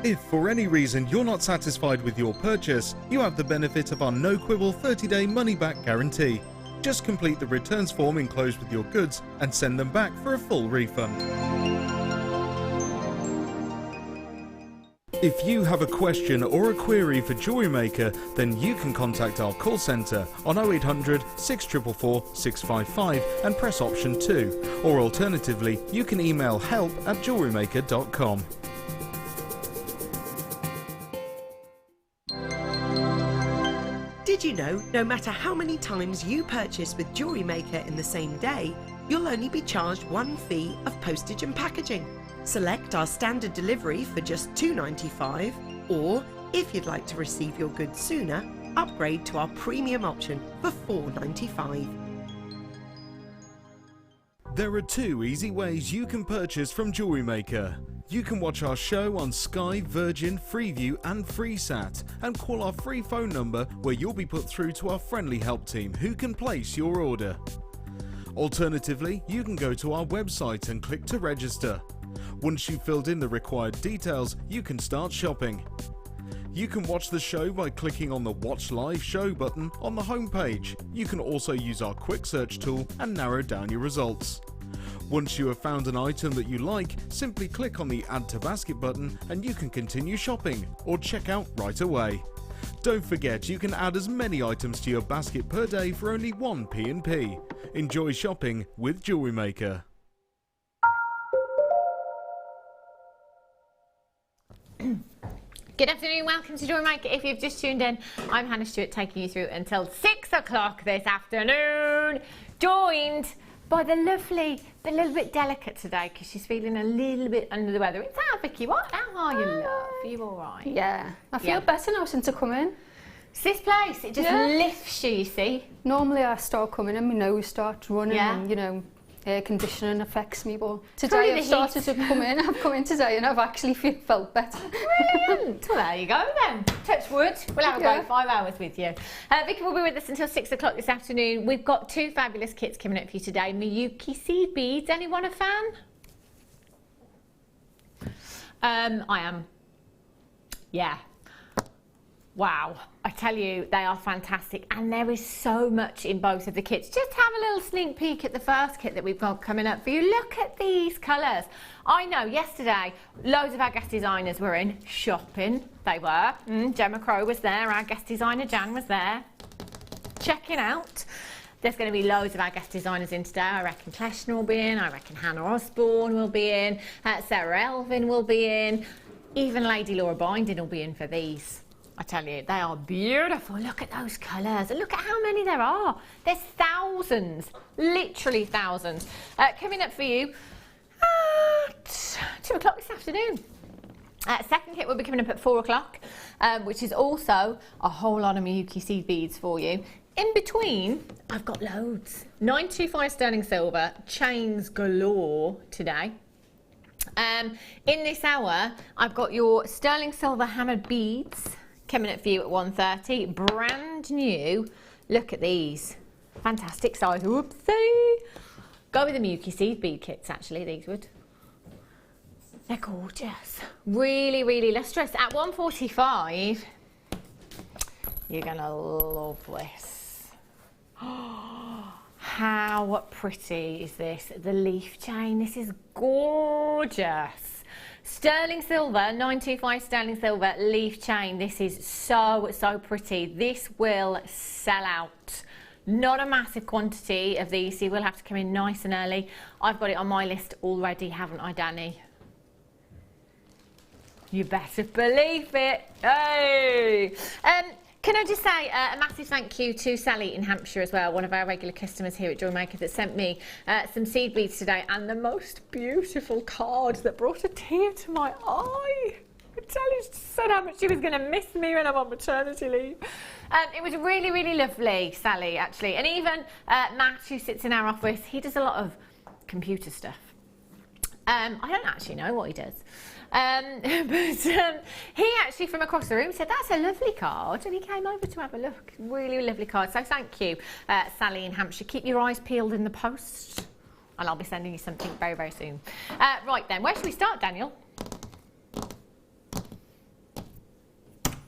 If for any reason you're not satisfied with your purchase, you have the benefit of our no-quibble 30-day money-back guarantee. Just complete the returns form enclosed with your goods and send them back for a full refund. If you have a question or a query for Jewellery Maker, then you can contact our call centre on 0800 644 655 and press option 2, or alternatively you can email help@jewellerymaker.com. Did you know, no matter how many times you purchase with Jewellery Maker in the same day, you'll only be charged one fee of postage and packaging? Select our standard delivery for just $2.95, or if you'd like to receive your goods sooner, upgrade to our premium option for $4.95. There are 2 easy ways you can purchase from Jewellery Maker. You can watch our show on Sky, Virgin, Freeview and FreeSat and call our free phone number where you'll be put through to our friendly help team who can place your order. Alternatively, you can go to our website and click to register. Once you've filled in the required details, you can start shopping. You can watch the show by clicking on the Watch Live Show button on the homepage. You can also use our quick search tool and narrow down your results. Once you have found an item that you like, simply click on the Add to Basket button and you can continue shopping or check out right away. Don't forget, you can add as many items to your basket per day for only 1 P&P. Enjoy shopping with Jewellery Maker. Good afternoon, welcome to Jewellery Maker. If you've just tuned in, I'm Hannah Stuart, taking you through until 6 o'clock this afternoon, joined by the lovely, but a little bit delicate today because she's feeling a little bit under the weather. It's our Vicki. What? How are you, love? Are you all right? Yeah, I feel better now since I come in. It's this place, it just lifts you see. Normally I start coming and my nose starts running and, you know, air conditioning affects me, but today I've started to come in. I've come in today and I've actually felt better. Brilliant. Well, there you go then. Touch wood. We'll have a great 5 hours with you. Vicki will be with us until 6 o'clock this afternoon. We've got 2 fabulous kits coming up for you today. Miyuki seed beads. Anyone a fan? I am. Yeah. Wow, I tell you, they are fantastic, and there is so much in both of the kits. Just have a little sneak peek at the first kit that we've got coming up for you. Look at these colours. I know, yesterday, loads of our guest designers were in shopping. They were. Gemma Crow was there, our guest designer Jan was there. Checking out. There's going to be loads of our guest designers in today. I reckon Kleshner will be in, I reckon Hannah Osborne will be in, Sarah Elvin will be in, even Lady Laura Binding will be in for these. I tell you, they are beautiful. Look at those colours. Look at how many there are. There's thousands, literally thousands. Coming up for you at 2 o'clock this afternoon. Second kit will be coming up at 4 o'clock, which is also a whole lot of Miyuki seed beads for you. In between, I've got loads. 925 sterling silver, chains galore today. In this hour, I've got your sterling silver hammered beads coming up for you at 1:30, brand new. Look at these, fantastic size. Whoopsie. Go with the Miyuki seed bead kits, actually, these would. They're gorgeous, really, really lustrous. At 1:45, you're gonna love this. How pretty is this? The leaf chain, this is gorgeous. Sterling silver, 925 sterling silver leaf chain. This is so, so pretty. This will sell out. Not a massive quantity of these, so you will have to come in nice and early. I've got it on my list already, haven't I, Danny? You better believe it. Hey! Can I just say a massive thank you to Sally in Hampshire as well, one of our regular customers here at Jewellery Maker, that sent me some seed beads today, and the most beautiful card that brought a tear to my eye. I tell you, she said how much she was going to miss me when I'm on maternity leave. It was really, really lovely, Sally, actually. And even Matt, who sits in our office, he does a lot of computer stuff. I don't actually know what he does. He actually, from across the room, said, that's a lovely card, and he came over to have a look. Really lovely card. So thank you, Sally in Hampshire. Keep your eyes peeled in the post, and I'll be sending you something very, very soon. Right then, where should we start, Daniel?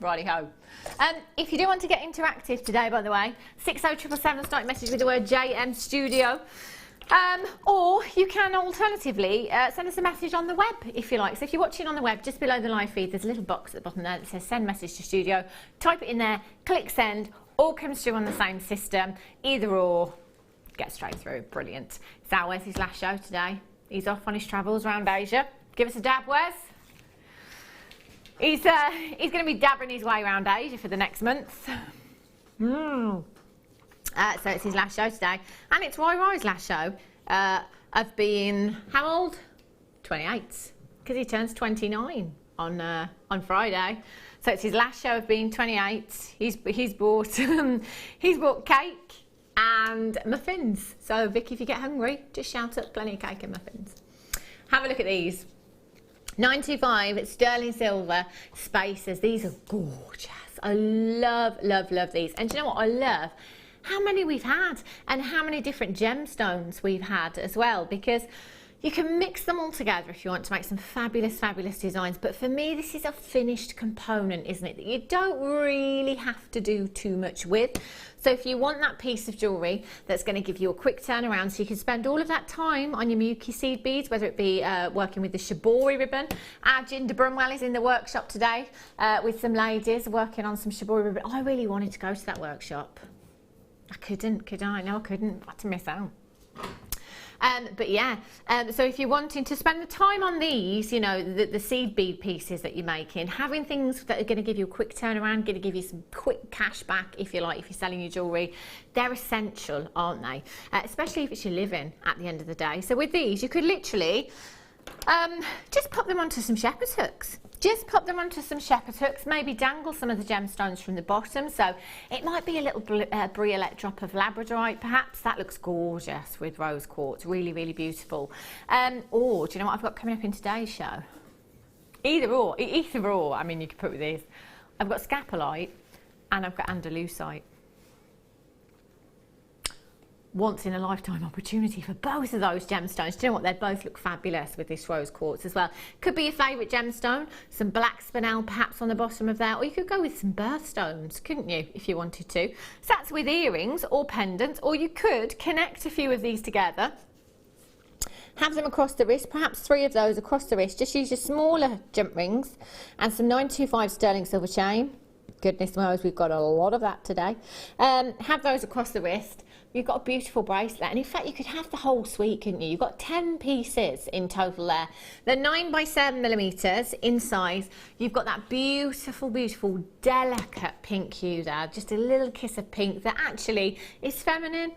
Righty-ho. If you do want to get interactive today, by the way, 60777, start your message with the word JM Studio. Or you can alternatively send us a message on the web if you like. So if you're watching on the web, just below the live feed, there's a little box at the bottom there that says send message to studio. Type it in there, click send, all comes through on the same system. Either or, get straight through. Brilliant. Sal, where's his last show today? He's off on his travels around Asia. Give us a dab, Wes. He's going to be dabbing his way around Asia for the next month. So it's his last show today, and it's Roy's last show of being how old? 28, because he turns 29 on Friday. So it's his last show of being 28. He's bought he's bought cake and muffins. So Vicky, if you get hungry, just shout up, plenty of cake and muffins. Have a look at these. 925 sterling silver spacers. These are gorgeous. I love these. And do you know what I love? How many we've had and how many different gemstones we've had as well, because you can mix them all together if you want to make some fabulous designs. But for me, this is a finished component, isn't it, that you don't really have to do too much with. So if you want that piece of jewellery that's going to give you a quick turnaround, so you can spend all of that time on your Muki seed beads, whether it be working with the shibori ribbon. Jinder Brunwell is in the workshop today with some ladies working on some shibori ribbon. I really wanted to go to that workshop. I couldn't, could I? No, I couldn't. I had to miss out. But yeah, so if you're wanting to spend the time on these, you know, the seed bead pieces that you're making, having things that are going to give you a quick turnaround, going to give you some quick cash back, if you like, if you're selling your jewellery, they're essential, aren't they? Especially if it's your living at the end of the day. So with these, you could literally just pop them onto some shepherd's hooks. Just pop them onto some shepherd's hooks, maybe dangle some of the gemstones from the bottom. So it might be a little briolette drop of labradorite, perhaps. That looks gorgeous with rose quartz, really beautiful. Or, do you know what I've got coming up in today's show? Either or, I mean, you could put with these. I've got scapolite and I've got andalusite. Once in a lifetime opportunity for both of those gemstones. Do you know what? They both look fabulous with this rose quartz as well. Could be your favourite gemstone, some black spinel perhaps on the bottom of there, or you could go with some birthstones, couldn't you, if you wanted to? So that's with earrings or pendants, or you could connect a few of these together. Have them across the wrist, perhaps 3 of those across the wrist. Just use your smaller jump rings and some 925 sterling silver chain. Goodness knows we've got a lot of that today. Have those across the wrist. You've got a beautiful bracelet, and in fact you could have the whole suite, couldn't you? You've got 10 pieces in total there. They're 9x7mm in size. You've got that beautiful delicate pink hue there, just a little kiss of pink that actually is feminine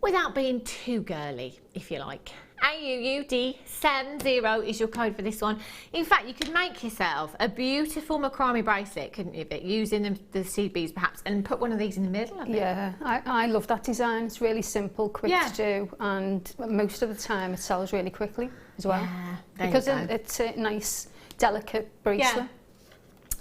without being too girly, if you like. AUUD70 is your code for this one. In fact, you could make yourself a beautiful macrame bracelet, couldn't you, using the seed beads perhaps, and put one of these in the middle of it. Yeah, I love that design. It's really simple, quick to do, and most of the time it sells really quickly as well. Yeah, because it's a nice, delicate bracelet. Yeah.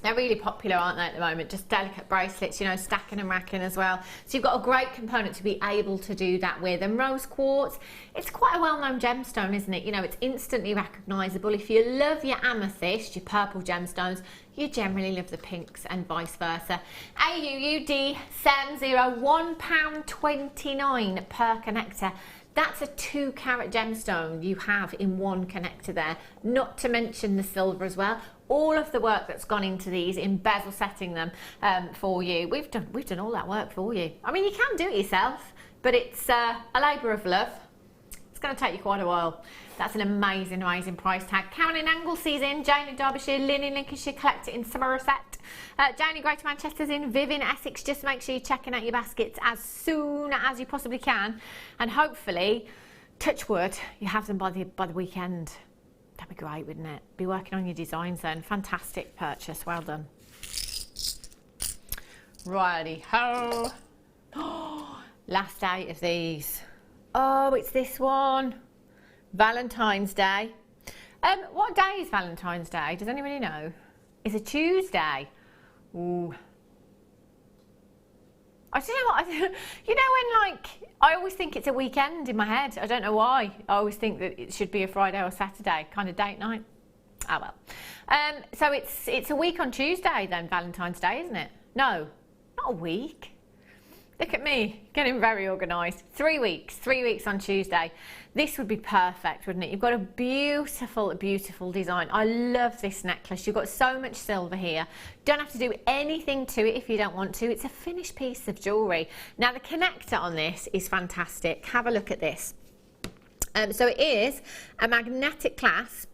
They're really popular, aren't they, at the moment? Just delicate bracelets, you know, stacking and racking as well. So you've got a great component to be able to do that with. And rose quartz, it's quite a well-known gemstone, isn't it? You know, it's instantly recognisable. If you love your amethyst, your purple gemstones, you generally love the pinks and vice versa. AUUD70, £1.29 per connector. That's a 2-carat gemstone you have in one connector there, not to mention the silver as well. All of the work that's gone into these in bezel setting them for you. We've done all that work for you. I mean, you can do it yourself, but it's a labour of love. It's going to take you quite a while. That's an amazing price tag. Karen in Anglesea's in, Jane in Derbyshire, Lynn in Lincolnshire, Collector in Somerset, Jane in Greater Manchester's in, Viv in Essex. Just make sure you're checking out your baskets as soon as you possibly can, and hopefully, touch wood, you have them by the weekend. That'd be great, wouldn't it? Be working on your designs then. Fantastic purchase, well done. Righty ho. Last day of these. Oh, it's this one. Valentine's Day. What day is Valentine's Day? Does anybody know? It's a Tuesday. Ooh. I don't know what, you know when like, I always think it's a weekend in my head. I don't know why. I always think that it should be a Friday or Saturday kind of date night. Oh well. So it's a week on Tuesday then, Valentine's Day, isn't it? No, not a week. Look at me, getting very organised. 3 weeks, 3 weeks on Tuesday. This would be perfect, wouldn't it? You've got a beautiful, beautiful design. I love this necklace. You've got so much silver here. Don't have to do anything to it if you don't want to. It's a finished piece of jewellery. Now, the connector on this is fantastic. Have a look at this. So it is a magnetic clasp.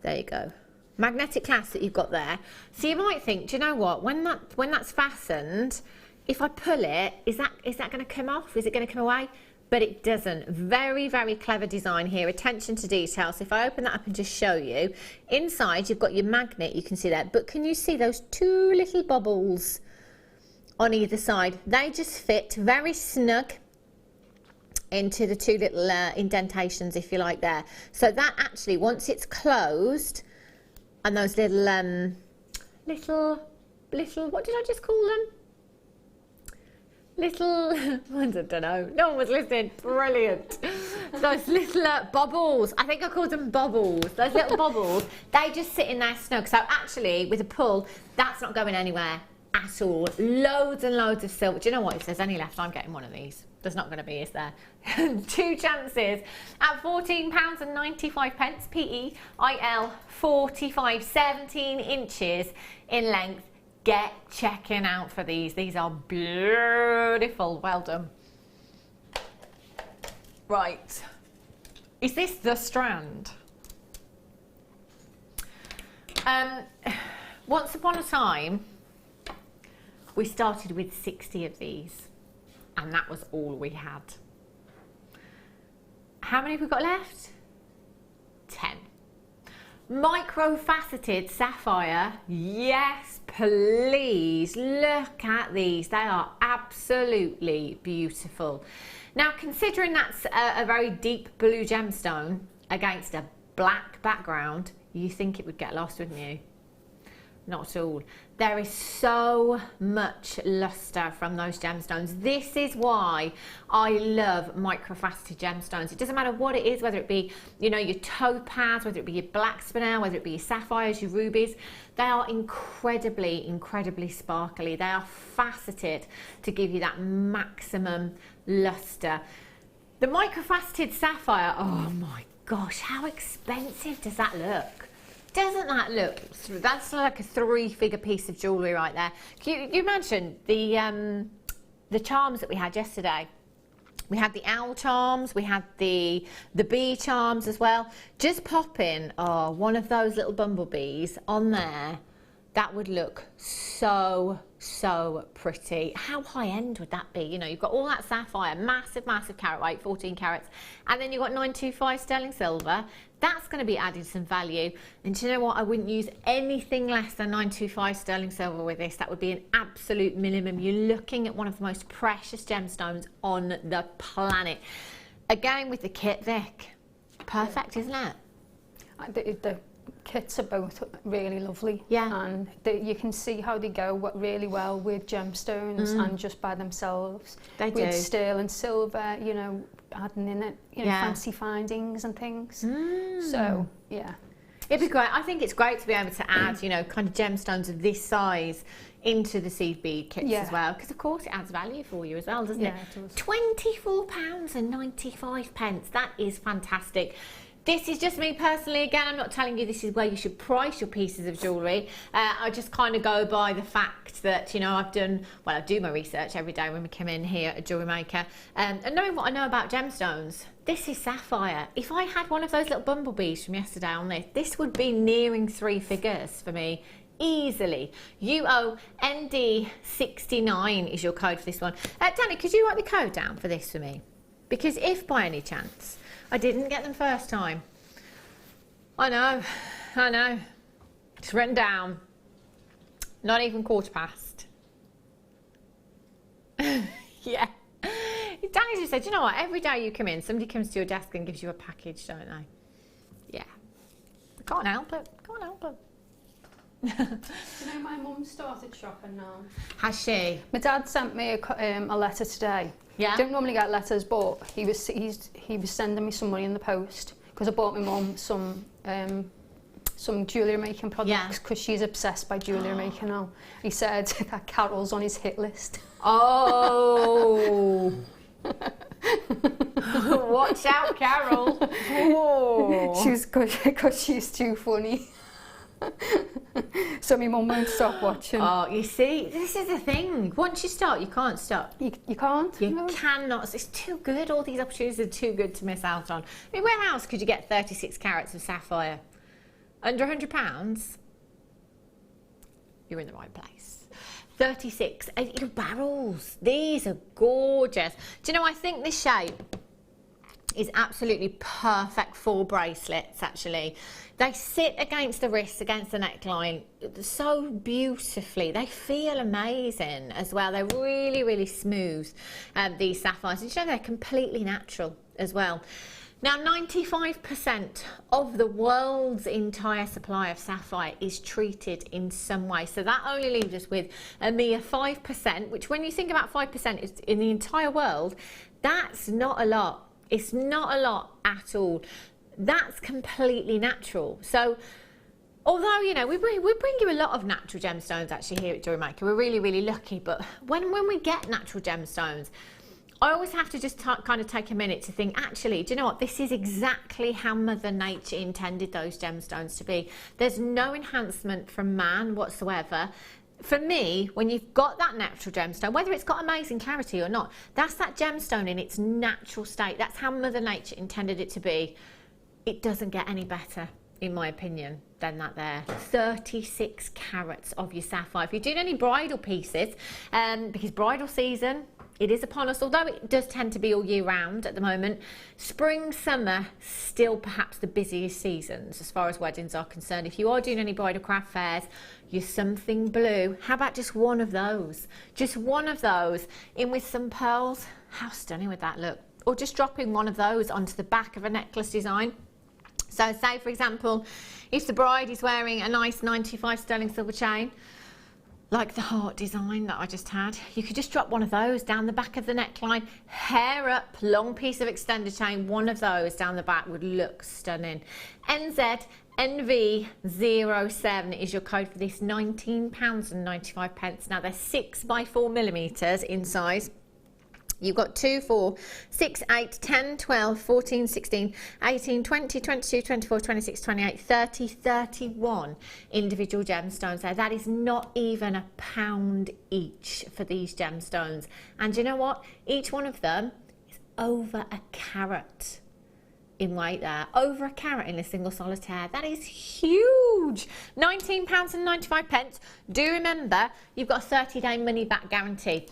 There you go. Magnetic clasp that you've got there. So you might think, do you know what? When that's fastened, if I pull it, is that going to come off? Is it going to come away? But it doesn't. Very, very clever design here. Attention to detail. So if I open that up and just show you, inside you've got your magnet, you can see that. But can you see those two little bubbles on either side? They just fit very snug into the two little indentations, if you like, there. So that actually, once it's closed, and those little, what did I just call them? Little, I don't know, no one was listening, brilliant. Those little bubbles, I think I called them bubbles, those little bubbles, they just sit in there snug. So actually, with a pull, that's not going anywhere at all. Loads and loads of silver. Do you know what, if there's any left, I'm getting one of these. There's not going to be, is there? 2 chances at £14.95, PEIL 45, 17 inches in length. Get checking out for these. These are beautiful. Well done. Right. Is this the strand? Once upon a time, we started with 60 of these, and that was all we had. How many have we got left? 10. Micro-faceted sapphire, yes please, look at these, they are absolutely beautiful. Now, considering that's a very deep blue gemstone against a black background, you think it would get lost, wouldn't you? Not at all. There is so much luster from those gemstones. This is why I love microfaceted gemstones. It doesn't matter what it is, whether it be, you know, your topaz, whether it be your black spinel, whether it be your sapphires, your rubies. They are incredibly, incredibly sparkly. They are faceted to give you that maximum luster. The microfaceted sapphire, oh my gosh, how expensive does that look? Doesn't that look, that's like a 3-figure piece of jewellery right there. Can you imagine the charms that we had yesterday? We had the owl charms, we had the bee charms as well. Just pop in one of those little bumblebees on there. That would look so, so pretty. How high end would that be? You know, you've got all that sapphire, massive, massive carat weight, 14 carats, and then you've got 925 sterling silver. That's going to be adding some value. And do you know what? I wouldn't use anything less than 925 sterling silver with this. That would be an absolute minimum. You're looking at one of the most precious gemstones on the planet. Again, with the kit, Vic, perfect, isn't it? The kits are both really lovely. Yeah. And you can see how they go really well with gemstones and just by themselves. They do. With sterling silver, you know, adding in it, you know, fancy findings and things. So, yeah. It'd be great. I think it's great to be able to add, you know, kind of gemstones of this size into the seed bead kits as well, because of course it adds value for you as well, doesn't it? It does. £24.95. That is fantastic. This is just me personally. Again, I'm not telling you this is where you should price your pieces of jewellery. I just kind of go by the fact that, you know, I do my research every day when we come in here at Jewellery Maker. And knowing what I know about gemstones, this is sapphire. If I had one of those little bumblebees from yesterday on this would be nearing 3 figures for me. Easily. UOND69 is your code for this one. Danny, could you write the code down for this for me? Because if by any chance I didn't get them first time, I know, it's written down, not even 1/4 past. Yeah. Danny just said, you know what, every day you come in, somebody comes to your desk and gives you a package, don't they? Yeah. I can't help it, You know, my mum started shopping now. Has she? My dad sent me a letter today. Yeah. I don't normally get letters, but he was sending me some money in the post because I bought my mum some some jewellery making products because she's obsessed by jewellery making now. He said that Carol's on his hit list. Oh. Watch out, Carol. Oh. She's good because she's too funny. So my mum won't stop watching. Oh, you see, this is the thing. Once you start, you can't stop. You can't? You cannot. It's too good. All these opportunities are too good to miss out on. I mean, where else could you get 36 carats of sapphire? Under £100? You're in the right place. 36 barrels. These are gorgeous. Do you know, I think this shape is absolutely perfect for bracelets, actually. They sit against the wrists, against the neckline so beautifully. They feel amazing as well. They're really, really smooth, these sapphires. And you know, they're completely natural as well. Now, 95% of the world's entire supply of sapphire is treated in some way. So that only leaves us with a mere 5%, which when you think about 5% is in the entire world, that's not a lot. It's not a lot at all. That's completely natural. So although, you know, we bring you a lot of natural gemstones actually here at Jewellery Maker. We're really, really lucky. But when we get natural gemstones, I always have to just kind of take a minute to think, actually, do you know what? This is exactly how Mother Nature intended those gemstones to be. There's no enhancement from man whatsoever. For me, when you've got that natural gemstone, whether it's got amazing clarity or not, that's that gemstone in its natural state. That's how Mother Nature intended it to be. It doesn't get any better, in my opinion, than that there. 36 carats of your sapphire. If you're doing any bridal pieces, because bridal season, it is upon us, although it does tend to be all year round at the moment. Spring, summer, still perhaps the busiest seasons as far as weddings are concerned. If you are doing any bridal craft fairs, you're something blue. How about just one of those? Just one of those in with some pearls. How stunning would that look? Or just dropping one of those onto the back of a necklace design. So say, for example, if the bride is wearing a nice 95 sterling silver chain, like the heart design that I just had, you could just drop one of those down the back of the neckline, hair up, long piece of extended chain, one of those down the back would look stunning. NZNV07 is your code for this, £19.95. Now they're 6 by 4 millimeters in size. You've got 2, 4, 6, 8, 10, 12, 14, 16, 18, 20, 22, 24, 26, 28, 30, 31 individual gemstones there. That is not even £1 each for these gemstones. And you know what? Each one of them is over a carat in weight there. Over a carat in a single solitaire. That is huge. £19.95. Do remember, you've got a 30-day money-back guarantee.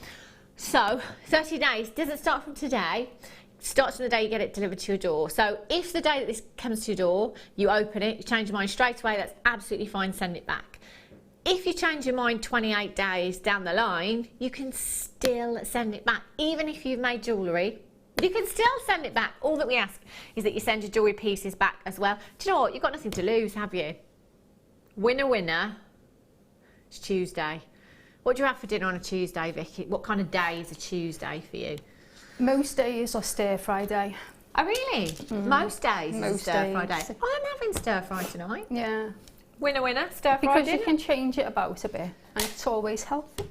So 30 days doesn't start from today, it starts from the day you get it delivered to your door. So if the day that this comes to your door, you open it, you change your mind straight away, that's absolutely fine, send it back. If you change your mind 28 days down the line, you can still send it back. Even if you've made jewellery, you can still send it back. All that we ask is that you send your jewellery pieces back as well. Do you know what? You've got nothing to lose, have you? Winner, winner. It's Tuesday. What do you have for dinner on a Tuesday, Vicky? What kind of day is a Tuesday for you? Most days are stir-fry day. Oh, really? Most days is stir-fry day. Oh, I'm having stir-fry tonight. Yeah. Winner, winner, stir-fry Because dinner. you can change it about a bit, and it's always healthy.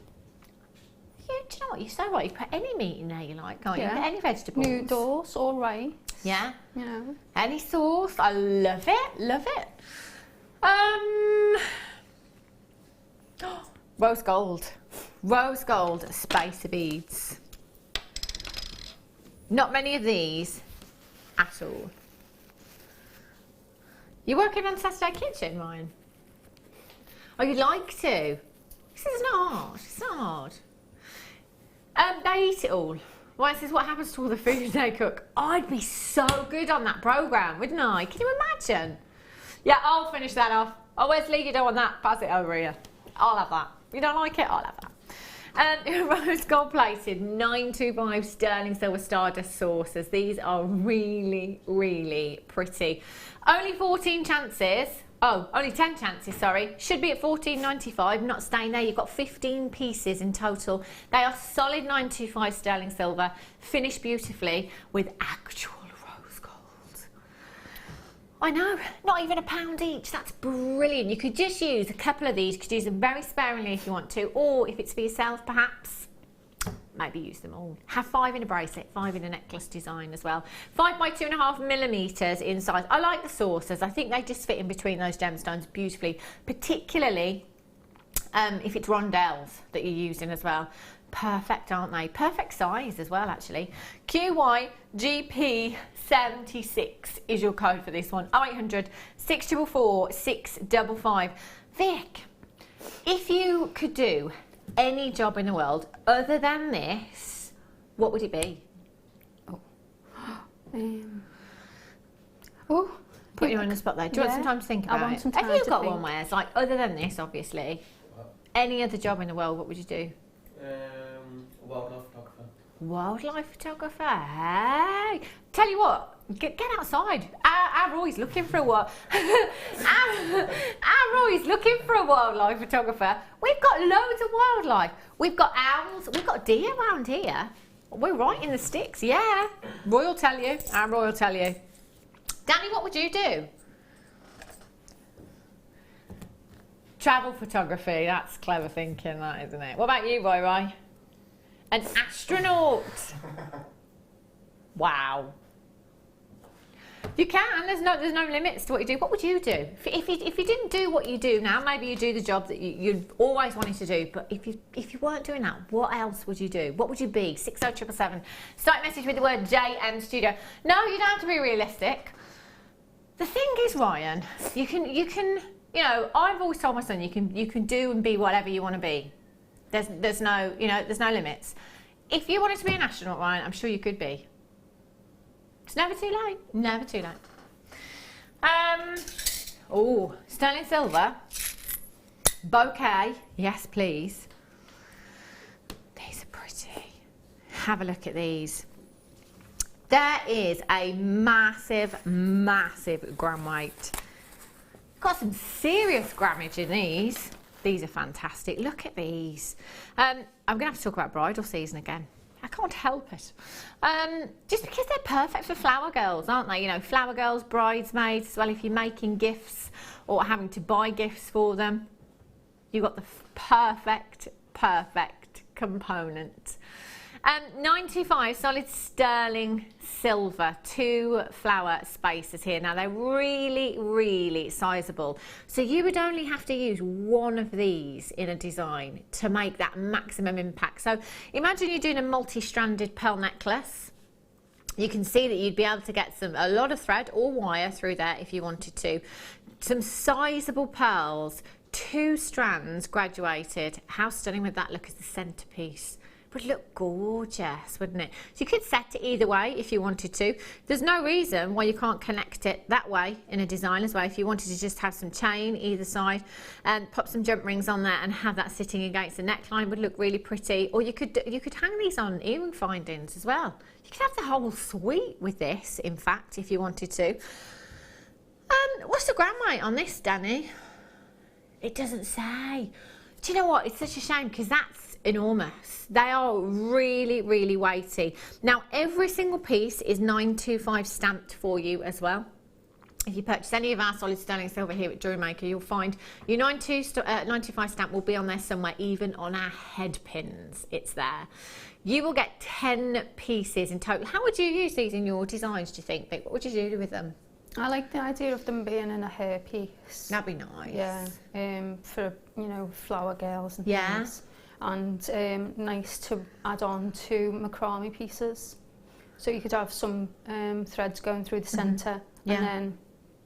Yeah, do you know what? You're so right. You put any meat in there you like, can't you? Yeah. Any vegetables. Noodles or rice. Yeah. You know. Any sauce. I love it. Love it. Rose gold. Rose gold spacer beads. Not many of these at all. You're working on Saturday Kitchen, Ryan? Oh, you'd like to? This is not hard. It's not hard. They eat it all. Well, this is what happens to all the food they cook. I'd be so good on that programme, wouldn't I? Can you imagine? Yeah, I'll finish that off. Oh, Wesley, you don't want that? Pass it over here. I'll have that. You don't like it? I'll have that. Rose gold plated 925 sterling silver stardust saucers. These are really, really pretty. Only 14 chances. Oh, only 10 chances, sorry. Should be at $14.95, not staying there. You've got 15 pieces in total. They are solid 925 sterling silver, finished beautifully with actual rose gold. I know, not even £1 each. That's brilliant. You could just use a couple of these. You could use them very sparingly if you want to, or if it's for yourself, perhaps, maybe use them all. Have 5 in a bracelet, 5 in a necklace design as well. 5 by 2.5mm in size. I like the saucers. I think they just fit in between those gemstones beautifully, particularly if it's rondelles that you're using as well. Perfect, aren't they? Perfect size as well, actually. QYGP76 is your code for this one. 0800 644 655. Vic, if you could do any job in the world other than this, what would it be? Put you on the spot there. Do you want some time to think about it? Have you got one where it's like, other than this, obviously, any other job in the world, what would you do? Wildlife photographer. Wildlife photographer, hey! Tell you what, get outside. Our Roy's looking for a our Roy's looking for a wildlife photographer. We've got loads of wildlife. We've got owls, we've got deer around here. We're right in the sticks, yeah. Roy will tell you, our Roy will tell you. Danny, what would you do? Travel photography, that's clever thinking, that, isn't it? What about you, Roy? An astronaut. Wow. You can, there's no limits to what you do. What would you do? If you didn't do what you do now, maybe you do the job that you'd always wanted to do, but if you weren't doing that, what else would you do? What would you be? 60777. Start a message with the word JM Studio. No, you don't have to be realistic. The thing is, Ryan, you can, you know, I've always told my son you can do and be whatever you want to be. There's no limits. If you wanted to be an astronaut, Ryan, I'm sure you could be. It's never too late. Never too late. Oh, sterling silver. Bouquet. Yes, please. These are pretty. Have a look at these. There is a massive, massive gram weight. Got some serious grammage in these. These are fantastic. Look at these. I'm going to have to talk about bridal season again. I can't help it. Just because they're perfect for flower girls, aren't they? You know, flower girls, bridesmaids as well. If you're making gifts or having to buy gifts for them, you've got the perfect component. 925 solid sterling silver, 2 flower spaces here. Now they're really, really sizable. So you would only have to use one of these in a design to make that maximum impact. So imagine you're doing a multi-stranded pearl necklace. You can see that you'd be able to get a lot of thread or wire through there if you wanted to. Some sizable pearls, 2 strands graduated. How stunning would that look as the centerpiece? Would look gorgeous, wouldn't it? So you could set it either way if you wanted to. There's no reason why you can't connect it that way in a design as well. If you wanted to just have some chain either side and pop some jump rings on there and have that sitting against the neckline, would look really pretty. Or you could hang these on earring findings as well. You could have the whole suite with this, in fact, if you wanted to. What's the gram weight on this, Danny? It doesn't say. Do you know what? It's such a shame because that's enormous. They are really, really weighty. Now, every single piece is 925 stamped for you as well. If you purchase any of our solid sterling silver here at Jewellery Maker, you'll find your 925 stamp will be on there somewhere, even on our head pins. It's there. You will get 10 pieces in total. How would you use these in your designs, do you think, Vic? What would you do with them? I like the idea of them being in a hair piece. That'd be nice. Yeah, for, you know, flower girls and things. And nice to add on to macrame pieces. So you could have some threads going through the centre and then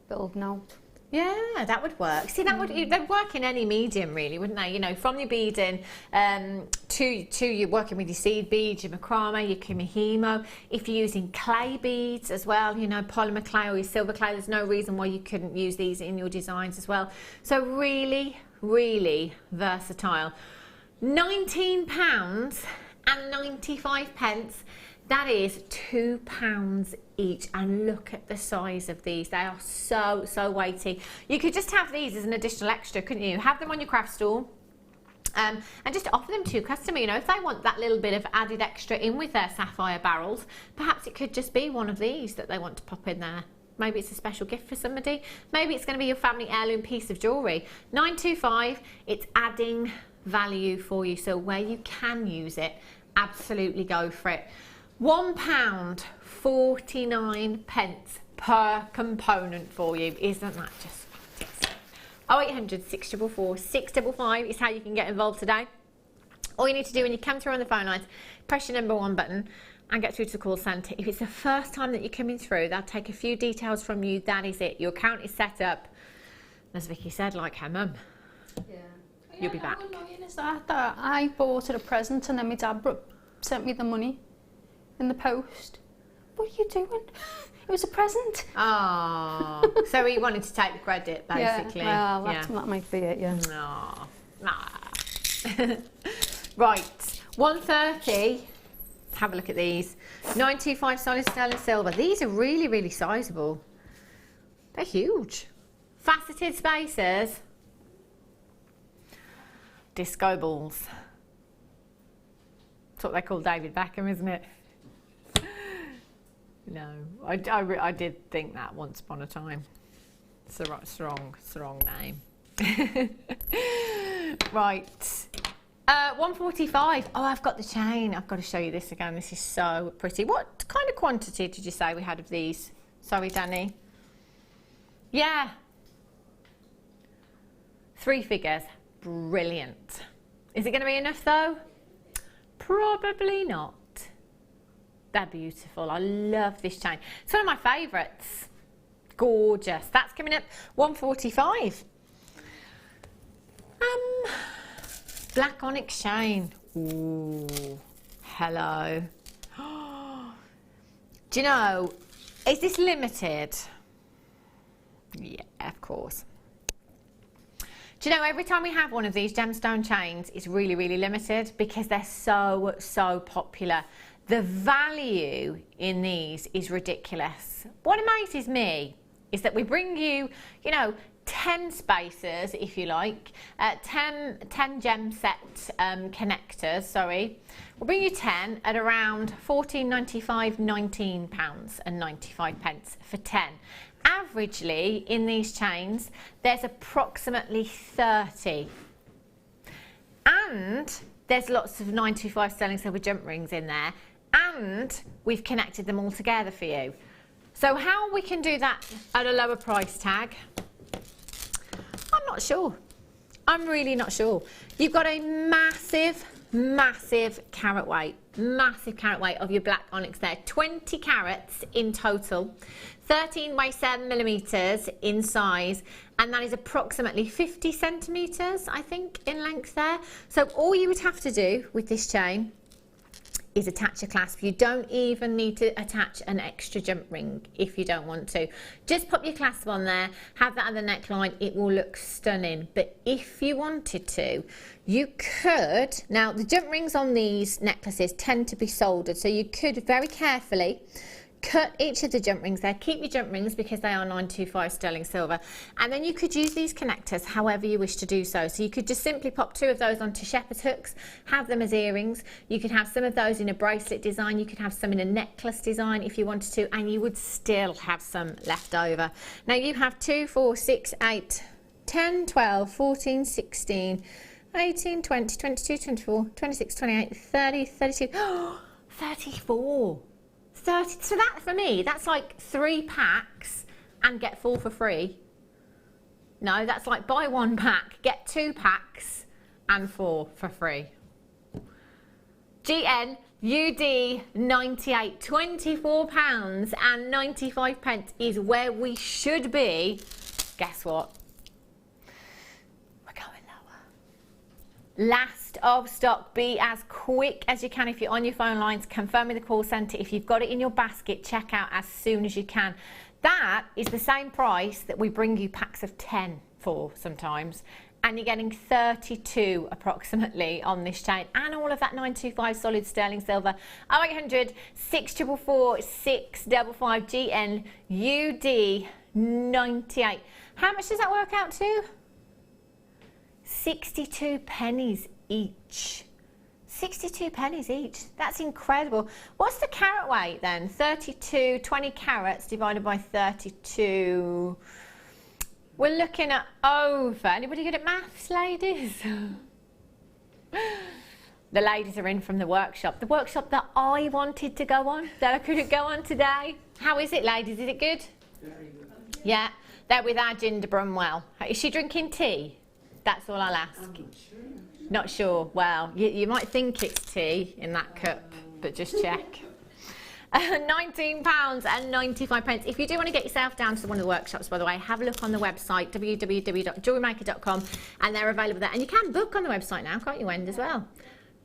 building out. Yeah, that would work. See, that they'd work in any medium, really, wouldn't they? You know, from your beading to you working with your seed beads, your macrame, your kumihimo. If you're using clay beads as well, you know, polymer clay or your silver clay, there's no reason why you couldn't use these in your designs as well. So really, really versatile. £19.95. That is £2 each, and look at the size of these. They are so, so weighty. You could just have these as an additional extra, couldn't you? Have them on your craft stall and just offer them to your customer. You know, if they want that little bit of added extra in with their sapphire barrels, perhaps it could just be one of these that they want to pop in there. Maybe it's a special gift for somebody. Maybe it's going to be your family heirloom piece of jewellery. 925, it's adding value for you. So where you can use it, absolutely go for it. £1.49 per component for you. Isn't that just fantastic? 0800 644 655 is how you can get involved today. All you need to do when you come through on the phone lines, press your number 1 button and get through to the call centre. If it's the first time that you're coming through, they'll take a few details from you. That is it. Your account is set up, as Vicky said, like her mum. Yeah. You'll be back. How annoying is that I bought her a present and then my dad sent me the money in the post. What are you doing? It was a present. Oh, so he wanted to take the credit, basically. Yeah, well, that might be it, yeah. Oh, nah. Right, 130. Have a look at these. 925 solid sterling silver. These are really, really sizable. They're huge. Faceted spacers. Disco balls. That's what they call David Beckham, isn't it? No, I did think that once upon a time. It's a strong name. Right. 145. Oh, I've got the chain. I've got to show you this again. This is so pretty. What kind of quantity did you say we had of these? Sorry, Danny. Yeah. 3 figures. Brilliant. Is it going to be enough though? Probably not. They're beautiful. I love this chain. It's one of my favourites. Gorgeous. That's coming up 145. Black onyx chain. Ooh, hello. Do you know, is this limited? Yeah, of course. Do you know, every time we have one of these gemstone chains, it's really, really limited because they're so popular. The value in these is ridiculous. What amazes me is that we bring you, you know, 10 spacers, if you like, 10 gem set connectors, sorry. We'll bring you 10 at around £14.95, £19.95 for 10. Averagely, in these chains, there's approximately 30. And there's lots of 925 sterling silver jump rings in there, and we've connected them all together for you. So how we can do that at a lower price tag, I'm not sure. I'm really not sure. You've got a massive carat weight of your black onyx there. 20 carats in total, 13 by 7 millimeters in size, and that is approximately 50 centimeters, I think, in length there. So all you would have to do with this chain is attach a clasp. You don't even need to attach an extra jump ring if you don't want to. Just pop your clasp on there, have that at the neckline, it will look stunning. But if you wanted to, you could, now the jump rings on these necklaces tend to be soldered, so you could very carefully cut each of the jump rings there. Keep your jump rings because they are 925 sterling silver, and then you could use these connectors however you wish to do so. So you could just simply pop 2 of those onto shepherd's hooks, have them as earrings. You could have some of those in a bracelet design, you could have some in a necklace design if you wanted to, and you would still have some left over. Now you have 2, 4, 6, 8, 10, 12, 14, 16, 18, 20, 22, 24, 26, 28, 30, 32, 34. 30, so that for me, that's like 3 packs and get 4 for free. No, that's like buy 1 pack, get 2 packs and 4 for free. GN UD 98, £24.95 is where we should be. Guess what? We're going lower. Last of stock. Be as quick as you can if you're on your phone lines. Confirm with the call centre. If you've got it in your basket, check out as soon as you can. That is the same price that we bring you packs of 10 for sometimes, and you're getting 32 approximately on this chain, and all of that 925 solid sterling silver. 0800 644 655 GN UD 98. How much does that work out to? 62 pennies each. 62 pennies each. That's incredible. What's the carat weight then? 32, 20 carats divided by 32. We're looking at over. Anybody good at maths, ladies? The ladies are in from the workshop that I wanted to go on, that I couldn't go on today. How is it, ladies? Is it good? Very good. Yeah, they're with our Ginger Brunwell. Is she drinking tea? That's all I'll ask. I'm not sure. Not sure. Well, you might think it's tea in that cup, but just check. £19.95. If you do want to get yourself down to one of the workshops, by the way, have a look on the website, www.jewellerymaker.com, and they're available there. And you can book on the website now, can't you, Wendy, as well?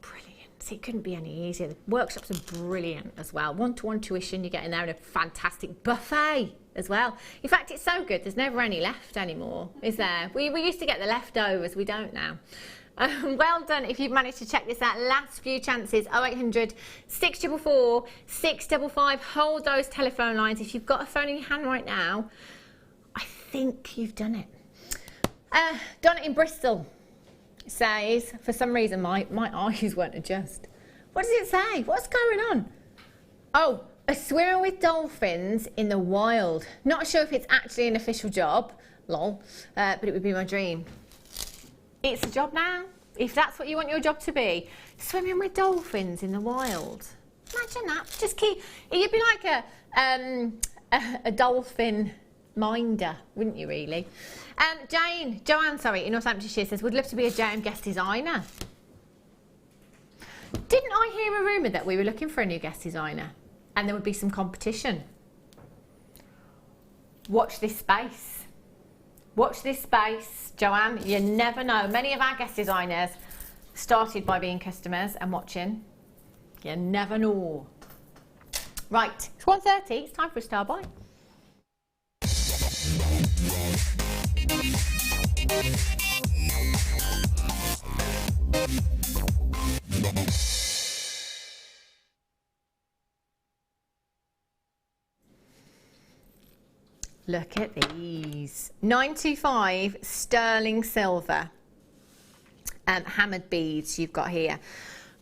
Brilliant. See, it couldn't be any easier. The workshops are brilliant as well. One-to-one tuition, you get in there, and a fantastic buffet as well. In fact, it's so good, there's never any left anymore, is there? We used to get the leftovers, we don't now. Well done if you've managed to check this out. Last few chances. 0800 644 655. Hold those telephone lines. If you've got a phone in your hand right now, I think you've done it. Done it in Bristol. It says, for some reason my eyes won't adjust. What does it say? What's going on? Oh, a swimmer with dolphins in the wild. Not sure if it's actually an official job, lol, but it would be my dream. It's a job now, if that's what you want your job to be. Swimming with dolphins in the wild. Imagine that. Just keep, you'd be like a dolphin minder, wouldn't you really? Joanne, sorry, in Northamptonshire says, would love to be a JM guest designer. Didn't I hear a rumour that we were looking for a new guest designer and there would be some competition? Watch this space. Watch this space, Joanne. You never know. Many of our guest designers started by being customers and watching. You never know. Right, it's 1:30. It's time for a star buy. Look at these. 925 sterling silver hammered beads you've got here.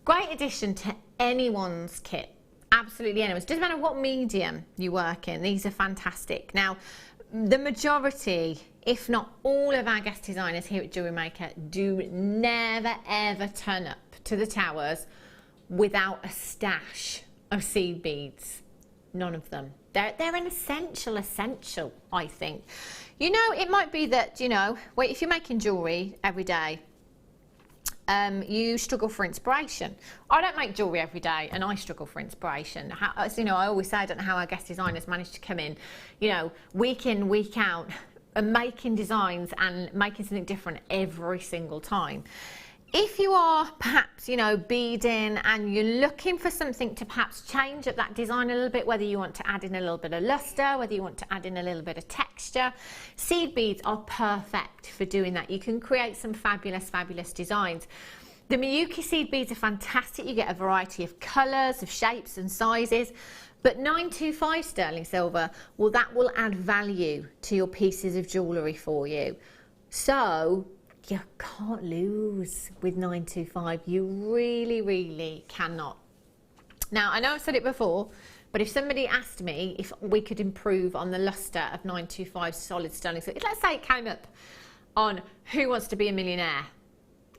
Great addition to anyone's kit. Absolutely anyone's. Doesn't matter what medium you work in. These are fantastic. Now, the majority, if not all of our guest designers here at Jewellery Maker do never ever turn up to the towers without a stash of seed beads. None of them. They're an essential, I think. You know, it might be that, you know, if you're making jewellery every day, you struggle for inspiration. I don't make jewellery every day and I struggle for inspiration. As you know, I always say, I don't know how our guest designers manage to come in, you know, week in, week out, and making designs and making something different every single time. If you are perhaps, you know, beading and you're looking for something to perhaps change up that design a little bit, whether you want to add in a little bit of luster, whether you want to add in a little bit of texture, seed beads are perfect for doing that. You can create some fabulous, fabulous designs. The Miyuki seed beads are fantastic. You get a variety of colours, of shapes and sizes. But 925 sterling silver, well, that will add value to your pieces of jewellery for you. So you can't lose with 925. You really, really cannot. Now, I know I've said it before, but if somebody asked me if we could improve on the luster of 925 solid sterling silver, let's say it came up on Who Wants to Be a Millionaire,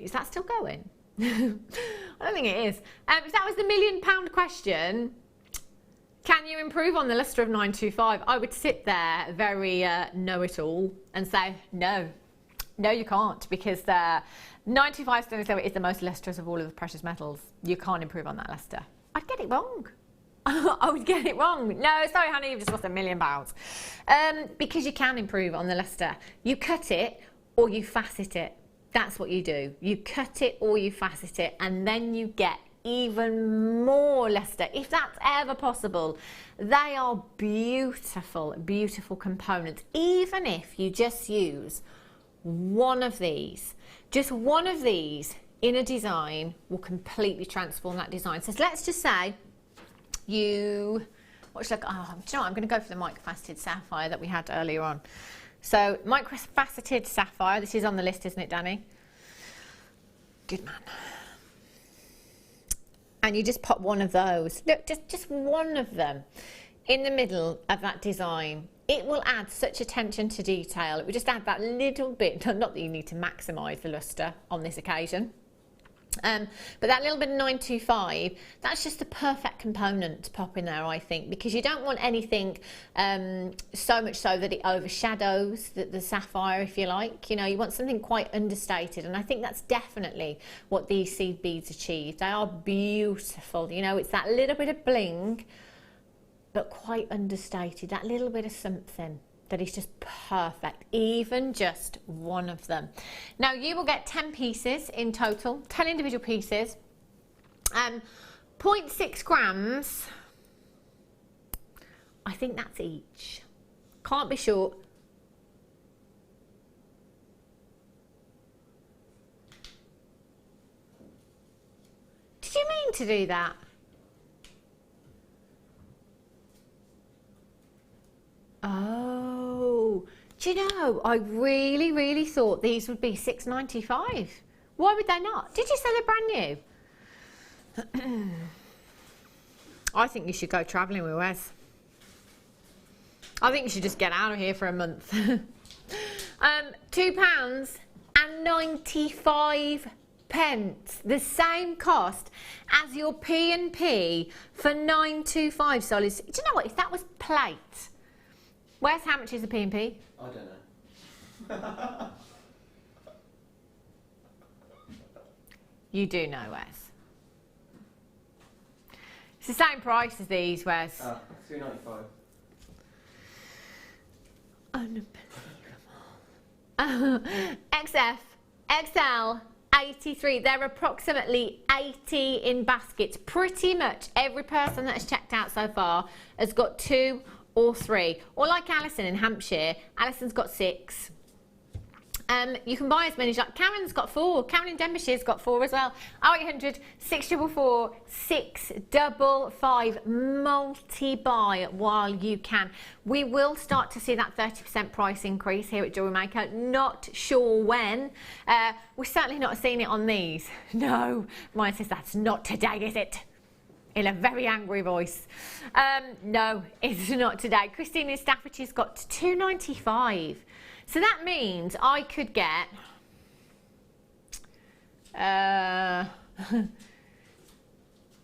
is that still going? I don't think it is. If that was the £1 million question, can you improve on the luster of 925? I would sit there very know-it-all and say no. No, you can't, because 925 sterling silver is the most lustrous of all of the precious metals. You can't improve on that luster. I'd get it wrong. I would get it wrong. No, sorry, honey, you've just lost £1 million. Because you can improve on the luster. You cut it or you facet it. That's what you do. You cut it or you facet it, and then you get even more luster, if that's ever possible. They are beautiful, beautiful components. Even if you just use one of these, just one of these in a design will completely transform that design. So let's just say you, what should I, do you know what, I'm going to go for the microfaceted sapphire that we had earlier on. So microfaceted sapphire, this is on the list, isn't it, Danny? Good man. And you just pop one of those, look, just one of them in the middle of that design. It will add such attention to detail. It will just add that little bit, not that you need to maximise the lustre on this occasion. But that little bit of 925, that's just the perfect component to pop in there, I think, because you don't want anything so much so that it overshadows the sapphire, if you like. You know, you want something quite understated, and I think that's definitely what these seed beads achieve. They are beautiful. You know, it's that little bit of bling, but quite understated, that little bit of something that is just perfect, even just one of them. Now you will get 10 pieces in total, 10 individual pieces, 0.6 grams, I think that's each, can't be sure. Did you mean to do that? Oh, do you know, I really thought these would be $6.95. Why would they not? Did you say they're brand new? I think you should go travelling with Wes. I think you should just get out of here for a month. £2.95, the same cost as your P&P for $9.25 solids. Do you know what, if that was plate, Wes, how much is the P&P? I don't know. You do know, Wes. It's the same price as these, Wes. $3.95. Unbelievable. XF, XL, 83. They're approximately 80 in baskets. Pretty much every person that has checked out so far has got 2 or 3. Or like Alison in Hampshire, Alison's got 6. You can buy as many as you like. Karen's got 4. Karen in Denbighshire's got 4 as well. 0800 644 655. Multi-buy while you can. We will start to see that 30% price increase here at Jewellery Maker. Not sure when. We're certainly not seeing it on these. No, mine says that's not today, is it? In a very angry voice. No, it's not today. Christine in Staffordshire's got $2.95. So that means I could get yeah,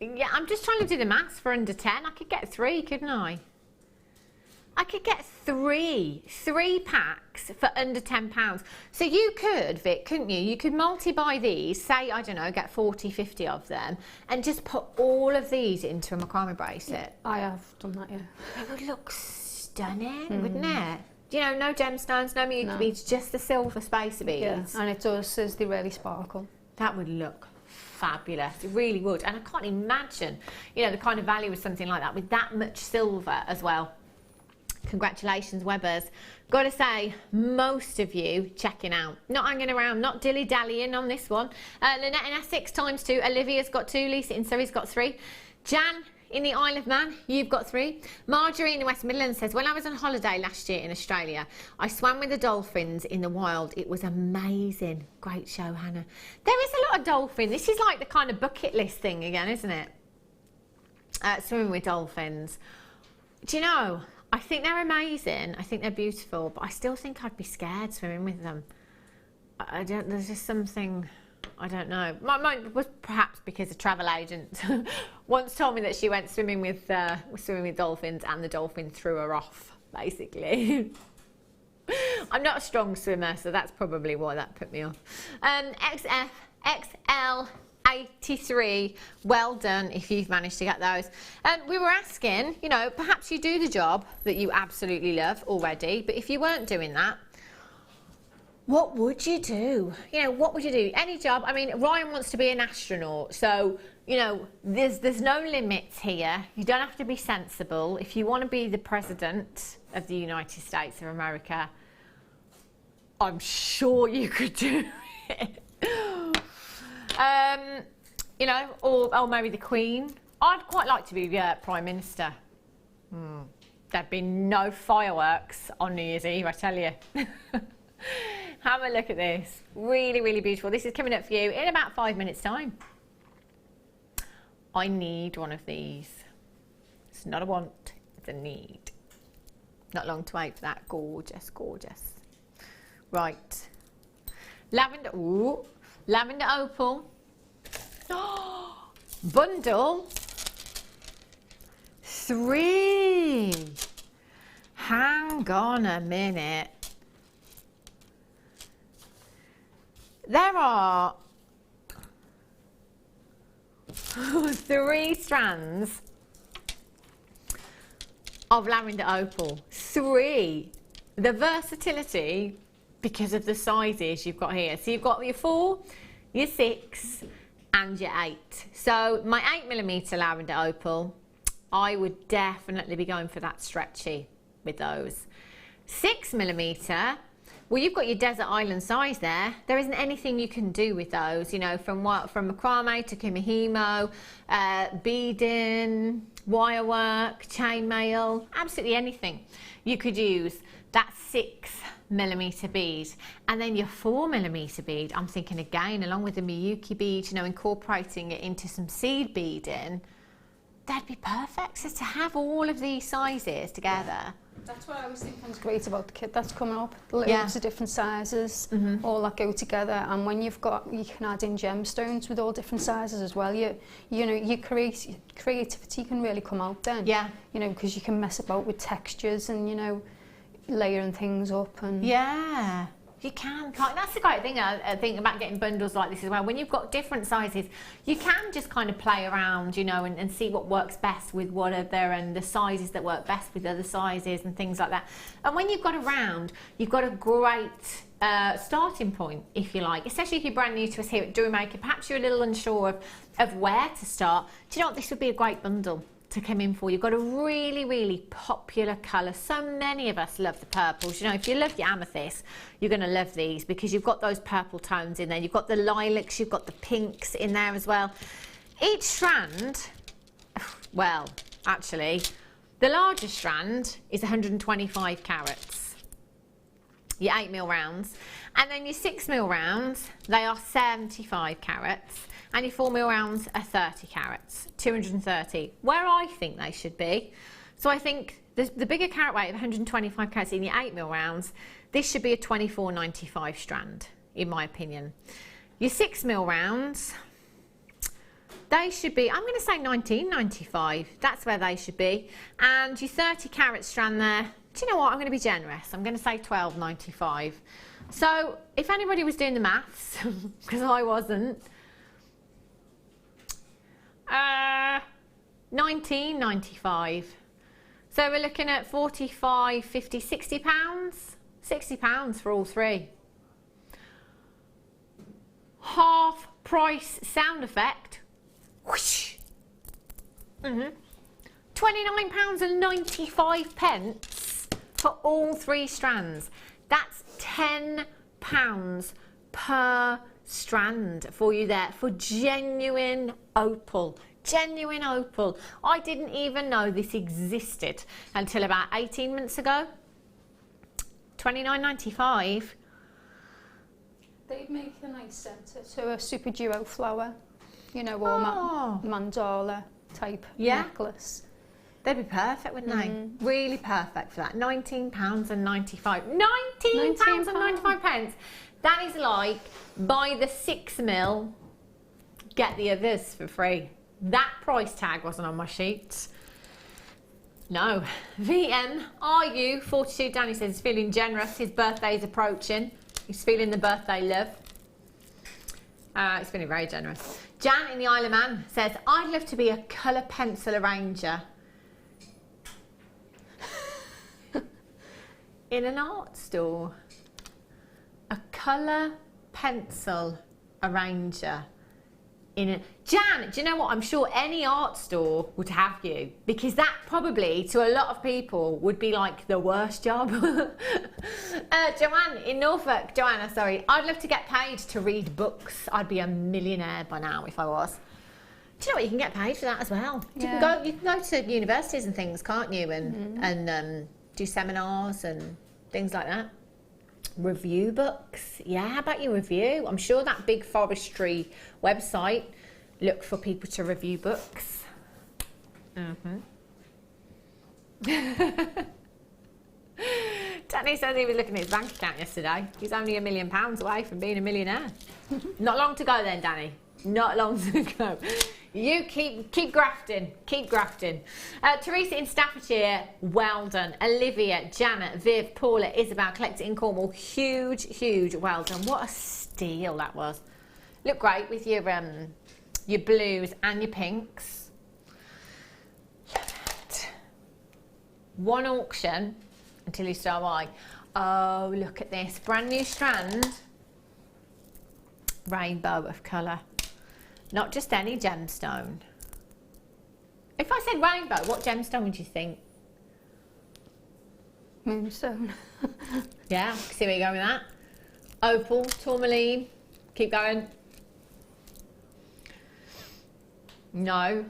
I'm just trying to do the maths for under 10. I could get 3, couldn't I? I could get 3 packs for under £10. So you could, Vic, couldn't you? You could multi-buy these, say, I don't know, get 40, 50 of them, and just put all of these into a macrame bracelet. Yeah, I have done that, yeah. It would look stunning, wouldn't it? You know, no gemstones, no muted beads, just the silver spacer beads. Yeah, and it does, as they really sparkle. That would look fabulous. It really would. And I can't imagine, you know, the kind of value of something like that with that much silver as well. Congratulations, Webbers. Got to say, most of you checking out. Not hanging around, not dilly-dallying on this one. Lynette in Essex ×2. Olivia's got 2. Lisa in Surrey's got 3. Jan in the Isle of Man, you've got 3. Marjorie in the West Midlands says, when I was on holiday last year in Australia, I swam with the dolphins in the wild. It was amazing. Great show, Hannah. There is a lot of dolphin. This is like the kind of bucket list thing again, isn't it? Swimming with dolphins. Do you know, I think they're amazing. I think they're beautiful, but I still think I'd be scared swimming with them. I don't, there's just something, I don't know. Mine was perhaps because a travel agent once told me that she went swimming with dolphins and the dolphin threw her off, basically. I'm not a strong swimmer, so that's probably why that put me off. XF, XL, 83. Well done if you've managed to get those. We were asking, you know, perhaps you do the job that you absolutely love already, but if you weren't doing that, what would you do? You know, what would you do? Any job. I mean, Ryan wants to be an astronaut, so, you know, there's no limits here. You don't have to be sensible. If you want to be the president of the United States of America, I'm sure you could do it. You know, or maybe the Queen. I'd quite like to be Prime Minister. There'd be no fireworks on New Year's Eve, I tell you. Have a look at this. Really, really beautiful. This is coming up for you in about 5 minutes' time. I need one of these. It's not a want, it's a need. Not long to wait for that. Gorgeous, gorgeous. Right. Lavender, ooh, lavender opal. Oh, bundle 3. Hang on a minute. There are 3 strands of lavender opal. 3. The versatility because of the sizes you've got here. So you've got your 4, your 6 and your 8. So my 8mm lavender opal, I would definitely be going for that stretchy with those. 6mm, well, you've got your desert island size there. There isn't anything you can do with those, you know, from macrame to kumihimo, beading, wire work, chainmail, absolutely anything. You could use that 6mm bead, and then your 4mm bead. I'm thinking again, along with the Miyuki bead, you know, incorporating it into some seed beading. That'd be perfect. So to have all of these sizes together. That's what I was thinking was great about the kit that's coming up. Loads of different sizes, all that go together. And when you've got, you can add in gemstones with all different sizes as well. You know, your creativity can really come out then. Yeah. You know, because you can mess about with textures and, you know, layering things up and. Yeah. You can, can't. That's the great thing, I think, about getting bundles like this as well. When you've got different sizes, you can just kind of play around, you know, and see what works best with what are there and the sizes that work best with other sizes and things like that. And when you've got a round, you've got a great starting point, if you like, especially if you're brand new to us here at Jewellery Maker. Perhaps you're a little unsure of where to start. Do you know what? This would be a great bundle to come in for. You've got a really, really popular colour. So many of us love the purples. You know, if you love your amethyst, you're going to love these because you've got those purple tones in there. You've got the lilacs, you've got the pinks in there as well. Each strand, well, actually, the largest strand is 125 carats. Your 8mm rounds. And then your 6mm rounds, they are 75 carats. And your 4mm rounds are 30 carats, 230, where I think they should be. So I think the bigger carat weight of 125 carats in your 8mm rounds, this should be a 24.95 strand, in my opinion. Your 6mm rounds, they should be, I'm going to say 19.95. That's where they should be. And your 30 carat strand there, do you know what? I'm going to be generous. I'm going to say 12.95. So if anybody was doing the maths, because I wasn't, 19.95. So we're looking at 45, 50, 60 pounds. 60 pounds for all 3. Half price sound effect. Whoosh. £29.95 for all 3 strands. That's £10 per strand for you there for genuine opal. Genuine opal. I didn't even know this existed until about 18 months ago. £29.95. They'd make a nice centre to a super duo flower, you know, or mandala type necklace. They'd be perfect, wouldn't they? Really perfect for that. £19.95. £19.95. That is like, buy the 6mm, get the others for free. That price tag wasn't on my sheet. No. VMRU42, Danny says he's feeling generous. His birthday's approaching. He's feeling the birthday love. He's feeling very generous. Jan in the Isle of Man says, I'd love to be a colour pencil arranger in an art store. A colour pencil arranger in a... Jan, do you know what? I'm sure any art store would have you, because that probably, to a lot of people, would be like the worst job. Joanne in Norfolk, Joanna, sorry. I'd love to get paid to read books. I'd be a millionaire by now if I was. Do you know what? You can get paid for that as well. You can go to universities and things, can't you? And do seminars and things like that. Review books. Yeah, how about your review? I'm sure that big forestry website look for people to review books. Danny says he was looking at his bank account yesterday. He's only £1 million away from being a millionaire. Not long to go then, Danny. Not long to go. You keep grafting, keep grafting. Teresa in Staffordshire, well done. Olivia, Janet, Viv, Paula, Isabel, collected in Cornwall. Huge, well done. What a steal that was. Look great with your blues and your pinks. Love it. One auction until you start buying. Oh, look at this. Brand new strand. Rainbow of colour. Not just any gemstone. If I said rainbow, what gemstone would you think? Moonstone. Yeah, see where you're going with that. Opal, tourmaline. Keep going. No.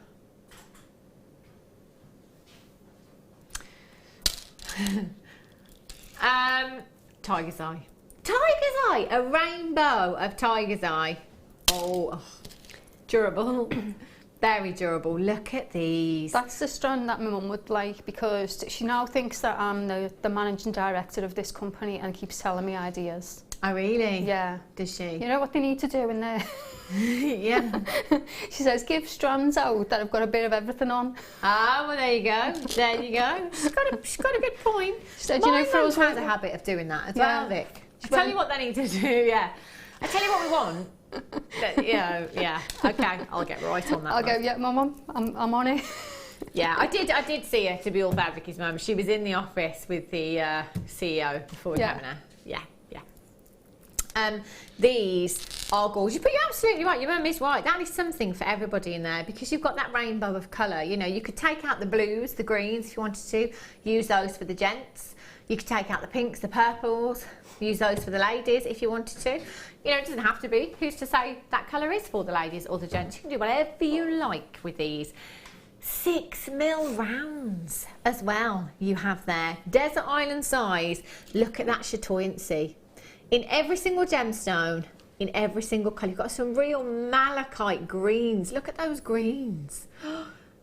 Tiger's eye. Tiger's eye! A rainbow of tiger's eye. Oh, durable. Very durable. Look at these. That's the strand that my mum would like, because she now thinks that I'm the managing director of this company and keeps telling me ideas. Oh, really? Yeah. Does she? You know what they need to do in there? Yeah. She says, give strands out that have got a bit of everything on. Ah, well, there you go. There you go. She's got a good point. She said, My you know, for mum us, has a habit of doing that as well, Vic. I tell you what they need to do, yeah. I tell you what we want. But, yeah. Okay, I'll get right on that. I'll go, yeah, Mum, I'm on it. Yeah, I did see her, to be all fair, Vicky's mum. She was in the office with the CEO before we came in there. Yeah. These are gorgeous, but you're absolutely right. Your mum is right. That is something for everybody in there, because you've got that rainbow of colour. You know, you could take out the blues, the greens, if you wanted to. Use those for the gents. You could take out the pinks, the purples. Use those for the ladies if you wanted to. You know, it doesn't have to be. Who's to say that colour is for the ladies or the gents? You can do whatever you like with these. 6mm rounds as well you have there. Desert island size. Look at that chatoyancy. In every single gemstone, in every single colour. You've got some real malachite greens. Look at those greens.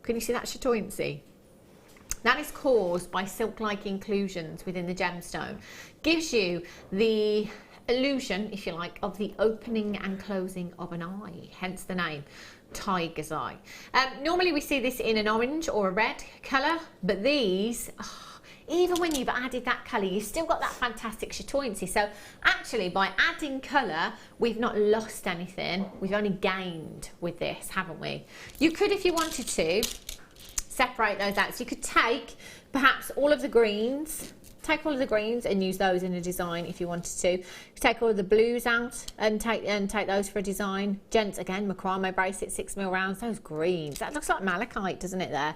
Can you see that chatoyancy? That is caused by silk-like inclusions within the gemstone. Gives you the illusion, if you like, of the opening and closing of an eye, hence the name, tiger's eye. Normally we see this in an orange or a red colour, but these, even when you've added that colour, you've still got that fantastic chatoyancy. So actually, by adding colour, we've not lost anything. We've only gained with this, haven't we? You could, if you wanted to, separate those out. So you could take perhaps all of the greens, and use those in a design if you wanted to. You could take all of the blues out and take those for a design. Gents, again, macrame bracelet, 6mm rounds. Those greens, that looks like malachite, doesn't it there?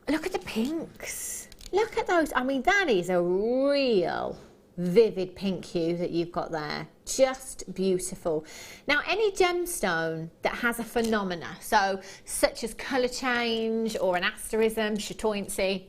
Look at the pinks. Look at those. I mean, that is a real vivid pink hue that you've got there. Just beautiful. Now, any gemstone that has a phenomena, so such as colour change or an asterism, chatoyancy,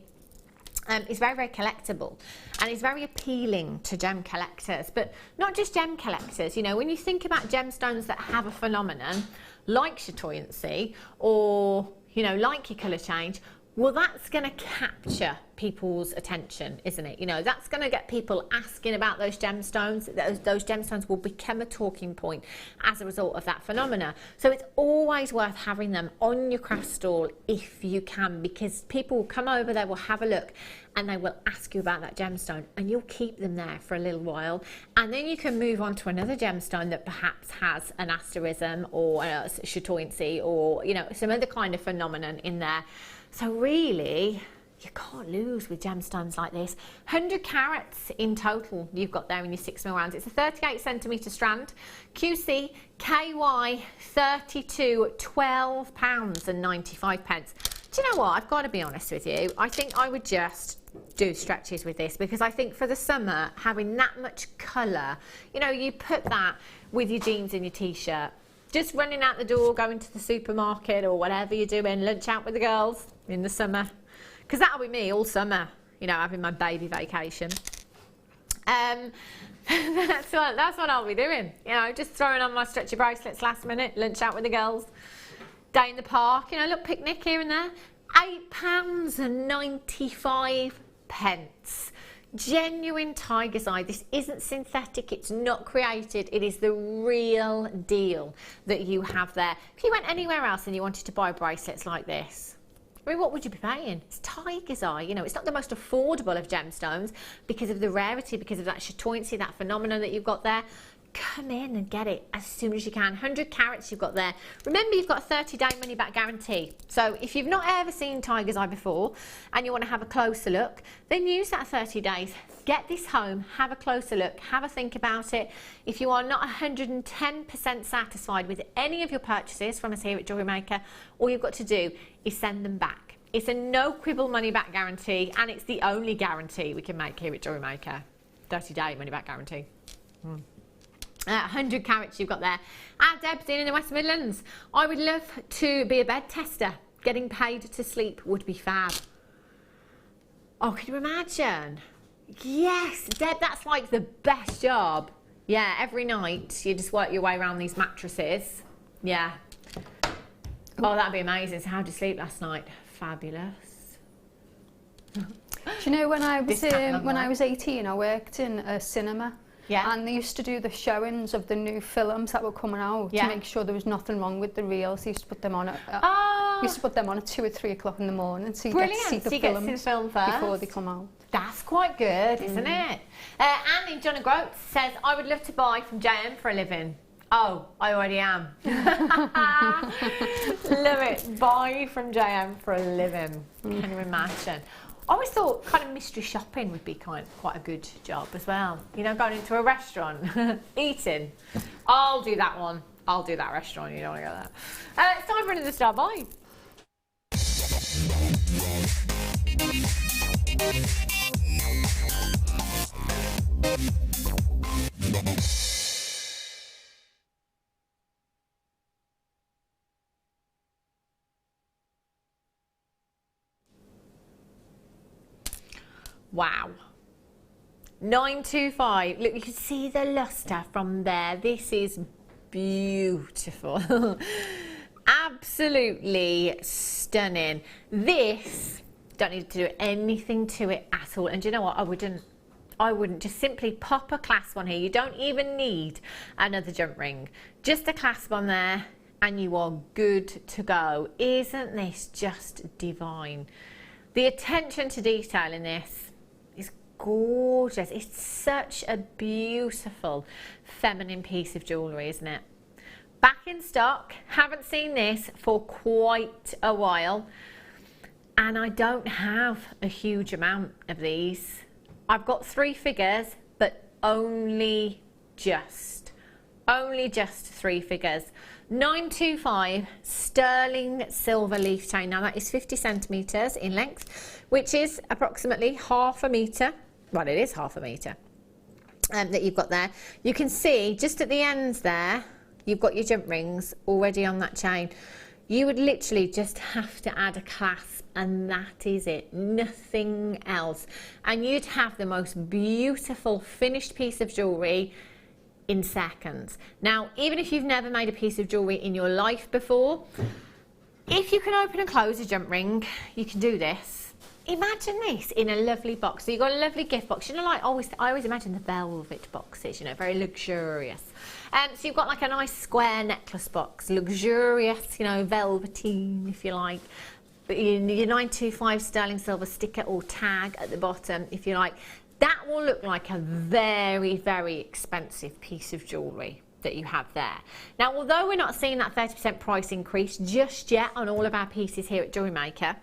is very, very collectible, and it's very appealing to gem collectors, but not just gem collectors. You know, when you think about gemstones that have a phenomenon like chatoyancy or, you know, like your colour change, well, that's going to capture people's attention, isn't it? You know, that's going to get people asking about those gemstones. Those gemstones will become a talking point as a result of that phenomena. So it's always worth having them on your craft stall if you can, because people will come over, they will have a look, and they will ask you about that gemstone, and you'll keep them there for a little while, and then you can move on to another gemstone that perhaps has an asterism or a chatoyancy or, you know, some other kind of phenomenon in there. So really, you can't lose with gemstones like this. 100 carats in total you've got there in your 6mm rounds. It's a 38cm strand. QC KY 32, £12.95. Do you know what? I've got to be honest with you. I think I would just do stretches with this, because I think for the summer, having that much colour, you know, you put that with your jeans and your t-shirt, just running out the door, going to the supermarket or whatever you're doing, lunch out with the girls in the summer, because that'll be me all summer, you know, having my baby vacation. That's what I'll be doing. You know, just throwing on my stretchy bracelets last minute, lunch out with the girls, day in the park, you know, little picnic here and there. £8.95. Genuine tiger's eye. This isn't synthetic, it's not created, it is the real deal that you have there. If you went anywhere else and you wanted to buy bracelets like this, I mean, what would you be paying? It's tiger's eye, you know, it's not the most affordable of gemstones because of the rarity, because of that chatoyancy, that phenomenon that you've got there. Come in and get it as soon as you can. 100 carats you've got there. Remember, you've got a 30-day money-back guarantee. So if you've not ever seen tiger's eye before and you want to have a closer look, then use that 30 days. Get this home, have a closer look, have a think about it. If you are not 110% satisfied with any of your purchases from us here at Jewellery Maker, all you've got to do is send them back. It's a no-quibble money-back guarantee, and it's the only guarantee we can make here at Jewellery Maker. 30-day money-back guarantee. 100 carats you've got there. Deb's in the West Midlands. I would love to be a bed tester. Getting paid to sleep would be fab. Oh, can you imagine? Yes, Deb, that's like the best job. Yeah, every night you just work your way around these mattresses. Yeah. Oh, that'd be amazing. So how did you sleep last night? Fabulous. Do you know, when I was 18, I worked in a cinema. Yeah. And they used to do the showings of the new films that were coming out to make sure there was nothing wrong with the reels. They used to put them on at 2 or 3 o'clock in the morning, so you get to see the films before they come out. That's quite good, isn't it? Anne in John O'Groats says, I would love to buy from JM for a living. Oh, I already am. Love it. Buy from JM for a living. Can you imagine? I always thought kind of mystery shopping would be quite a good job as well. You know, going into a restaurant, eating. I'll do that one. I'll do that restaurant. You don't want to go there. It's time for another star buy. Wow. 925. Look, you can see the luster from there. This is beautiful. Absolutely stunning. This, don't need to do anything to it at all. And do you know what? I wouldn't just simply pop a clasp on here. You don't even need another jump ring. Just a clasp on there and you are good to go. Isn't this just divine? The attention to detail in this is gorgeous. It's such a beautiful feminine piece of jewellery, isn't it? Back in stock. Haven't seen this for quite a while. And I don't have a huge amount of these. I've got 3 figures, but only just 3 figures. 925 sterling silver leaf chain. Now that is 50 centimetres in length, which is approximately half a metre. Well, it is half a metre that you've got there. You can see just at the ends there, you've got your jump rings already on that chain. You would literally just have to add a clasp and that is it, nothing else. And you'd have the most beautiful finished piece of jewellery in seconds. Now, even if you've never made a piece of jewellery in your life before, if you can open and close a jump ring, you can do this. Imagine this in a lovely box. So you've got a lovely gift box. You know, like I always imagine the velvet boxes, you know, very luxurious. So you've got like a nice square necklace box, luxurious, you know, velveteen, if you like. But your 925 sterling silver sticker or tag at the bottom, if you like. That will look like a very, very expensive piece of jewellery that you have there. Now, although we're not seeing that 30% price increase just yet on all of our pieces here at Jewellery Maker,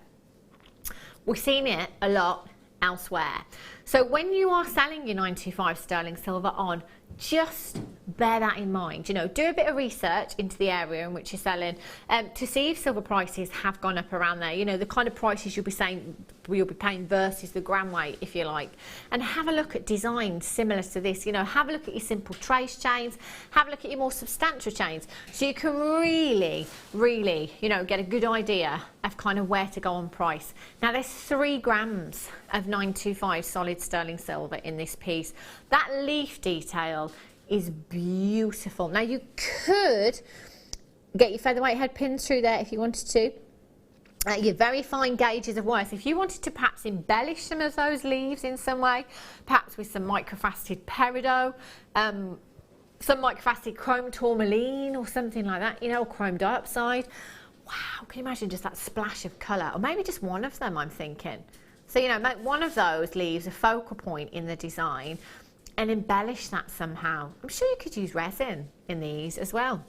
we're seeing it a lot elsewhere. So when you are selling your 925 sterling silver on, just bear that in mind. You know, do a bit of research into the area in which you're selling to see if silver prices have gone up around there. You know, the kind of prices you'll be you'll be paying versus the gram weight, if you like. And have a look at designs similar to this. You know, have a look at your simple trace chains, have a look at your more substantial chains, so you can really, you know, get a good idea of kind of where to go on price. Now there's 3 grams of 925 solid sterling silver in this piece. That leaf detail is beautiful. Now you could get your featherweight head pins through there if you wanted to. Your very fine gauges of wire. So if you wanted to perhaps embellish some of those leaves in some way, perhaps with some microfaceted peridot, some microfaceted chrome tourmaline or something like that, you know, or chrome dioxide. Wow, can you imagine just that splash of colour? Or maybe just one of them, I'm thinking. So, you know, make one of those leaves a focal point in the design and embellish that somehow. I'm sure you could use resin in these as well.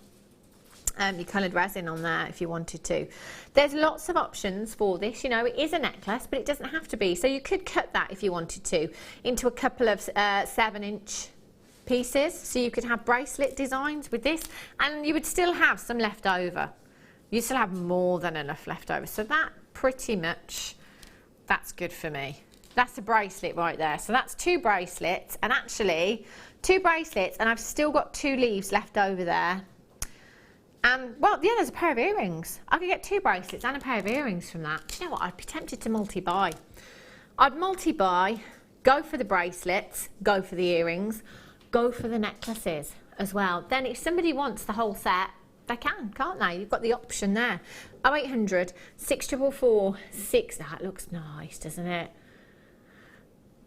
Your coloured resin on there if you wanted to. There's lots of options for this. You know, it is a necklace, but it doesn't have to be. So you could cut that if you wanted to into a couple of 7-inch pieces. So you could have bracelet designs with this, and you would still have some left over. You still have more than enough left over. So that pretty much, that's good for me. That's a bracelet right there. So that's 2 bracelets, and actually 2 bracelets, and I've still got 2 leaves left over there. And, well, yeah, there's a pair of earrings. I could get 2 bracelets and a pair of earrings from that. Do you know what? I'd be tempted to multi-buy. I'd multi-buy, go for the bracelets, go for the earrings, go for the necklaces as well. Then if somebody wants the whole set, they can, can't they? You've got the option there. 0800 644 6. That looks nice, doesn't it?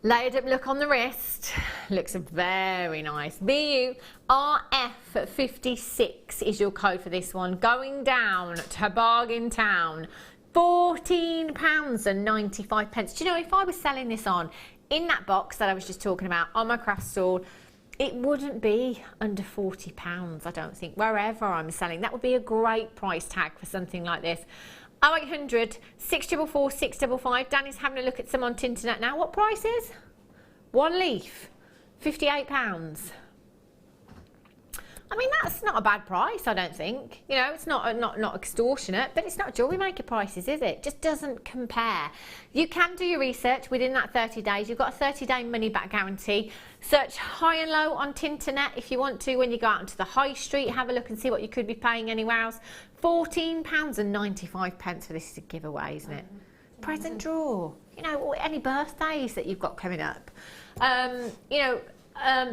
Layered up look on the wrist, looks very nice. BURF56 is your code for this one. Going down to Bargain Town, £14.95. Do you know, if I was selling this on in that box that I was just talking about on my craft stall, it wouldn't be under £40, I don't think, wherever I'm selling. That would be a great price tag for something like this. 0800 644 655. Danny's having a look at some on Tinternet now. What price is? 1 leaf, £58. I mean, that's not a bad price, I don't think. You know, it's not extortionate, but it's not Jewellery Maker prices, is it? Just doesn't compare. You can do your research within that 30 days. You've got a 30-day money-back guarantee. Search high and low on Tinternet if you want to. When you go out into the high street, have a look and see what you could be paying anywhere else. £14.95 for this is a giveaway, isn't it? Present draw. You know, or any birthdays that you've got coming up. You know,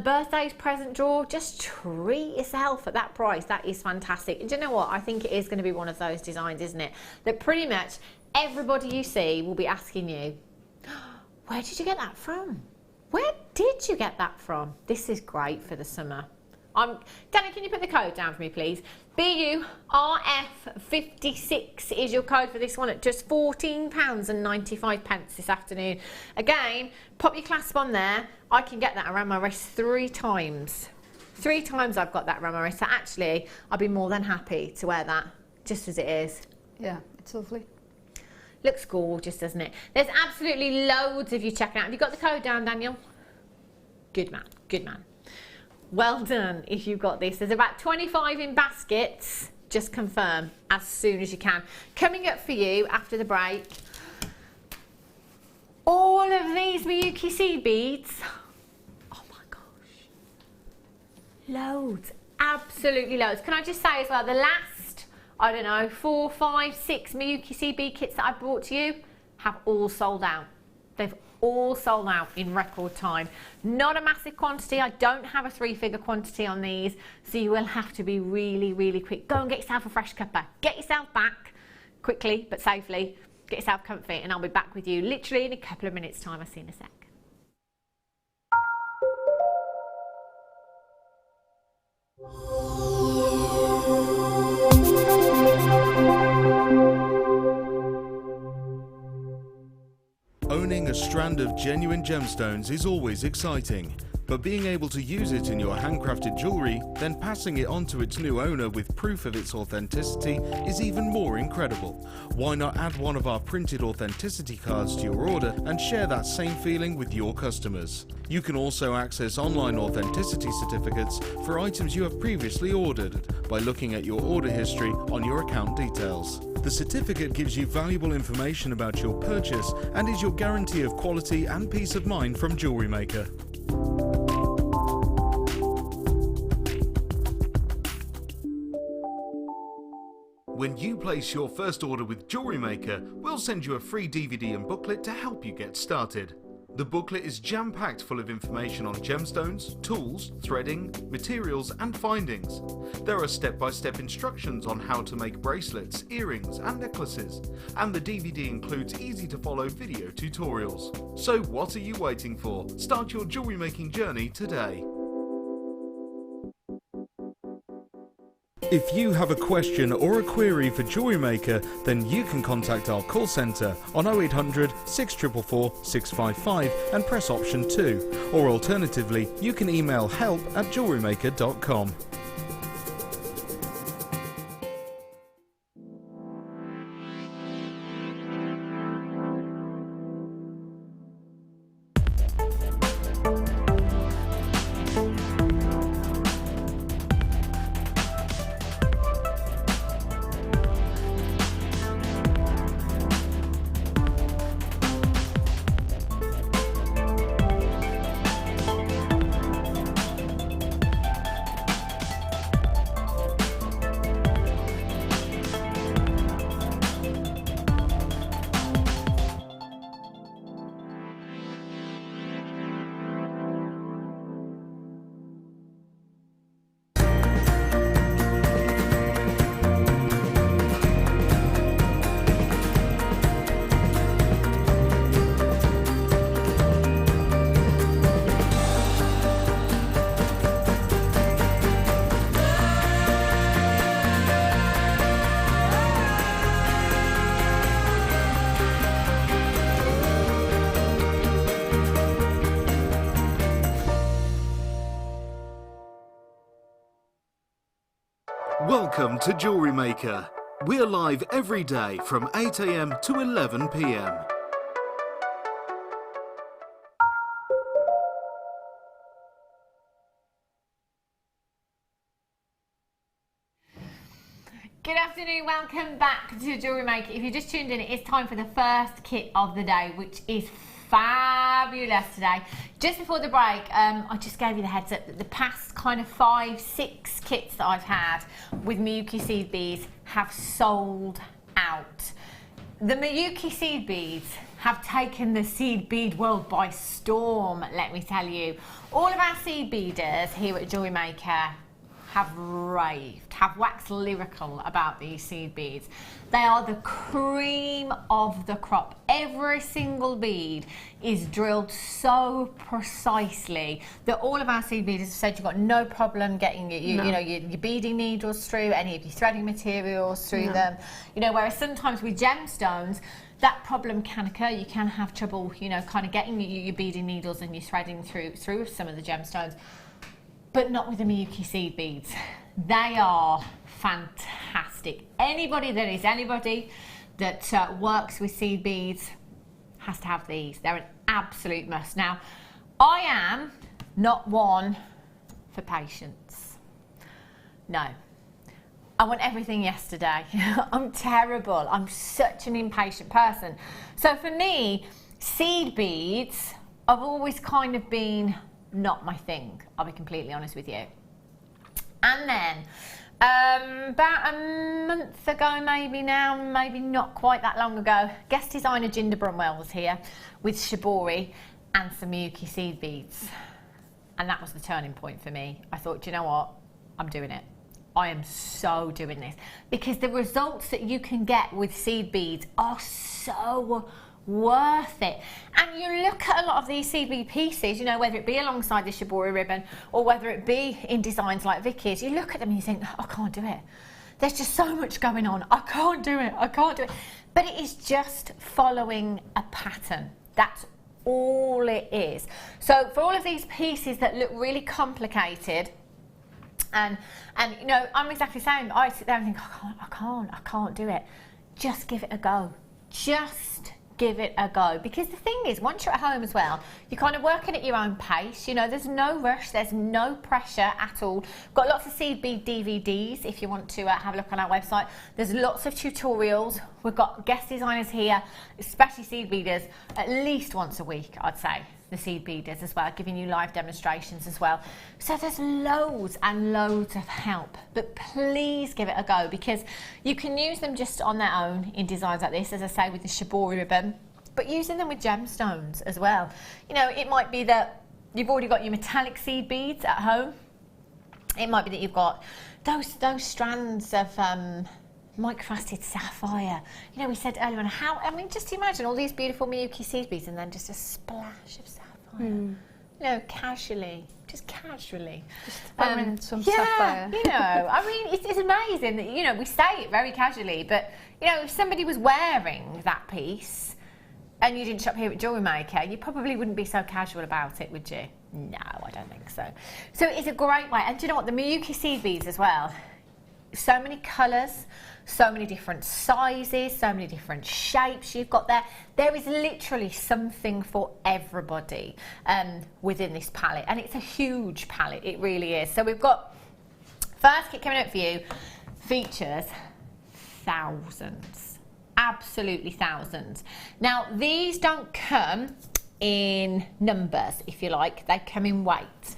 birthdays, present draw, just treat yourself at that price. That is fantastic. And do you know what? I think it is going to be one of those designs, isn't it? That pretty much everybody you see will be asking you, where did you get that from? Where did you get that from? This is great for the summer. Danny, can you put the code down for me, please? BURF56 is your code for this one at just £14.95 this afternoon. Again, pop your clasp on there. I can get that around my wrist 3 times. 3 times I've got that around my wrist. So actually, I'd be more than happy to wear that just as it is. Yeah, it's lovely. Looks gorgeous, doesn't it? There's absolutely loads of you checking out. Have you got the code down, Daniel? Good man, good man. Well done if you've got this. There's about 25 in baskets. Just confirm as soon as you can. Coming up for you after the break, all of these Miyuki seed beads. Oh my gosh. Loads. Absolutely loads. Can I just say as well, the last, I don't know, 4, 5, 6 Miyuki seed bead kits that I brought to you have all sold out. They've all sold out in record time. Not a massive quantity. I don't have a 3-figure quantity on these, so you will have to be really, really quick. Go and get yourself a fresh cuppa. Get yourself back quickly but safely. Get yourself comfy, and I'll be back with you literally in a couple of minutes' time. I'll see you in a sec. Owning a strand of genuine gemstones is always exciting, but but being able to use it in your handcrafted jewellery, then passing it on to its new owner with proof of its authenticity is even more incredible. Why not add one of our printed authenticity cards to your order and share that same feeling with your customers? You can also access online authenticity certificates for items you have previously ordered by looking at your order history on your account details. The certificate gives you valuable information about your purchase and is your guarantee of quality and peace of mind from Jewellery Maker. When you place your first order with Jewellery Maker, we'll send you a free DVD and booklet to help you get started. The booklet is jam-packed full of information on gemstones, tools, threading, materials and findings. There are step-by-step instructions on how to make bracelets, earrings and necklaces, and the DVD includes easy-to-follow video tutorials. So what are you waiting for? Start your jewellery making journey today. If you have a question or a query for Jewellery Maker, then you can contact our call centre on 0800 644 655 and press option 2, or alternatively you can email help@jewellerymaker.com. Welcome to Jewellery Maker. We're live every day from 8 AM to 11 PM. Good afternoon, welcome back to Jewellery Maker. If you just tuned in, it's time for the first kit of the day, which is fabulous today. Just before the break, I just gave you the heads up that the past kind of 5-6 kits that I've had with Miyuki seed beads have sold out. The Miyuki seed beads have taken the seed bead world by storm, let me tell you. All of our seed beaders here at Jewellery Maker have raved, have waxed lyrical about these seed beads. They are the cream of the crop. Every single bead is drilled so precisely that all of our seed beaders have said you've got no problem getting your beading needles through, any of your threading materials through them. You know, whereas sometimes with gemstones, that problem can occur. You can have trouble, you know, kind of getting your beading needles and your threading through some of the gemstones. But not with the Miyuki seed beads. They are fantastic. Anybody that works with seed beads has to have these. They're an absolute must. Now, I am not one for patience. No. I want everything yesterday. I'm terrible. I'm such an impatient person. So for me, seed beads have always kind of been not my thing, I'll be completely honest with you. And then about a month ago, maybe now, maybe not quite that long ago, guest designer Jinder Brunwell was here with shibori and some Miyuki seed beads, and that was the turning point for me. I thought, do you know what, I'm doing it. I am so doing this, because the results that you can get with seed beads are so worth it. And you look at a lot of these seed bead pieces, you know, whether it be alongside the shibori ribbon or whether it be in designs like Vicki's, you look at them and you think, oh, I can't do it. There's just so much going on. I can't do it. I can't do it. But it is just following a pattern. That's all it is. So for all of these pieces that look really complicated, and you know, I'm exactly the same. I sit there and think, I can't do it. Just give it a go. Just give it a go, because the thing is, once you're at home as well, you're kind of working at your own pace. You know, there's no rush, there's no pressure at all. We've got lots of seed bead DVDs if you want to have a look on our website. There's lots of tutorials. We've got guest designers here, especially seed beaders, at least once a week, I'd say. The seed beaders as well, giving you live demonstrations as well. So there's loads and loads of help, but please give it a go, because you can use them just on their own in designs like this, as I say, with the shibori ribbon, but using them with gemstones as well. You know, it might be that you've already got your metallic seed beads at home. It might be that you've got those strands of microfrosted sapphire. You know, we said earlier on how, I mean, just imagine all these beautiful Miyuki seed beads and then just a splash of sapphire. You know, casually, just casually. Just throwing some yeah, sapphire. you know, I mean, it's amazing that, you know, we say it very casually, but, you know, if somebody was wearing that piece and you didn't shop here at Jewellery Maker, you probably wouldn't be so casual about it, would you? No, I don't think so. So it's a great way. And do you know what? The Miyuki seed beads as well. So many colours, so many different sizes, so many different shapes you've got there. There is literally something for everybody within this palette, and it's a huge palette, it really is. So we've got, first kit coming up for you, features thousands, absolutely thousands. Now these don't come in numbers, if you like, they come in weight.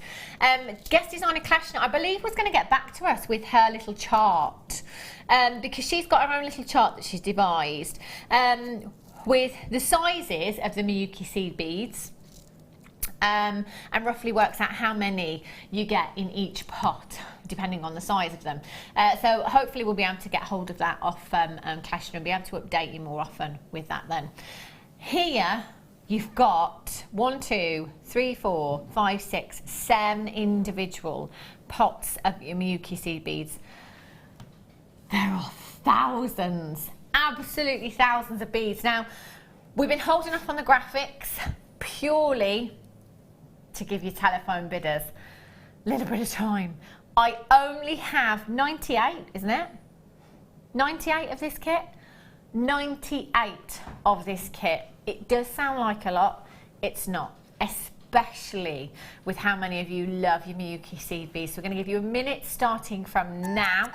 Guest designer Klashna, I believe, was going to get back to us with her little chart, because she's got her own little chart that she's devised with the sizes of the Miyuki seed beads, and roughly works out how many you get in each pot, depending on the size of them. So hopefully we'll be able to get hold of that off Klashna and be able to update you more often with that then. Here, you've got 1, 2, 3, 4, 5, 6, 7 individual pots of your Miyuki seed beads. There are thousands, absolutely thousands of beads. Now, we've been holding off on the graphics purely to give you telephone bidders a little bit of time. I only have 98, isn't it? 98 of this kit. 98 of this kit. It does sound like a lot, it's not, especially with how many of you love your Miyuki seed beads. So we're going to give you a minute starting from now,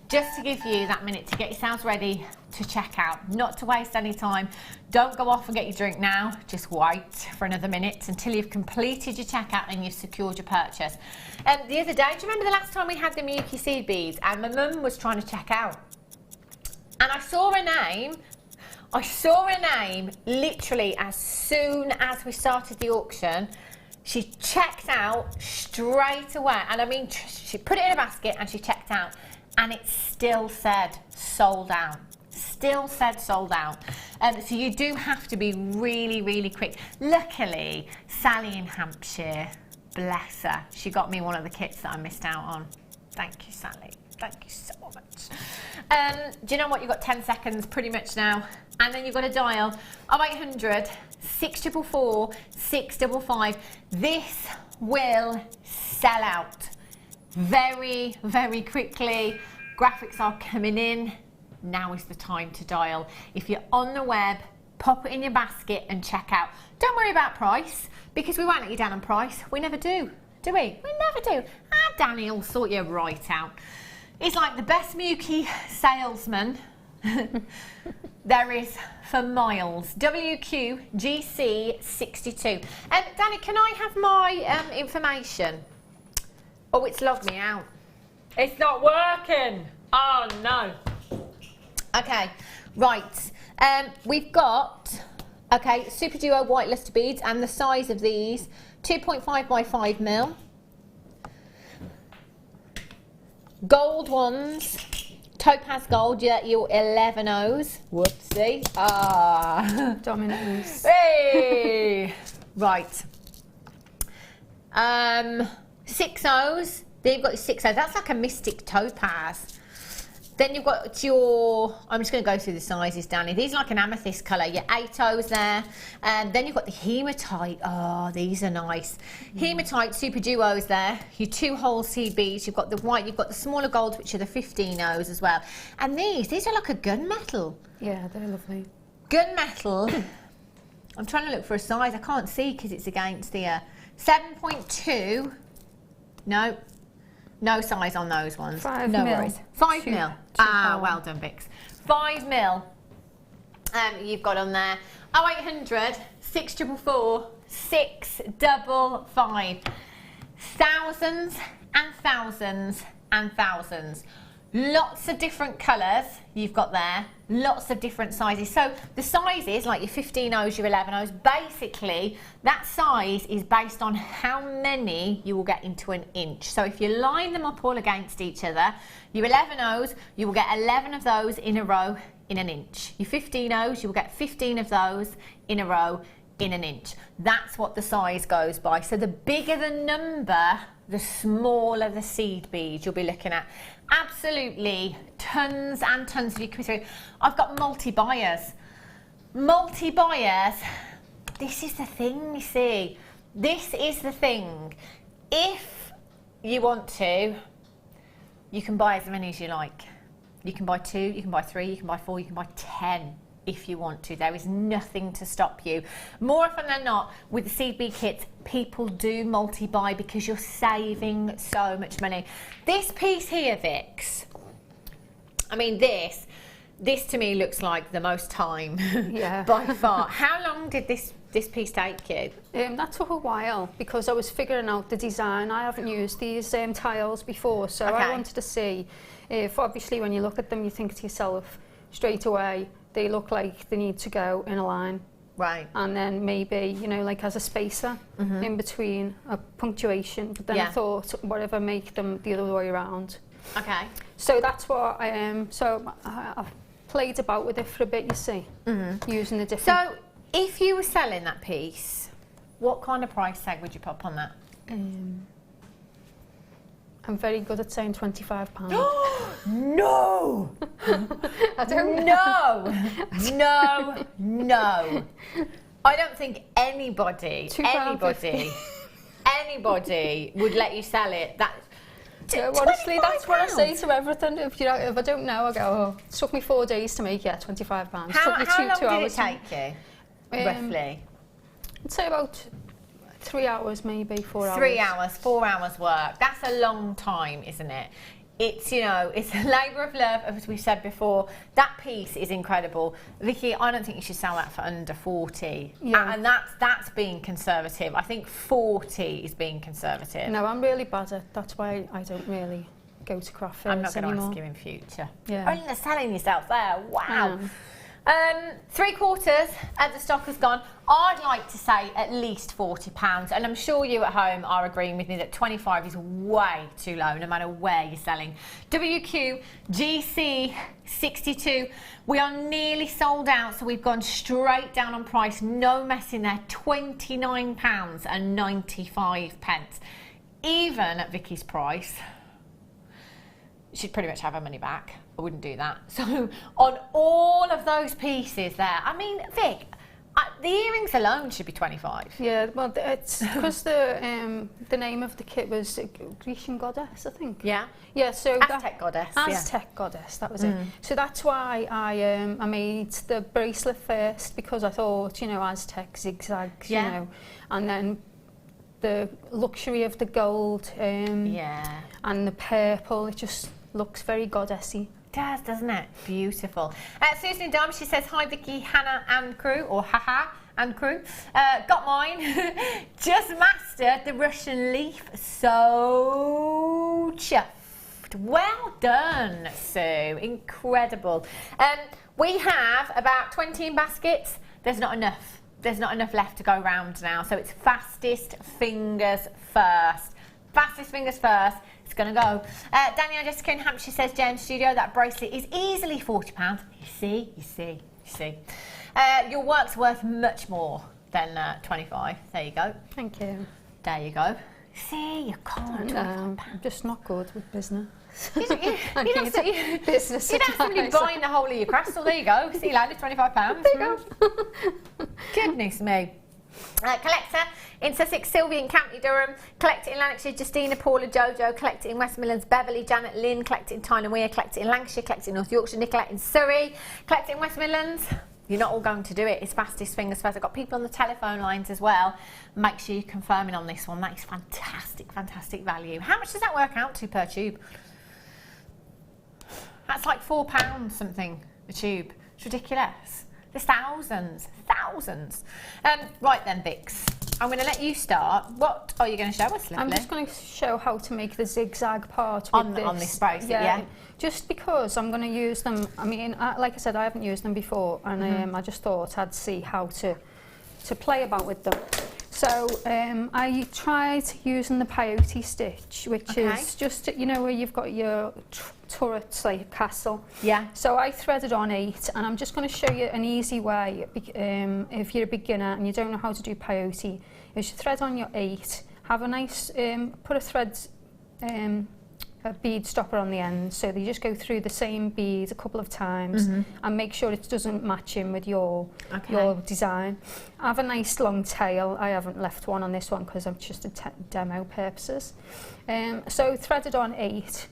just to give you that minute to get yourselves ready to check out, not to waste any time. Don't go off and get your drink now, just wait for another minute until you've completed your checkout and you've secured your purchase. The other day, do you remember the last time we had the Miyuki seed beads and my mum was trying to check out? And I saw her name literally as soon as we started the auction. She checked out straight away, and I mean, she put it in a basket and she checked out, and it still said sold out. Still said sold out. So you do have to be really, really quick. Luckily, Sally in Hampshire, bless her, she got me one of the kits that I missed out on. Thank you, Sally. Thank you so much. Do you know what? You've got 10 seconds pretty much now. And then you've got to dial 0800 644 655. This will sell out very, very quickly. Graphics are coming in. Now is the time to dial. If you're on the web, pop it in your basket and check out. Don't worry about price, because we won't let you down on price. We never do we? We never do. Danny will sort you right out. He's like the best Miyuki salesman there is for miles. WQGC62. Danny, can I have my information? Oh, it's logged me out. It's not working. Oh, no. Okay, right. We've got, okay, Super Duo white luster beads, and the size of these, 2.5 by 5 mil. Gold ones, topaz gold, your 11 O's. Whoopsie. Ah. Dominoes. Hey. Right. 6 O's. They've got 6 O's. That's like a mystic topaz. Then you've got your, I'm just going to go through the sizes, Danny. These are like an amethyst colour, your 8Os there. Then you've got the hematite. Oh, these are nice. Hematite super duos there. Your 2-hole seed beads. You've got the white, you've got the smaller golds, which are the 15Os as well. And these are like a gunmetal. Yeah, they're lovely. Gunmetal. I'm trying to look for a size. I can't see because it's against the 7.2. No. No size on those ones. 5 no mil. worries. 5 mil. Well done, Vix. 5 mil. You've got on there 0800 644 655. Thousands and thousands and thousands. Lots of different colours you've got there, lots of different sizes. So the sizes, like your 15Os, your 11Os, basically that size is based on how many you will get into an inch. So if you line them up all against each other, your 11Os, you will get 11 of those in a row in an inch. Your 15Os, you will get 15 of those in a row in an inch. That's what the size goes by. So the bigger the number, the smaller the seed beads you'll be looking at. Absolutely tons and tons of you coming through. I've got multi-buyers. Multi-buyers, this is the thing, you see. This is the thing. If you want to, you can buy as many as you like. You can buy 2, you can buy 3, you can buy 4, you can buy 10 if you want to. There is nothing to stop you. More often than not, with the seed bead kits, people do multi-buy because you're saving so much money. This piece here, Vix, I mean, this to me looks like the most time by far. How long did this piece take you? That took a while because I was figuring out the design. I haven't used these tiles before, so I wanted to see if, obviously, when you look at them, you think to yourself straight away, they look like they need to go in a line. Right. And then maybe, you know, like as a spacer in between a punctuation. But then I thought, whatever, make them the other way around. Okay. So that's what I am. So I've played about with it for a bit, you see, using the different. So if you were selling that piece, what kind of price tag would you pop on that? I'm very good at saying £25. No! I don't No. I don't think anybody would let you sell it. Honestly, that's what I say to everything. If I don't know, I go, oh, it took me 4 days to make it, £25. How took me long two did it take you, roughly? I'd say about 3 hours, maybe 4 hours. 3 hours, 4 hours work. That's a long time, isn't it? It's, you know, it's a labour of love, as we said before. That piece is incredible. Vicki, I don't think you should sell that for under 40. Yeah. And that's being conservative. I think 40 is being conservative. No, I'm really bad at that's why I don't really go to craft fairs I'm not going to anymore. ask you in future. Yeah. Only selling yourself there. Wow. 3/4 of the stock has gone. I'd like to say at least £40, and I'm sure you at home are agreeing with me that 25 is way too low, no matter where you're selling. WQ GC 62. We are nearly sold out, so we've gone straight down on price. No mess in there. £29.95. Even at Vicky's price, she'd pretty much have her money back. I wouldn't do that. So on all of those pieces there, I mean, Vic, the earrings alone should be 25. Yeah, well, it's because the name of the kit was Grecian Goddess, I think. Yeah. Yeah, so Aztec Goddess. Aztec Goddess, that was it. So that's why I made the bracelet first, because I thought, you know, Aztec zigzags, you know, and then the luxury of the gold and the purple, it just looks very goddessy. Does, doesn't it? Beautiful. Susan in Dam, she says, hi Vicky, Hannah and crew, or haha and crew. Got mine. Just mastered the Russian leaf. So chuffed. Well done, Sue. Incredible. We have about 20 in baskets. There's not enough. There's not enough left to go round now. So it's fastest fingers first. Fastest fingers first. It's going to go. Danielle Jessica in Hampshire says, Jen Studio, that bracelet is easily £40. You see. Your work's worth much more than 25. There you go. Thank you. There you go. See, you can't. I'm just not good with business. You'd have to, business you'd have somebody advisor. buying the whole of your crystal. There you go. See you later, £25. There you go. Goodness me. Collector in Sussex, Sylvie in County Durham. Collect it in Lanarkshire, Justina, Paula, Jojo. Collect it in West Midlands, Beverley, Janet, Lynn. Collect it in Tyne and Weir. Collect it in Lancashire. Collect it in North Yorkshire, Nicolette in Surrey. Collect it in West Midlands. You're not all going to do it. It's fastest fingers first. I've got people on the telephone lines as well. Make sure you're confirming on this one. That is fantastic, fantastic value. How much does that work out to per tube? That's like £4 something a tube. It's ridiculous. There's thousands. Right then, Vix. I'm going to let you start. What are you going to show us, Lovely? I'm just going to show how to make the zigzag part with on this bracelet, yeah. Just because I'm going to use them. I mean, like I said, I haven't used them before, and I just thought I'd see how to play about with them. So I tried using the peyote stitch, which is just, you know, where you've got your turrets, like a castle. Yeah. So I threaded on 8, and I'm just going to show you an easy way. If you're a beginner and you don't know how to do peyote, is you thread on your 8, have a nice, put a thread, a bead stopper on the end, so that you just go through the same bead a couple of times and make sure it doesn't match in with your design. Have a nice long tail. I haven't left one on this one because I'm just a demo purposes. So threaded on 8.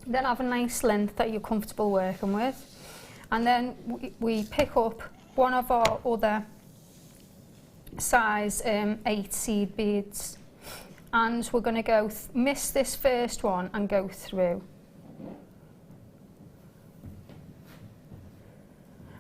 Then have a nice length that you're comfortable working with, and then we pick up one of our other size 8 seed beads, and we're going to go miss this first one and go through.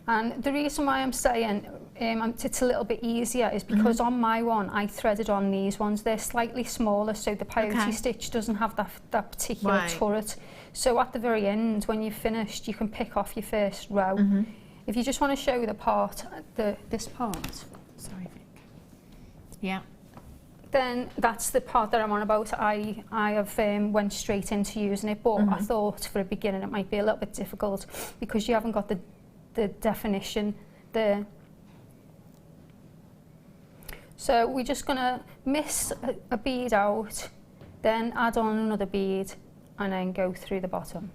And the reason why I'm saying it's a little bit easier is because on my one I threaded on these ones. They're slightly smaller, so the peyote stitch doesn't have that particular turret. So at the very end, when you've finished, you can pick off your first row. If you just want to show the part, this part. Sorry, Vic. Yeah. Then that's the part that I'm on about. I have went straight into using it, but I thought for a beginner it might be a little bit difficult because you haven't got the definition there. So we're just going to miss a bead out, then add on another bead, and then go through the bottom.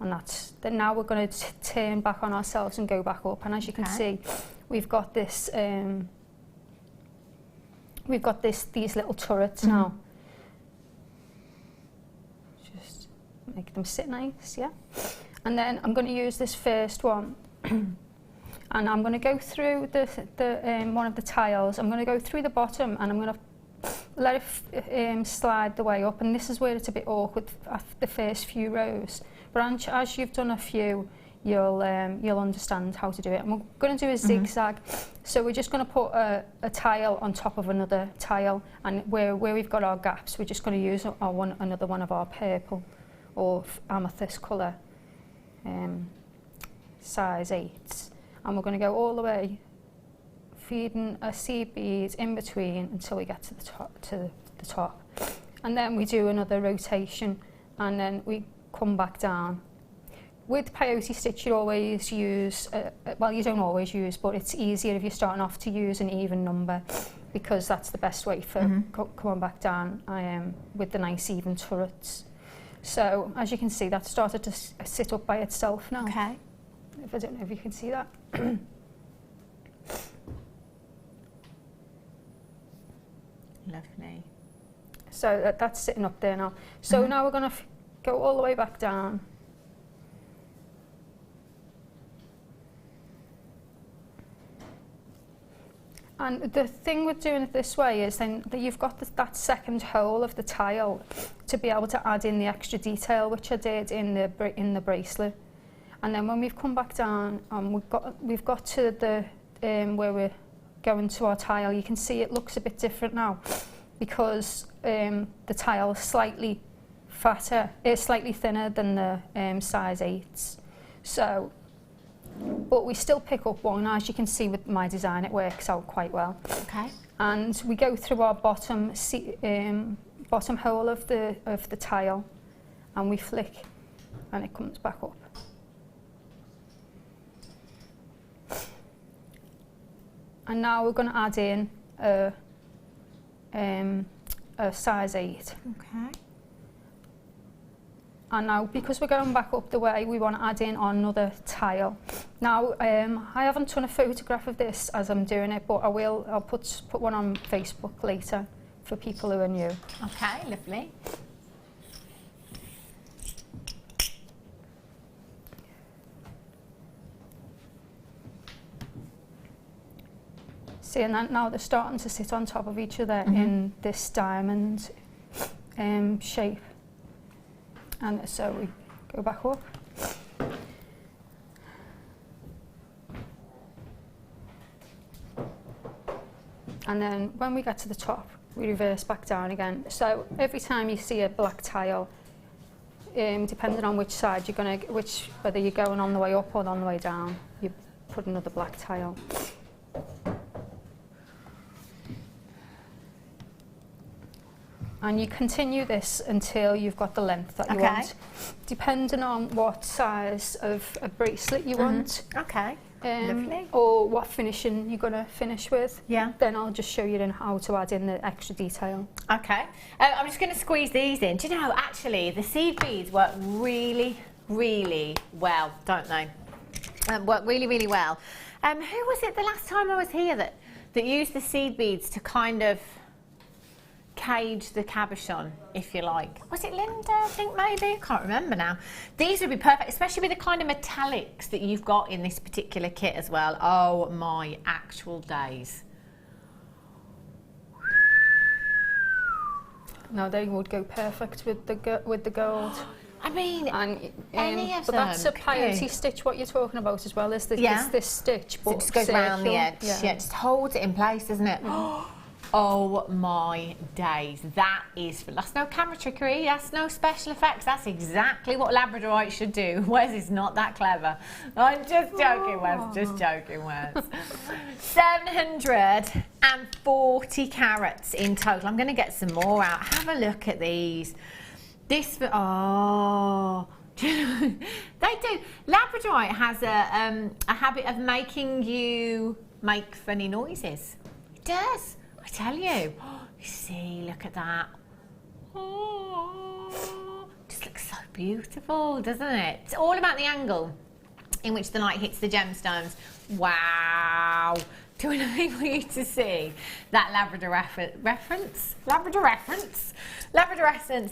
And then now we're going to turn back on ourselves and go back up. And as you can see, we've got this. We've got these little turrets now. Just make them sit nice, yeah. And then I'm going to use this first one. And I'm going to go through one of the tiles. I'm going to go through the bottom, and I'm going to let it slide the way up. And this is where it's a bit awkward at the first few rows. But as you've done a few, you'll understand how to do it. And we're going to do a zigzag. So we're just going to put a tile on top of another tile, and where we've got our gaps, we're just going to use another one of our purple or amethyst colour size 8s. And we're going to go all the way, feeding a seed bead in between until we get to the top. And then we do another rotation, and then we come back down. With peyote stitch, you always use, well, you don't always use, but it's easier if you're starting off to use an even number, because that's the best way for coming back down with the nice even turrets. So as you can see, that started to sit up by itself now. Okay. I don't know if you can see that. Lovely. So that's sitting up there now. So now we're going to go all the way back down. And the thing with doing it this way is then that you've got that second hole of the tile to be able to add in the extra detail, which I did in the bracelet. And then when we've come back down, we've got to the where we're going to our tile. You can see it looks a bit different now because the tile is slightly fatter, slightly thinner than the size 8s. So, but we still pick up one. As you can see with my design, it works out quite well. Okay. And we go through our bottom hole of the tile, and we flick, and it comes back up. And now we're going to add in a size 8. Okay. And now, because we're going back up the way, we want to add in another tile. Now, I haven't done a photograph of this as I'm doing it, but I'll put one on Facebook later for people who are new. Okay, lovely. Seeing that now they're starting to sit on top of each other in this diamond shape. And so we go back up. And then when we get to the top, we reverse back down again. So every time you see a black tile, depending on which side you're going to, whether you're going on the way up or on the way down, you put another black tile. And you continue this until you've got the length that you want, depending on what size of a bracelet you want. Okay, lovely. Or what finishing you're going to finish with. Yeah. Then I'll just show you then how to add in the extra detail. Okay, I'm just going to squeeze these in. Do you know, actually, the seed beads work really, really well, don't they? Work really, really well. Who was it the last time I was here that used the seed beads to kind of cage the cabochon, if you like? Was it Linda, I think, maybe? I can't remember now. These would be perfect, especially with the kind of metallics that you've got in this particular kit as well. Oh my actual days. Now they would go perfect with the gold. I mean, and any of but them. that's a piety stitch. What you're talking about as well is this stitch, but so it just goes around the edge. Yeah, just holds it in place, doesn't it? Oh my days, that's no camera trickery, that's no special effects, that's exactly what Labradorite should do. Wes is not that clever. I'm just joking, Wes, just joking, Wes. 740 carats in total. I'm going to get some more out. Have a look at these. This, oh, they do. Labradorite has a habit of making you make funny noises. It does. I tell you. You see, look at that. Oh, just looks so beautiful, doesn't it? It's all about the angle in which the light hits the gemstones. Wow. Do I enable you to see that Labradorescence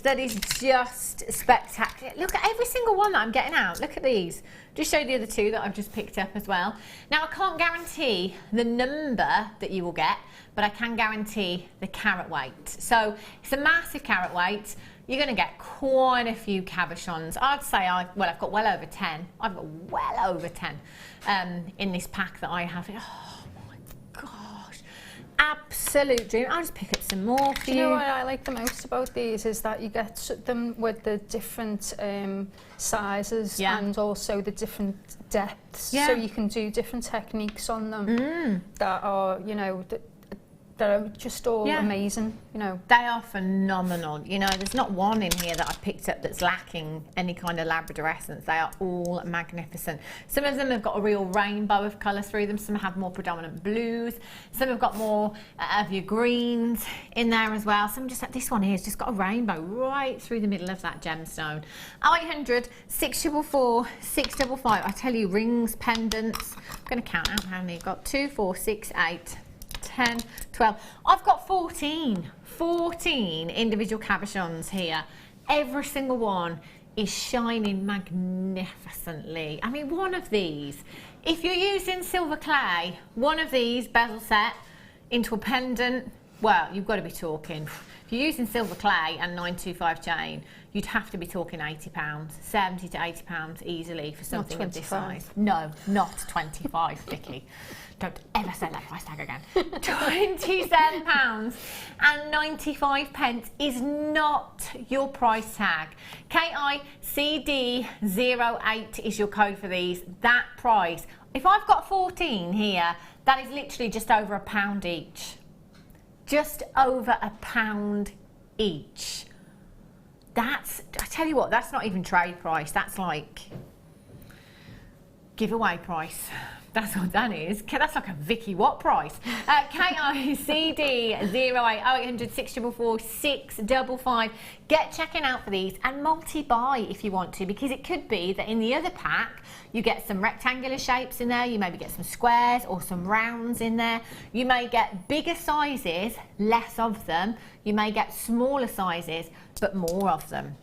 that is just spectacular. Look at every single one that I'm getting out. Look at these. Just show the other two that I've just picked up as well. Now, I can't guarantee the number that you will get, but I can guarantee the carat weight. So it's a massive carat weight. You're going to get quite a few cabochons. I'd say I've got well over 10. I've got well over 10 in this pack that I have. Oh my gosh, absolute dream. I'll just pick up some more for you. You know what I like the most about these is that you get them with the different sizes and also the different depths. So you can do different techniques on them that are, you know, they're just all amazing, you know. They are phenomenal. You know, there's not one in here that I've picked up that's lacking any kind of Labradorescence. They are all magnificent. Some of them have got a real rainbow of colour through them. Some have more predominant blues. Some have got more of your greens in there as well. Some just, this one here has just got a rainbow right through the middle of that gemstone. 0800 644 655. I tell you, rings, pendants. I'm going to count out how many you've got. 2, 4, 6, 8. 10, 12. I've got 14 individual cabochons here. Every single one is shining magnificently. I mean, one of these, if you're using silver clay, one of these bezel set into a pendant, well, you've got to be talking. If you're using silver clay and 925 chain, you'd have to be talking £80, 70 to £80 easily for something of this size. No, not 25, Vicki. Don't ever say that price tag again. £27 and 95 pence is not your price tag. KICD08 is your code for these. That price. If I've got 14 here, that is literally just over £1 each. Just over £1 each. That's, I tell you what, that's not even trade price. That's like giveaway price. That's what that is. That's like a Vicki Watt price. KICD 0800 644 655. Get checking out for these and multi-buy if you want to, because it could be that in the other pack you get some rectangular shapes in there, you maybe get some squares or some rounds in there. You may get bigger sizes, less of them. You may get smaller sizes, but more of them.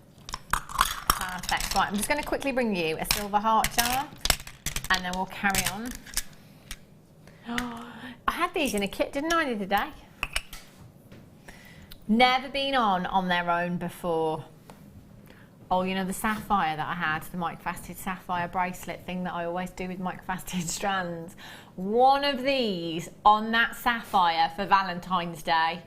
Perfect. Right, I'm just going to quickly bring you a silver heart jar, and then we'll carry on. I had these in a kit, didn't I, the other day? Never been on their own before. Oh, you know the sapphire that I had, the microfaceted sapphire bracelet thing that I always do with microfaceted strands. One of these on that sapphire for Valentine's Day.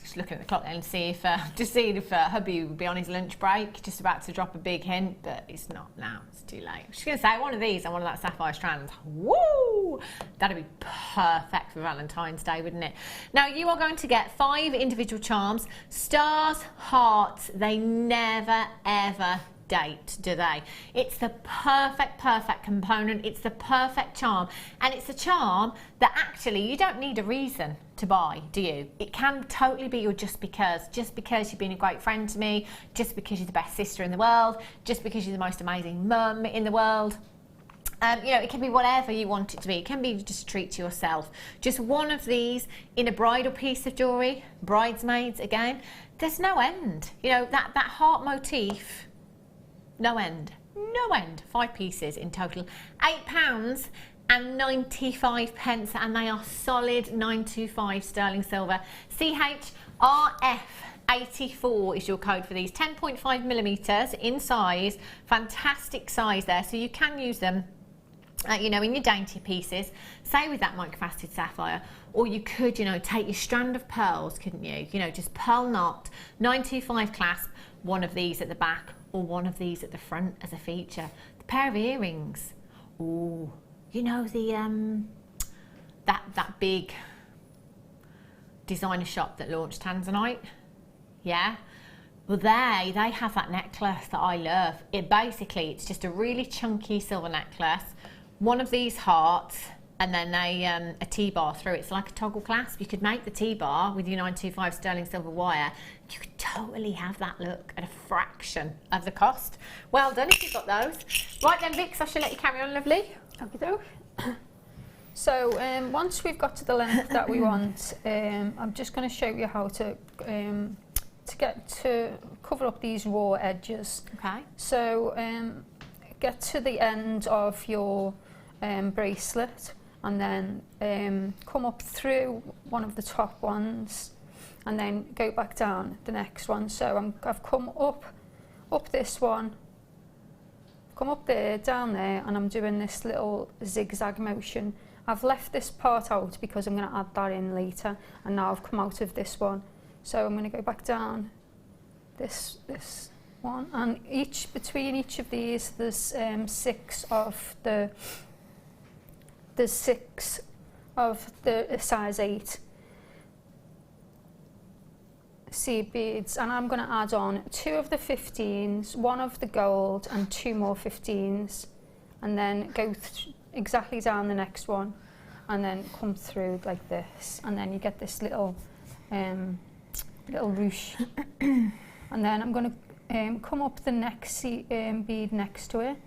Just looking at the clock then and see if, just seeing if hubby would be on his lunch break, just about to drop a big hint, but it's not now, it's too late. I was just going to say, one of these and one of that sapphire strands, woo! That'd be perfect for Valentine's Day, wouldn't it? Now, you are going to get 5 individual charms. Stars, hearts, they never, ever date, do they? It's the perfect component. It's the perfect charm, and it's a charm that actually you don't need a reason to buy, do you? It can totally be your just because you've been a great friend to me, just because you're the best sister in the world, just because you're the most amazing mum in the world. You know, it can be whatever you want it to be. It can be just a treat to yourself. Just one of these in a bridal piece of jewellery, bridesmaids again, there's no end. You know, that heart motif, no end, no end. 5 pieces in total, £8.95, and they are solid 925 sterling silver. CHRF84 is your code for these. 10.5 millimeters in size, fantastic size there. So you can use them, you know, in your dainty pieces, say with that microfaceted sapphire, or you could, you know, take your strand of pearls, couldn't you? You know, just pearl knot, 925 clasp, one of these at the back, or one of these at the front as a feature. The pair of earrings, ooh, you know the that big designer shop that launched Tanzanite, yeah. Well, they have that necklace that I love. It's just a really chunky silver necklace, one of these hearts, and then a T-bar through it. It's like a toggle clasp. You could make the T-bar with your 925 sterling silver wire. You could totally have that look at a fraction of the cost. Well done if you've got those. Right then, Vix, I shall let you carry on, lovely. Okey-doke. So once we've got to the length that we want, I'm just going to show you how to cover up these raw edges. Okay. So get to the end of your bracelet, and then come up through one of the top ones, and then go back down the next one. So I've come up this one, come up there, down there, and I'm doing this little zigzag motion. I've left this part out because I'm going to add that in later, and now I've come out of this one. So I'm going to go back down this one, and between each of these there's 6 of the size 8 seed beads, and I'm going to add on 2 of the 15s, 1 of the gold, and 2 more 15s, and then go exactly down the next one, and then come through like this, and then you get this little ruche. And then I'm going to come up the next bead next to it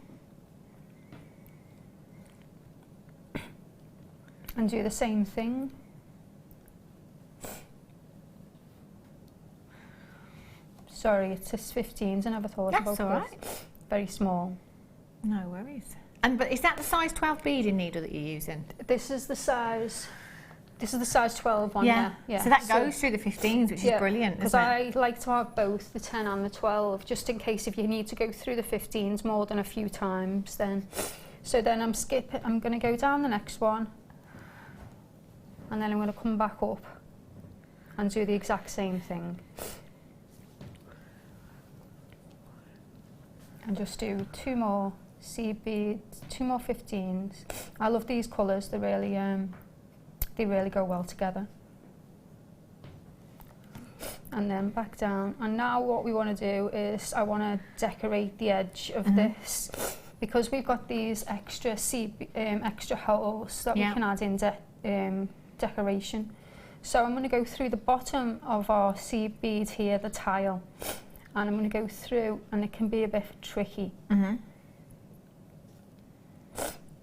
and do the same thing. Sorry, it's just 15s. I never thought about this. That's all right. Very small. No worries. But is that the size 12 beading needle that you're using? This is the size 12 one. Yeah. So that goes through the 15s, which is brilliant, because I like to have both the 10 and the 12, just in case if you need to go through the 15s more than a few times. Then I'm going to go down the next one, and then I'm going to come back up and do the exact same thing. And just do 2 more seed beads, 2 more 15s. I love these colours. They really go well together. And then back down. And now what we want to do is I want to decorate the edge of this because we've got these extra extra holes that we can add in decoration. So I'm going to go through the bottom of our seed bead here, the tile, and I'm going to go through, and it can be a bit tricky. And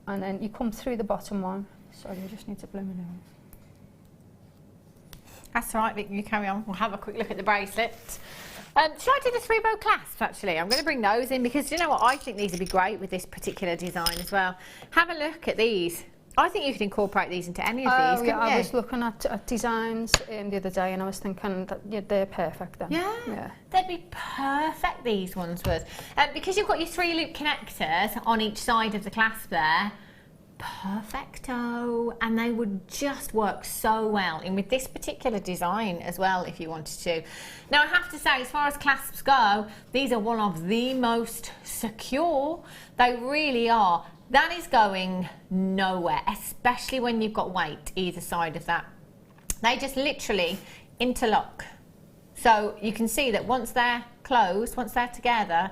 then you come through the bottom one. Sorry, I just need to blow my nose. That's all right, Vicki, you carry on. We'll have a quick look at the bracelet. Shall I do the 3-bow clasps, actually? I'm going to bring those in because, you know what, I think these would be great with this particular design as well. Have a look at these. I think you could incorporate these into any of these, couldn't you? I was looking at designs the other day, and I was thinking that they're perfect then. Yeah, they'd be perfect, these ones would. Because you've got your 3-loop connectors on each side of the clasp there, perfecto, and they would just work so well in with this particular design as well if you wanted to. Now I have to say, as far as clasps go, these are one of the most secure. They really are. That is going nowhere, especially when you've got weight either side of that. They just literally interlock. So you can see that once they're closed, once they're together,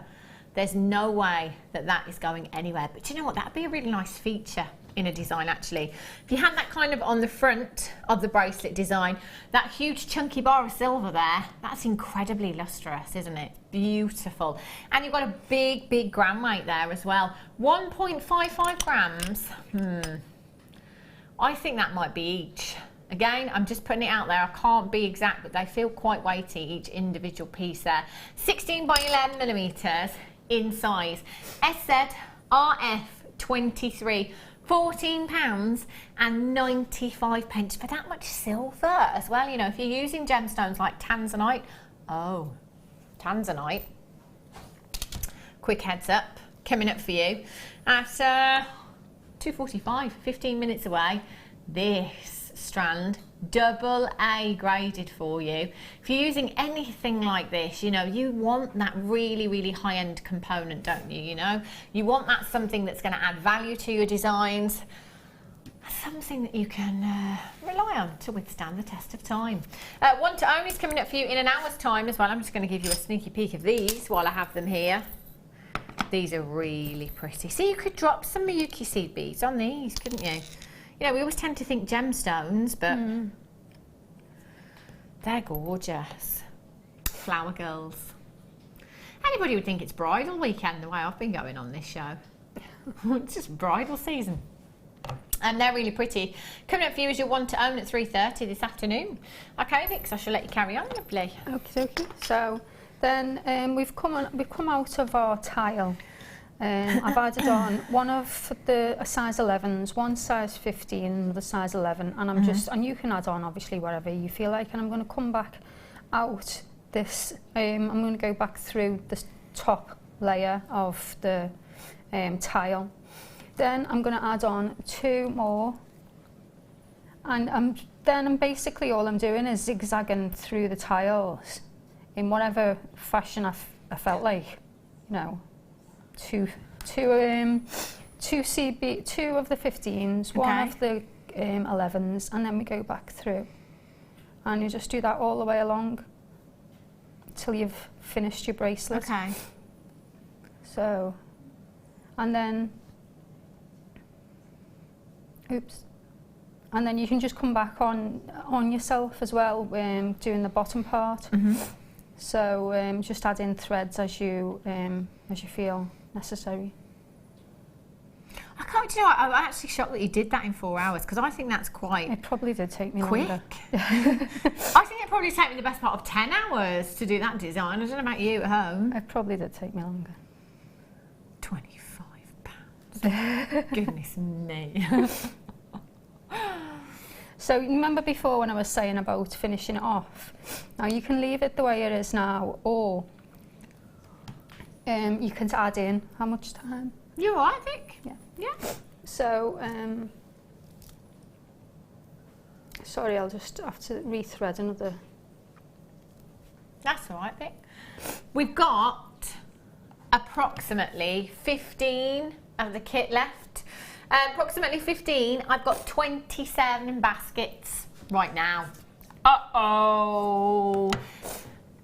there's no way that that is going anywhere. But you know what, that'd be a really nice feature in a design actually. If you had that kind of on the front of the bracelet design, that huge chunky bar of silver there, that's incredibly lustrous, isn't it? Beautiful. And you've got a big gram weight there as well. 1.55 grams. I think that might be each. Again, I'm just putting it out there. I can't be exact, but they feel quite weighty, each individual piece there. 16 by 11 millimeters in size. SZ RF 23. £14 and 95 pence for that much silver as well. You know, if you're using gemstones like tanzanite, tanzanite, quick heads up, coming up for you at 2:45, 15 minutes away. This strand, double A graded for you. If you're using anything like this, you know, you want that really high-end component, don't you? You know, you want that something that's going to add value to your designs, something that you can rely on to withstand the test of time. One to own is coming up for you in an hour's time as well. I'm just going to give you a sneaky peek of these while I have them here. These are really pretty. See, you could drop some Miyuki seed beads on these, couldn't you? You know, we always tend to think gemstones, but they're gorgeous. Flower girls. Anybody would think it's bridal weekend the way I've been going on this show. It's just bridal season. And they're really pretty. Coming up for you is your one to own at 3:30 this afternoon. Okay, Vix, I shall let you carry on, lovely. Okie dokie. So then we've come out of our tile. I've added on one of a size 11s, one size 15, another size 11, and I'm just, and you can add on obviously whatever you feel like, and I'm going to come back out this, I'm going to go back through the top layer of the tile. Then I'm going to add on 2 more, and then basically all I'm doing is zigzagging through the tiles in whatever fashion I felt like, you know. Two of the 15s, one of the 11s, and then we go back through, and you just do that all the way along till you've finished your bracelet. Okay. So, and then, and then you can just come back on yourself as well, doing the bottom part. So just add in threads as you feel necessary. I can't, you know, I'm actually shocked that you did that in 4 hours, because I think that's quite It probably did take me quick. longer. I think it probably took me the best part of 10 hours to do that design. I don't know about you at home. It probably did take me longer. £25. Goodness me. So remember before when I was saying about finishing it off? Now you can leave it the way it is now, or you can add in how much time. You're all right, Vic? Yeah. So, sorry, I'll just have to rethread another. That's all right, Vic. We've got approximately 15 of the kit left. Approximately 15. I've got 27 baskets right now. Uh-oh.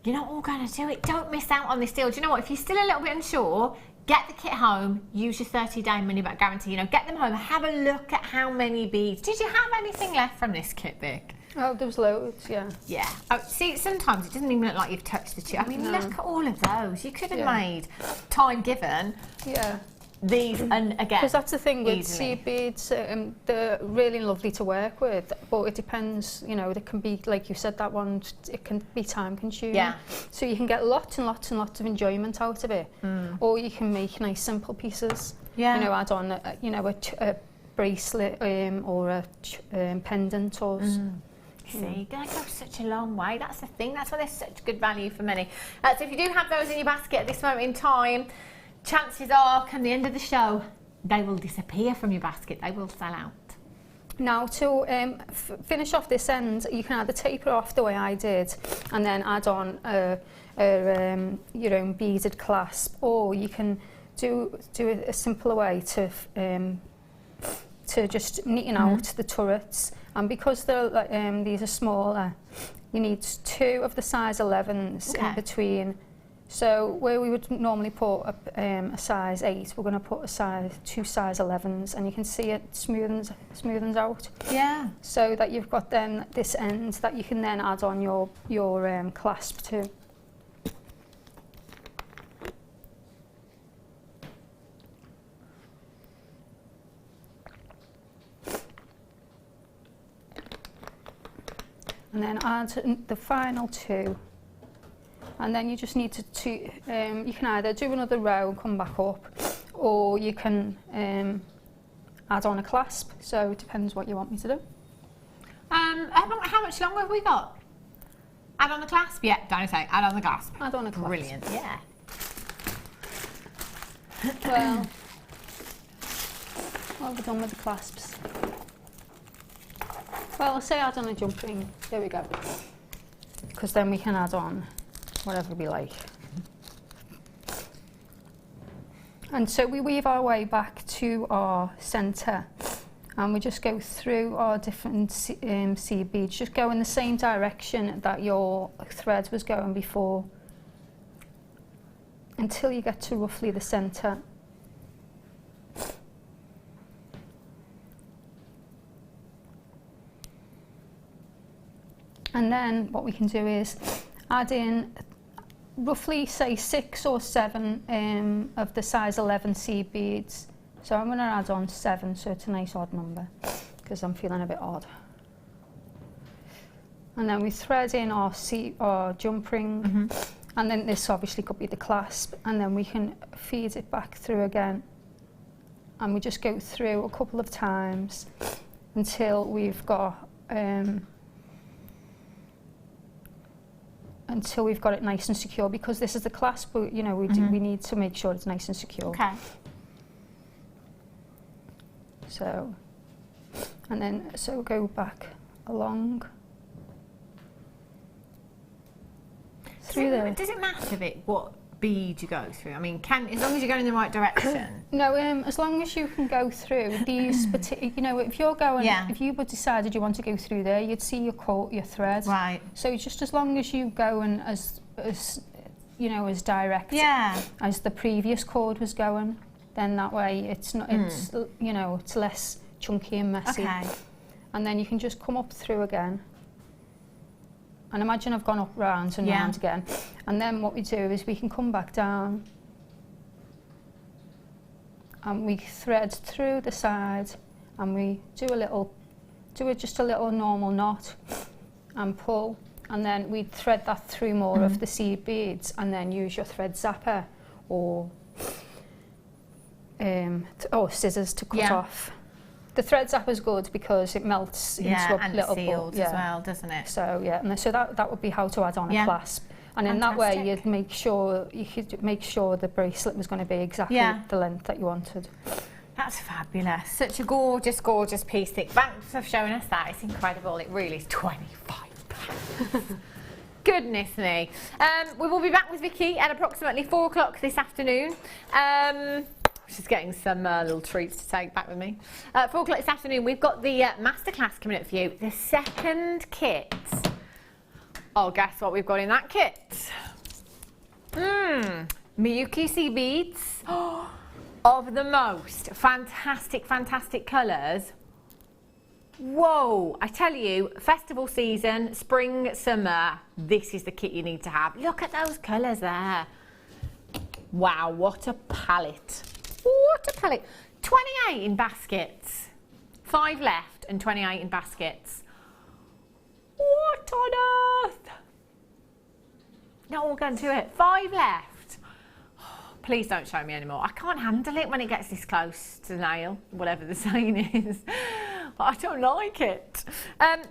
You're not all going to do it. Don't miss out on this deal. Do you know what? If you're still a little bit unsure, get the kit home, use your 30-day money-back guarantee, you know, get them home, have a look at how many beads. Did you have anything left from this kit, Vic? Oh, there was loads, yeah. Yeah. Oh, see, sometimes it doesn't even look like you've touched the chip. I mean, look at all of those. You could have made, time given, these, and again, because that's the thing with easily. seed beads, they're really lovely to work with, but it depends, you know, they can be, like you said, that one, it can be time consuming. Yeah. So you can get lots and lots and lots of enjoyment out of it, or you can make nice simple pieces. Yeah. You know, add on, you know, a bracelet or a pendant or. See, that goes such a long way. That's the thing. That's why they're such good value for money. So if you do have those in your basket at this moment in time, chances are, come the end of the show, they will disappear from your basket. They will sell out. Now, to finish off this end, you can either taper off the way I did and then add on your own beaded clasp, or you can do a simpler way to just neaten out the turrets. And because they're, these are smaller, you need 2 of the size 11s in between. So where we would normally put a size 8, we're going to put 2 size 11s, and you can see it smoothens out. Yeah. So that you've got then this end that you can then add on your clasp to. And then add the final 2. And then you just need to you can either do another row and come back up, or you can add on a clasp. So it depends what you want me to do. How much longer have we got? Add on the clasp? Yeah, don't say. Add on the clasp. Add on a clasp. Brilliant, yeah. Well, what have we done with the clasps? Well, I'll say add on a jump ring. There we go. Because then we can add on whatever we like. And so we weave our way back to our centre, and we just go through our different seed beads. Just go in the same direction that your thread was going before, until you get to roughly the centre. And then what we can do is add in roughly, say, 6 or 7 of the size 11 seed beads. So I'm going to add on 7, so it's a nice odd number, because I'm feeling a bit odd. And then we thread in our jump ring, and then this obviously could be the clasp, and then we can feed it back through again. And we just go through a couple of times until we've got it nice and secure, because this is the clasp, but you know, we need to make sure it's nice and secure. Okay. So, and then go back along through there. Does it matter a bit what bead you go through? I mean, as long as you're going in the right direction. No, as long as you can go through these particular, you know, if you're going, if you would decided you want to go through there, you'd see your thread. Right. So just as long as you go and as you know, as direct as the previous cord was going, then that way it's not, it's, you know, it's less chunky and messy. Okay. And then you can just come up through again. And imagine I've gone up round and round again. And then what we do is we can come back down, and we thread through the side, and we do just a little normal knot and pull, and then we thread that through more of the seed beads, and then use your thread zapper or scissors to cut off. The thread zapper is good because it melts into a little ball. Sealed as well, doesn't it? So and so that would be how to add on a clasp. And in that way, you could make sure the bracelet was going to be exactly the length that you wanted. That's fabulous. Such a gorgeous, gorgeous piece. Thanks for showing us that. It's incredible. It really is £25. Goodness me. We will be back with Vicky at approximately 4 o'clock this afternoon. She's getting some little treats to take back with me. 4 o'clock this afternoon, we've got the masterclass coming up for you. The second kit. Oh, guess what we've got in that kit? Miyuki sea beads of the most fantastic, fantastic colours. Whoa, I tell you, festival season, spring, summer, this is the kit you need to have. Look at those colours there. Wow, what a palette. What a palette. 28 in baskets. 5 left and 28 in baskets. What on earth? No, we'll go into it. 5 left. Please don't show me anymore. I can't handle it when it gets this close to the nail, whatever the saying is. I don't like it.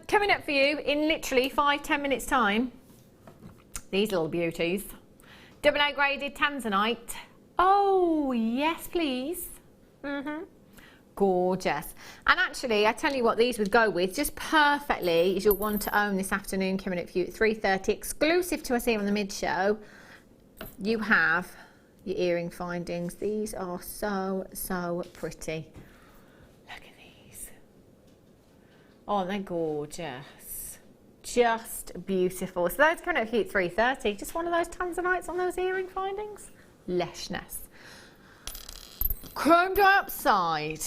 Coming up for you in literally 5-10 minutes time, these little beauties. AA graded tanzanite. Oh, yes, please. Gorgeous. And actually, I tell you what these would go with just perfectly is your one to own this afternoon, coming up for you at 3:30, exclusive to us here on the mid show. You have your earring findings. These are so, so pretty. Look at these. Oh, they're gorgeous. Just beautiful. So those coming up for you at 3:30. Just one of those tanzanites on those earring findings. Lushness. Chrome dioxide.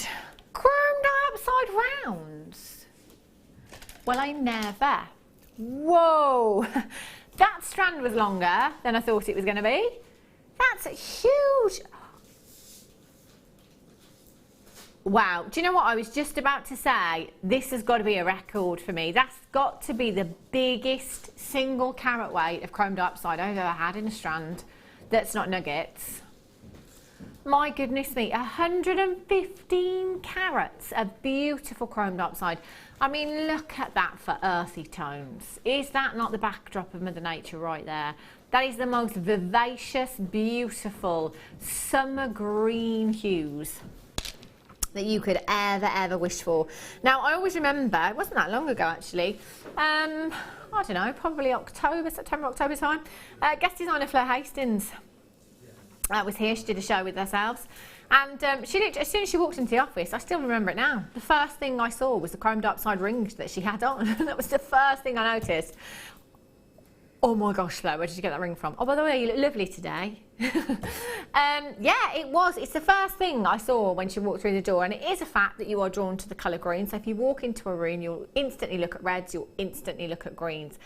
Chrome dioxide rounds. Well, I never. Whoa. That strand was longer than I thought it was going to be. That's huge. Wow. Do you know what I was just about to say? This has got to be a record for me. That's got to be the biggest single carat weight of chrome dioxide I've ever had in a strand that's not nuggets. My goodness me, 115 carats of beautiful chrome dioxide. I mean, look at that for earthy tones. Is that not the backdrop of Mother Nature right there? That is the most vivacious, beautiful, summer green hues that you could ever wish for. Now, I always remember, it wasn't that long ago actually, I don't know, probably September, October time, guest designer Fleur Hastings was here. She did a show with herself, and she looked, as soon as she walked into the office, I still remember it now, the first thing I saw was the chrome dioxide rings that she had on. That was the first thing I noticed. Oh my gosh, Fleur, where did you get that ring from? Oh, by the way, you look lovely today. Yeah, it's the first thing I saw when she walked through the door, and it is a fact that you are drawn to the colour green. So if you walk into a room, you'll instantly look at reds, you'll instantly look at greens.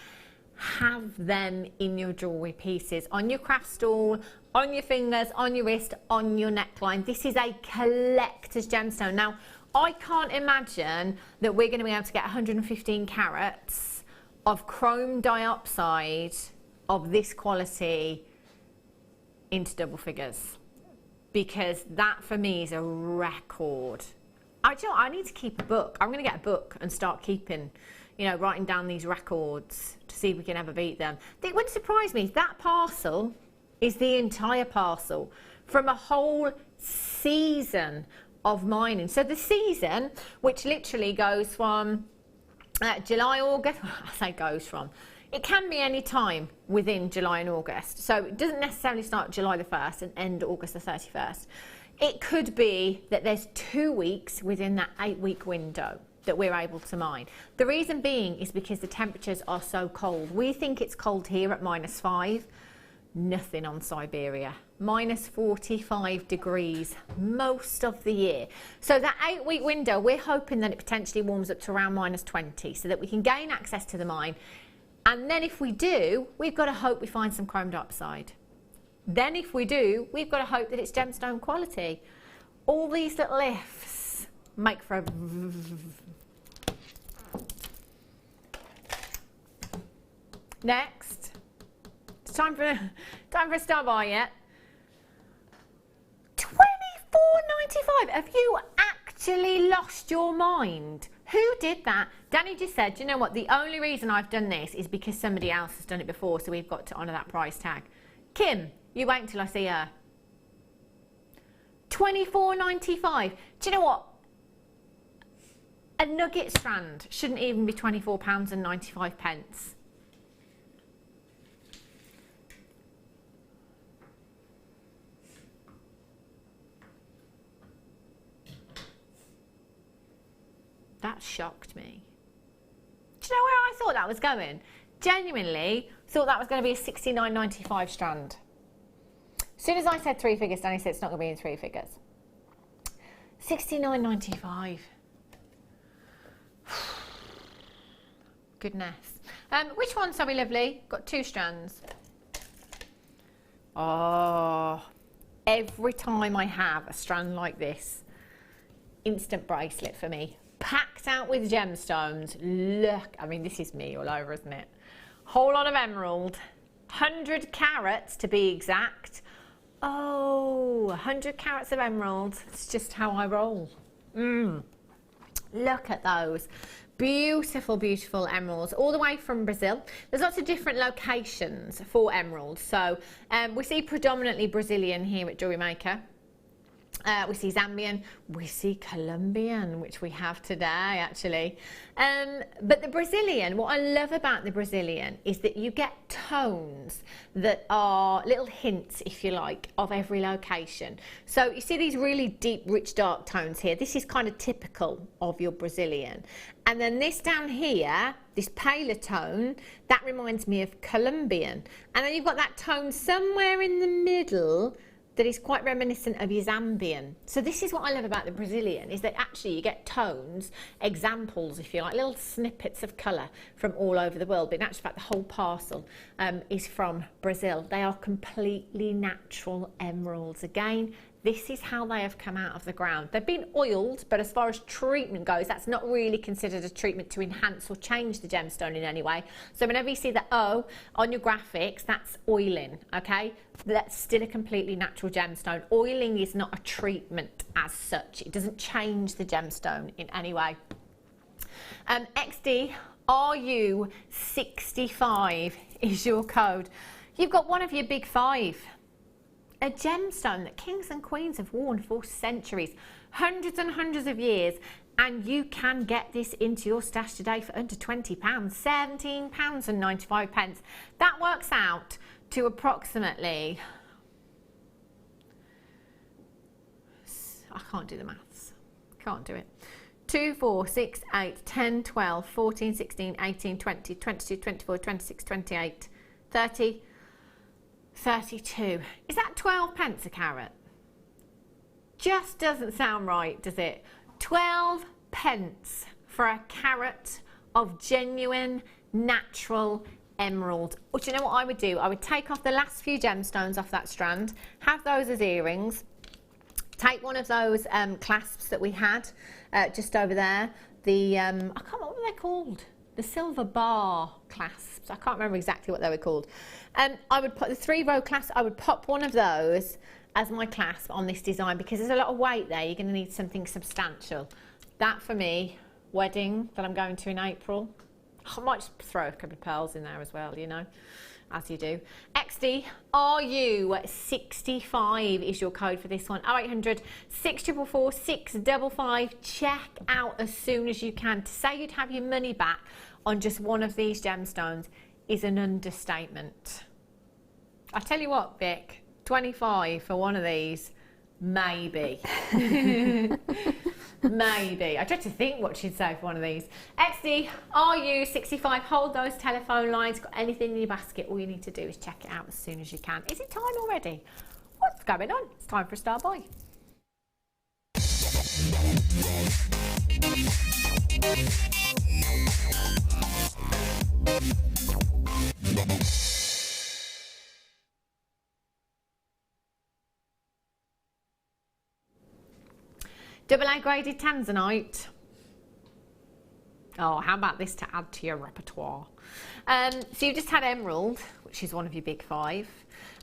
Have them in your jewellery pieces, on your craft stool, on your fingers, on your wrist, on your neckline. This is a collector's gemstone. Now, I can't imagine that we're going to be able to get 115 carats of chrome dioxide of this quality into double figures, because that for me is a record. I need to keep a book. I'm going to get a book and start keeping, writing down these records to see if we can ever beat them. It wouldn't surprise me. That parcel is the entire parcel from a whole season of mining. So the season, which literally goes from July, August, I say goes from, it can be any time within July and August. So it doesn't necessarily start July the 1st and end August the 31st. It could be that there's 2 weeks within that 8-week window that we're able to mine. The reason being is because the temperatures are so cold. We think it's cold here at -5. Nothing on Siberia. -45 degrees most of the year. So that 8-week window, we're hoping that it potentially warms up to around -20 so that we can gain access to the mine. And then if we do, we've got to hope we find some chrome dioxide. Then if we do, we've got to hope that it's gemstone quality. All these little ifs make for a... Next. It's time for a star buy yet. £24.95. Have you actually lost your mind? Who did that? Danny just said, you know what, the only reason I've done this is because somebody else has done it before, so we've got to honour that price tag. Kim, you wait until I see her. £24.95. Do you know what? A nugget strand shouldn't even be £24.95. That shocked me. Do you know where I thought that was going? Genuinely thought that was going to be a £69.95 strand. As soon as I said 3 figures, Danny said it's not going to be in 3 figures. $69.95. Goodness. Which one's so lovely? Got 2 strands. Oh, every time I have a strand like this, instant bracelet for me. Packed out with gemstones. Look, I mean, this is me all over, isn't it? Whole lot of emerald. 100 carats to be exact. Oh, 100 carats of emerald. It's just how I roll. Look at those. Beautiful, beautiful emeralds, all the way from Brazil. There's lots of different locations for emeralds. So we see predominantly Brazilian here at Jewellery Maker. We see Zambian, we see Colombian, which we have today actually. But the Brazilian, what I love about the Brazilian is that you get tones that are little hints, if you like, of every location. So you see these really deep, rich, dark tones here. This is kind of typical of your Brazilian. And then this down here, this paler tone, that reminds me of Colombian. And then you've got that tone somewhere in the middle that is quite reminiscent of your Zambian. So this is what I love about the Brazilian, is that actually you get tones, examples if you like, little snippets of colour from all over the world. But in actual fact, the whole parcel is from Brazil. They are completely natural emeralds. Again, this is how they have come out of the ground. They've been oiled, but as far as treatment goes, that's not really considered a treatment to enhance or change the gemstone in any way. So whenever you see the O on your graphics, that's oiling, okay? That's still a completely natural gemstone. Oiling is not a treatment as such. It doesn't change the gemstone in any way. XD RU65 is your code. You've got one of your big 5. A gemstone that kings and queens have worn for centuries, hundreds and hundreds of years, and you can get this into your stash today for under £20, £17.95. That works out to approximately, I can't do the maths, can't do it. 2, 4, 6, 8, 10, 12, 14, 16, 18, 20, 22, 24, 26, 28, 30, 32. Is that 12 pence a carat? Just doesn't sound right, does it? 12 pence for a carat of genuine, natural emerald. Or do you know what I would do? I would take off the last few gemstones off that strand, have those as earrings, take one of those clasps that we had just over there, the, I can't remember what they're called. The silver bar clasps. I can't remember exactly what they were called. I would put the 3-row clasp, I would pop one of those as my clasp on this design because there's a lot of weight there. You're going to need something substantial. That for me, wedding that I'm going to in April. I might just throw a couple of pearls in there as well, you know, as you do. XD RU65 is your code for this one. 0800 644 655. Check out as soon as you can. To say you'd have your money back on just one of these gemstones is an understatement. I tell you what, Vic, 25 for one of these, maybe. Maybe. I tried to think what she'd say for one of these. XD RU65, hold those telephone lines. Got anything in your basket, all you need to do is check it out as soon as you can. Is it time already? What's going on? It's time for a star buy. AA graded tanzanite. Oh, how about this to add to your repertoire? So you've just had emerald, which is one of your big 5.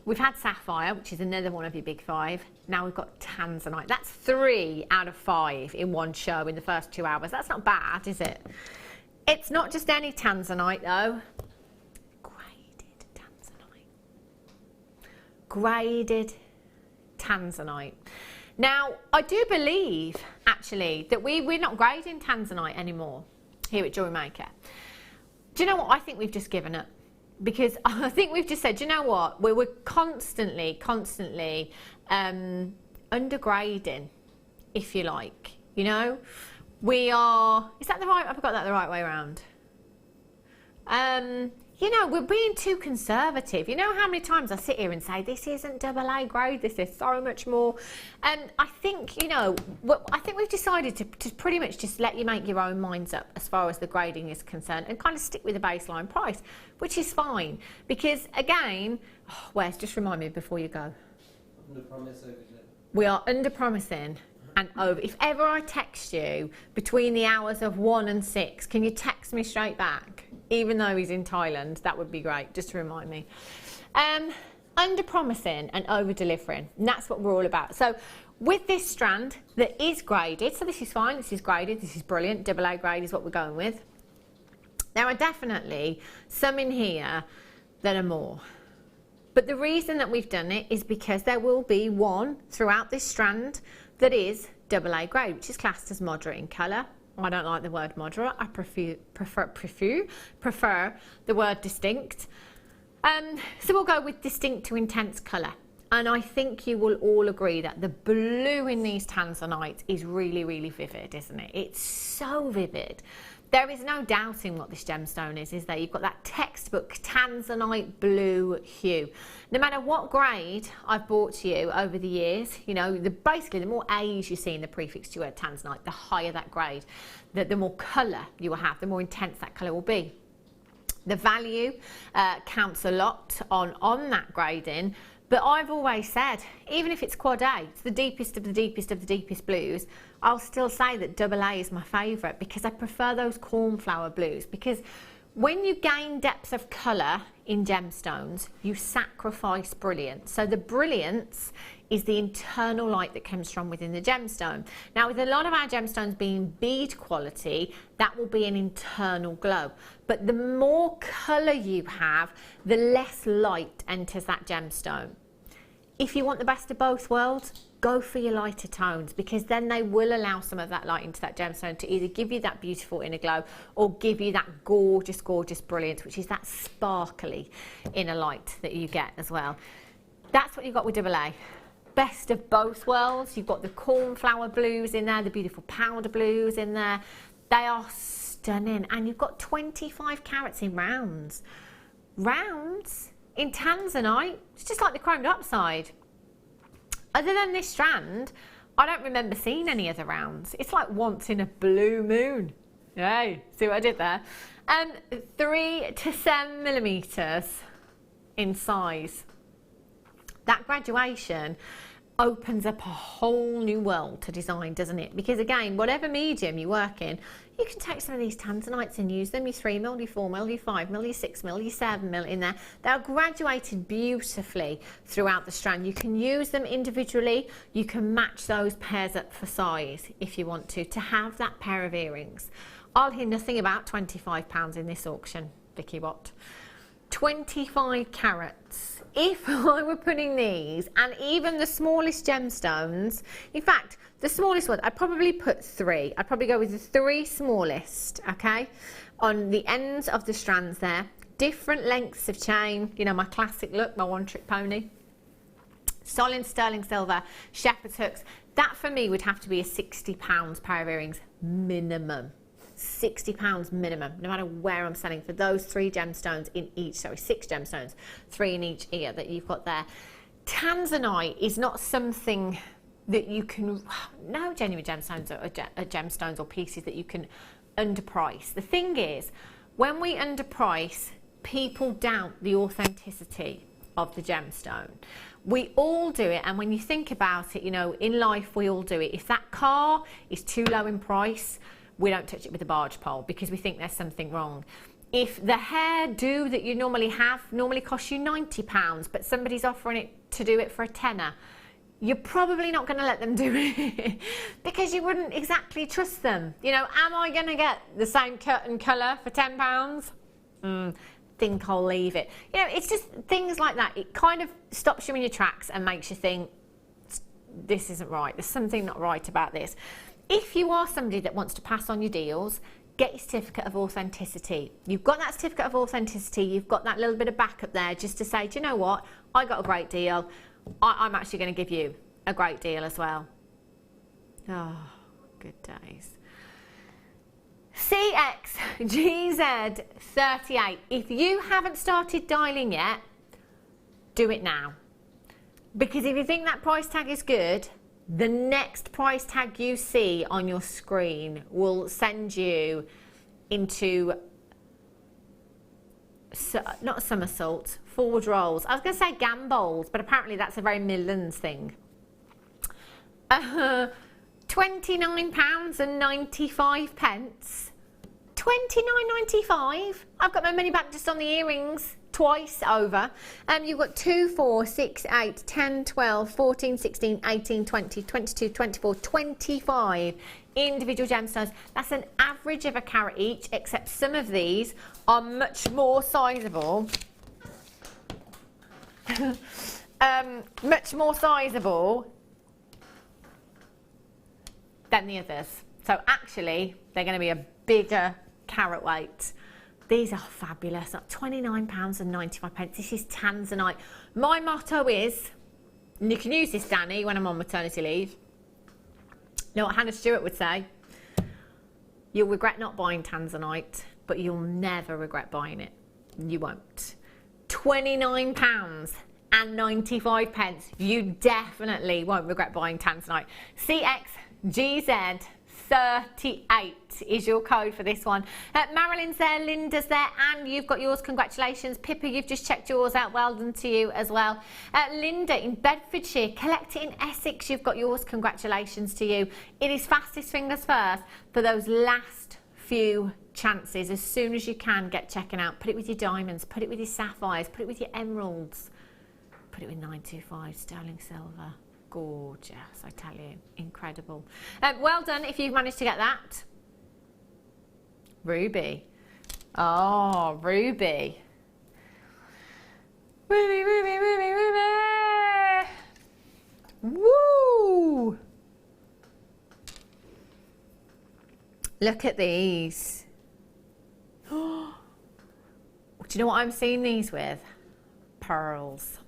We've had sapphire, which is another one of your big 5. Now we've got tanzanite. That's 3 out of 5 in one show in the first 2 hours. That's not bad, is it? It's not just any tanzanite though. Graded tanzanite. Graded tanzanite. Now, I do believe, actually, that we're not grading tanzanite anymore here at Jewellery Maker. Do you know what? I think we've just given up. Because I think we've just said, do you know what? We're constantly undergrading, if you like. You know? We are... Is that the right... Have I got that the right way around? you know, we're being too conservative. You know how many times I sit here and say, this isn't AA grade, this is so much more. And I think, you know, I think we've decided to pretty much just let you make your own minds up as far as the grading is concerned and kind of stick with the baseline price, which is fine. Because again, Wes, just remind me before you go. Under promise, over deliver. We are under promising and over. If ever I text you between the hours of 1 and 6, can you text me straight back? Even though he's in Thailand, that would be great, just to remind me. Under promising and over delivering, and that's what we're all about. So with this strand that is graded, so this is fine, this is graded, this is brilliant, AA grade is what we're going with. There are definitely some in here that are more. But the reason that we've done it is because there will be one throughout this strand that is AA grade, which is classed as moderate in colour. I don't like the word moderate, I prefer the word distinct. So we'll go with distinct to intense colour. And I think you will all agree that the blue in these tanzanites is really, really vivid, isn't it? It's so vivid. There is no doubting what this gemstone is there? You've got that textbook tanzanite blue hue. No matter what grade I've brought to you over the years, you know, basically the more A's you see in the prefix to word tanzanite, the higher that grade, the more colour you will have, the more intense that colour will be. The value counts a lot on that grading. But I've always said, even if it's quad A, it's the deepest of the deepest of the deepest blues, I'll still say that AA is my favourite because I prefer those cornflower blues. Because when you gain depth of colour in gemstones, you sacrifice brilliance. So the brilliance is the internal light that comes from within the gemstone. Now, with a lot of our gemstones being bead quality, that will be an internal glow. But the more colour you have, the less light enters that gemstone. If you want the best of both worlds, go for your lighter tones, because then they will allow some of that light into that gemstone to either give you that beautiful inner glow or give you that gorgeous, gorgeous brilliance, which is that sparkly inner light that you get as well. That's what you've got with AA. Best of both worlds. You've got the cornflower blues in there, the beautiful powder blues in there. They are stunning. And you've got 25 carats in rounds. Rounds in tanzanite, it's just like the chromed up side. Other than this strand, I don't remember seeing any other rounds. It's like once in a blue moon. Hey, see what I did there? 3 to 7 millimeters in size. That graduation opens up a whole new world to design, doesn't it? Because again, whatever medium you work in, you can take some of these tanzanites and use them, your 3mm, your 4mm, your 5mm, your 6mm, your 7mm in there. They're graduated beautifully throughout the strand. You can use them individually. You can match those pairs up for size if you want to have that pair of earrings. I'll hear nothing about £25 in this auction, Vicki Watt. 25 carats. If I were putting these, and even the smallest gemstones, in fact, the smallest one, I'd probably put 3. I'd probably go with the 3 smallest, okay, on the ends of the strands there. Different lengths of chain, you know, my classic look, my one-trick pony. Solid sterling silver, shepherd's hooks. That for me would have to be a £60 pair of earrings minimum. £60 minimum, no matter where I'm selling, for those 3 gemstones in each, 6 gemstones, 3 in each ear that you've got there. Tanzanite is not something that you can, no genuine gemstones are gemstones or pieces that you can underprice. The thing is, when we underprice, people doubt the authenticity of the gemstone. We all do it, and when you think about it, you know, in life we all do it. If that car is too low in price, we don't touch it with a barge pole because we think there's something wrong. If the hairdo that you normally have normally costs you £90, but somebody's offering it to do it for a tenner, you're probably not going to let them do it because you wouldn't exactly trust them. You know, am I going to get the same cut and colour for £10? Think I'll leave it. You know, it's just things like that. It kind of stops you in your tracks and makes you think, this isn't right. There's something not right about this. If you are somebody that wants to pass on your deals, get your certificate of authenticity. You've got that certificate of authenticity, you've got that little bit of backup there just to say, do you know what, I got a great deal, I'm actually going to give you a great deal as well. Oh, good days. CXGZ38. If you haven't started dialing yet, do it now. Because if you think that price tag is good, the next price tag you see on your screen will send you into, not somersaults, forward rolls. I was going to say gambols, but apparently that's a very Midlands thing. £29.95. £29.95. I've got my money back just on the earrings twice over. You've got 2, 4, 6, 8, 10, 12, 14, 16, 18, 20, 22, 24, 25 individual gemstones. That's an average of a carat each, except some of these are much more sizable. Much more sizable than the others. So actually, they're going to be a bigger carat weight. These are fabulous. At £29.95. This is tanzanite. My motto is, and you can use this, Danny, when I'm on maternity leave. You know what Hannah Stuart would say? You'll regret not buying tanzanite, but you'll never regret buying it. You won't. £29.95. You definitely won't regret buying tanzanite. CXGZ38 is your code for this one. Marilyn's there, Linda's there, and you've got yours. Congratulations. Pippa, you've just checked yours out. Well done to you as well. Linda in Bedfordshire, Collect It in Essex, you've got yours. Congratulations to you. It is fastest fingers first for those last few chances. As soon as you can, get checking out. Put it with your diamonds, put it with your sapphires, put it with your emeralds, put it with 925 sterling silver. Gorgeous, I tell you, incredible. Well done if you've managed to get that. Ruby. Oh, Ruby. Ruby, Ruby, Ruby, Ruby. Woo! Look at these. Do you know what I'm seeing these with? Pearls.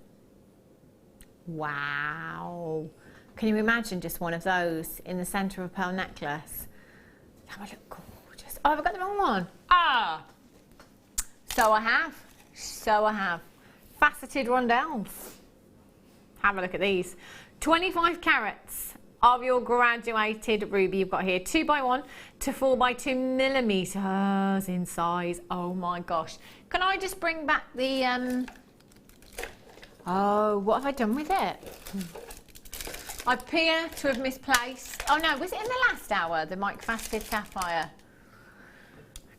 Wow. Can you imagine just one of those in the centre of a pearl necklace? That would look gorgeous. Oh, have I got the wrong one? Ah! So I have. So I have. Faceted rondelles. Have a look at these. 25 carats of your graduated ruby you've got here. 2x1 to 4x2 millimetres in size. Oh my gosh. Can I just bring back the... Oh, what have I done with it? I appear to have misplaced... Oh no, was it in the last hour, the microfaceted sapphire?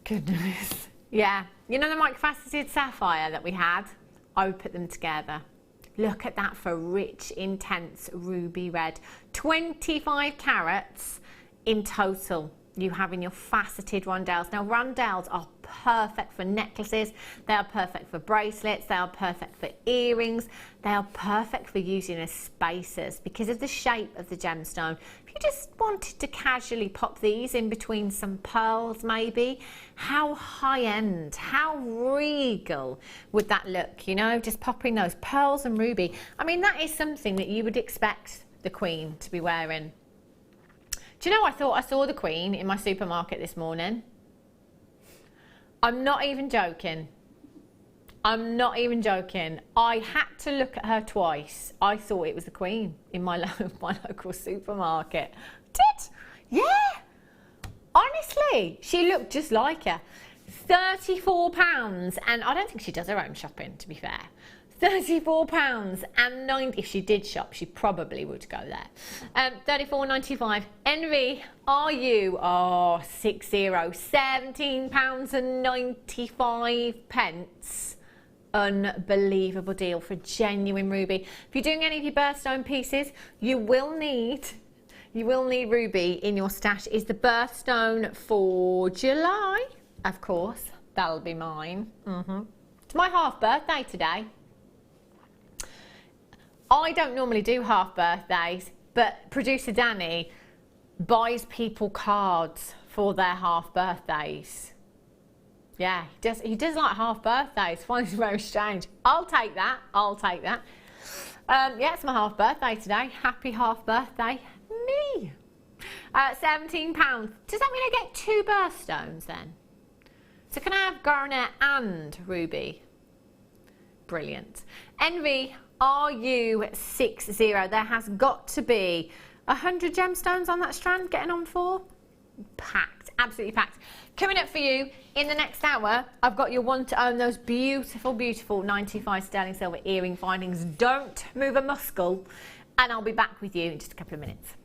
Goodness. Yeah, you know the microfaceted sapphire that we had? I would put them together. Look at that for rich, intense ruby red. 25 carats in total you have in your faceted rondelles. Now, rondelles are perfect for necklaces, they are perfect for bracelets, they are perfect for earrings, they are perfect for using as spacers because of the shape of the gemstone. If you just wanted to casually pop these in between some pearls maybe, how high-end, how regal would that look, you know, just popping those pearls and ruby. I mean, that is something that you would expect the Queen to be wearing. Do you know, I thought I saw the Queen in my supermarket this morning. I'm not even joking. I'm not even joking. I had to look at her twice. I thought it was the Queen in my local supermarket. Did? Yeah. Honestly, she looked just like her. £34, and I don't think she does her own shopping, to be fair. £34.90. If she did shop, she probably would go there. £34.95. Envy, are you? Oh, 60. £17.95. Unbelievable deal for a genuine ruby. If you're doing any of your birthstone pieces, you will need ruby in your stash. Is the birthstone for July? Of course, that'll be mine. It's my half birthday today. I don't normally do half birthdays, but producer Danny buys people cards for their half birthdays. Yeah, he does like half birthdays. I find it very strange. I'll take that. I'll take that. Yeah, it's my half birthday today. Happy half birthday, me. £17. Does that mean I get 2 birthstones then? So can I have garnet and ruby? Brilliant. Envy, RU60. There has got to be 100 gemstones on that strand getting on for. Packed, absolutely packed. Coming up for you in the next hour, I've got your one to own, those beautiful, beautiful 95 sterling silver earring findings. Don't move a muscle, and I'll be back with you in just a couple of minutes.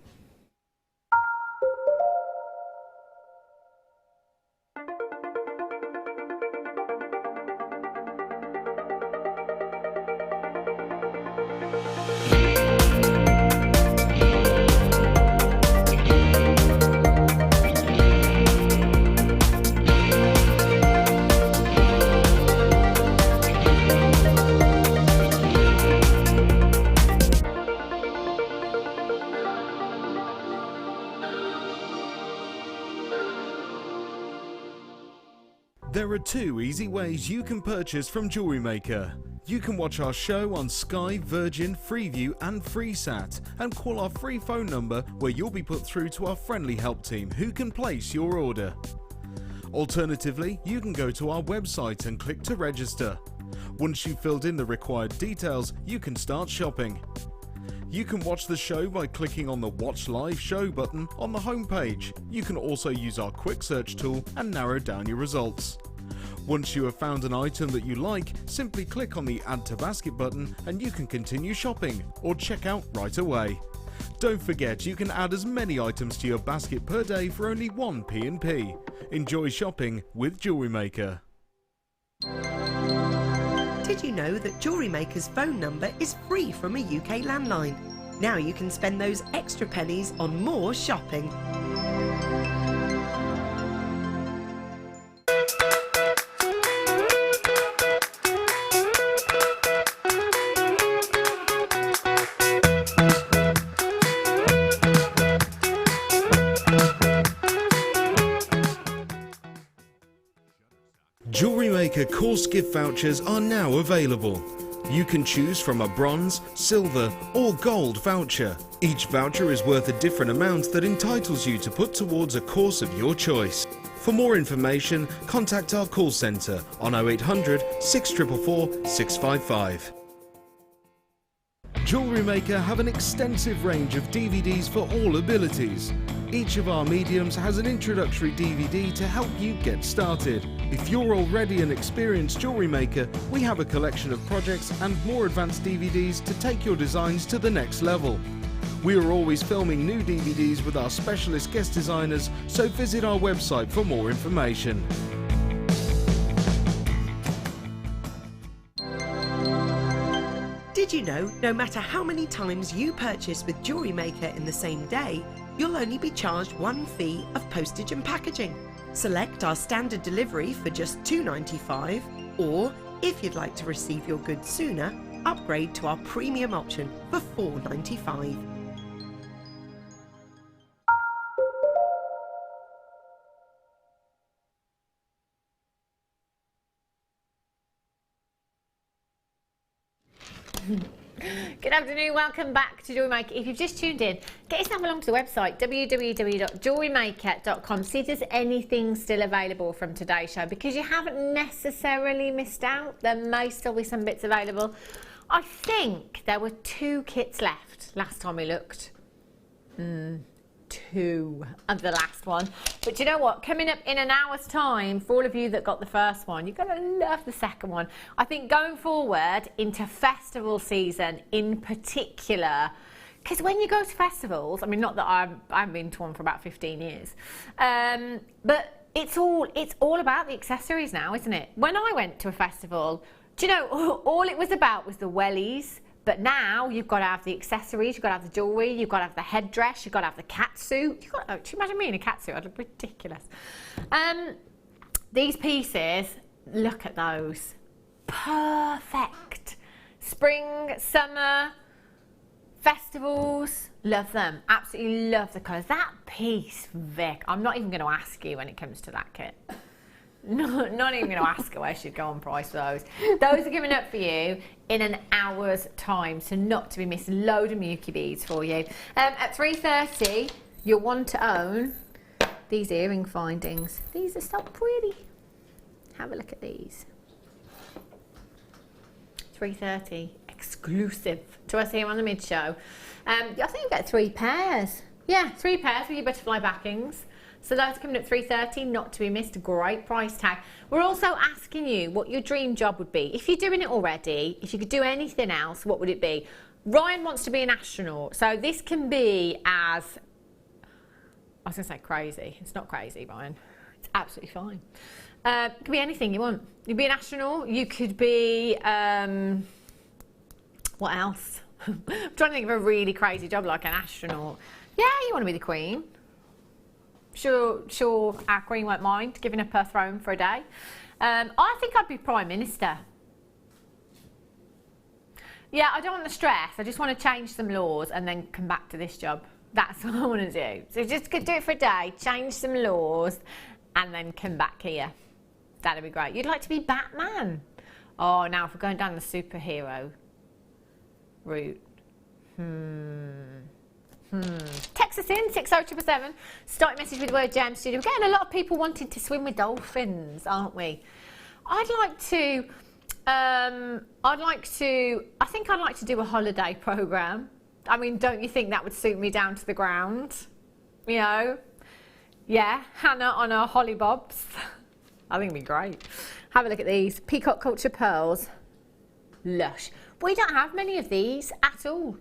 There are 2 easy ways you can purchase from Jewellery Maker. You can watch our show on Sky, Virgin, Freeview and FreeSat and call our free phone number where you'll be put through to our friendly help team who can place your order. Alternatively, you can go to our website and click to register. Once you've filled in the required details, you can start shopping. You can watch the show by clicking on the Watch Live Show button on the homepage. You can also use our quick search tool and narrow down your results. Once you have found an item that you like, simply click on the Add to Basket button and you can continue shopping or check out right away. Don't forget you can add as many items to your basket per day for only 1 P&P. Enjoy shopping with Jewellery Maker. Did you know that Jewellery Maker's phone number is free from a UK landline? Now you can spend those extra pennies on more shopping. Jewellery Maker course gift vouchers are now available. You can choose from a bronze, silver or gold voucher. Each voucher is worth a different amount that entitles you to put towards a course of your choice. For more information, contact our call centre on 0800 644 655. Jewellery Maker have an extensive range of DVDs for all abilities. Each of our mediums has an introductory DVD to help you get started. If you're already an experienced jewellery maker, we have a collection of projects and more advanced DVDs to take your designs to the next level. We are always filming new DVDs with our specialist guest designers, so visit our website for more information. Did you know no matter how many times you purchase with Jewellery Maker in the same day, you'll only be charged 1 fee of postage and packaging? Select our standard delivery for just £2.95, or if you'd like to receive your goods sooner, upgrade to our premium option for £4.95. Good afternoon, welcome back to Jewellery Maker. If you've just tuned in, get yourself along to the website www.jewellerymaker.com. See if there's anything still available from today's show, because you haven't necessarily missed out. There may still be some bits available. I think there were 2 kits left last time we looked. 2 of the last one. But you know what? Coming up in an hour's time, for all of you that got the first one, you're going to love the second one. I think going forward into festival season in particular, because when you go to festivals, I mean, not that I've been to one for about 15 years, but it's all about the accessories now, isn't it? When I went to a festival, do you know, all it was about was the wellies. But now you've got to have the accessories, you've got to have the jewellery, you've got to have the headdress, you've got to have the cat suit. Do you imagine me in a cat suit? I'd look ridiculous. These pieces, look at those. Perfect. Spring, summer, festivals, love them. Absolutely love the colours. That piece, Vic, I'm not even going to ask you when it comes to that kit. No, not even going to ask her where she'd go on price for those. Those are coming up for you in an hour's time, so not to be missed. Load of Muki beads for you. At 3:30, You'll want to own these earring findings. These are so pretty. Have a look at these. $3.30 exclusive to us here on the mid show. I think you get 3 pairs. Yeah, 3 pairs with your butterfly backings. So those are coming at $3.30, not to be missed. Great price tag. We're also asking you what your dream job would be. If you're doing it already, if you could do anything else, what would it be? Ryan wants to be an astronaut. So this can be as, I was going to say crazy. It's not crazy, Ryan. It's absolutely fine. It could be anything you want. You'd be an astronaut. You could be, what else? I'm trying to think of a really crazy job like an astronaut. Yeah, you want to be the Queen. Sure, our Queen won't mind giving up her throne for a day. I think I'd be Prime Minister. Yeah, I don't want the stress. I just want to change some laws and then come back to this job. That's what I want to do. So just do it for a day, change some laws, and then come back here. That'd be great. You'd like to be Batman. Oh, now if we're going down the superhero route. Text us in 60777. Start your message with the word Jam Studio. We're getting a lot of people wanting to swim with dolphins, aren't we? I think I'd like to do a holiday program. I mean, don't you think that would suit me down to the ground? You know? Yeah, Hannah on her hollybobs. I think it'd be great. Have a look at these. Peacock Culture Pearls. Lush. We don't have many of these at all.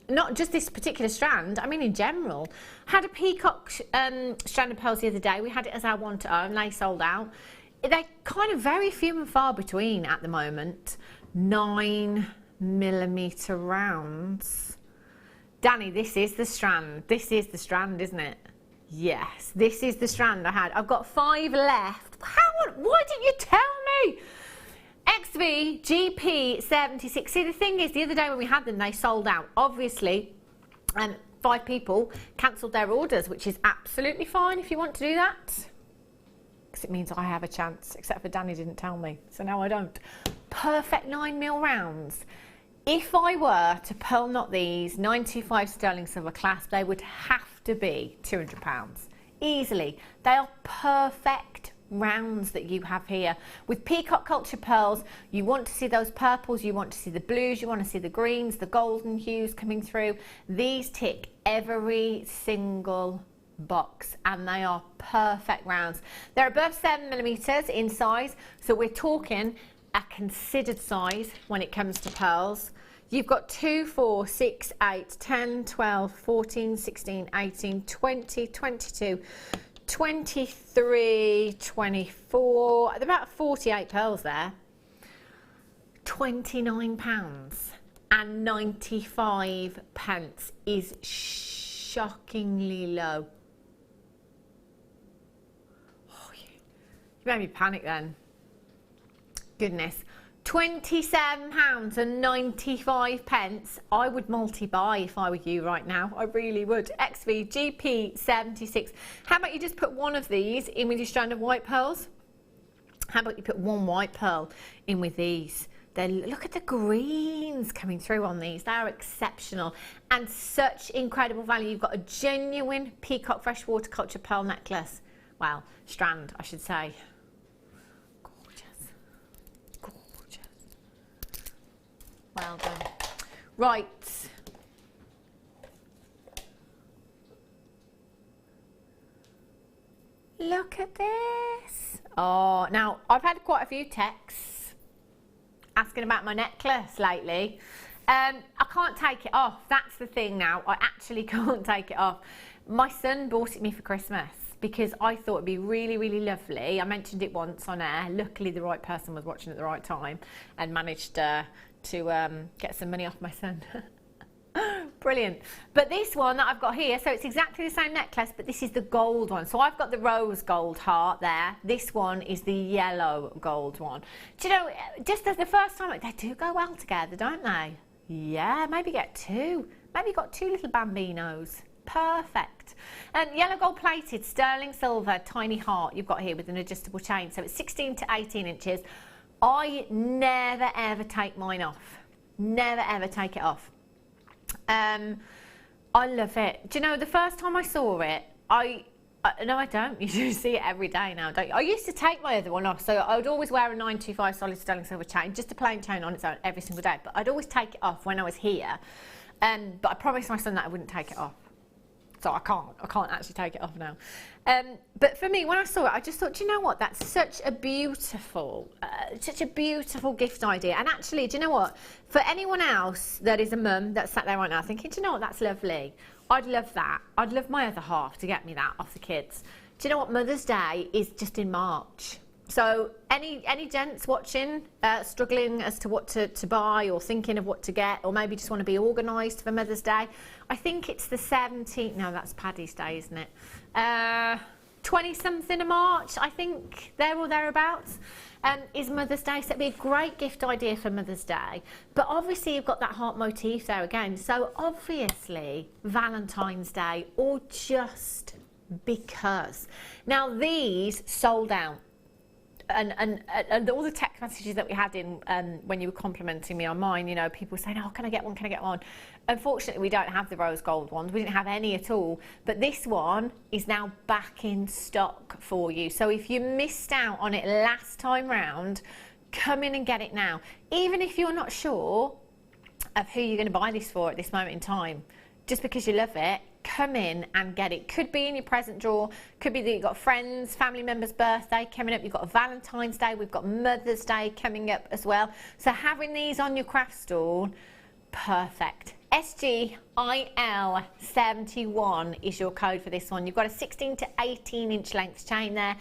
Not just this particular strand, I mean in general. Had a peacock strand of pearls the other day. We had it as our one to own. They sold out. They're kind of very few and far between at the moment. 9mm rounds. Danny, this is the strand. This is the strand, isn't it? Yes, this is the strand I had. I've got 5 left. Why didn't you tell me? XV GP76. See, the thing is, the other day when we had them, they sold out. Obviously, 5 people cancelled their orders, which is absolutely fine if you want to do that. Because it means I have a chance, except for Danny didn't tell me, so now I don't. Perfect 9mm rounds. If I were to pearl knot these 925 sterling silver clasp, they would have to be £200. Easily. They are perfect rounds that you have here. With Peacock Culture Pearls, you want to see those purples, you want to see the blues, you want to see the greens, the golden hues coming through. These tick every single box and they are perfect rounds. They're above 7mm in size, so we're talking a considered size when it comes to pearls. You've got 2, 4, 6, 8, 10, 12, 14, 16, 18, 20, 22, 23, 24, about 48 pearls there. £29.95 is shockingly low. Oh, you made me panic then. Goodness. £27.95. I would multi-buy if I were you right now. I really would. XV GP76. How about you just put one of these in with your strand of white pearls? How about you put one white pearl in with these? Look at the greens coming through on these. They are exceptional and such incredible value. You've got a genuine Peacock Freshwater Culture Pearl necklace. Well, strand, I should say. Well done. Right. Look at this. Oh, now I've had quite a few texts asking about my necklace lately. I can't take it off. That's the thing now. I actually can't take it off. My son bought it me for Christmas because I thought it'd be really, really lovely. I mentioned it once on air. Luckily, the right person was watching at the right time and managed to get some money off my son. Brilliant. But this one that I've got here, so it's exactly the same necklace, but this is the gold one. So I've got the rose gold heart there. This one is the yellow gold one. Do you know, just as the first time, they do go well together, don't they? Yeah, maybe get 2. Maybe got 2 little bambinos. Perfect. And yellow gold plated, sterling silver, tiny heart you've got here with an adjustable chain. So it's 16 to 18 inches. I never ever take mine off. Never ever take it off. I I love it. Do you know, the first time I saw it, no, I don't. You do see it every day now, don't you? I used to take my other one off, so I would always wear a 925 solid sterling silver chain, just a plain chain on its own every single day. But I'd always take it off when I was here. But I promised my son that I wouldn't take it off. So I can't actually take it off now. But for me, when I saw it, I just thought, do you know what? That's such a beautiful gift idea. And actually, do you know what? For anyone else that is a mum that's sat there right now thinking, do you know what? That's lovely. I'd love that. I'd love my other half to get me that off the kids. Do you know what? Mother's Day is just in March. So any gents watching, struggling as to what to buy or thinking of what to get, or maybe just want to be organised for Mother's Day, I think it's the 17th, no, that's Paddy's Day, isn't it? 20-something of March, I think, there or thereabouts, is Mother's Day. So it'd be a great gift idea for Mother's Day. But obviously you've got that heart motif there again. So obviously Valentine's Day, or just because. Now these sold out. And all the text messages that we had in when you were complimenting me on mine, you know, people saying, oh, can I get one, can I get one? Unfortunately, we don't have the rose gold ones. We didn't have any at all. But this one is now back in stock for you. So if you missed out on it last time round, come in and get it now. Even if you're not sure of who you're going to buy this for at this moment in time, just because you love it, come in and get it. Could be in your present drawer, could be that you've got friends, family members' birthday coming up, you've got a Valentine's Day, we've got Mother's Day coming up as well. So having these on your craft stall, perfect. SGIL71 is your code for this one. You've got a 16 to 18 inch length chain there.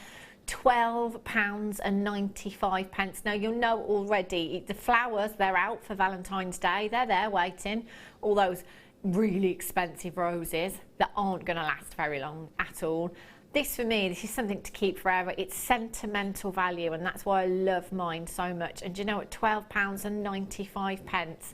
£12.95. Now you'll know already, the flowers, they're out for Valentine's Day. They're there waiting. All those really expensive roses that aren't going to last very long at all. This, for me, this is something to keep forever. It's sentimental value, and that's why I love mine so much. And do you know what? £12.95.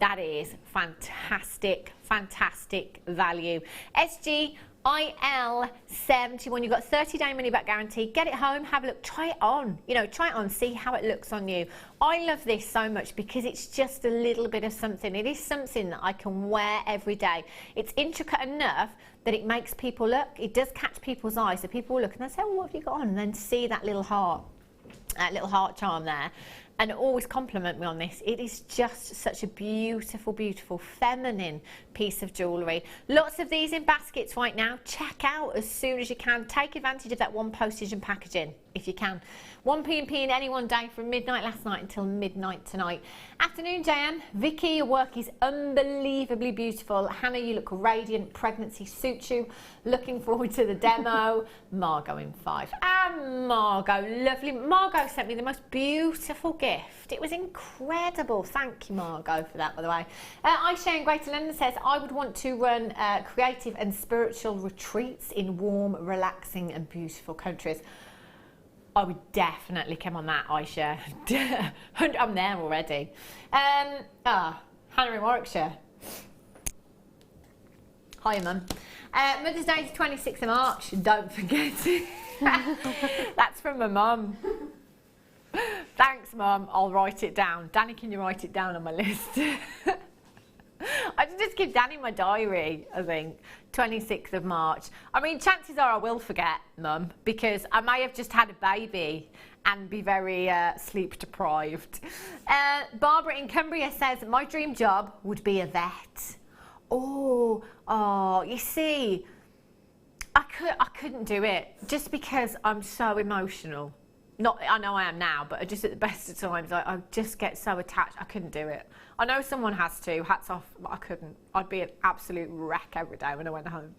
That is fantastic, fantastic value. SGIL71, you've got 30-day money-back guarantee. Get it home, have a look, try it on. You know, try it on, see how it looks on you. I love this so much because it's just a little bit of something. It is something that I can wear every day. It's intricate enough that it makes people look. It does catch people's eyes. So people will look and they say, oh, what have you got on? And then see that little heart charm there. And always compliment me on this. It is just such a beautiful, beautiful, feminine piece of jewellery. Lots of these in baskets right now. Check out as soon as you can. Take advantage of that one postage and packaging if you can. 1 P&P in any one day from midnight last night until midnight tonight. Afternoon, Jan. Vicki, your work is unbelievably beautiful. Hannah, you look radiant. Pregnancy suits you. Looking forward to the demo. Margot in 5. And Margot, lovely. Margot sent me the most beautiful gift. It was incredible. Thank you, Margot, for that, by the way. Aisha in Greater London says, I would want to run creative and spiritual retreats in warm, relaxing and beautiful countries. I would definitely come on that, Aisha. I'm there already. Hannah in Warwickshire. Hi, Mum. Mother's Day is 26th of March. Don't forget it. That's from my mum. Thanks, Mum. I'll write it down. Danny, can you write it down on my list? I should just give Danny my diary, I think. 26th of March. I mean, chances are I will forget, Mum, because I may have just had a baby and be very sleep deprived. Barbara in Cumbria says, my dream job would be a vet. Oh, you see, I couldn't do it just because I'm so emotional. I know I am now, but just at the best of times, I just get so attached. I couldn't do it. I know someone has to. Hats off, but I couldn't. I'd be an absolute wreck every day when I went home.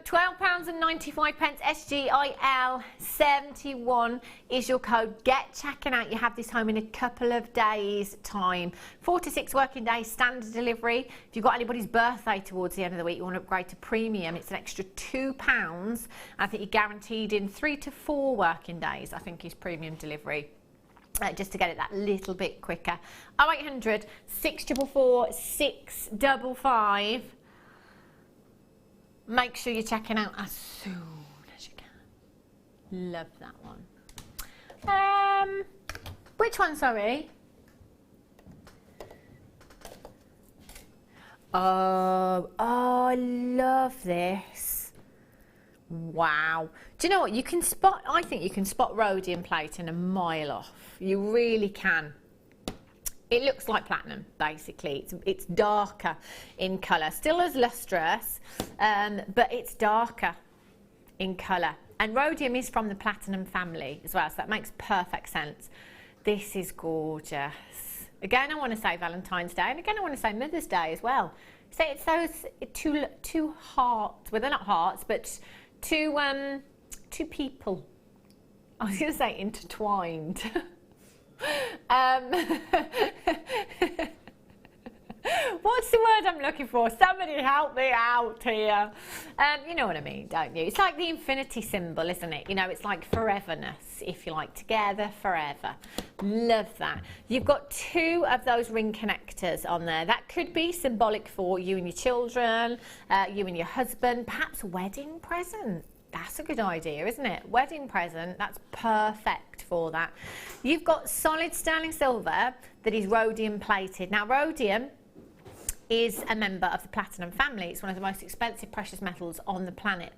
£12.95. SGIL71 is your code. Get checking out. You have this home in a couple of days' time. 4 to 6 working days, standard delivery. If you've got anybody's birthday towards the end of the week, you want to upgrade to premium, it's an extra £2. I think you're guaranteed in 3 to 4 working days, I think, is premium delivery. Just to get it that little bit quicker. 0800 644 655. Make sure you're checking out as soon as you can. Love that one. Which one, sorry? Oh, I love this. Wow. Do you know what? I think you can spot rhodium plating a mile off. You really can. It looks like platinum, basically. It's darker in colour. Still as lustrous, but it's darker in colour. And rhodium is from the platinum family as well, so that makes perfect sense. This is gorgeous. Again, I want to say Valentine's Day, and again, I want to say Mother's Day as well. So it's those two hearts. Well, they're not hearts, but two people. I was going to say intertwined. What's the word I'm looking for? Somebody help me out here. You know what I mean, don't you? It's like the infinity symbol, isn't it? You know, it's like foreverness, if you like, together forever. Love that. You've got 2 of those ring connectors on there. That could be symbolic for you and your children, you and your husband, perhaps a wedding present. That's a good idea, isn't it? Wedding present, that's perfect for that. You've got solid sterling silver that is rhodium plated. Now, rhodium is a member of the platinum family. It's one of the most expensive precious metals on the planet.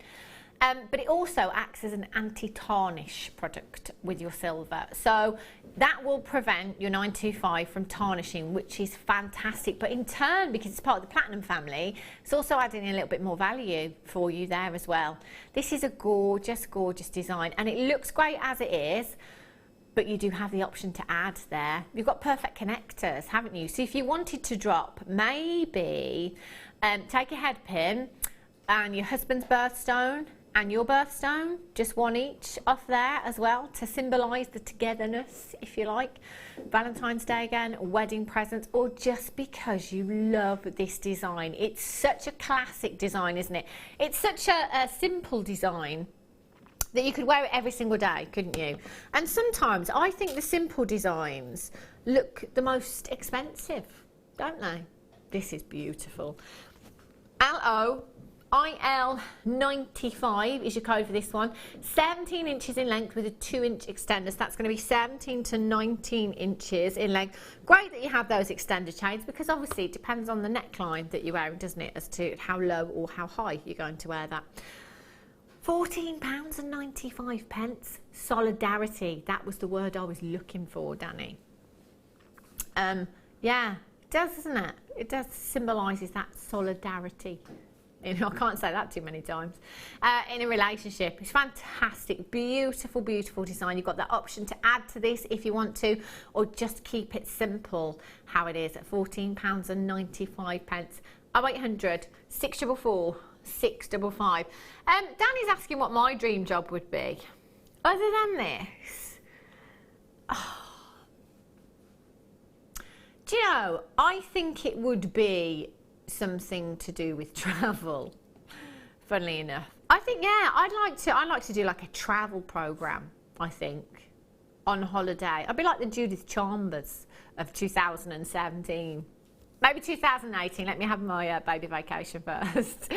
But it also acts as an anti-tarnish product with your silver. So that will prevent your 925 from tarnishing, which is fantastic. But in turn, because it's part of the platinum family, it's also adding a little bit more value for you there as well. This is a gorgeous, gorgeous design, and it looks great as it is, but you do have the option to add there. You've got perfect connectors, haven't you? So if you wanted to drop, maybe take a head pin and your husband's birthstone and your birthstone, just one each off there as well, to symbolise the togetherness, if you like. Valentine's Day again, wedding presents, or just because you love this design. It's such a classic design, isn't it? It's such a simple design that you could wear it every single day, couldn't you? And sometimes I think the simple designs look the most expensive, don't they? This is beautiful. LOIL95 is your code for this one. 17 inches in length with a 2-inch extender. So that's going to be 17 to 19 inches in length. Great that you have those extender chains, because obviously it depends on the neckline that you're wearing, doesn't it, as to how low or how high you're going to wear that. £14.95. Solidarity. That was the word I was looking for, Danny. Yeah, it does, doesn't it? It does symbolises that solidarity. You know, I can't say that too many times. In a relationship. It's fantastic. Beautiful, beautiful design. You've got the option to add to this if you want to, or just keep it simple how it is at £14.95. 0800 644 655. Danny's asking what my dream job would be. Other than this, do you know, I think it would be something to do with travel. Funnily enough, I think, yeah, I'd like to do like a travel program. I think on holiday, I'd be like the Judith Chambers of 2017. Maybe 2018, let me have my baby vacation first.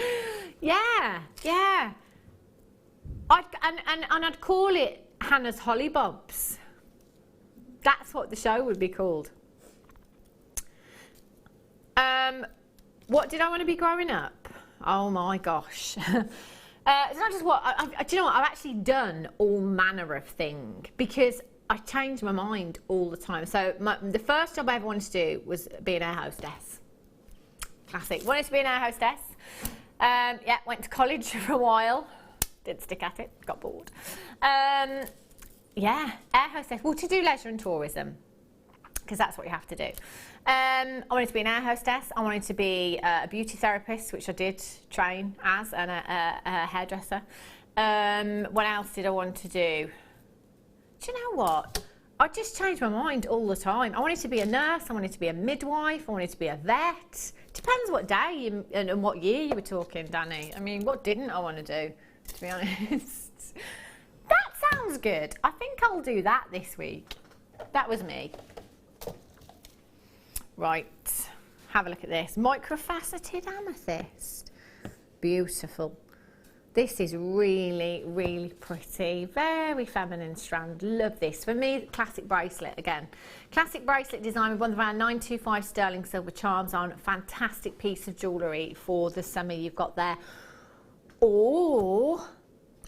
Yeah. I'd call it Hannah's Hollybobs. That's what the show would be called. What did I want to be growing up? Oh my gosh. It's not just what, do you know what, I've actually done all manner of thing, because I change my mind all the time. So the first job I ever wanted to do was be an air hostess. Classic. Wanted to be an air hostess. Yeah, went to college for a while. Didn't stick at it. Got bored. Yeah, air hostess. Well, to do leisure and tourism, because that's what you have to do. I wanted to be an air hostess. I wanted to be a beauty therapist, which I did train as, and a hairdresser. What else did I want to do? Do you know what? I just changed my mind all the time. I wanted to be a nurse, I wanted to be a midwife, I wanted to be a vet. Depends what day and what year you were talking, Danny. I mean, what didn't I want to do, to be honest? That sounds good. I think I'll do that this week. That was me. Right, have a look at this. Microfaceted amethyst. Beautiful. This is really, really pretty. Very feminine strand. Love this. For me, classic bracelet again. Classic bracelet design with one of our 925 sterling silver charms on. Fantastic piece of jewellery for the summer you've got there. Or,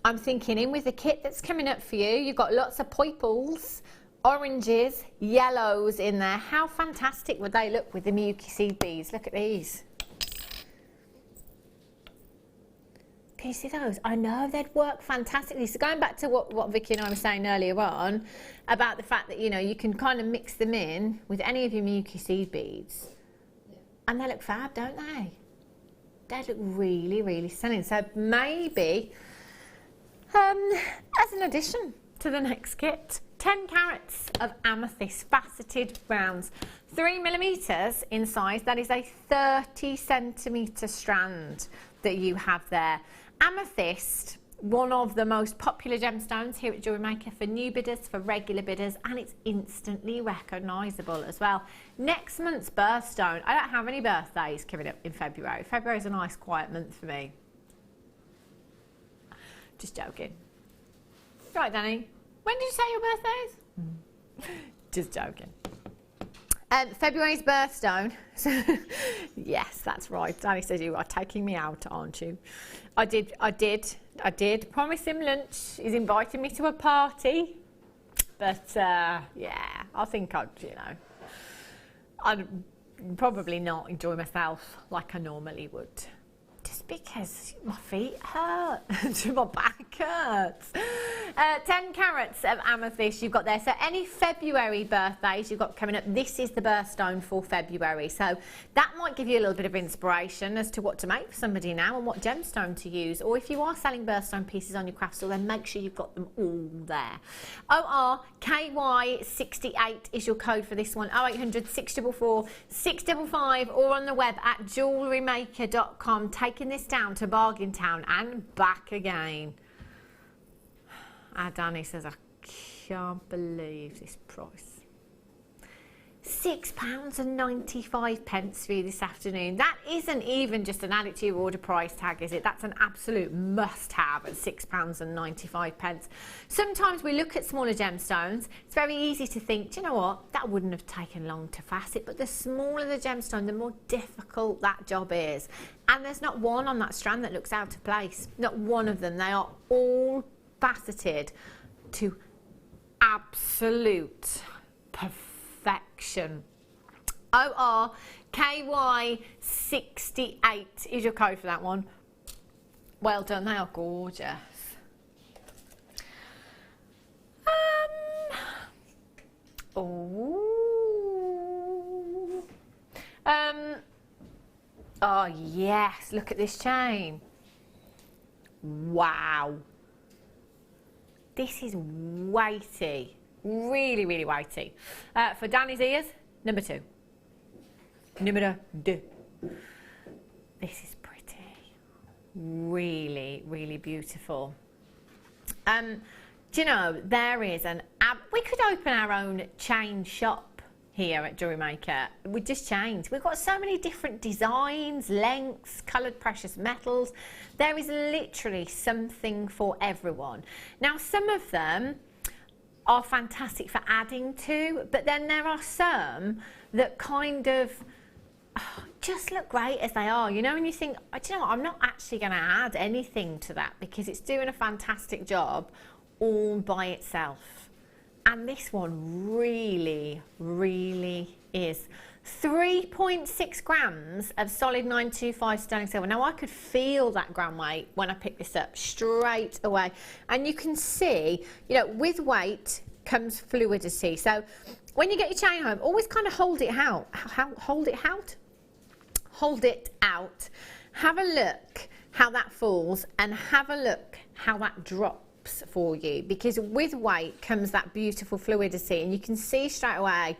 I'm thinking in with the kit that's coming up for you, you've got lots of purples, oranges, yellows in there. How fantastic would they look with the Miyuki seed beads? Look at these. Can you see those? I know they'd work fantastically. So going back to what Vicki and I were saying earlier on about the fact that, you know, you can kind of mix them in with any of your Miyuki seed beads, and they look fab, don't they? They look really, really stunning. So maybe as an addition to the next kit, 10 carats of amethyst faceted rounds, 3mm in size. That is a 30cm strand that you have there. Amethyst, one of the most popular gemstones here at Jewellery Maker for new bidders, for regular bidders, and it's instantly recognisable as well. Next month's birthstone, I don't have any birthdays coming up in February. February is a nice quiet month for me. Just joking. Right, Danny, when did you say your birthday is? Just joking. February's birthstone. Yes, that's right. Danny says you are taking me out, aren't you? I did promise him lunch. He's invited me to a party. But yeah, I think I'd probably not enjoy myself like I normally would. Just because my feet hurt, my back hurts. 10 carats of amethyst you've got there. So any February birthdays you've got coming up, this is the birthstone for February. So that might give you a little bit of inspiration as to what to make for somebody now and what gemstone to use. Or if you are selling birthstone pieces on your craft store, then make sure you've got them all there. ORKY68 is your code for this one. 0800 644 655 or on the web at JewelleryMaker.com. Taking this down to Bargain Town and back again. Danny says, I can't believe this price. £6.95 for you this afternoon. That isn't even just an add it to your order price tag, is it? That's an absolute must-have at £6.95. Sometimes we look at smaller gemstones. It's very easy to think, do you know what? That wouldn't have taken long to facet. But the smaller the gemstone, the more difficult that job is. And there's not one on that strand that looks out of place. Not one of them. They are all faceted to absolute perfection. ORKY68 is your code for that one. Well done, they are gorgeous. Oh yes, look at this chain. Wow. This is weighty, really, really weighty. For Danny's ears, number 2. Numero 2. This is pretty, really, really beautiful. Do you know, there is we could open our own chain shop here at Jewellery Maker. We just change. We've got so many different designs, lengths, coloured precious metals. There is literally something for everyone. Now, some of them are fantastic for adding to, but then there are some that kind of just look great as they are, you know, and you think, do you know what, I'm not actually going to add anything to that because it's doing a fantastic job all by itself. And this one really, really is. 3.6 grams of solid 925 sterling silver. Now I could feel that gram weight when I picked this up straight away. And you can see, you know, with weight comes fluidity. So when you get your chain home, always kind of hold it out. Hold it out? Hold it out. Have a look how that falls and have a look how that drops for you, because with weight comes that beautiful fluidity, and you can see straight away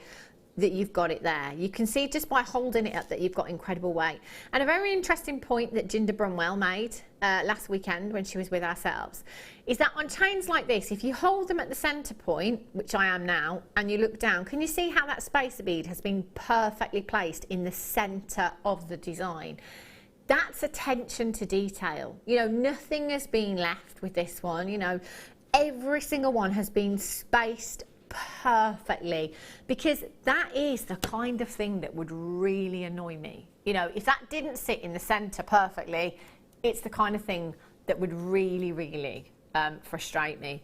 that you've got it there. You can see just by holding it up that you've got incredible weight. And a very interesting point that Jinder Brunwell made last weekend when she was with ourselves is that on chains like this, if you hold them at the center point, which I am now, and you look down, can you see how that spacer bead has been perfectly placed in the center of the design? That's attention to detail. You know, nothing has been left with this one. You know, every single one has been spaced perfectly, because that is the kind of thing that would really annoy me. You know, if that didn't sit in the centre perfectly, it's the kind of thing that would really, really frustrate me.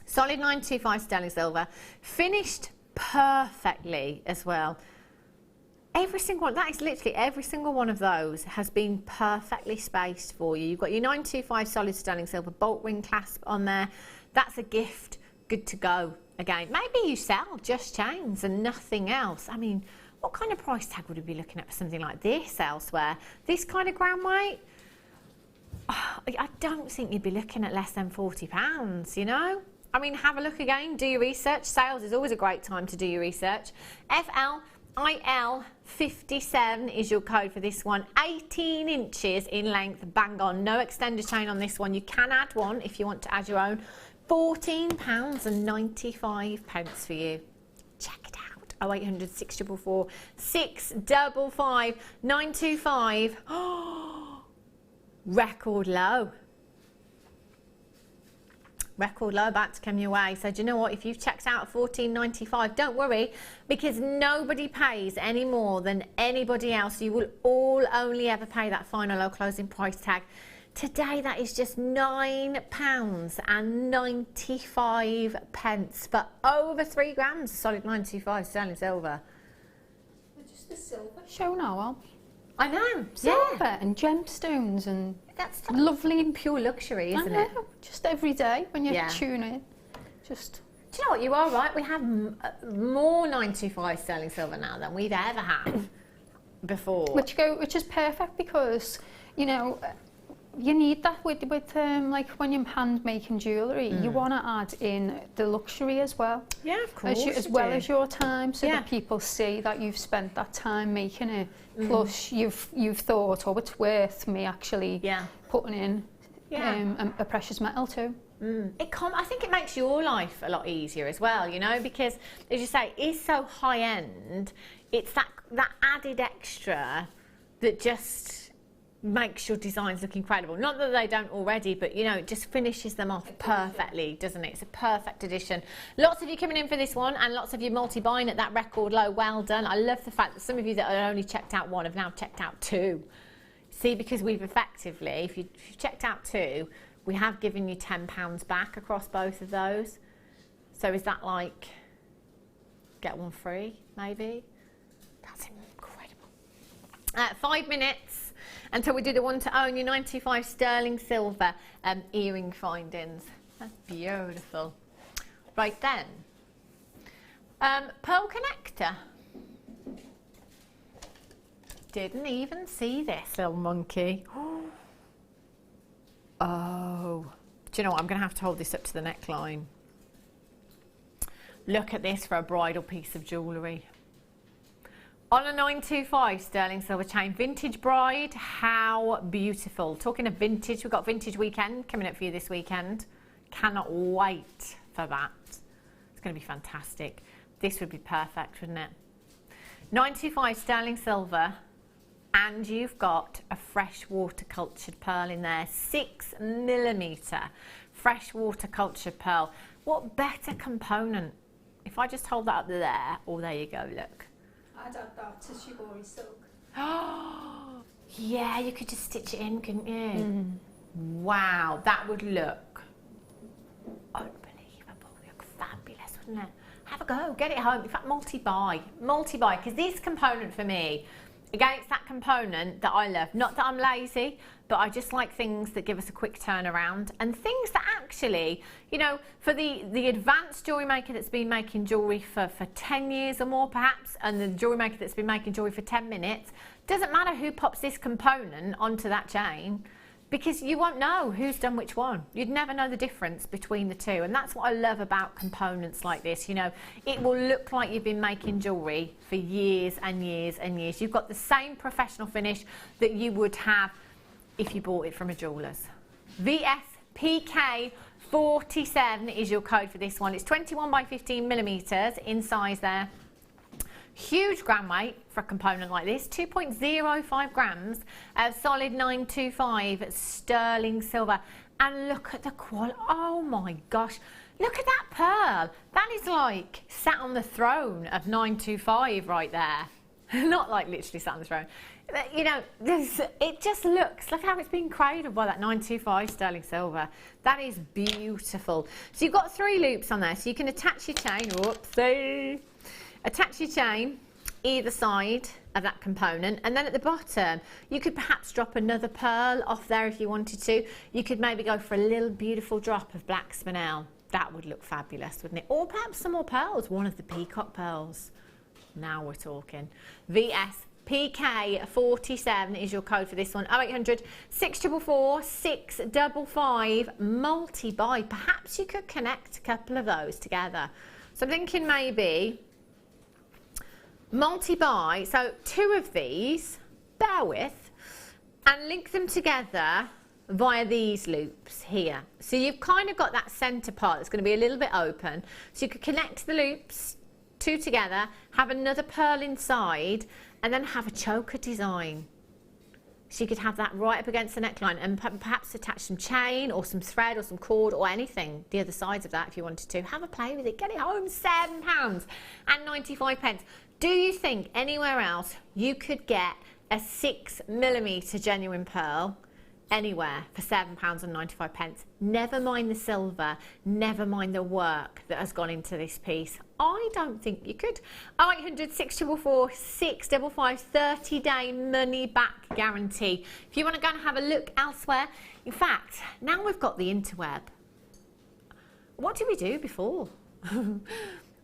Solid 925 sterling silver, finished perfectly as well. Every single one, that is literally every single one of those has been perfectly spaced for you. You've got your 925 solid sterling silver bolt ring clasp on there. That's a gift, good to go. Again, maybe you sell just chains and nothing else. I mean, what kind of price tag would we be looking at for something like this elsewhere? This kind of gram weight? Oh, I don't think you'd be looking at less than £40, you know? I mean, have a look again, do your research. Sales is always a great time to do your research. FLIL 57 is your code for this one. 18 inches in length, bang on. No extender chain on this one. You can add one if you want to add your own. £14.95 for you. Check it out. 0800 644 655 925. Oh, record low. Record low about to come your way. So do you know what? If you've checked out at £14.95, don't worry, because nobody pays any more than anybody else. You will all only ever pay that final low closing price tag. Today, that is just £9.95 for over 3 grams of solid 925 sterling silver. We're just a silver show now, aren't we? I know. Silver and gemstones, and that's lovely and pure luxury, isn't it? Just every day when you tune in. Just. Do you know what? You are right. We have more 925 sterling silver now than we've ever had before. Which is perfect, because, you know, you need that with like when you're hand making jewellery, you want to add in the luxury as well. Yeah, of course. As well as your time, so that people see that you've spent that time making it. Plus, you've thought, oh, it's worth me actually putting in a precious metal too. I think it makes your life a lot easier as well, you know, because as you say, it's so high end. It's that added extra that just makes your designs look incredible. Not that they don't already, but you know, it just finishes them off perfectly, doesn't it? It's a perfect addition. Lots of you coming in for this one, and lots of you multi-buying at that record low. Well done. I love the fact that some of you that had only checked out one have now checked out 2. See, because we've effectively, if you've checked out 2, we have given you £10 back across both of those. So is that like get one free, maybe? That's incredible. 5 minutes until we do the one to own your 95 sterling silver earring findings. That's beautiful. Right then, pearl connector. Didn't even see this little monkey. Oh, do you know what? I'm going to have to hold this up to the neckline. Look at this for a bridal piece of jewellery. On a 925 sterling silver chain, vintage bride, how beautiful. Talking of vintage, we've got vintage weekend coming up for you this weekend. Cannot wait for that. It's going to be fantastic. This would be perfect, wouldn't it? 925 sterling silver, and you've got a freshwater cultured pearl in there, 6mm freshwater cultured pearl. What better component? If I just hold that up there, oh, there you go, look. I'd add that to shibori silk. Oh, yeah, you could just stitch it in, couldn't you? Wow, that would look unbelievable. Look fabulous, wouldn't it? Have a go, get it home. In fact, multi-buy, because this component for me, again, it's that component that I love. Not that I'm lazy, but I just like things that give us a quick turnaround, and things that actually, you know, for the advanced jewellery maker that's been making jewellery for 10 years or more perhaps, and the jewellery maker that's been making jewellery for 10 minutes, doesn't matter who pops this component onto that chain, because you won't know who's done which one. You'd never know the difference between the two, and that's what I love about components like this. You know, it will look like you've been making jewellery for years and years and years. You've got the same professional finish that you would have if you bought it from a jeweller's. VSPK47 is your code for this one. It's 21 by 15mm in size there. Huge gram weight for a component like this, 2.05 grams of solid 925 sterling silver. And look at the quality. Oh my gosh, look at that pearl. That is like sat on the throne of 925 right there. Not like literally sat on the throne. You know, it just looks, look how it's been cradled by that 925 sterling silver. That is beautiful. So you've got 3 loops on there, so you can attach your chain, whoopsie, attach your chain either side of that component, and then at the bottom you could perhaps drop another pearl off there if you wanted to. You could maybe go for a little beautiful drop of black spinel. That would look fabulous, wouldn't it? Or perhaps some more pearls, one of the peacock pearls. Now we're talking. VSPK47 is your code for this one. 0800 644 655 multi-buy. Perhaps you could connect a couple of those together. So I'm thinking maybe multi-buy, so 2 of these, bear with, and link them together via these loops here. So you've kind of got that centre part that's going to be a little bit open. So you could connect the loops 2 together, have another pearl inside, and then have a choker design. So you could have that right up against the neckline and perhaps attach some chain or some thread or some cord or anything, the other sides of that if you wanted to. Have a play with it, get it home, £7.95. Do you think anywhere else you could get a 6mm genuine pearl anywhere for £7.95? Never mind the silver, never mind the work that has gone into this piece. I don't think you could. 0800 644 655 30-day money back guarantee. If you want to go and have a look elsewhere, in fact, now we've got the interweb. What did we do before?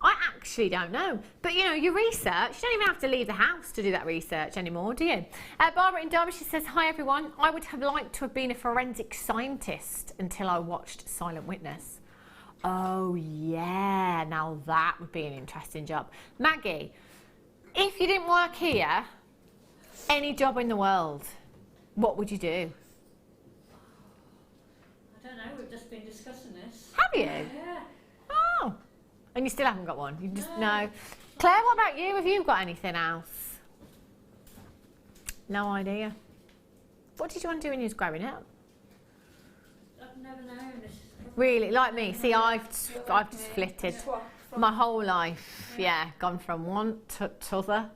I actually don't know. But, you know, your research, you don't even have to leave the house to do that research anymore, do you? Barbara in Derbyshire says, hi, everyone. I would have liked to have been a forensic scientist until I watched Silent Witness. Oh, yeah. Now, that would be an interesting job. Maggie, if you didn't work here, any job in the world, what would you do? I don't know. We've just been discussing this. Have you? Yeah. Oh. And you still haven't got one? You just no. Claire, what about you? Have you got anything else? No idea. What did you want to do when you was growing up? I've never known this. Really, like me. See, I've just flitted my whole life. Yeah, gone from one to other,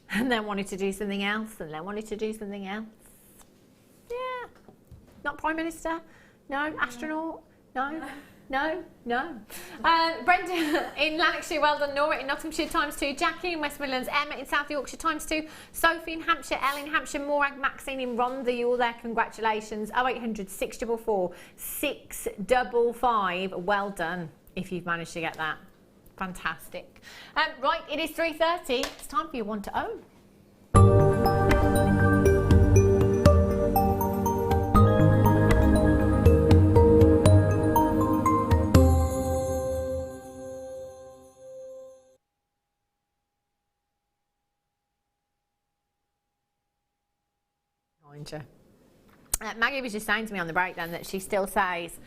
and then wanted to do something else, and then wanted to do something else. Yeah, not Prime Minister. No, astronaut. No. No. Brenda in Lanarkshire, well done. Nora in Nottinghamshire, ×2. Jackie in West Midlands. Emma in South Yorkshire, ×2. Sophie in Hampshire. Elle in Hampshire. Morag, Maxine in Rhondda. You all there, congratulations. 0800 644 655. Well done if you've managed to get that. Fantastic. Right, it is 3:30. It's time for your one to own. Maggie was just saying to me on the break then that she still says,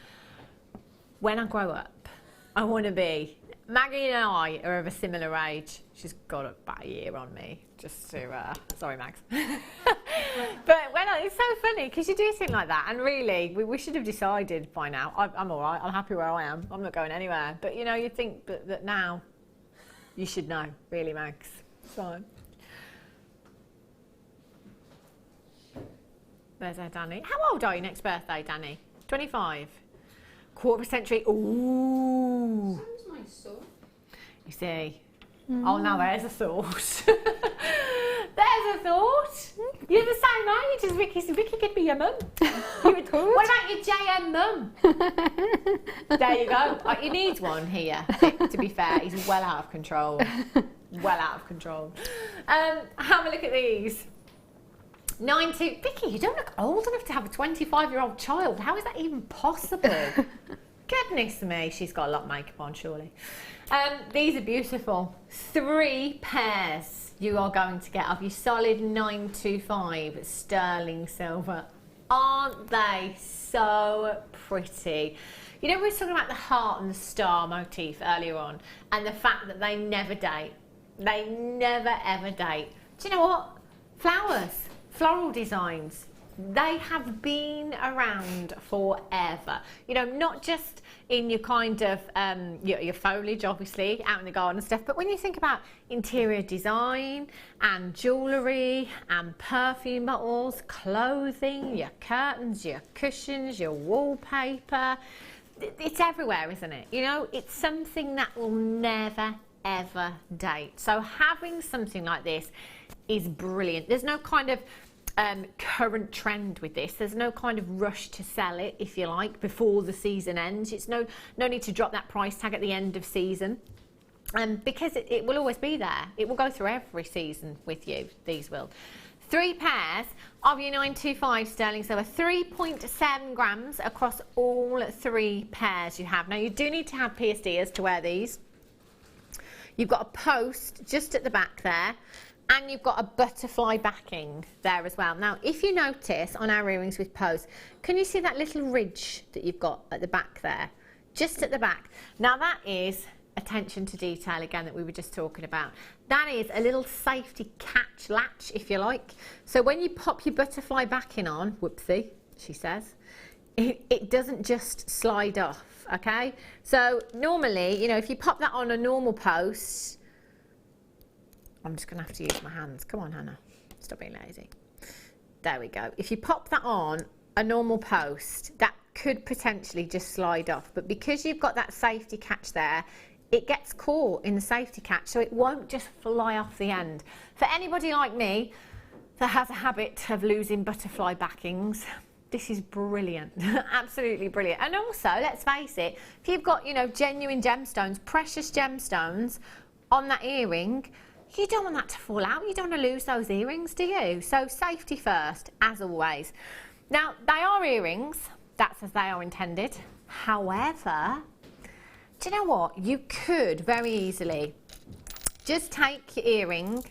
when I grow up, I want to be. Maggie and I are of a similar age. She's got about a year on me, just to, sorry Max. But it's so funny because you do think like that, and really, we should have decided by now. I'm all right, I'm happy where I am, I'm not going anywhere. But you know, you think that now you should know, really, Max. So. There's our Danny. How old are you next birthday, Danny? 25? Quarter of a century. Ooh. Sounds my son. You see. Oh, now there's a thought. There's a thought. You're the same age as Vicky, so Vicky could be your mum. What about your JM mum? There you go. You need one here, to be fair. He's well out of control. Well out of control. Have a look at these. 90. Vicky, you don't look old enough to have a 25-year-old child. How is that even possible? Goodness me, she's got a lot of makeup on, surely. These are beautiful. 3 pairs you are going to get of your solid 925 sterling silver. Aren't they so pretty? You know, we were talking about the heart and the star motif earlier on, and the fact that they never date. They never ever date. Do you know what? Flowers, floral designs, they have been around forever. You know, not just in your kind of your foliage, obviously, out in the garden and stuff, but when you think about interior design and jewellery and perfume bottles, clothing, your curtains, your cushions, your wallpaper, it's everywhere, isn't it? You know, it's something that will never ever date. So having something like this is brilliant. There's no kind of current trend with this. There's no kind of rush to sell it, if you like, before the season ends. It's no need to drop that price tag at the end of season, because it will always be there. It will go through every season with you. These will. 3 pairs of your 925 sterling silver, 3.7 grams across all 3 pairs you have. Now you do need to have pierced ears to wear these. You've got a post just at the back there, and you've got a butterfly backing there as well. Now, if you notice on our earrings with posts, can you see that little ridge that you've got at the back there? Just at the back. Now, that is attention to detail again that we were just talking about. That is a little safety catch latch, if you like. So when you pop your butterfly backing on, whoopsie, she says, it doesn't just slide off, okay? So normally, you know, if you pop that on a normal post, I'm just going to have to use my hands. Come on, Hannah. Stop being lazy. There we go. If you pop that on a normal post, that could potentially just slide off. But because you've got that safety catch there, it gets caught in the safety catch, so it won't just fly off the end. For anybody like me that has a habit of losing butterfly backings, this is brilliant. Absolutely brilliant. And also, let's face it, if you've got, you know, genuine gemstones, precious gemstones on that earring, you don't want that to fall out. You don't want to lose those earrings, do you? So safety first, as always. Now, they are earrings. That's as they are intended. However, do you know what? You could very easily just take your earring,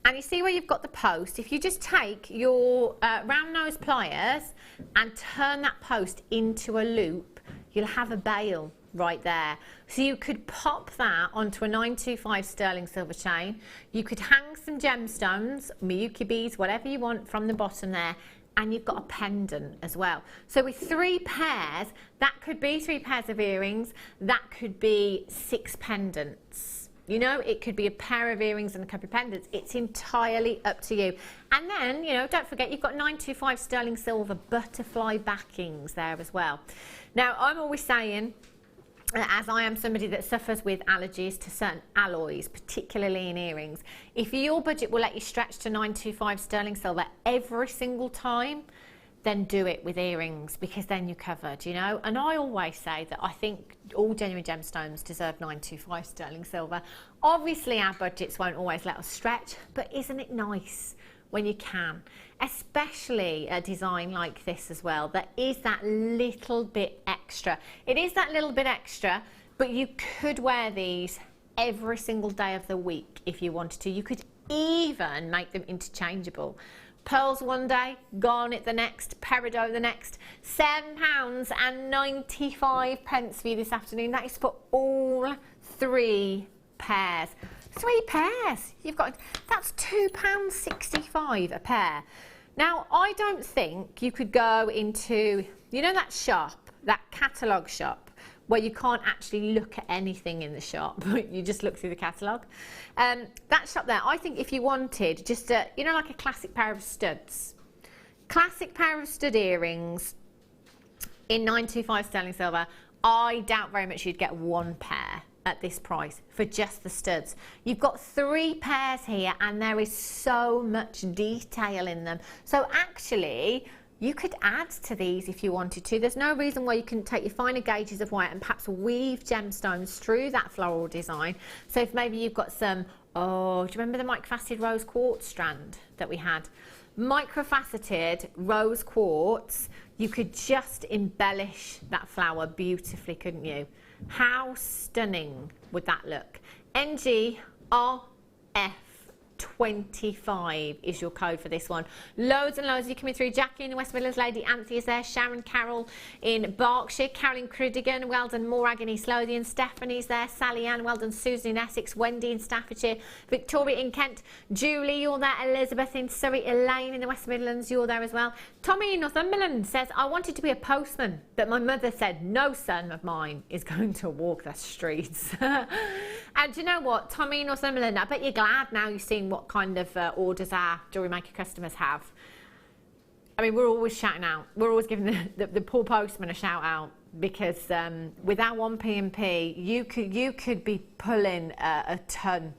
and you see where you've got the post. If you just take your round nose pliers and turn that post into a loop, you'll have a bail right there. So you could pop that onto a 925 sterling silver chain. You could hang some gemstones, Miyuki beads, whatever you want from the bottom there, and you've got a pendant as well. So with 3 pairs, that could be 3 pairs of earrings, that could be 6 pendants. You know, it could be a pair of earrings and a couple of pendants. It's entirely up to you. And then, you know, don't forget you've got 925 sterling silver butterfly backings there as well. Now, I'm always saying, as I am somebody that suffers with allergies to certain alloys, particularly in earrings, if your budget will let you stretch to 925 sterling silver every single time, then do it with earrings, because then you're covered, you know. And I always say that I think all genuine gemstones deserve 925 sterling silver. Obviously our budgets won't always let us stretch, but isn't it nice when you can, especially a design like this as well, that is that little bit extra. It is that little bit extra, but you could wear these every single day of the week if you wanted to. You could even make them interchangeable. Pearls one day, garnet the next, peridot the next. £7.95 for you this afternoon. That is for all 3 pairs. 3 pairs. You've got, that's £2.65 a pair. Now, I don't think you could go into, you know, that shop, that catalogue shop, where you can't actually look at anything in the shop, you just look through the catalogue. That shop there, I think if you wanted just a, you know, like a classic pair of studs, classic pair of stud earrings in 925 sterling silver, I doubt very much you'd get 1 pair at this price for just the studs. You've got 3 pairs here, and there is so much detail in them. So actually, you could add to these if you wanted to. There's no reason why you couldn't take your finer gauges of white and perhaps weave gemstones through that floral design. So if maybe you've got some, oh, do you remember the microfaceted rose quartz strand that we had? Microfaceted rose quartz, you could just embellish that flower beautifully, couldn't you? How stunning would that look? NG RF 25 is your code for this one. Loads and loads of you coming through. Jackie in the West Midlands, Lady Anthony is there, Sharon Carroll in Berkshire, Carolyn Crudigan, well done, Morag in East Lothian, Stephanie's there, Sally Ann, well done, Susan in Essex, Wendy in Staffordshire, Victoria in Kent, Julie, you're there, Elizabeth in Surrey, Elaine in the West Midlands, you're there as well. Tommy in Northumberland says, I wanted to be a postman, but my mother said no son of mine is going to walk the streets. And do you know what, Tommy in Northumberland, I bet you're glad now you've seen what kind of orders our Jewellery Maker customers have. I mean, we're always shouting out. We're always giving the poor postman a shout out, because with our 1P&P, you could be pulling a ton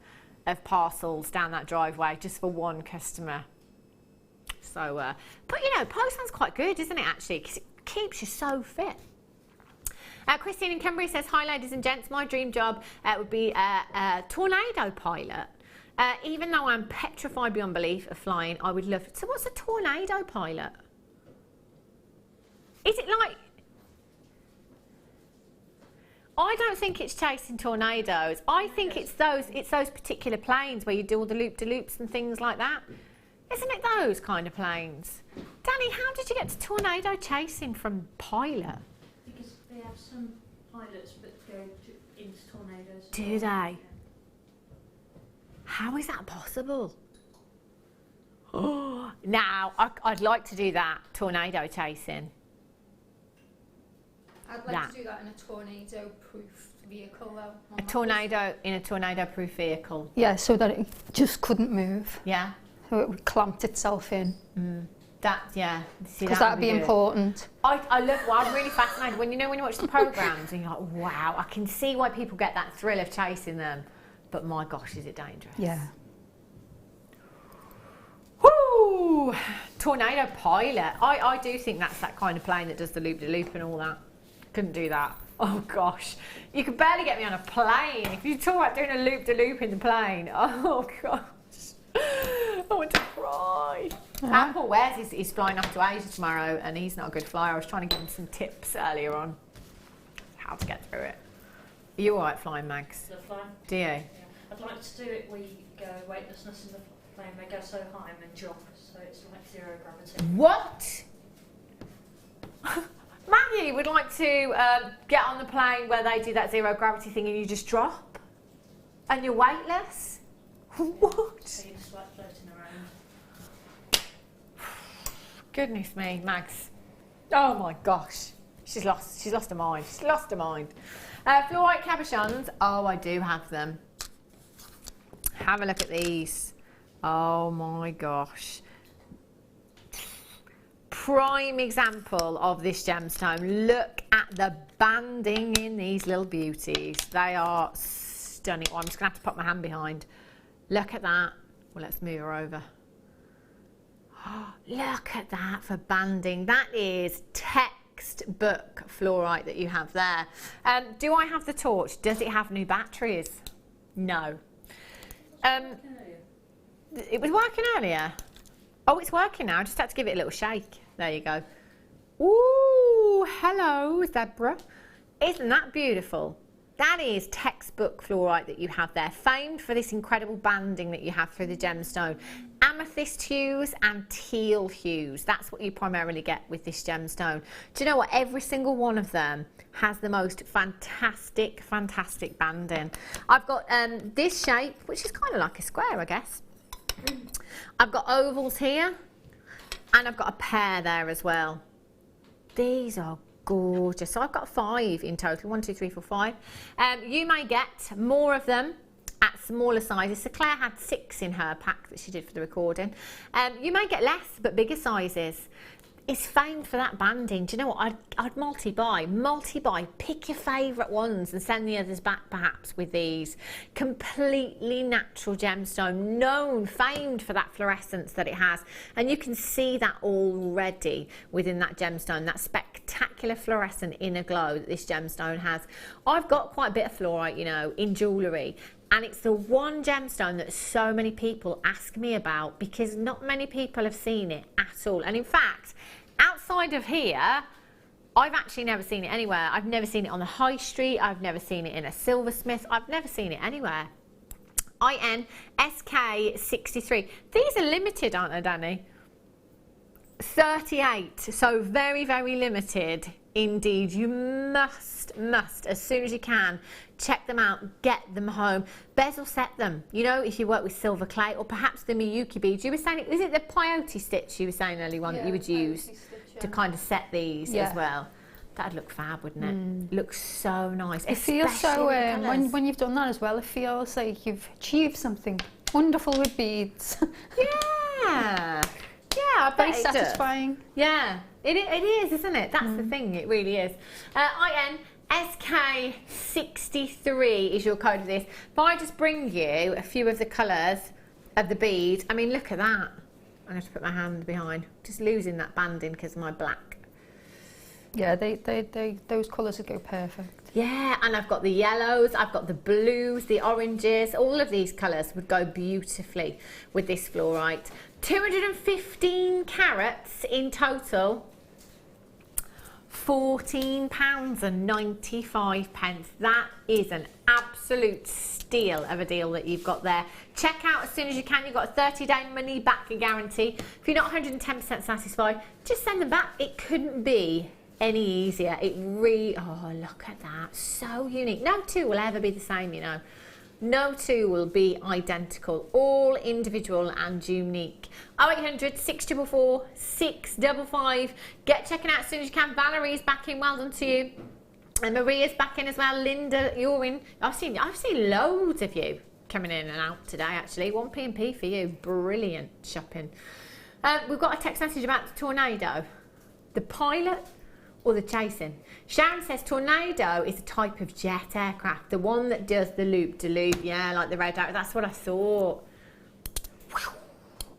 of parcels down that driveway just for one customer. So, but you know, postman's quite good, isn't it, actually? Because it keeps you so fit. Christine in Cumbria says, hi ladies and gents, my dream job would be a tornado pilot. Even though I'm petrified beyond belief of flying, I would love it. So what's a tornado pilot? Is it like... I don't think it's chasing tornadoes. I think it's those particular planes where you do all the loop-de-loops and things like that. Isn't it those kind of planes? Danny, how did you get to tornado chasing from pilot? Because they have some pilots that go into tornadoes. Do they? How is that possible? Oh, now I'd like to do that, tornado chasing. I'd like to do that in a tornado-proof vehicle, though. A tornado in a tornado-proof vehicle. Yeah, so that it just couldn't move. Yeah. So it would clamp itself in. Yeah. Because that would be important. I love. Well, I'm really fascinated when you watch the programs and you're like, wow, I can see why people get that thrill of chasing them, but my gosh, is it dangerous? Yeah. Woo! Tornado pilot. I do think that's that kind of plane that does the loop-de-loop and all that. Couldn't do that. Oh gosh, you could barely get me on a plane. If you talk about doing a loop-de-loop in the plane, oh gosh, I want to cry. Apple Wares is flying off to Asia tomorrow, and he's not a good flyer. I was trying to give him some tips earlier on how to get through it. Are you all right flying, Mags? The flying. Do you? Yeah. I'd like to do it where you go weightlessness in the plane. They go so high and then drop, so it's like zero gravity. What? Maggie would like to get on the plane where they do that zero gravity thing and you just drop and you're weightless? What? So you're just like floating around. Goodness me, Mags. Oh my gosh. She's lost her mind. She's lost her mind. Fluorite cabochons. Oh, I do have them. Have a look at these. Oh my gosh. Prime example of this gemstone. Look at the banding in these little beauties. They are stunning. Oh, I'm just going to have to put my hand behind. Look at that. Well, let's move her over. Oh, look at that for banding. That is textbook fluorite that you have there. Do I have the torch? Does it have new batteries? No. It was working earlier. Oh, it's working now. I just had to give it a little shake. There you go. Ooh, hello, Zebra. Isn't that beautiful? That is textbook fluorite that you have there. Famed for this incredible banding that you have through the gemstone. Amethyst hues and teal hues. That's what you primarily get with this gemstone. Do you know what? Every single one of them has the most fantastic, fantastic banding. I've got this shape, which is kind of like a square, I guess. I've got ovals here, and I've got a pear there as well. These are gorgeous. So I've got 5 in total. 1, 2, 3, 4, 5. You may get more of them at smaller sizes. So Claire had 6 in her pack that she did for the recording. You may get less, but bigger sizes. It's famed for that banding. Do you know what? I'd multi-buy. Pick your favourite ones and send the others back perhaps with these. Completely natural gemstone, famed for that fluorescence that it has. And you can see that already within that gemstone, that spectacular fluorescent inner glow that this gemstone has. I've got quite a bit of fluorite, you know, in jewellery. And it's the one gemstone that so many people ask me about because not many people have seen it at all. And in fact, outside of here, I've actually never seen it anywhere. I've never seen it on the high street. I've never seen it in a silversmith. I've never seen it anywhere. IN SK63. These are limited, aren't they, Danny? 38, so very, very limited indeed. You must, as soon as you can, check them out, get them home, bezel set them, you know, if you work with silver clay, or perhaps the Miyuki beads. You were saying, is it the peyote stitch you were saying earlier on that you would use to kind of set these as well? That'd look fab, wouldn't it? Looks so nice. It feels so, when you've done that as well, it feels like you've achieved something wonderful with beads. Yeah. Yeah, I bet Very satisfying. Yeah, it is, isn't it? That's the thing, it really is. IN SK63 is your code for this. If I just bring you a few of the colours of the bead, I mean, look at that. I'm going to put my hand behind. Just losing that banding because of my black. Yeah, those colours would go perfect. Yeah, and I've got the yellows, I've got the blues, the oranges. All of these colours would go beautifully with this fluorite. 215 carats in total. £14.95. That is an absolute steal of a deal that you've got there. Check out as soon as you can. You've got a 30-day money back guarantee. If you're not 110% satisfied, just send them back. It couldn't be any easier. It really, oh, look at that. So unique. No two will ever be the same, you know. No two will be identical, all individual and unique. 0800 644 655. Get checking out as soon as you can. Valerie's back in, well done to you. And Maria's back in as well. Linda, you're in. I've seen loads of you coming in and out today, actually. 1p&p for you. Brilliant shopping. We've got a text message about the tornado. The pilot or the chasing. Sharon says tornado is a type of jet aircraft, the one that does the loop-de-loop, yeah, like the red arrow. That's what I thought.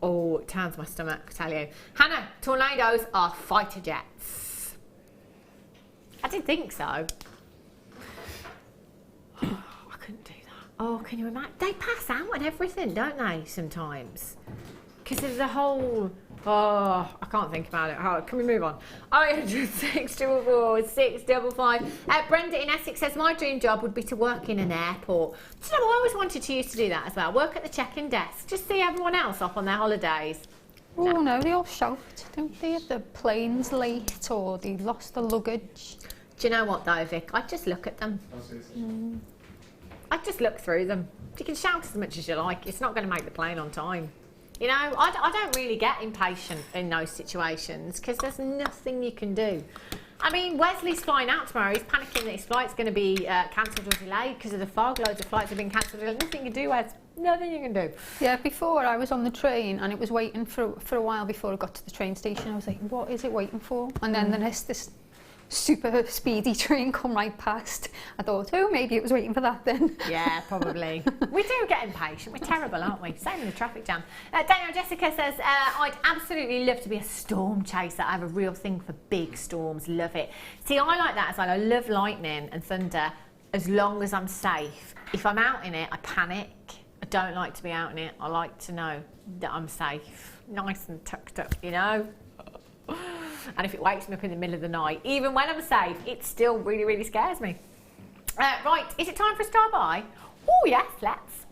Oh, it turns my stomach, I tell you. Hannah, tornadoes are fighter jets. I didn't think so. I couldn't do that. Oh, can you imagine? They pass out and everything, don't they, sometimes? Because there's a whole... Oh, I can't think about it. Oh, can we move on? 0800 644 655. Brenda in Essex says, my dream job would be to work in an airport. Do you know, I always wanted to used to do that as well. Work at the check-in desk. Just see everyone else off on their holidays. Oh, no, they all shout, don't they, if the plane's late or they lost the luggage. Do you know what, though, Vic? I just look at them. I just look through them. You can shout as much as you like. It's not going to make the plane on time. You know, I don't really get impatient in those situations because there's nothing you can do. I mean, Wesley's flying out tomorrow. He's panicking that his flight's going to be cancelled or delayed because of the fog. Loads of flights have been cancelled. Nothing you can do, Wes. Nothing you can do. Yeah, before I was on the train and it was waiting for a while before I got to the train station. I was like, what is it waiting for? And then this super speedy train come right past. I thought, oh, maybe it was waiting for that then. Yeah, probably. We do get impatient. We're terrible, aren't we? Same in the traffic jam. Daniel Jessica says, I'd absolutely love to be a storm chaser. I have a real thing for big storms. Love it. See, I like that as well. I love lightning and thunder as long as I'm safe. If I'm out in it, I panic. I don't like to be out in it. I like to know that I'm safe. Nice and tucked up, you know? And if it wakes me up in the middle of the night, even when I'm safe, it still really, really scares me. Right, is it time for a star buy? Oh, yes, let's.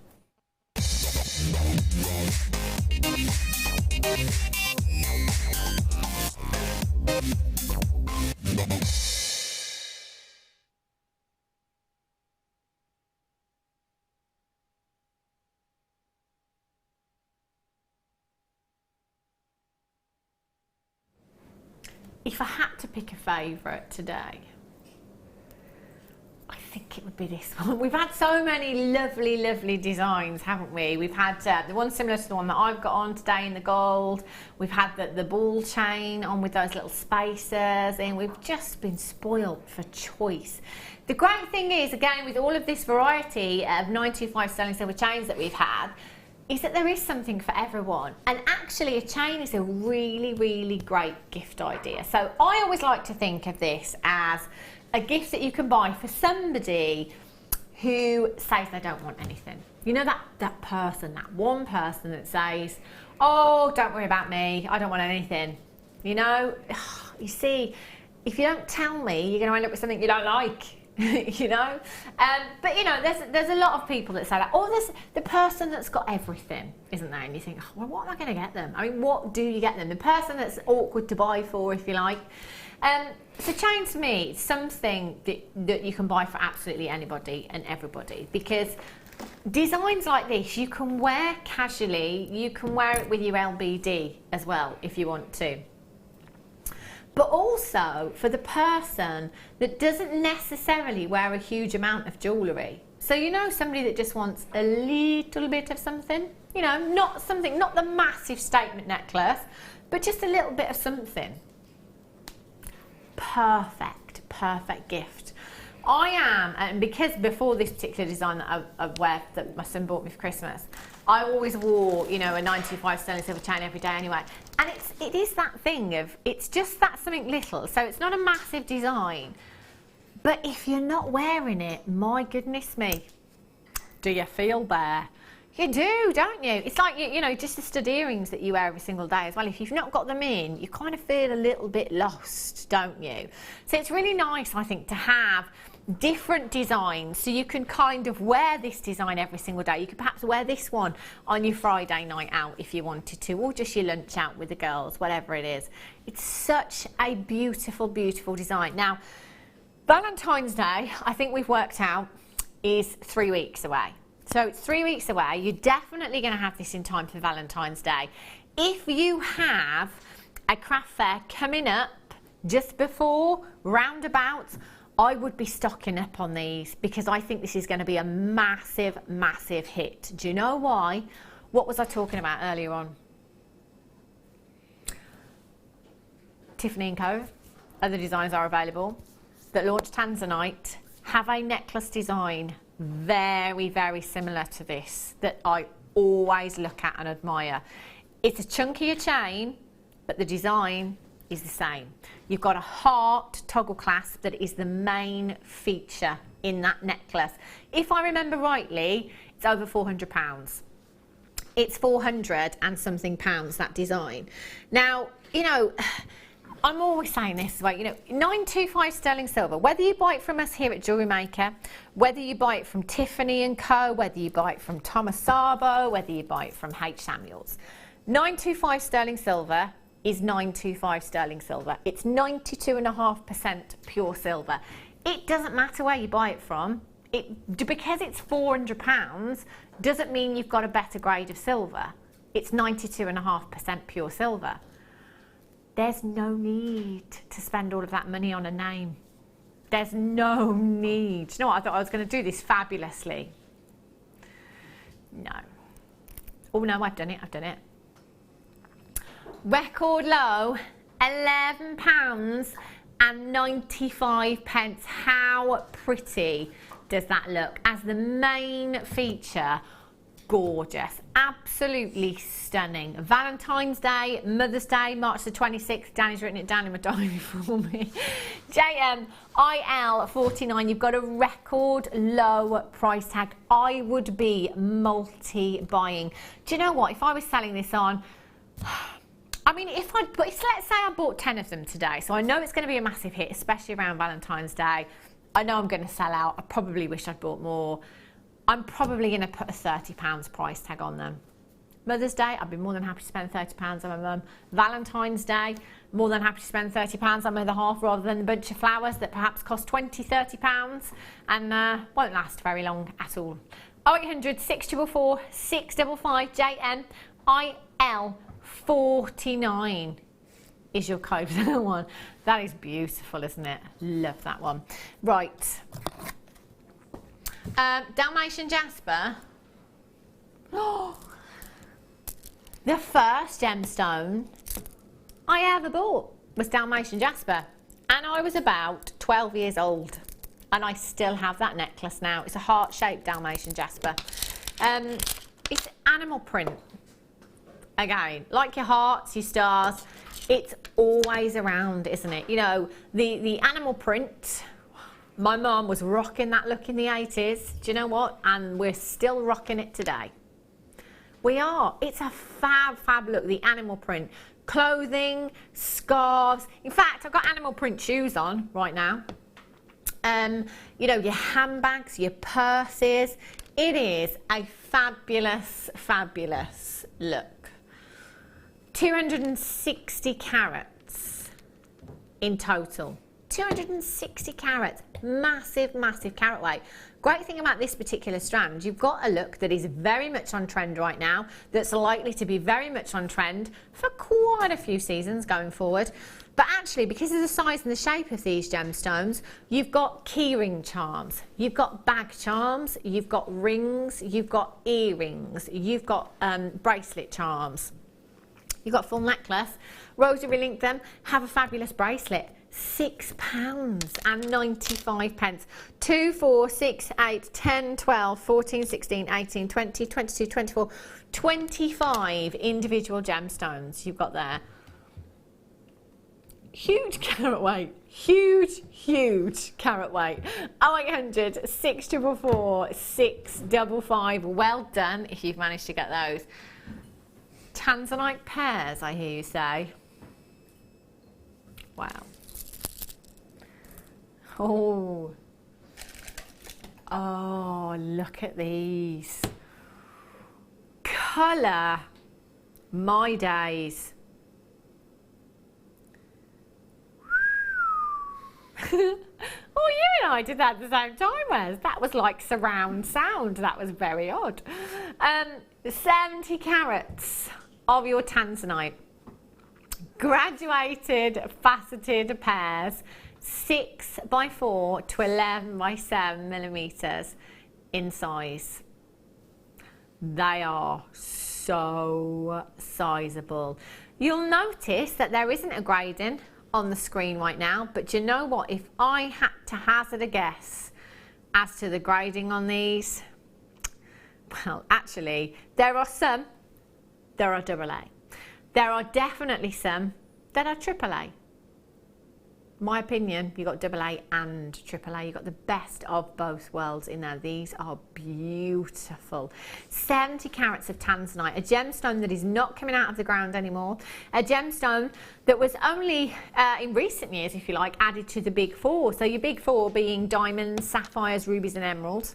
If I had to pick a favourite today, I think it would be this one. We've had so many lovely, lovely designs, haven't we? We've had the one similar to the one that I've got on today in the gold. We've had the ball chain on with those little spacers, and we've just been spoilt for choice. The great thing is, again, with all of this variety of 925 sterling silver chains that we've had, is that there is something for everyone. And actually a chain is a really, really great gift idea. So I always like to think of this as a gift that you can buy for somebody who says they don't want anything. You know, that person, that one person that says, oh, don't worry about me, I don't want anything. You know, you see, if you don't tell me, you're going to end up with something you don't like. you know. But you know, there's a lot of people that say that. Or there's the person that's got everything, isn't there? And you think, oh, well, what am I going to get them? I mean, what do you get them? The person that's awkward to buy for, if you like. So chain to me, it's something that you can buy for absolutely anybody and everybody, because designs like this you can wear casually, you can wear it with your LBD as well if you want to. But also for the person that doesn't necessarily wear a huge amount of jewellery. So you know, somebody that just wants a little bit of something, you know, not the massive statement necklace, but just a little bit of something. Perfect gift. I am, and because before this particular design that I wear, that my son bought me for Christmas, I always wore, you know, a 925 sterling silver chain every day anyway. And it is that thing of, it's just that something little, so it's not a massive design. But if you're not wearing it, my goodness me, do you feel there? You do, don't you? It's like, you know, just the stud earrings that you wear every single day as well. If you've not got them in, you kind of feel a little bit lost, don't you? So it's really nice, I think, to have different designs, so you can kind of wear this design every single day. You could perhaps wear this one on your Friday night out if you wanted to, or just your lunch out with the girls, whatever it is. It's such a beautiful design. Now, Valentine's Day, I think we've worked out, is 3 weeks away. So it's 3 weeks away. You're definitely going to have this in time for Valentine's Day. If you have a craft fair coming up just before, roundabouts, I would be stocking up on these, because I think this is going to be a massive hit. Do you know why? What was I talking about earlier on? Tiffany & Co. Other designs are available that launched Tanzanite, have a necklace design very similar to this that I always look at and admire. It's a chunkier chain, but the design is the same. You've got a heart toggle clasp that is the main feature in that necklace. If I remember rightly, it's over £400. It's 400 and something pounds, that design. Now, you know, I'm always saying this, like, you know, 925 sterling silver, whether you buy it from us here at Jewellery Maker, whether you buy it from Tiffany & Co, whether you buy it from Thomas Sabo, whether you buy it from H. Samuels, 925 sterling silver is 925 sterling silver. It's 92.5% pure silver. It doesn't matter where you buy it from. Because it's £400 doesn't mean you've got a better grade of silver. It's 92.5% pure silver. There's no need to spend all of that money on a name. There's no need. You know what? I thought I was going to do this fabulously. No. Oh no, I've done it. Record low, £11.95. How pretty does that look? As the main feature, gorgeous, absolutely stunning. Valentine's Day, Mother's Day, March the 26th. Danny's written it down in my diary for me. JMIL49, you've got a record low price tag. I would be multi-buying. Do you know what? If I was selling this on, I mean, let's say I bought 10 of them today, so I know it's going to be a massive hit, especially around Valentine's Day. I know I'm going to sell out. I probably wish I'd bought more. I'm probably going to put a £30 price tag on them. Mother's Day, I'd be more than happy to spend £30 on my mum. Valentine's Day, more than happy to spend £30 on my other half, rather than a bunch of flowers that perhaps cost £20, £30 and won't last very long at all. 0800 644 655 JMIL49 is your code for that one. That is beautiful, isn't it? Love that one. Right. Dalmatian Jasper. Oh, the first gemstone I ever bought was Dalmatian Jasper, and I was about 12 years old, and I still have that necklace now. It's a heart-shaped Dalmatian Jasper. It's animal print. Again, like your hearts, your stars, it's always around, isn't it? You know, the animal print. My mum was rocking that look in the 80s. Do you know what? And we're still rocking it today. We are. It's a fab look, the animal print. Clothing, scarves. In fact, I've got animal print shoes on right now. You know, your handbags, your purses. It is a fabulous, fabulous look. 260 carats in total. 260 carats, massive, massive carat weight. Great thing about this particular strand, you've got a look that is very much on trend right now, that's likely to be very much on trend for quite a few seasons going forward. But actually, because of the size and the shape of these gemstones, you've got keyring charms, you've got bag charms, you've got rings, you've got earrings, you've got bracelet charms. You've got full necklace, rosary link them, have a fabulous bracelet. £6.95. 2, 4, 6, 8, 10, 12, 14, 16, 18, 20, 22, 24, 25 individual gemstones you've got there. Huge carat weight. Huge, huge carat weight. 0800 644 655. Well done if you've managed to get those. Tanzanite pears, I hear you say. Wow. Oh, look at these. Colour, my days. Oh, you and I did that at the same time, Wes. That was like surround sound. That was very odd. 70 carats of your tanzanite. Graduated, faceted pears. 6 by 4 to 11 by 7 millimeters in size. They are so sizable. You'll notice that there isn't a grading on the screen right now, but you know what? If I had to hazard a guess as to the grading on these, well, actually, there are some that are AA. There are definitely some that are AAA. My opinion, you've got AA and AAA. You've got the best of both worlds in there. These are beautiful. 70 carats of tanzanite, a gemstone that is not coming out of the ground anymore. A gemstone that was only, in recent years, if you like, added to the big four. So your big four being diamonds, sapphires, rubies and emeralds.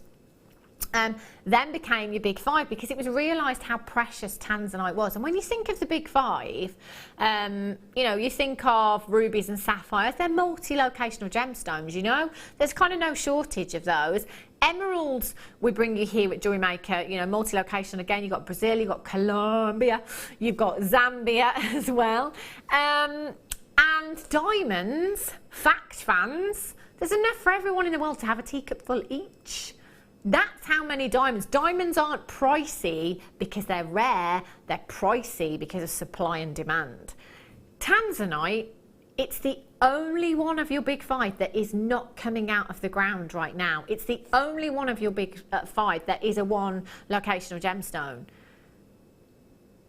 Then became your big five because it was realised how precious tanzanite was. And when you think of the big five, you know, you think of rubies and sapphires. They're multi-locational gemstones, you know. There's kind of no shortage of those. Emeralds we bring you here at Jewellery Maker, you know, multi-location. Again, you've got Brazil, you've got Colombia, you've got Zambia as well. And diamonds, fact fans, there's enough for everyone in the world to have a teacup full each. That's how many diamonds. Diamonds aren't pricey because they're rare, they're pricey because of supply and demand. Tanzanite, it's the only one of your big five that is not coming out of the ground right now. It's the only one of your big five that is a one locational gemstone.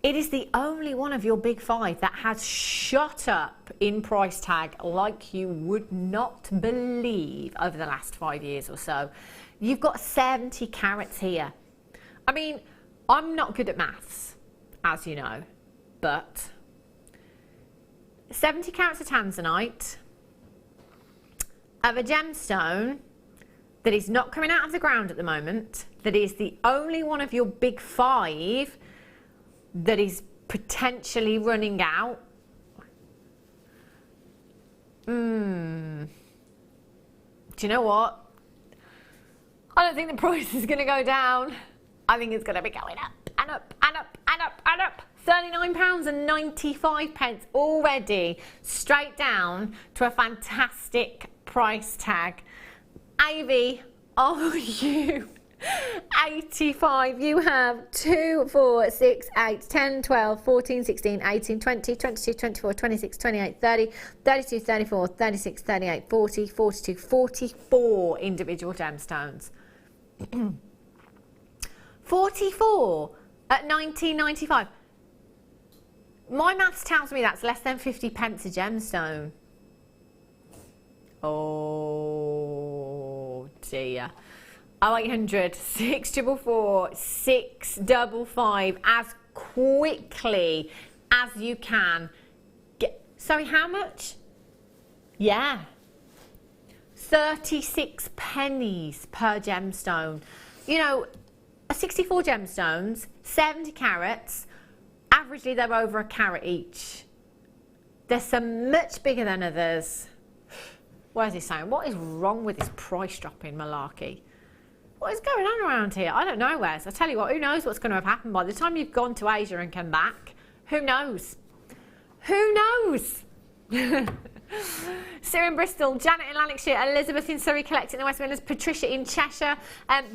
It is the only one of your big five that has shot up in price tag like you would not believe over the last 5 years or so. You've got 70 carats here. I mean, I'm not good at maths, as you know, but 70 carats of tanzanite of a gemstone that is not coming out of the ground at the moment, that is the only one of your big five that is potentially running out. Do you know what? I don't think the price is going to go down. I think it's going to be going up and up and up and up and up. £39.95 already, straight down to a fantastic price tag. AV, are you 85? You have 2, 4, 6, 8, 10, 12, 14, 16, 18, 20, 22, 24, 26, 28, 30, 32, 34, 36, 38, 40, 42, 44 individual gemstones. 44 at £19.95. My maths tells me that's less than 50 pence a gemstone. Oh dear. 0800 644 655 as quickly as you can. Sorry, how much? Yeah. 36 pennies per gemstone. You know, 64 gemstones, 70 carats, averagely they're over a carat each. There's some much bigger than others. What is he saying? What is wrong with this price dropping malarkey? What is going on around here? I don't know, Wes. I tell you what, who knows what's going to have happened by the time you've gone to Asia and come back? Who knows? Who knows? Sue in Bristol, Janet in Lanarkshire, Elizabeth in Surrey collecting the West Midlands, Patricia in Cheshire,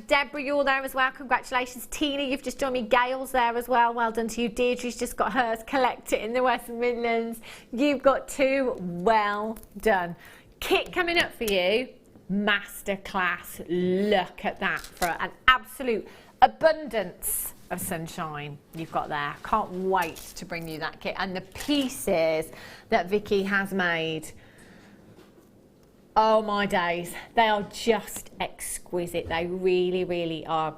Deborah, you're there as well, congratulations. Tina, you've just joined me. Gail's there as well, well done to you. Deirdre's just got hers, collect it in the West Midlands. You've got 2, well done. Kit coming up for you, masterclass. Look at that, for an absolute abundance of sunshine you've got there. Can't wait to bring you that kit, and the pieces that Vicki has made, oh my days, they are just exquisite. They really, really are.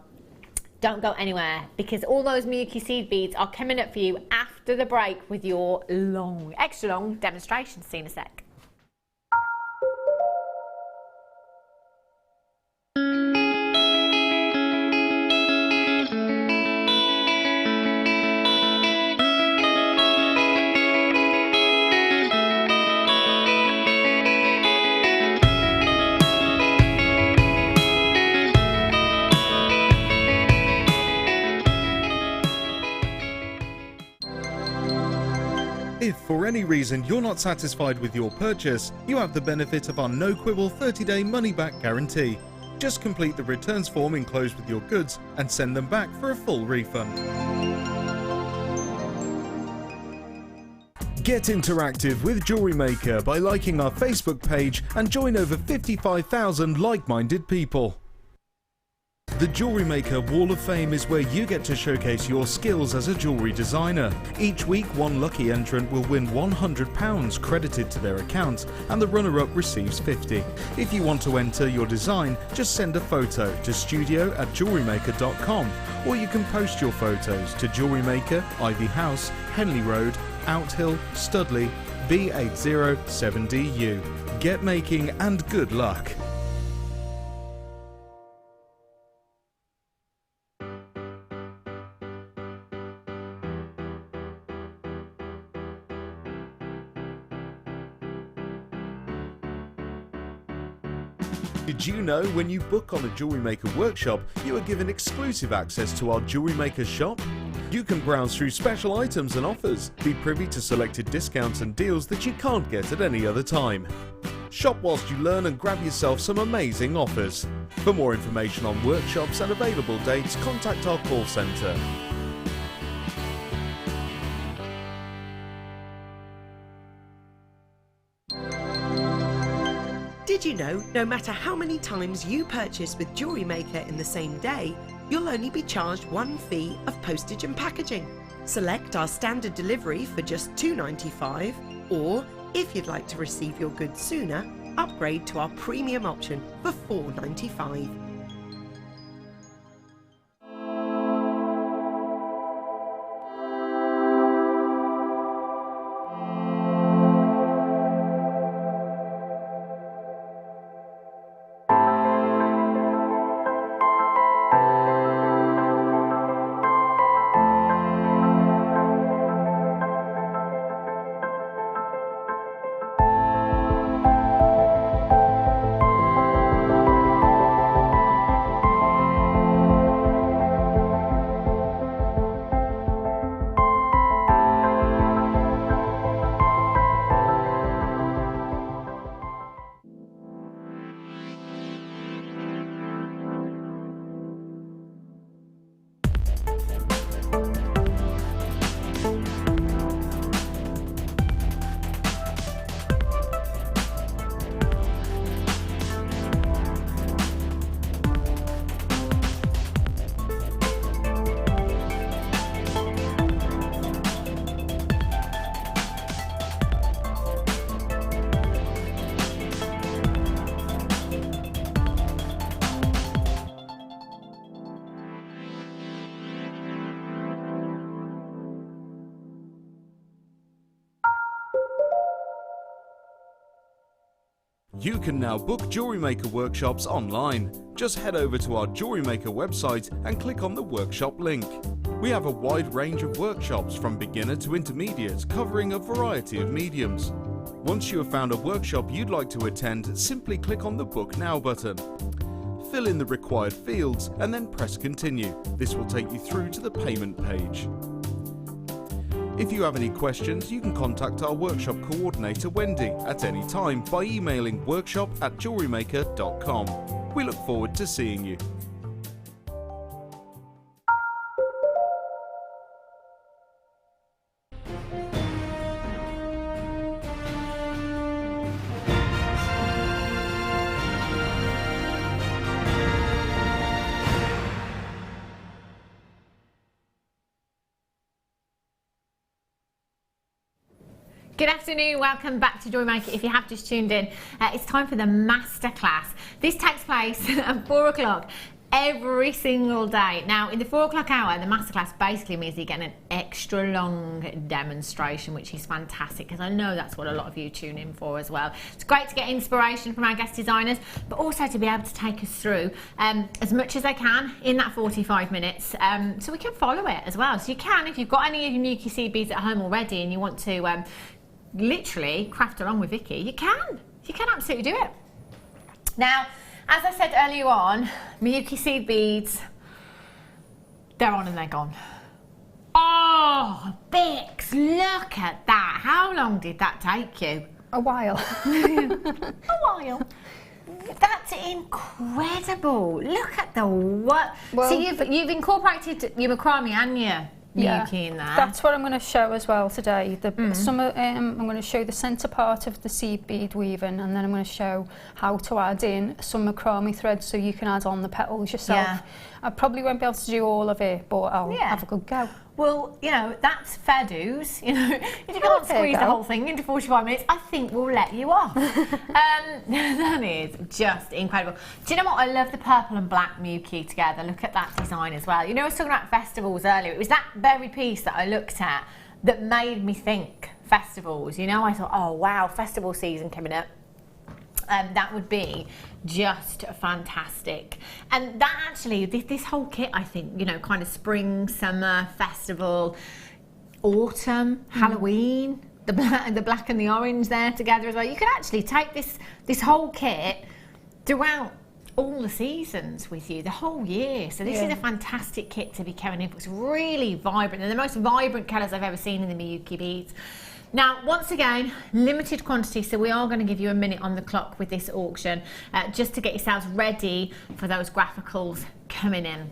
Don't go anywhere, because all those Miyuki seed beads are coming up for you after the break with your long, extra long demonstration. See you in a sec. If for any reason you're not satisfied with your purchase, you have the benefit of our no-quibble 30-day money-back guarantee. Just complete the returns form enclosed with your goods and send them back for a full refund. Get interactive with Jewellery Maker by liking our Facebook page and join over 55,000 like-minded people. The Jewellery Maker Wall of Fame is where you get to showcase your skills as a jewellery designer. Each week, one lucky entrant will win £100 credited to their account, and the runner-up receives £50. If you want to enter your design, just send a photo to studio@jewellerymaker.com, or you can post your photos to Jewellery Maker, Ivy House, Henley Road, Outhill, Studley, B807DU. Get making and good luck. Did you know when you book on a Jewellery Maker workshop, you are given exclusive access to our Jewellery Maker shop? You can browse through special items and offers, be privy to selected discounts and deals that you can't get at any other time. Shop whilst you learn and grab yourself some amazing offers. For more information on workshops and available dates, contact our call centre. Did you know, no matter how many times you purchase with Jewellery Maker in the same day, you'll only be charged one fee of postage and packaging. Select our standard delivery for just $2.95, or if you'd like to receive your goods sooner, upgrade to our premium option for $4.95. You can now book Jewellery Maker workshops online. Just head over to our Jewellery Maker website and click on the workshop link. We have a wide range of workshops from beginner to intermediate, covering a variety of mediums. Once you have found a workshop you'd like to attend, simply click on the Book Now button. Fill in the required fields and then press Continue. This will take you through to the payment page. If you have any questions, you can contact our workshop coordinator Wendy at any time by emailing workshop@jewellerymaker.com. We look forward to seeing you. Good afternoon, welcome back to Jewellery Maker. If you have just tuned in, it's time for the masterclass. This takes place at 4 o'clock every single day. Now, in the 4 o'clock hour, the masterclass basically means you get an extra long demonstration, which is fantastic because I know that's what a lot of you tune in for as well. It's great to get inspiration from our guest designers, but also to be able to take us through as much as they can in that 45 minutes so we can follow it as well. So you can, if you've got any of your Milky seed beads at home already and you want to literally craft along with Vicki, you can absolutely do it. Now, as I said earlier on, Milky seed beads, they're on and they're gone. Oh, Bix, look at that. How long did that take you? A while. A while. That's incredible. Look at the what. Well, so you've incorporated your macrame and your Milky in there. That's what I'm going to show as well today. I'm going to show the centre part of the seed bead weaving, and then I'm going to show how to add in some macrame thread so you can add on the petals yourself. Yeah. I probably won't be able to do all of it, but I'll have a good go. Well, you know, that's fair dues. You know, if you can't squeeze the whole thing into 45 minutes, I think we'll let you off. That is just incredible. Do you know what? I love the purple and black Milky together. Look at that design as well. You know, I was talking about festivals earlier. It was that very piece that I looked at that made me think festivals. You know, I thought, oh, wow, festival season coming up. That would be just fantastic. And that actually, this whole kit, I think, you know, kind of spring, summer, festival, autumn, Halloween, the black and the orange there together as well. You could actually take this whole kit throughout all the seasons with you, the whole year. So this is a fantastic kit to be carrying in. It's really vibrant. They're the most vibrant colours I've ever seen in the Milky beads. Now, once again, limited quantity, so we are going to give you a minute on the clock with this auction just to get yourselves ready for those graphicals coming in.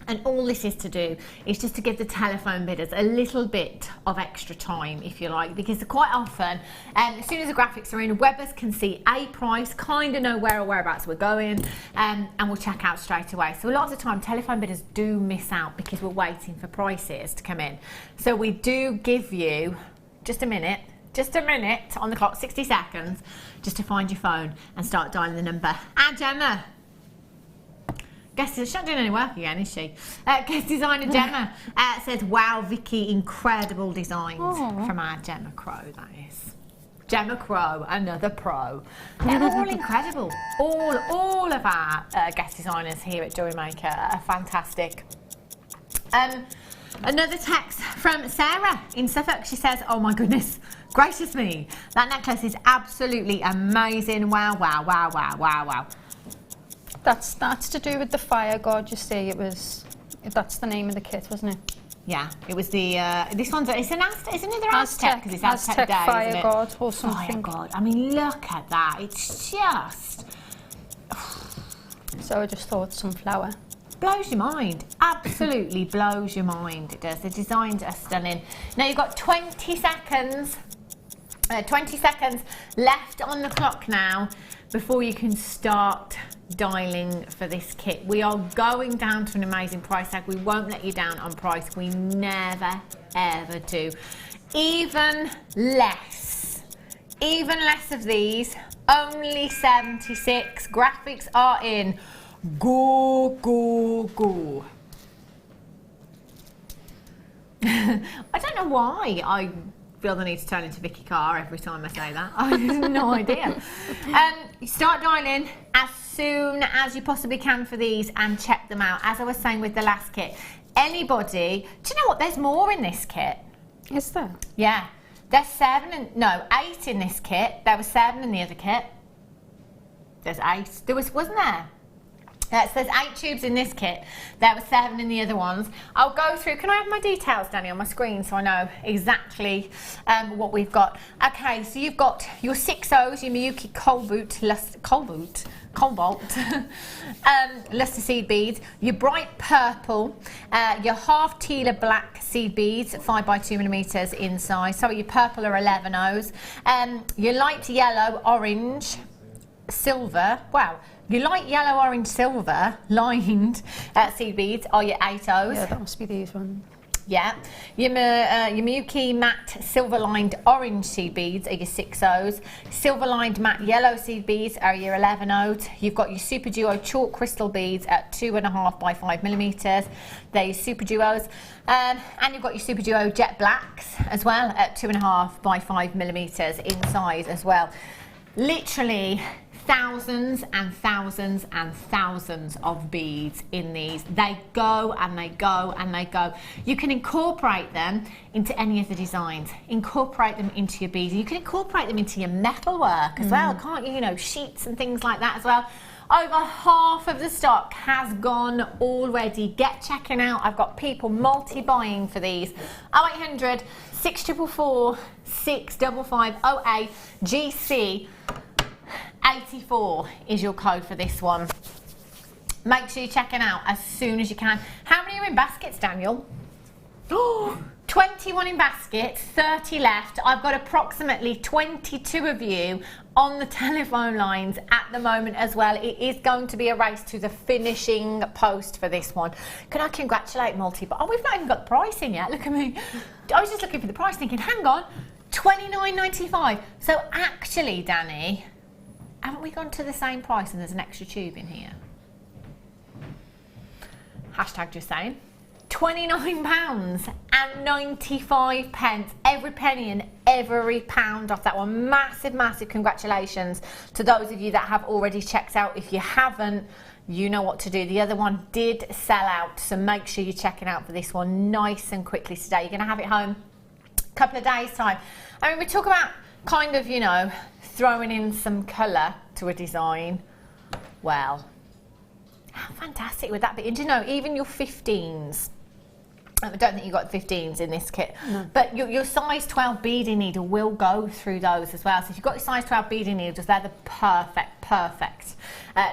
And all this is to do is just to give the telephone bidders a little bit of extra time, if you like, because quite often, as soon as the graphics are in, webbers can see a price, kind of know where or whereabouts we're going, and we'll check out straight away. So a lot of the time, telephone bidders do miss out because we're waiting for prices to come in. So we do give you just a minute on the clock, 60 seconds, just to find your phone and start dialing the number. And Gemma, she's not doing any work again, is she? Guest designer Gemma says, wow, Vicki, incredible designs from our Gemma Crow, that is. Gemma Crow, another pro. They're all incredible. All of our guest designers here at Jewellery Maker are fantastic. Another text from Sarah in Suffolk. She says, oh my goodness, gracious me, that necklace is absolutely amazing. Wow, wow, wow, wow, wow, wow. That's to do with the fire god, you see. That's the name of the kit, wasn't it? Yeah, it was the, this one's, it's another Aztec, because it's Aztec Day, fire isn't it? god or something. Fire god, I mean, look at that, it's just... So I just thought sunflower. Blows your mind, absolutely blows your mind, it does. The designs are stunning. Now you've got 20 seconds left on the clock now before you can start dialing for this kit. We are going down to an amazing price tag. We won't let you down on price. We never ever do. Even less of these, only 76. Graphics are in. Go, go, go. I don't know why I feel the need to turn into Vicki Carr every time I say that. I have no idea. You start dialing as soon as you possibly can for these and check them out. As I was saying with the last kit, anybody, do you know what? There's more in this kit. Is there? Yeah. There's 8 in this kit. There was 7 in the other kit. There's 8. There wasn't there? So there's 8 tubes in this kit. There were 7 in the other ones. I'll go through. Can I have my details, Danny, on my screen so I know exactly what we've got? Okay, so you've got your 6Os, your Miyuki Cobalt, luster seed beads, your bright purple, your half teal black seed beads, 5x2mm in size. So your purple are 11Os, your light yellow, orange, silver. Wow. Your light yellow, orange, silver lined seed beads are your 8Os. Yeah, that must be these ones. Yeah. Your Miyuki matte silver lined orange seed beads are your 6Os. Silver lined matte yellow seed beads are your 11Os. You've got your Super Duo chalk crystal beads at 2.5x5mm. They're your Super Duos. And you've got your Super Duo jet blacks as well at 2.5x5mm in size as well. Literally thousands and thousands and thousands of beads in these. They go and they go and they go. You can incorporate them into any of the designs. Incorporate them into your beads. You can incorporate them into your metalwork as well, can't you? You know, sheets and things like that as well. Over half of the stock has gone already. Get checking out. I've got people multi-buying for these. 0800 644 65508 GC 84 is your code for this one. Make sure you're checking out as soon as you can. How many are in baskets, Daniel? 21 in baskets, 30 left. I've got approximately 22 of you on the telephone lines at the moment as well. It is going to be a race to the finishing post for this one. Can I congratulate Multi? Oh, we've not even got the pricing yet. Look at me. I was just looking for the price thinking, hang on, $29.95. So actually, Danny, haven't we gone to the same price and there's an extra tube in here? Hashtag just saying. £29.95. Every penny and every pound off that one. Massive, massive congratulations to those of you that have already checked out. If you haven't, you know what to do. The other one did sell out, so make sure you're checking out for this one nice and quickly today. You're going to have it home a couple of days' time. I mean, we talk about kind of, you know, throwing in some colour to a design. Well, how fantastic would that be? And do you know, even your 15s, I don't think you've got 15s in this kit, no. But your size 12 beading needle will go through those as well. So if you've got your size 12 beading needles, they're the perfect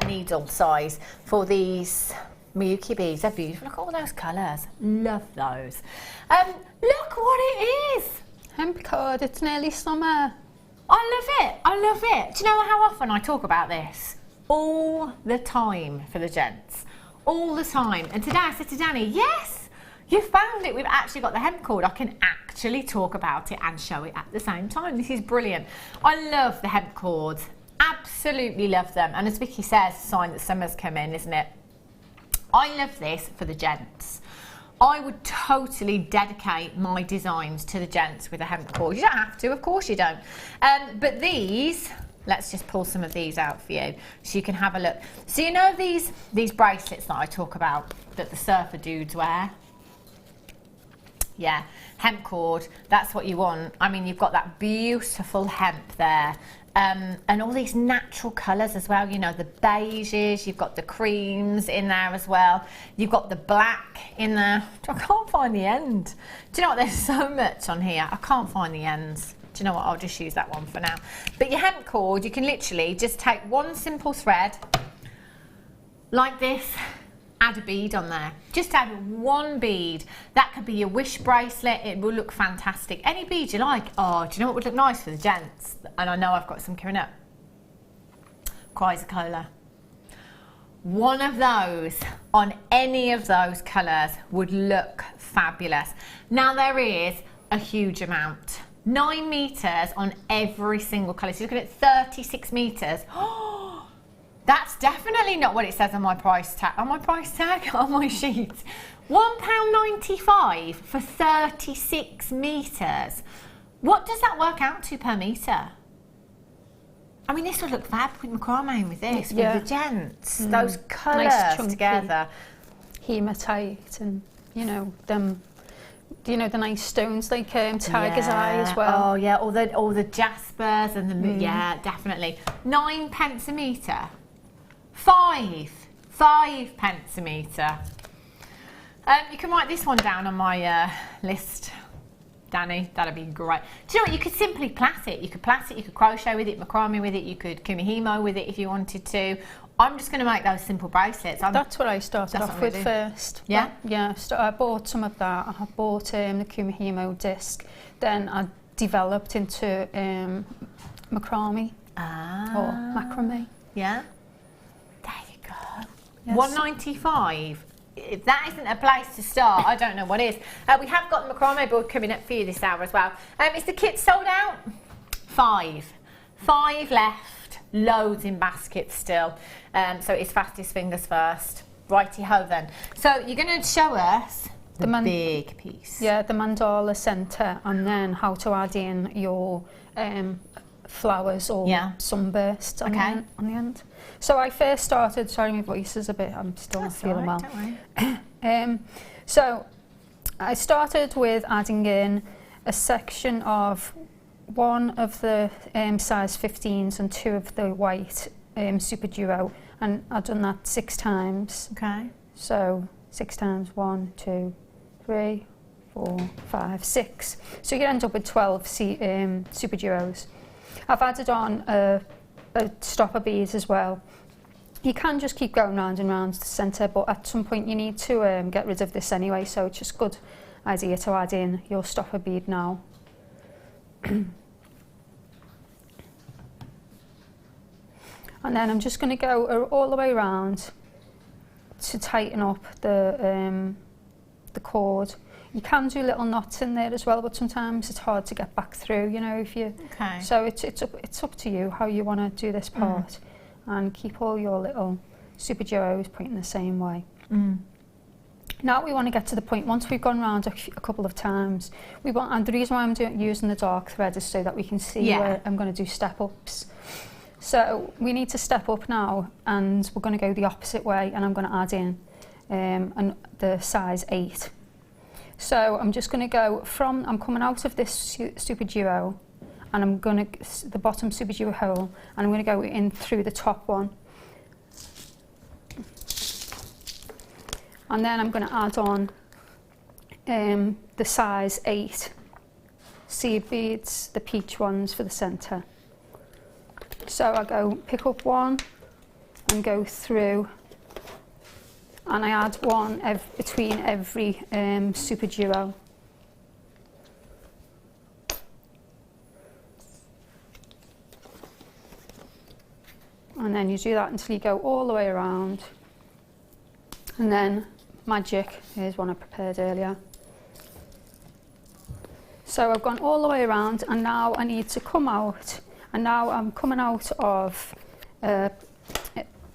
needle size for these Miyuki beads. They're beautiful. Look at all those colours. Love those. Look what it is. Hemp cord, it's nearly summer. I love it. I love it. Do you know how often I talk about this? All the time for the gents. All the time. And today I said to Danny, yes, you found it. We've actually got the hemp cord. I can actually talk about it and show it at the same time. This is brilliant. I love the hemp cords. Absolutely love them. And as Vicki says, a sign that summer's come in, isn't it? I love this for the gents. I would totally dedicate my designs to the gents with a hemp cord. You don't have to, of course you don't. But these, let's just pull some of these out for you so you can have a look. So you know these bracelets that I talk about that the surfer dudes wear? Yeah, hemp cord, that's what you want. I mean, you've got that beautiful hemp there. And all these natural colours as well, you know, the beiges, you've got the creams in there as well. You've got the black in there. I can't find the end. Do you know what, there's so much on here. I can't find the ends. Do you know what, I'll just use that one for now. But your hemp cord, you can literally just take one simple thread, like this, add a bead on there. Just add one bead. That could be your wish bracelet. It will look fantastic. Any bead you like. Oh, do you know what would look nice for the gents? And I know I've got some coming up. Chrysocolla. One of those on any of those colours would look fabulous. Now there is a huge amount. 9 metres on every single colour. So you're looking at 36 metres. Oh, that's definitely not what it says on my price tag. On my sheet. £1.95 for 36 metres. What does that work out to per metre? I mean, this would look fab with macrame with this, with the gents, those colours nice together. Hematite and, you know, them, you know, the nice stones like tiger's eye as well. Oh yeah, all the jaspers and the yeah, definitely. 9 pence a metre. 5 pence a metre. You can write this one down on my list, Danny. That'd be great. Do you know what? You could simply plait it. You could plait it. You could crochet with it, macrame with it. You could kumihimo with it if you wanted to. I'm just going to make those simple bracelets. That's what I started off with first. Yeah? Yeah, so I bought some of that. I bought the kumihimo disc. Then I developed into macrame or macrame. Yeah. There you go. Yes. $1.95. If that isn't a place to start, I don't know what is. We have got the macrame board coming up for you this hour as well. Is the kit sold out? 5 left. Loads in baskets still. So it's fastest fingers first. Righty ho then. So you're going to show us the big piece. Yeah, the mandala centre, and then how to add in your flowers or sunburst on the end. So I first started, sorry my voice is a bit, I'm still not feeling well. Don't worry. So I started with adding in a section of one of the size 15s and 2 of the white super duo, and I've done that 6 times. Okay. So 6 times, 1, 2, 3, 4, 5, 6. So you end up with 12 super duos. I've added on a stopper bead as well. You can just keep going round and round the centre, but at some point you need to get rid of this anyway, so it's just a good idea to add in your stopper bead now. And then I'm just going to go all the way around to tighten up the cord. You can do little knots in there as well, but sometimes it's hard to get back through, you know, if you... Okay. So it's up to you how you want to do this part, and keep all your little super duos pointing the same way. Now we want to get to the point, once we've gone around a couple of times, and the reason why I'm using the dark thread is so that we can see where I'm going to do step-ups. So we need to step up now, and we're going to go the opposite way, and I'm going to add in the size 8. So I'm just going to go from, I'm coming out of this super duo, and I'm going to, the bottom super duo hole, and I'm going to go in through the top one. And then I'm going to add on the size 8 seed beads, the peach ones for the centre. So I go pick up one and go through, and I add one between every super duo. And then you do that until you go all the way around. And then magic, here's one I prepared earlier. So I've gone all the way around, and now I need to come out, and now I'm coming out of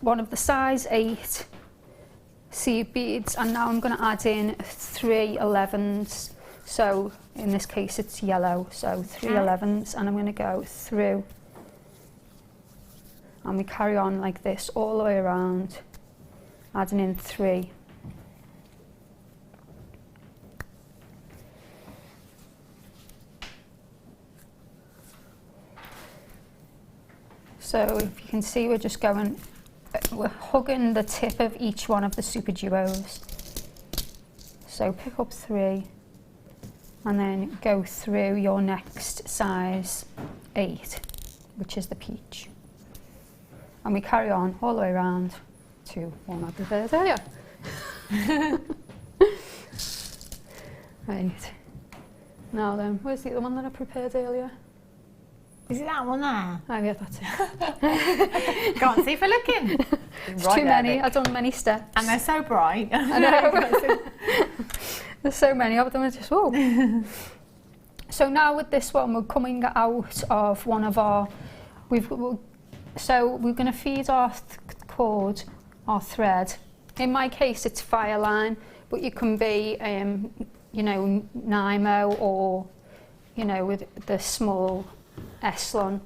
one of the size 8 seed beads, and now I'm going to add in 3 11s. So in this case it's yellow, so 3 11s, and I'm going to go through, and we carry on like this all the way around, adding in 3. So if you can see, we're just going, we're hugging the tip of each one of the super duos. So pick up 3 and then go through your next size 8, which is the peach. And we carry on all the way around to one I prepared earlier. Right. Now then, where's the other one that I prepared earlier? Is it that one there? Oh yeah, that's it. Can't see for looking. It's right too many. I've done many steps. And they're so bright. I know. There's so many of them. It's just, whoa. So now with this one, we're coming out of one of our... So we're going to feed our cord, our thread. In my case, it's Fireline, but you can be, you know, Nymo or you know, with the small Eslon.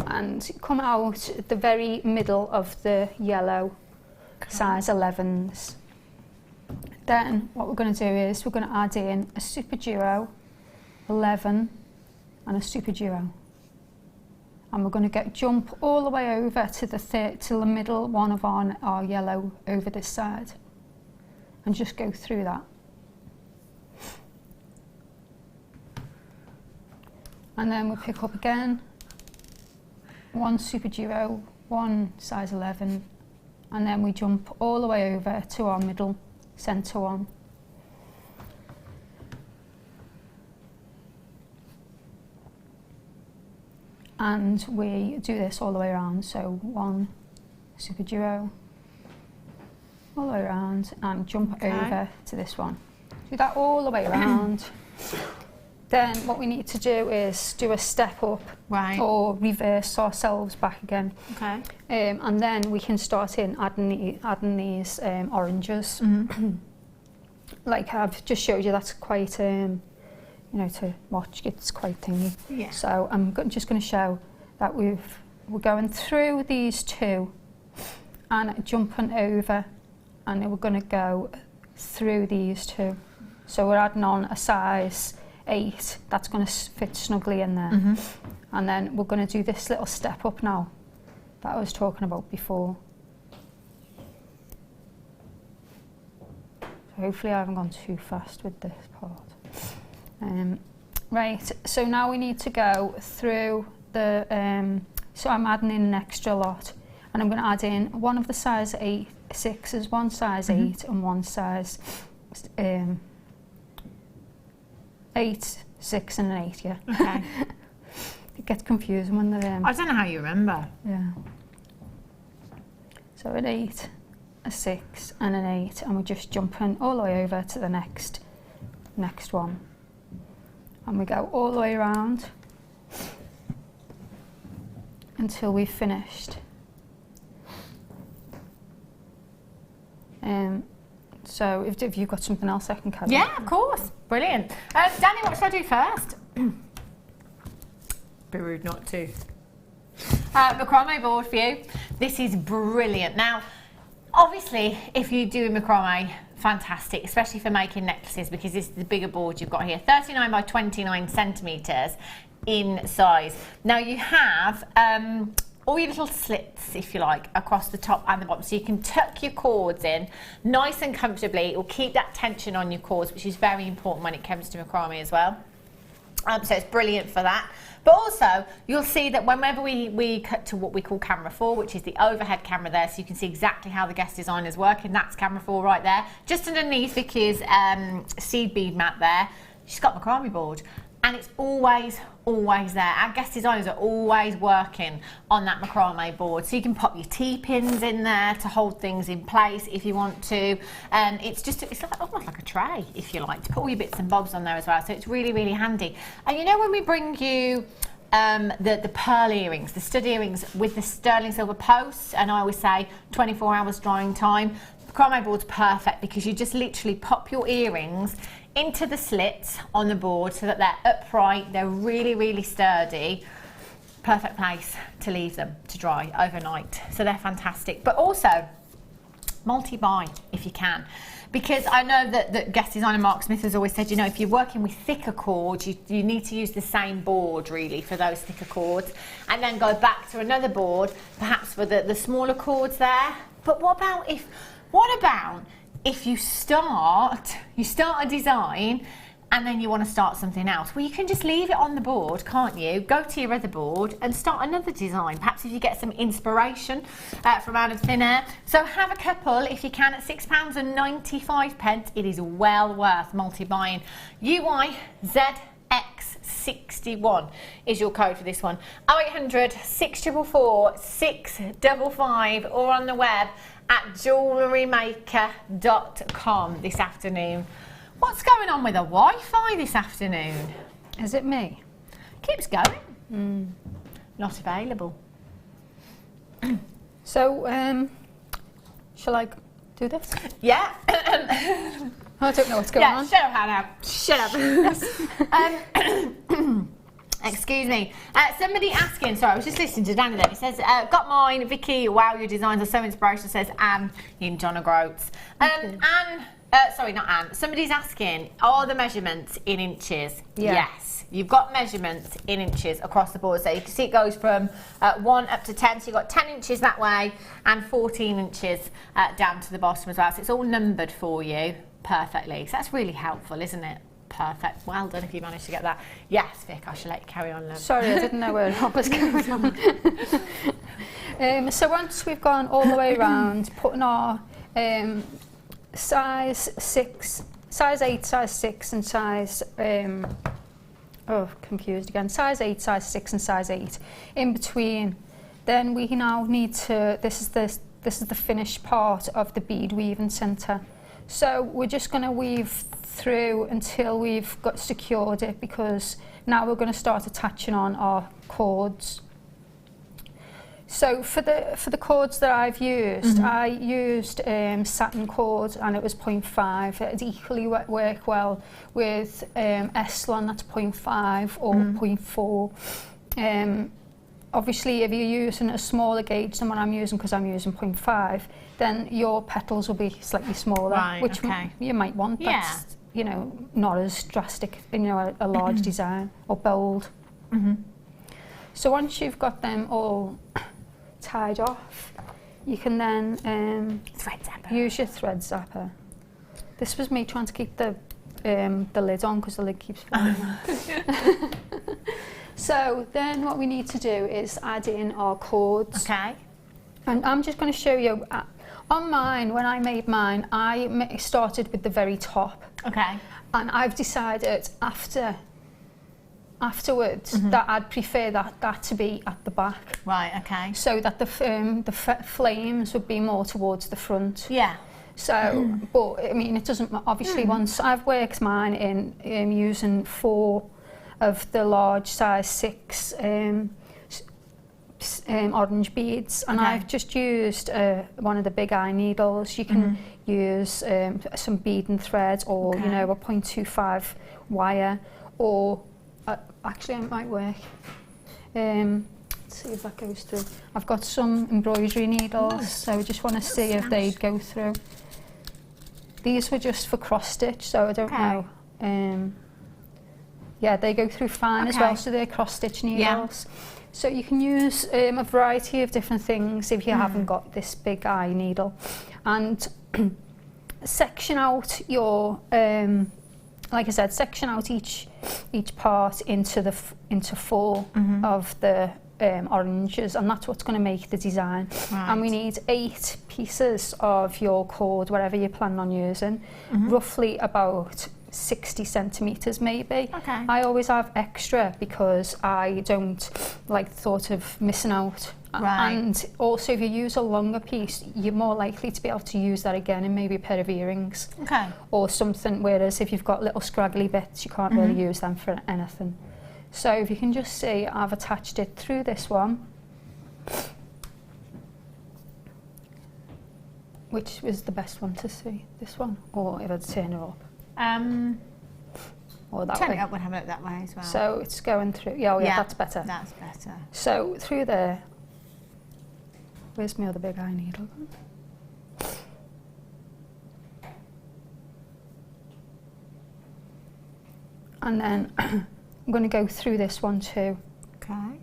And come out at the very middle of the yellow size 11s. Then what we're going to do is we're going to add in a super duo 11 and a super duo, and we're going to jump all the way over to the middle one of our yellow over this side, and just go through that. And then we'll pick up again one super duo, one size 11, and then we jump all the way over to our middle centre one. And we do this all the way around, so one super duo, all the way around, and jump over to this one. Do that all the way around. Then what we need to do is do a step up, or reverse ourselves back again. Okay. And then we can start adding these oranges. Like I've just showed you, that's quite, you know, to watch, it's quite thingy. Yeah. So I'm just going to show that we're going through these two and jumping over, and then we're going to go through these two. So we're adding on a size 8 that's going to fit snugly in there. And then we're going to do this little step up now that I was talking about before. So hopefully I haven't gone too fast with this part. Right, so now we need to go through the, so I'm adding in an extra lot, and I'm going to add in one of the size 6s, one size 8 and one size 8, 6 and an 8, yeah. Okay. It gets confusing when they're... I don't know how you remember. Yeah. So an 8, a 6 and an 8, and we're just jumping all the way over to the next one. And we go all the way around until we've finished. So if you've got something else I can cover. Yeah, of course. Brilliant. Danny, what should I do first? Be rude not to. Macrame board for you. This is brilliant. Now, obviously, if you do macrame, fantastic, especially for making necklaces, because this is the bigger board you've got here, 39 by 29 centimetres in size. Now you have all your little slits, if you like, across the top and the bottom, so you can tuck your cords in nice and comfortably. It will keep that tension on your cords, which is very important when it comes to macrame as well. So it's brilliant for that. But also, you'll see that whenever we cut to what we call camera 4, which is the overhead camera there, so you can see exactly how the guest designer's working. That's camera 4 right there. Just underneath Vicky's seed bead mat there, she's got macrame board. And it's always there. Our guest designers are always working on that macrame board. So you can pop your T-pins in there to hold things in place if you want to. It's like, almost like a tray, if you like, to put all your bits and bobs on there as well. So it's really, really handy. And you know when we bring you the pearl earrings, the stud earrings with the sterling silver posts, and I always say 24 hours drying time, the macrame board's perfect because you just literally pop your earrings into the slits on the board so that they're upright, they're really, really sturdy. Perfect place to leave them to dry overnight. So they're fantastic. But also, multi-buy if you can. Because I know that guest designer Mark Smith has always said, you know, if you're working with thicker cords, you need to use the same board really for those thicker cords, and then go back to another board, perhaps for the smaller cords there. But what about if you start a design and then you want to start something else? Well, you can just leave it on the board, can't you? Go to your other board and start another design. Perhaps if you get some inspiration from out of thin air. So have a couple if you can at £6.95. It is well worth multi-buying. UIZX61 is your code for this one. 0800 644 655 or on the web at JewelleryMaker.com this afternoon. What's going on with the Wi-Fi this afternoon? Is it me? Keeps going. Not available. So, shall I do this? Yeah. I don't know what's going on. Shut up, Hannah. Shut up. Excuse me. Somebody asking, sorry, I was just listening to Danny there. It says, got mine, Vicky, wow, your designs are so inspirational, says Anne in Donna Groats. Anne, sorry, not Anne. Somebody's asking, are the measurements in inches? Yeah. Yes. You've got measurements in inches across the board. So you can see it goes from 1 up to 10. So you've got 10 inches that way and 14 inches down to the bottom as well. So it's all numbered for you perfectly. So that's really helpful, isn't it? Perfect. Well done if you managed to get that. Yes, Vic, I shall let you carry on, love. Sorry, I didn't know where it was going on. So once we've gone all the way around, putting our size 6, size 8, size 6 and size, confused again, size 8, size 6 and size 8 in between, then we now need to, this is the finished part of the bead weaving centre. So we're just going to weave through until we've got secured it, because now we're going to start attaching on our cords. So for the cords that I've used, I used satin cord, and it was 0.5. It'd equally work well with Eslon, that's 0.5 or 0.4. Obviously, if you're using a smaller gauge than what I'm using, because I'm using 0.5, then your petals will be slightly smaller, right, which you might want. That's, you know, not as drastic, you know, a large design or bold. So once you've got them all tied off, you can then use your thread zapper. This was me trying to keep the lid on, because the lid keeps falling off. So then what we need to do is add in our cords. Okay. And I'm just going to show you, on mine, when I made mine, I started with the very top. Okay. And I've decided afterwards that I'd prefer that to be at the back. Right, okay. So that the flames would be more towards the front. Yeah. So, but I mean, it doesn't, obviously once I've worked mine in using 4 of the large size 6 orange beads, and I've just used one of the big eye needles. You can use some bead and thread, or you know, a 0.25 wire, or actually it might work. Let's see if that goes through. I've got some embroidery needles, so I just want to see if they'd go through. These were just for cross stitch, so I don't know. Yeah, they go through fine as well, so they're cross stitch needles. So you can use a variety of different things if you haven't got this big eye needle. And section out your, like I said, section out each part into 4 of the oranges, and that's what's going to make the design. Right. And we need 8 pieces of your cord, whatever you plan on using, roughly about 60 centimetres maybe. Okay. I always have extra because I don't like the thought of missing out. Right. And also if you use a longer piece, you're more likely to be able to use that again in maybe a pair of earrings. Okay. Or something, whereas if you've got little scraggly bits, you can't really use them for anything. So if you can just see, I've attached it through this one, which was the best one to see, this one, or if I'd turn it up. Or that turn way. it up and have it that way as well. So it's going through, yeah, that's better. That's better. So through there, where's my other big eye needle? And then I'm going to go through this one too. Okay.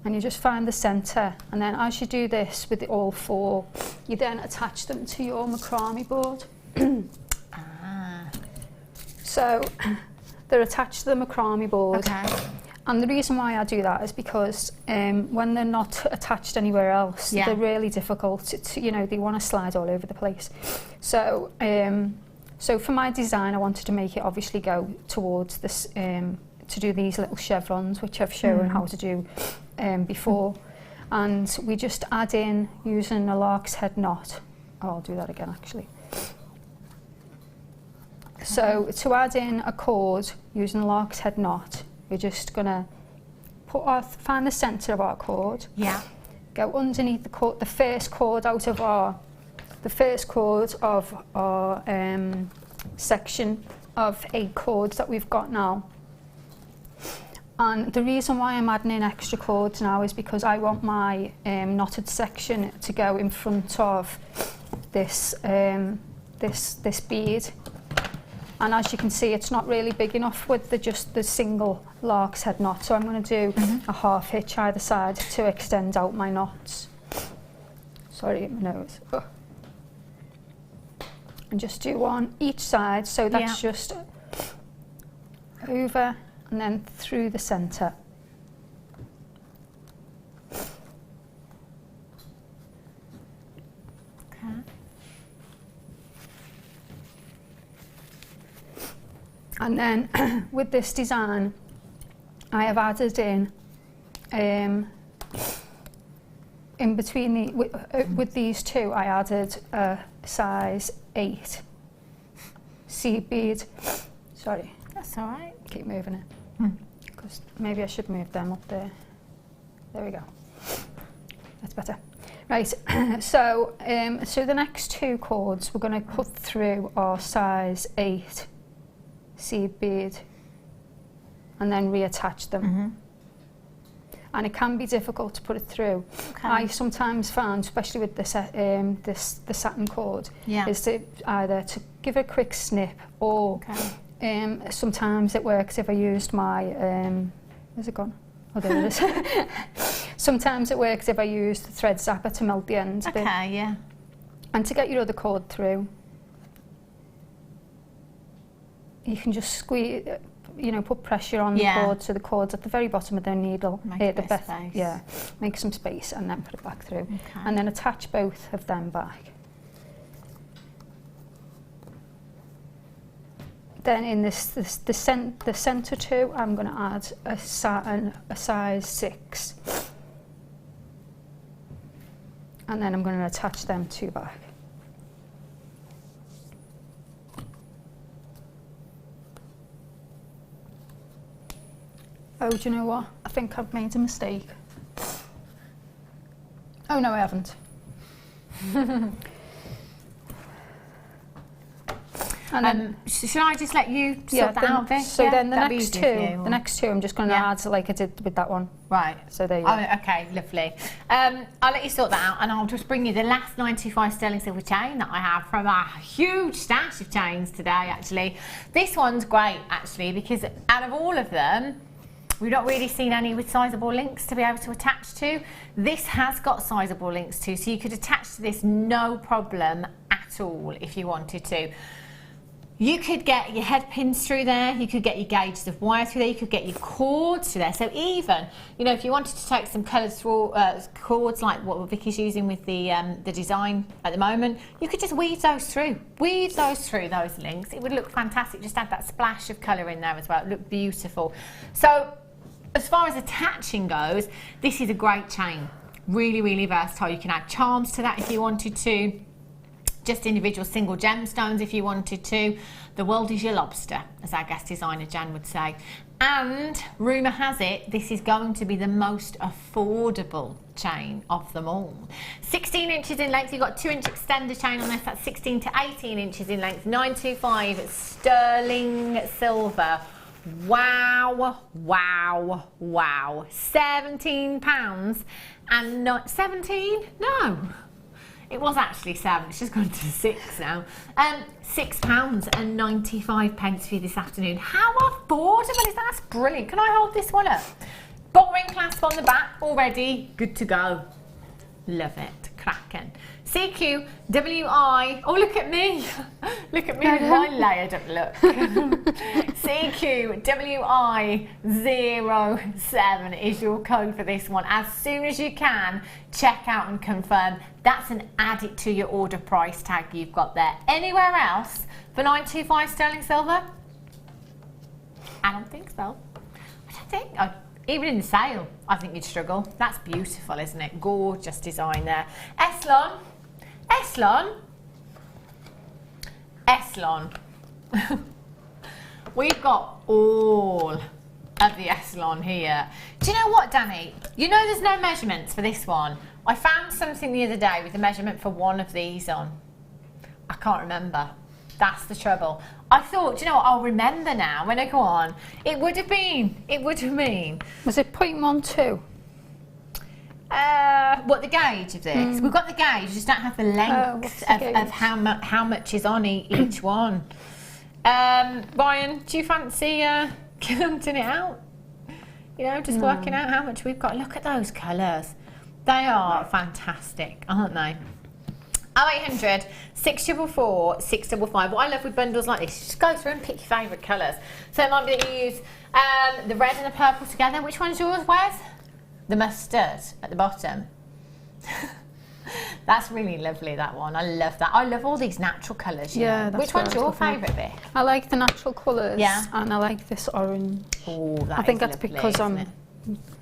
And you just find the centre, and then as you do this with all 4, you then attach them to your macrame board. So they're attached to the macrame board. Okay. And the reason why I do that is because when they're not attached anywhere else, they're really difficult to, you know, they want to slide all over the place. So so for my design, I wanted to make it obviously go towards this, to do these little chevrons, which I've shown how to do before. And we just add in using a lark's head knot. Oh, I'll do that again actually. So to add in a cord using a lark's head knot, we're just gonna find the centre of our cord, go underneath the cord, the first cord of our section of 8 cords that we've got now. And the reason why I'm adding in extra cords now is because I want my knotted section to go in front of this this bead. And as you can see, it's not really big enough with just the single lark's head knot, so I'm going to do a half hitch either side to extend out my knots. Sorry, my nose. Ugh. And just do one each side, so that's just over and then through the centre. Okay. And then with this design, I have added in between the with these two, I added a size 8 seed bead. Sorry, That's all right. keep moving it because maybe I should move them up there. There we go. That's better. Right. So the next 2 cords we're going to put through our size 8 seed bead and then reattach them. And it can be difficult to put it through. Okay. I sometimes found, especially with the satin cord, is to either to give it a quick snip, or sometimes it works if I used my where's it gone? Oh, there it is. Sometimes it works if I use the thread zapper to melt the ends a bit. Okay, yeah. And to get your other cord through, you can just squeeze, you know, put pressure on the cord, so the cord's at the very bottom of the needle. Make a bit of space. Yeah, make some space and then put it back through. Okay. And then attach both of them back. Then in the centre 2, I'm going to add a size 6. And then I'm going to attach them 2 back. Oh, do you know what? I think I've made a mistake. Oh, no, I haven't. And then, should I just let you sort that out, Vic? So then the That'd be next easier for you, two, or- the next 2, I'm just going to add like I did with that one. Right. So there you go. Oh, okay, lovely. I'll let you sort that out, and I'll just bring you the last 925 sterling silver chain that I have from our huge stash of chains today, actually. This one's great, actually, because out of all of them, we've not really seen any with sizable links to be able to attach to. This has got sizable links too, so you could attach to this no problem at all if you wanted to. You could get your head pins through there, you could get your gauges of wire through there, you could get your cords through there. So even, you know, if you wanted to take some coloured cords like what Vicky's using with the design at the moment, you could just weave those through those links. It would look fantastic. Just add that splash of colour in there as well. It would look beautiful. So as far as attaching goes, this is a great chain. Really, really versatile. You can add charms to that if you wanted to. Just individual single gemstones if you wanted to. The world is your lobster, as our guest designer Jan would say. And rumour has it, this is going to be the most affordable chain of them all. 16 inches in length, you've got 2-inch extender chain on this, that's 16 to 18 inches in length, 925 sterling silver. Wow, wow, wow. £17 and not 17? No. It was actually 7, it's just gone to 6 now. £6.95 for you this afternoon. How affordable is that? That's brilliant. Can I hold this one up? Boring clasp on the back, already good to go. Love it, cracking. CQWI, oh look at me. Look at me with my layered up look. CQWI07 is your code for this one. As soon as you can, check out and confirm. That's an add it to your order price tag you've got there. Anywhere else for 925 sterling silver? I don't think so. I don't think. Even in the sale, I think you'd struggle. That's beautiful, isn't it? Gorgeous design there. Eslon. We've got all of the Essilon here. Do you know what, Danny? You know there's no measurements for this one. I found something the other day with a measurement for one of these on. I can't remember. That's the trouble. I thought, do you know what, I'll remember now when I go on. It would have been. Was it 0.12? What, the gauge of this? We've got the gauge, we just don't have the length of how much is on each one. Ryan, do you fancy counting it out? You know, just working out how much we've got. Look at those colours. They are fantastic, aren't they? 0800 644 655. What I love with bundles like this, just go through and pick your favourite colours. So it might be that you use the red and the purple together. Which one's yours, Wes? The mustard at the bottom. That's really lovely, that one. I love that. I love all these natural colours. Yeah, Which one's your favourite bit? I like the natural colours. Yeah. And I like this orange. Oh, that I think is that's lovely, because I'm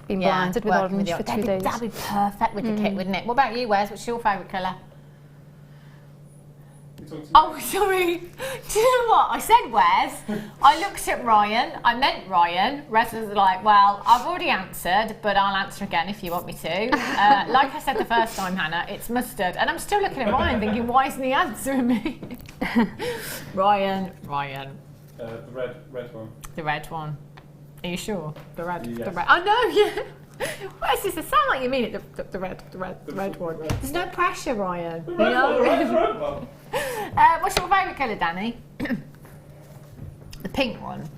been blinded with orange for 2 days. That'd be perfect with the kit, wouldn't it? What about you, Wes? What's your favourite colour? Oh, sorry. Do you know what? I said Wes. I looked at Ryan. I meant Ryan. Wes was like, well, I've already answered, but I'll answer again if you want me to. Like I said the first time, Hannah, it's mustard. And I'm still looking at Ryan thinking, why isn't he answering me? Ryan. The red one. The red one. Are you sure? The red. Yes. The red. Oh, no, yeah. Wes, does it sound like you mean it? The red one. There's no pressure, Ryan. The red one. What's your favourite colour, Danny? The pink one.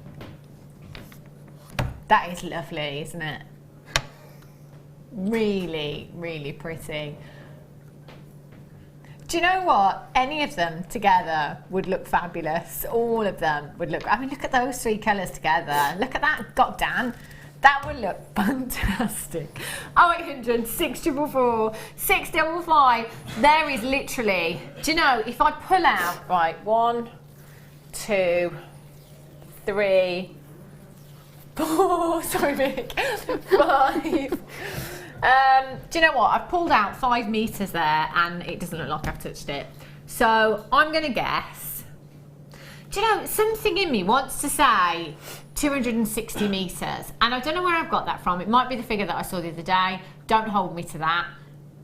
That is lovely, isn't it? Really, really pretty. Do you know what? Any of them together would look fabulous. All of them would look... I mean, look at those three colours together. Look at that. God damn. That would look fantastic. 0800 644 655. There is literally, do you know, if I pull out, right, 1, 2, 3, 4, sorry, Vic, 5. Do you know what? I've pulled out 5 metres there and it doesn't look like I've touched it. So I'm going to guess. Do you know, something in me wants to say 260 metres, and I don't know where I've got that from. It might be the figure that I saw the other day. Don't hold me to that.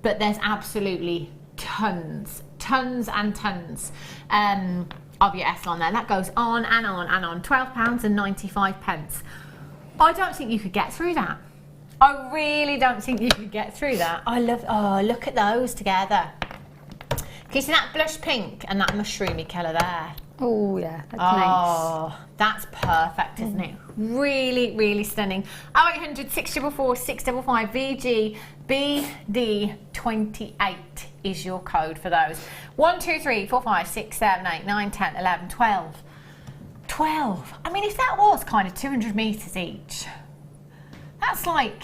But there's absolutely tons and tons of your Essilon there. That goes on and on and on. £12.95. I don't think you could get through that. I really don't think you could get through that. I love, oh, look at those together. Can you see that blush pink and that mushroomy colour there? Oh yeah, that's nice. Oh, that's perfect, isn't it? Really, really stunning. 0800 644 655 VG BD28 is your code for those. 1, 2, 3, 4, 5, 6, 7, 8, 9, 10, 11, 12. 12. I mean, if that was kind of 200 metres each, that's like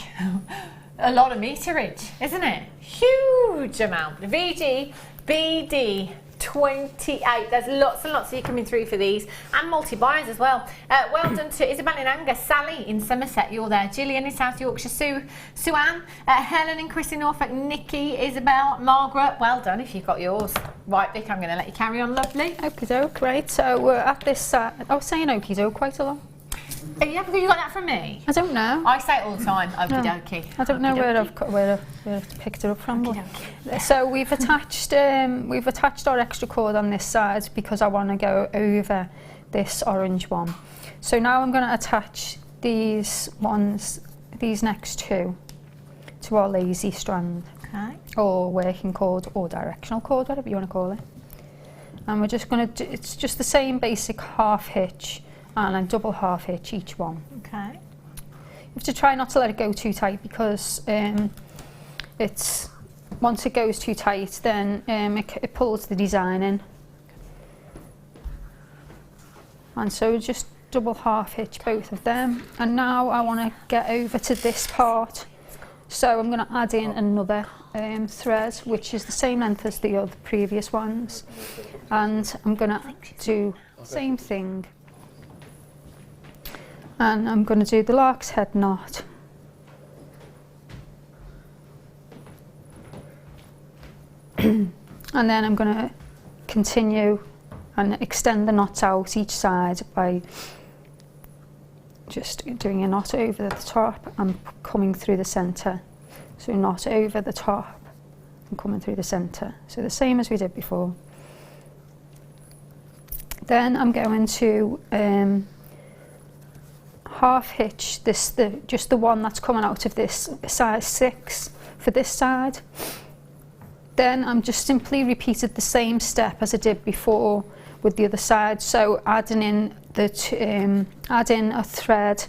a lot of meterage, isn't it? Huge amount. VG BD28. There's lots and lots of you coming through for these, and multi-buyers as well. Well done to Isabel in Angus, Sally in Somerset, you're there, Gillian in South Yorkshire, Sue-Ann, Helen and Chris in Norfolk, Nikki, Isabel, Margaret, well done if you've got yours. Right, Vic, I'm going to let you carry on, lovely. Okie doke, right, so we're at this, I was saying okie doke quite a lot. Yeah, because you got that from me? I don't know. I say it all the time, okie dokie. I don't know where I've picked it up from. So we've attached our extra cord on this side because I want to go over this orange one. So now I'm going to attach these next two to our lazy strand. Okay. Or working cord or directional cord, whatever you want to call it. And we're just going to do, it's just the same basic half hitch and a double half hitch each one. Okay. You have to try not to let it go too tight because it's once it goes too tight, then it pulls the design in. And so just double half hitch both of them. And now I want to get over to this part. So I'm going to add in another thread, which is the same length as the other previous ones. And I'm going to do the same thing. And I'm going to do the lark's head knot. And then I'm going to continue and extend the knots out each side by just doing a knot over the top and coming through the centre. So knot over the top and coming through the centre. So the same as we did before. Then I'm going to half hitch this, just the one that's coming out of this size 6 for this side. Then I'm just simply repeated the same step as I did before with the other side. So adding in add in a thread,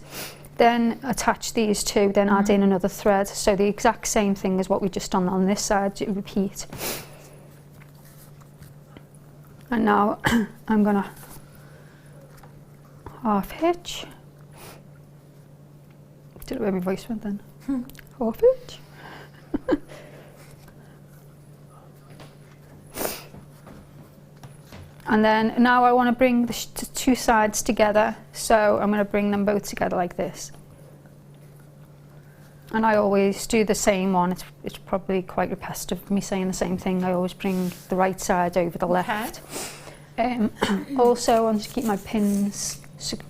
then attach these two, then add in another thread. So the exact same thing as what we just done on this side, to repeat. And now I'm gonna half hitch. Did it where my voice went then? Half hitch. And then now I want to bring the two sides together, so I'm going to bring them both together like this. And I always do the same one. It's probably quite repetitive me saying the same thing. I always bring the right side over the left. Also, I want to keep my pins,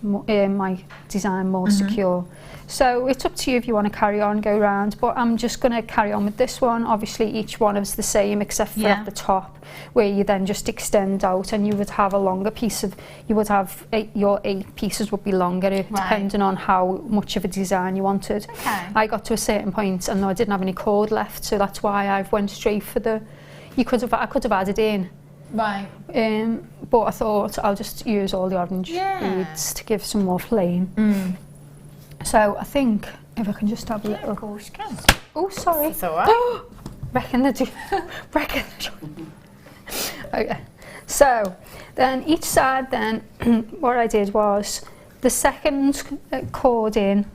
my design more secure. So it's up to you if you want to carry on, go round, but I'm just going to carry on with this one. Obviously each one is the same except for at the top, where you then just extend out, and you would have a longer piece of, you would have your 8 pieces would be longer depending on how much of a design you wanted. I got to a certain point and I didn't have any cord left, so that's why I've went straight for the, I could have added in. Right. But I thought I'll just use all the orange beads to give some more flame. So I think if I can just have a little. Of course you can. Oh, sorry. It's all right. Reckon the Okay. So then each side, then what I did was the second cord in,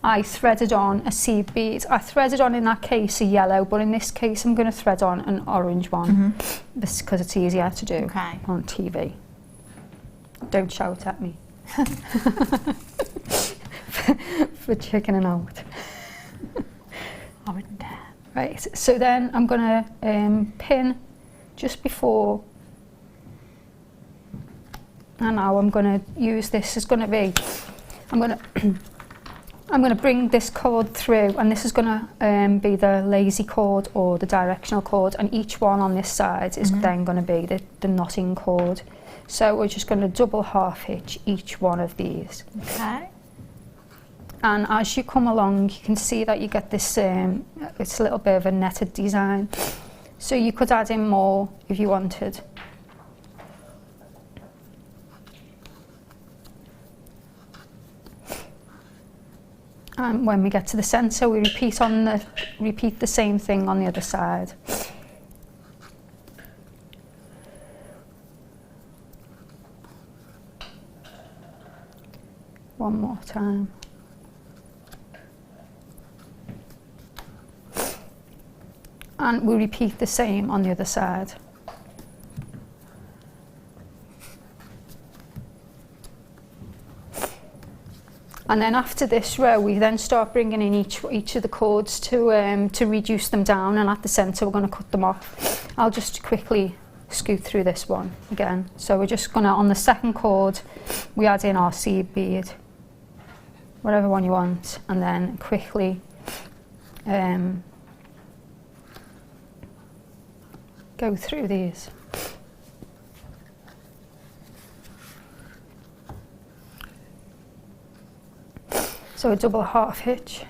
I threaded on a seed bead. I threaded on in that case a yellow, but in this case I'm going to thread on an orange one. This because it's easier to do on TV. Don't shout at me. for chickening out. I wouldn't dare. Right, so then I'm going to pin just before, and now I'm going to use this. Is going to be, I'm going to bring this cord through, and this is going to be the lazy cord or the directional cord, and each one on this side is then going to be the knotting cord. So we're just going to double half hitch each one of these. Okay. And as you come along, you can see that you get this, it's a little bit of a netted design. So you could add in more if you wanted. And when we get to the centre, we repeat the same thing on the other side. One more time. And we repeat the same on the other side. And then after this row, we then start bringing in each of the cords to reduce them down, and at the centre we're going to cut them off. I'll just quickly scoot through this one again. So we're just going to, on the second cord, we add in our seed bead, whatever one you want, and then quickly go through these. So a double half hitch.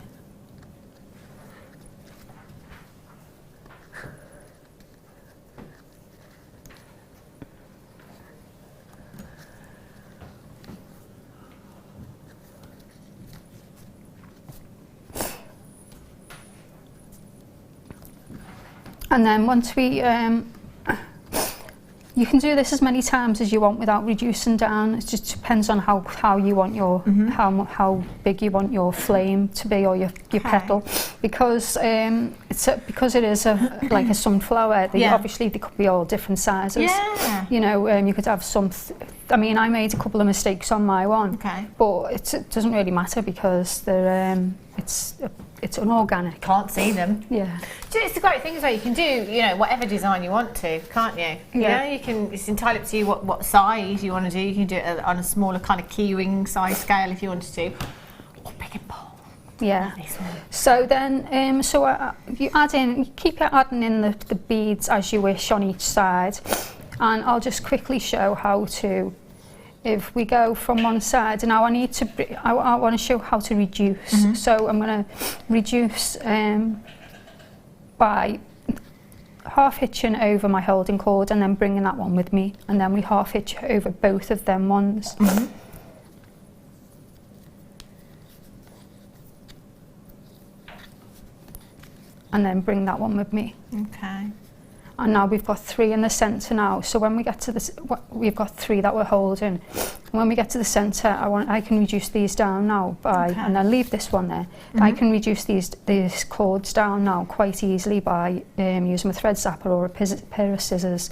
And then once we, you can do this as many times as you want without reducing down. It just depends on how you want your, how big you want your flame to be, or your petal. Because because it is like a sunflower, obviously they could be all different sizes. You know, you could have some, I mean, I made a couple of mistakes on my one, but it doesn't really matter because they're, it's it's unorganic. Can't see them. Yeah. It's the great thing is that you can do, you know, whatever design you want to, can't you? Yeah. You know, you can. It's entirely up to you what size you want to do. You can do it on a smaller kind of keyring size scale if you wanted to, or big and bold. Yeah. Like this one. So then, you keep adding in the beads as you wish on each side, and I'll just quickly show how to. If we go from one side, now I want to show how to reduce. So I'm going to reduce by half hitching over my holding cord and then bringing that one with me, and then we half hitch over both of them ones. And then bring that one with me. Okay. And now we've got 3 in the centre now. So when we get to this, we've got 3 that we're holding. When we get to the centre, I can reduce these down now and then leave this one there. I can reduce these cords down now quite easily by using a thread zapper or a pair of scissors.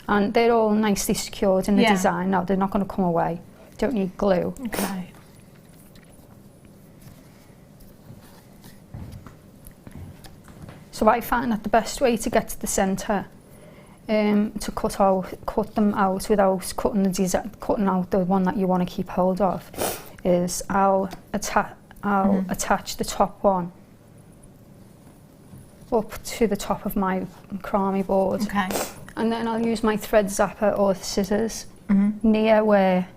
And they're all nicely secured in the design now. They're not going to come away. Don't need glue. Okay. So I find that the best way to get to the centre, to cut them out without cutting out the one that you want to keep hold of, is I'll attach the top one up to the top of my macrame board, and then I'll use my thread zapper or scissors near where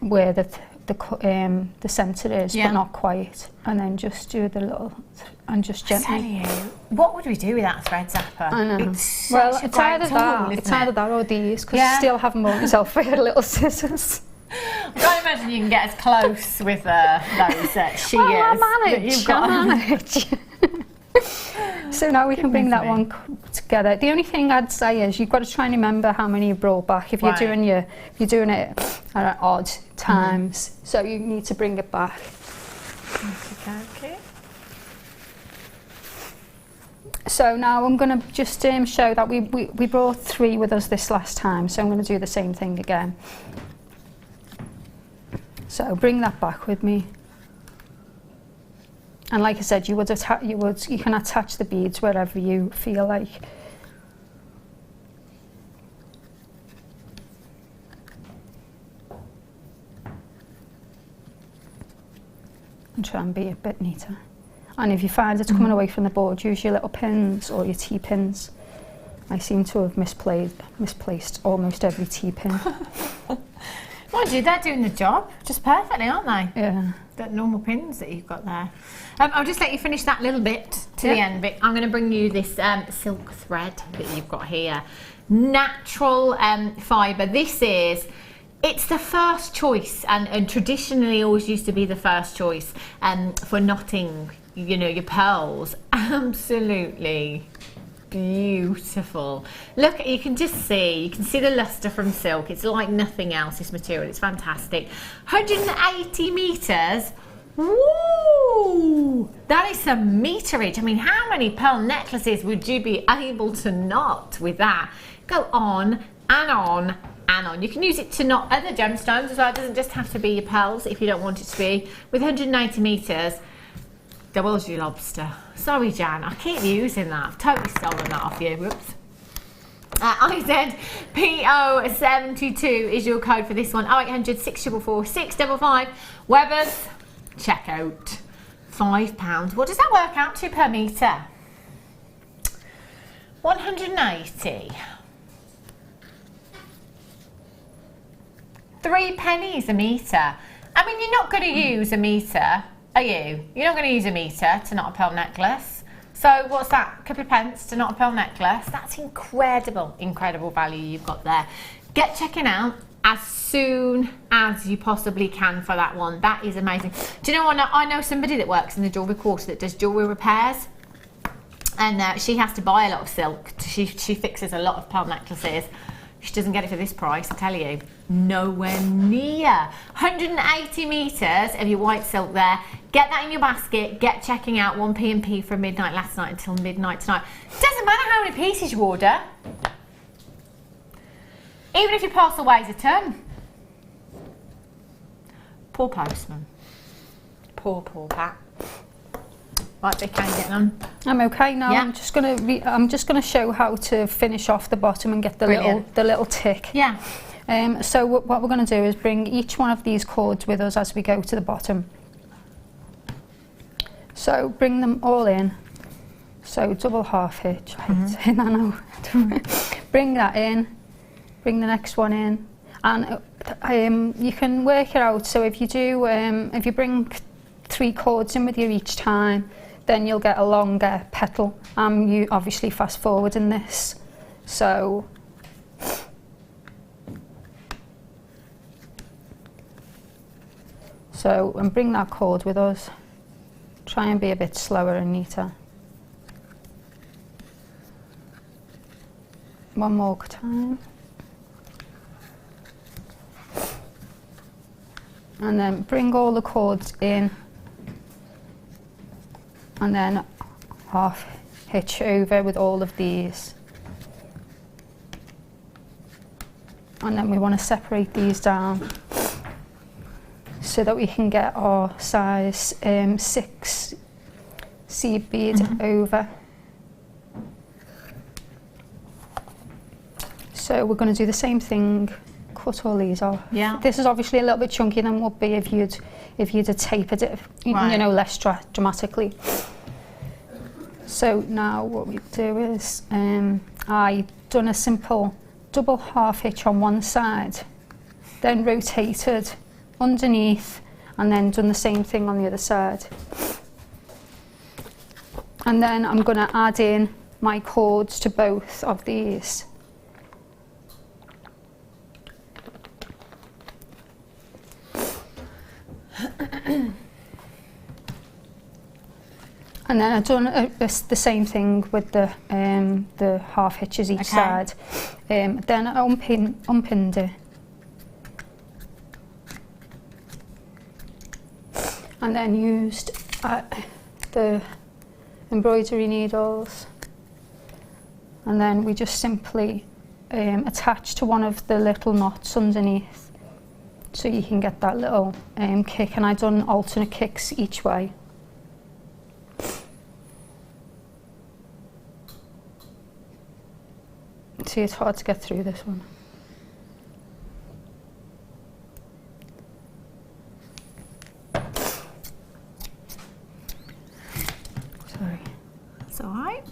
the centre is, but not quite, and then just do the little and just gently. I tell you, what would we do with that thread zapper? I know. It's Well, it's either that or these, because you still haven't bought yourself with little scissors. I can't imagine you can get as close with those shears that you've got. I manage. So now we can bring that one together. The only thing I'd say is you've got to try and remember how many you brought back. If you're doing it at odd times, so you need to bring it back. Okay. So now I'm going to just show that we brought 3 with us this last time, so I'm going to do the same thing again. So bring that back with me. And like I said, you can attach the beads wherever you feel like. And try and be a bit neater. And if you find it's coming away from the board, use your little pins or your T-pins. I seem to have misplaced almost every T-pin. Mind you, they're doing the job just perfectly, aren't they? Yeah. The normal pins that you've got there. I'll just let you finish that little bit to the end, Vic. I'm going to bring you this silk thread that you've got here. Natural fibre. It's the first choice, and traditionally always used to be the first choice for knotting, you know, your pearls. Absolutely beautiful. Look, you can see the luster from silk. It's like nothing else, this material. It's fantastic. 180 metres. Woo! That is some meterage. I mean, how many pearl necklaces would you be able to knot with that? Go on and on and on. You can use it to knot other gemstones as well. It doesn't just have to be your pearls if you don't want it to be. With 190 metres, there was your lobster. Sorry, Jan, I keep using that. I've totally stolen that off you. Whoops. I said PO72 is your code for this one. 0800 644 655. Webbers, check out. £5. What does that work out to per metre? 180. 3 pennies a metre. I mean, you're not going to use a metre, are you? You're not going to use a metre to knot a pearl necklace. So what's that? A couple of pence to knot a pearl necklace? That's incredible value you've got there. Get checking out as soon as you possibly can for that one. That is amazing. Do you know what? I know somebody that works in the jewellery quarter that does jewellery repairs, and she has to buy a lot of silk. She fixes a lot of pearl necklaces. She doesn't get it for this price, I tell you. Nowhere near. 180 metres of your white silk there. Get that in your basket. Get checking out 1p&p from midnight last night until midnight tonight. Doesn't matter how many pieces you order. Even if your parcel weighs a ton. Poor postman. Poor Pat. Right, Vicki, how are you getting on? I'm okay now. Yeah. I'm just gonna show how to finish off the bottom and get the little tick. Yeah. So what we're going to do is bring each one of these cords with us as we go to the bottom. So bring them all in. So double half hitch. I hate saying that now. Bring that in. Bring the next one in, and you can work it out. So if you do, if you bring 3 cords in with you each time, then you'll get a longer petal. You obviously fast forward in this. So and bring that cord with us. Try and be a bit slower and neater. One more time. And then bring all the cords in. And then half hitch over with all of these. And then we want to separate these down so that we can get our size 6 seed bead over. So we're going to do the same thing, cut all these off. Yeah. This is obviously a little bit chunkier than would be if you'd have tapered it, you know, less dramatically. So now what we do is, I done a simple double half hitch on one side, then rotated underneath, and then done the same thing on the other side. And then I'm going to add in my cords to both of these. And then I've done the same thing with the half hitches each side. Then I unpinned it. And then used the embroidery needles. And then we just simply attach to one of the little knots underneath, so you can get that little kick. And I've done alternate kicks each way. See, it's hard to get through this one. Sorry. That's all right.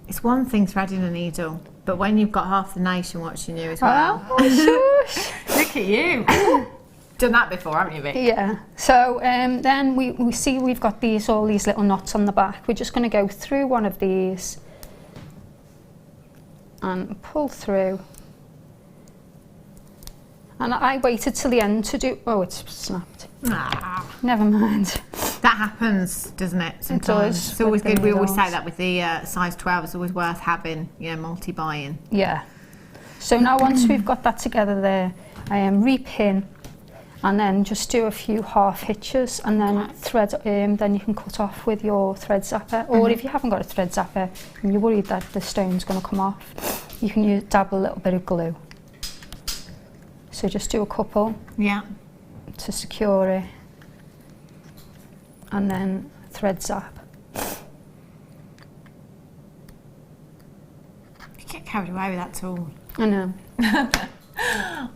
It's one thing threading a needle, but when you've got half the nation watching you as well. Oh, shush. Look at you. Done that before, haven't you, Vic? Yeah. So then we see we've got all these little knots on the back. We're just going to go through one of these and pull through. And I waited till the end to do. Oh, it's snapped. Ah. Never mind. That happens, doesn't it? Sometimes. It does. It's always good. We always say needles. that with the size 12. It's always worth having, you know, multi-buying. Yeah. So now once we've got that together there, repin. And then just do a few half hitches, and then thread. Then you can cut off with your thread zapper. Or if you haven't got a thread zapper and you're worried that the stone's going to come off, you can dab a little bit of glue. So just do a couple. Yeah. To secure it, and then thread zap. You get carried away with that tool. I know.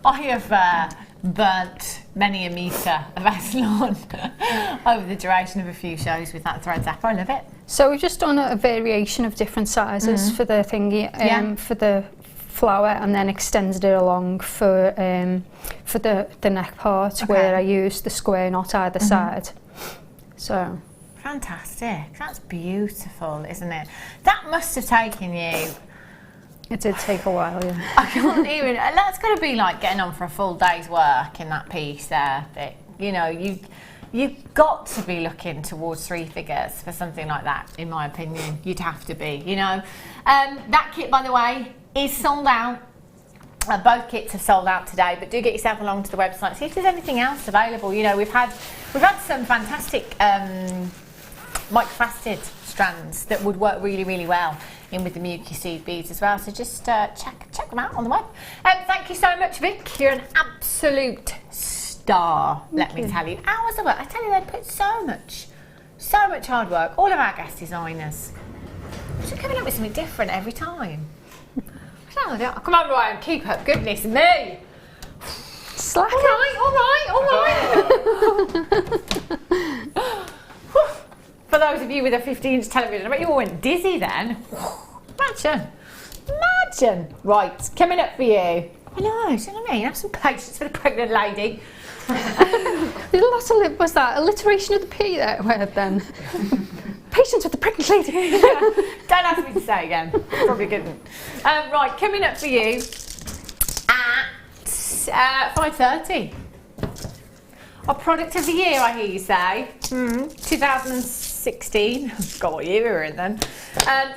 I have burnt many a metre of Aslan over the duration of a few shows with that thread zapper. I love it. So we've just done a variation of different sizes for the thingy, for the flower, and then extended it along for the neck part, where I used the square knot either side. So fantastic. That's beautiful, isn't it? That must have taken you. it did take a while, yeah. I can't even. That's got to be like getting on for a full day's work in that piece there. Vic. You know, you've got to be looking towards 3 figures for something like that, in my opinion. You'd have to be, you know. That kit, by the way, is sold out. Both kits have sold out today, but do get yourself along to the website, see if there's anything else available. You know, we've had some fantastic microfaceted strands that would work really, really well in with the Muki seed beads as well. So just check them out on the web. Thank you so much, Vic. You're an absolute star. star, let me tell you. Hours of work. I tell you, they put so much hard work. All of our guest designers. They're coming up with something different every time. I don't know. Come on, Ryan, keep up. Goodness me. Slack. All right. For those of you with a 50-inch television, I bet you all went dizzy then. Imagine. Right, coming up for you. I know, do you know what I mean? Have some patience for the pregnant lady. Lots of was that alliteration of the P there word then? Patience with the pregnant lady. Don't ask me to say again. Probably couldn't. Right, coming up for you at 5:30. Our product of the year, I hear you say. 2016. God, what year we were in then.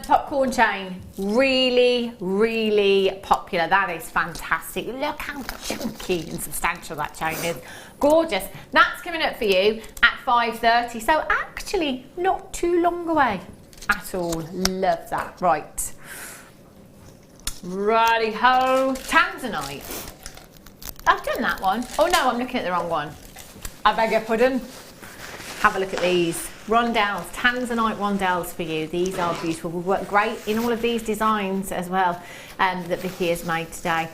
Popcorn chain. Really, really popular. That is fantastic. Look how chunky and substantial that chain is. Gorgeous. That's coming up for you at 5:30. So actually not too long away at all. Love that. Right. Righty-ho. Tanzanite. I've done that one. Oh no, I'm looking at the wrong one. I beg your pardon. Have a look at these. Rondelles, Tanzanite rondelles for you. These are beautiful. We've worked great in all of these designs as well that Vicki has made today.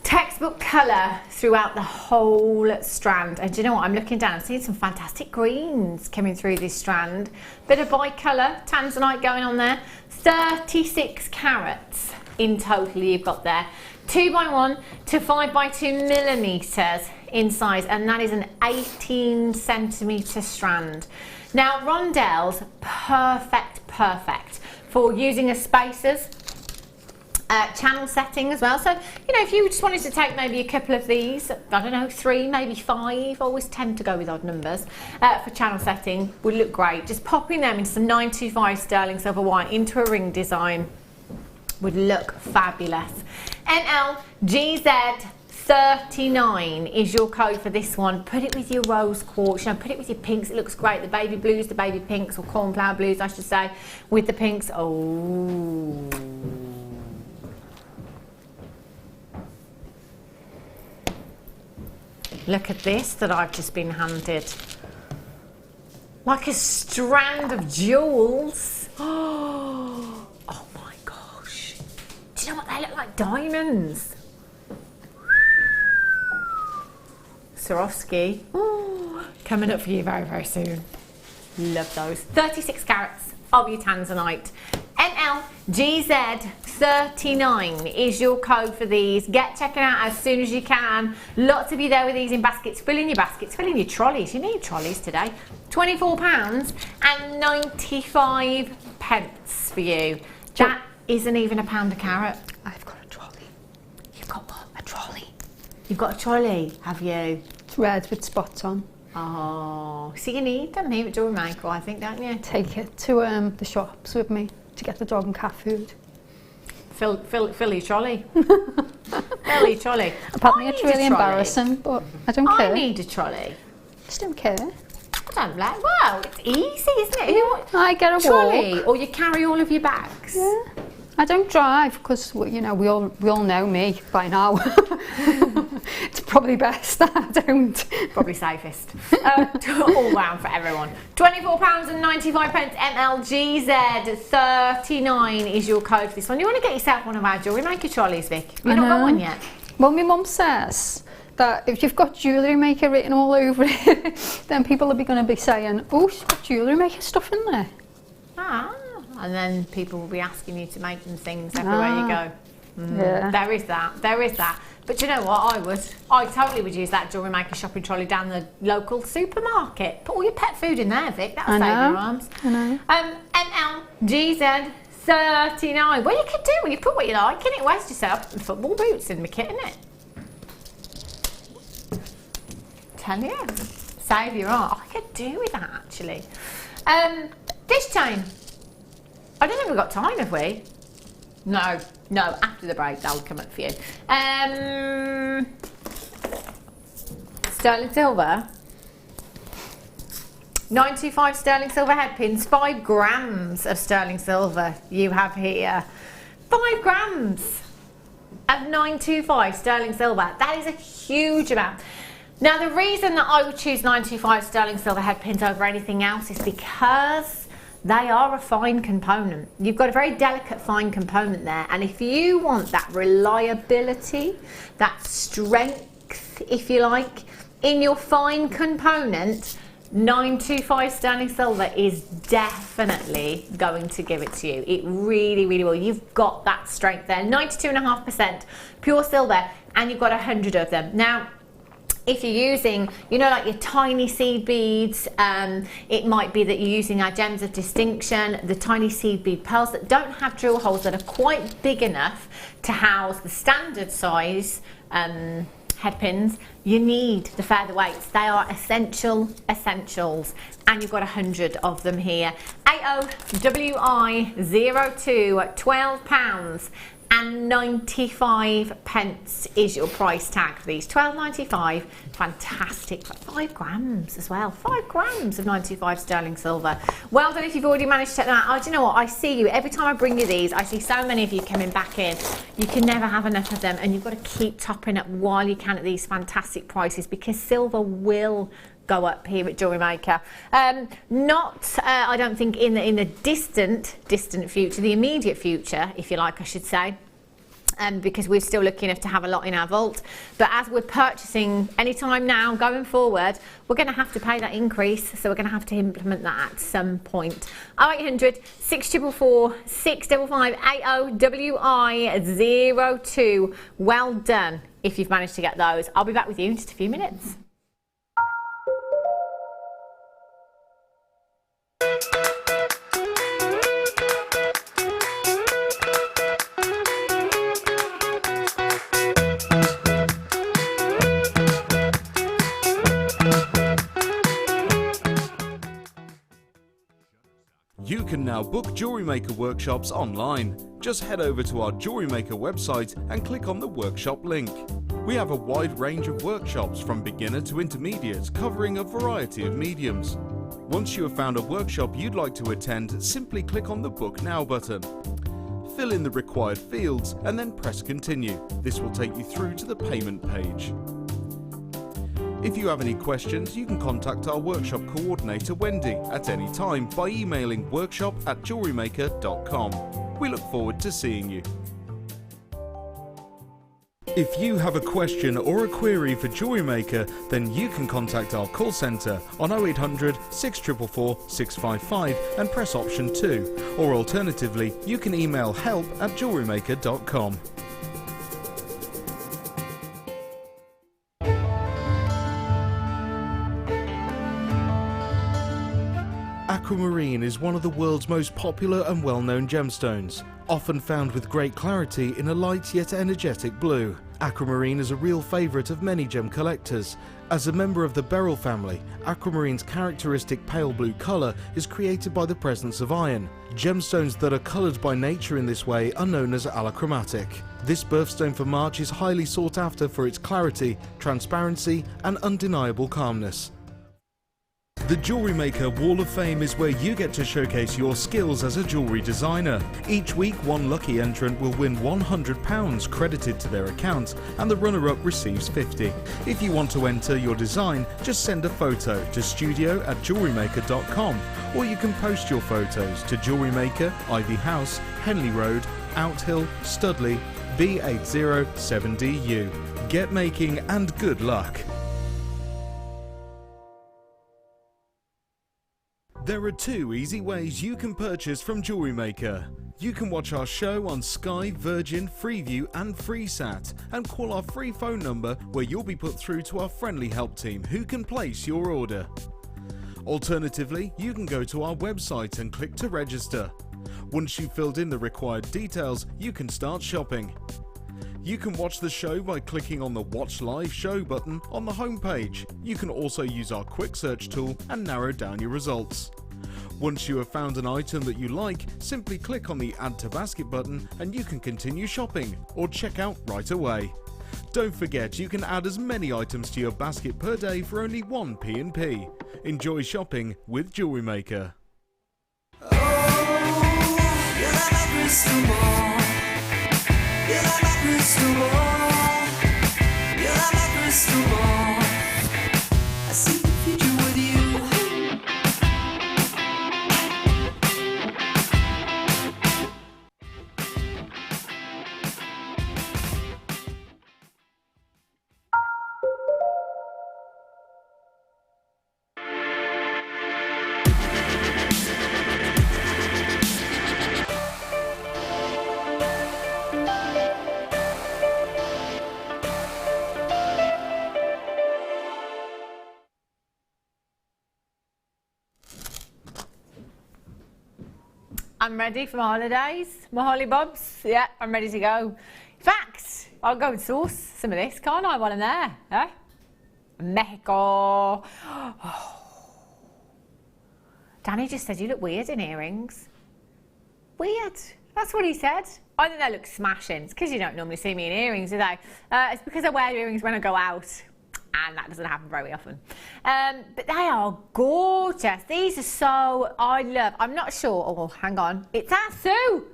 Textbook colour throughout the whole strand. And do you know what? I'm looking down. I'm seeing some fantastic greens coming through this strand. Bit of bicolour, Tanzanite going on there. 36 carats in total you've got there. 2x1 to 5x2 millimetres in size, and that is an 18 centimetre strand. Now rondelles, perfect for using as spacers, channel setting as well. So you know, if you just wanted to take maybe a couple of these, I don't know, 3, maybe 5, always tend to go with odd numbers for channel setting, would look great. Just popping them into some 925 sterling silver white into a ring design would look fabulous. NLGZ39 is your code for this one. Put it with your rose quartz, you know, put it with your pinks. It looks great. The baby blues, the baby pinks, or cornflower blues, I should say, with the pinks. Oh. Look at this that I've just been handed. Like a strand of jewels. Oh my gosh. Do you know what? They look like diamonds. Swarovski. Oh, coming up for you very, very soon. Love those. 36 carats of your Tanzanite. NLGZ39 is your code for these. Get checking out as soon as you can. Lots of you there with these in baskets. Fill in your baskets, fill in your trolleys. You need trolleys today. £24.95 for you. That isn't even £1 a carat. I've got a trolley. You've got what? A trolley? You've got a trolley, have you? It's red with spots on. Oh, so you need them here at Jewellery Maker, I think, don't you? Take it to the shops with me to get the dog and cat food. Fill your trolley. Fill your trolley. Apparently it's really embarrassing, but I don't care. I need a trolley. Just don't care. I don't like. Well, it's easy, isn't it? I get a trolley, walk. or you carry all of your bags. Yeah. I don't drive because you know we all know me by now. It's probably best that I don't. Probably safest. All round for everyone. £24.95. NLGZ39 is your code for this one. You want to get yourself one of our Jewellery Maker trolleys, Vic? Have you not got one yet? Well, my mum says that if you've got Jewellery Maker written all over it, then people will be going to be saying, "Oh, she's got Jewellery Maker stuff in there." Ah. And then people will be asking you to make them things everywhere you go. Yeah. There is that. But you know what? I totally would use that Jewellery Maker shopping trolley down the local supermarket. Put all your pet food in there, Vic. That'll save your arms. I know. NLGZ39. Well, you could do it. You put what you like in it. Waste yourself some football boots in my kit, innit? Tell you. Save your arm. I could do with that, actually. This chain. I don't think we've got time, have we? No, after the break, that'll come up for you. Sterling silver. 925 sterling silver head pins, 5 grams of sterling silver you have here. 5 grams of 925 sterling silver. That is a huge amount. Now the reason that I would choose 925 sterling silver head pins over anything else is because they are a fine component. You've got a very delicate fine component there, and if you want that reliability, that strength, if you like, in your fine component, 925 sterling silver is definitely going to give it to you. It really, really will. You've got that strength there. 92.5% pure silver, and you've got 100 of them. Now, if you're using, you know, like your tiny seed beads, it might be that you're using our gems of distinction, the tiny seed bead pearls that don't have drill holes, that are quite big enough to house the standard size head pins. You need the featherweights. They are essentials, and you've got 100 of them here. AOWI02 at £12 and 95 pence is your price tag for these. £12.95, fantastic. 5 grams as well, 5 grams of 95 sterling silver. Well done if you've already managed to take that. Oh, do you know what, I see you every time I bring you these. I see so many of you coming back in. You can never have enough of them, and you've got to keep topping up while you can at these fantastic prices, because silver will go up here at Jewellery Maker. I don't think in the distant future, the immediate future, if you like, I should say, because we're still lucky enough to have a lot in our vault. But as we're purchasing anytime now going forward, we're going to have to pay that increase, so we're going to have to implement that at some point. 0800 644 655 AOWI02. Well done if you've managed to get those. I'll be back with you in just a few minutes. You can now book Jewellery Maker workshops online. Just head over to our Jewellery Maker website and click on the workshop link. We have a wide range of workshops from beginner to intermediate, covering a variety of mediums. Once you have found a workshop you'd like to attend, simply click on the Book Now button. Fill in the required fields and then press Continue. This will take you through to the payment page. If you have any questions, you can contact our workshop coordinator Wendy at any time by emailing workshop@jewellerymaker.com. We look forward to seeing you. If you have a question or a query for Jewellery Maker, then you can contact our call centre on 0800 644 655 and press option 2, or alternatively you can email help@jewellerymaker.com. Aquamarine is one of the world's most popular and well-known gemstones, often found with great clarity in a light yet energetic blue. Aquamarine is a real favourite of many gem collectors. As a member of the beryl family, aquamarine's characteristic pale blue colour is created by the presence of iron. Gemstones that are coloured by nature in this way are known as allochromatic. This birthstone for March is highly sought after for its clarity, transparency and undeniable calmness. The Jewellery Maker Wall of Fame is where you get to showcase your skills as a jewellery designer. Each week, one lucky entrant will win £100 credited to their account, and the runner-up receives £50. If you want to enter your design, just send a photo to studio@jewellerymaker.com, or you can post your photos to Jewellery Maker, Ivy House, Henley Road, Outhill, Studley, B807DU. Get making and good luck. There are 2 easy ways you can purchase from Jewellery Maker. You can watch our show on Sky, Virgin, Freeview and FreeSat, and call our free phone number where you'll be put through to our friendly help team who can place your order. Alternatively, you can go to our website and click to register. Once you've filled in the required details, you can start shopping. You can watch the show by clicking on the Watch Live Show button on the homepage. You can also use our quick search tool and narrow down your results. Once you have found an item that you like, simply click on the Add to Basket button and you can continue shopping or check out right away. Don't forget, you can add as many items to your basket per day for only 1 P&P. Enjoy shopping with Jewellery Maker. I'm ready for my holidays, my hollybobs. Yeah, I'm ready to go. In fact, I'll go and source some of this, can't I, while I'm there? Eh? Mexico. Oh. Danny just said you look weird in earrings. Weird. That's what he said. I think they look smashing. It's because you don't normally see me in earrings, do they? It's because I wear earrings when I go out, and that doesn't happen very often. But they are gorgeous. These are so, I'm not sure. Oh, hang on. It's our Sue.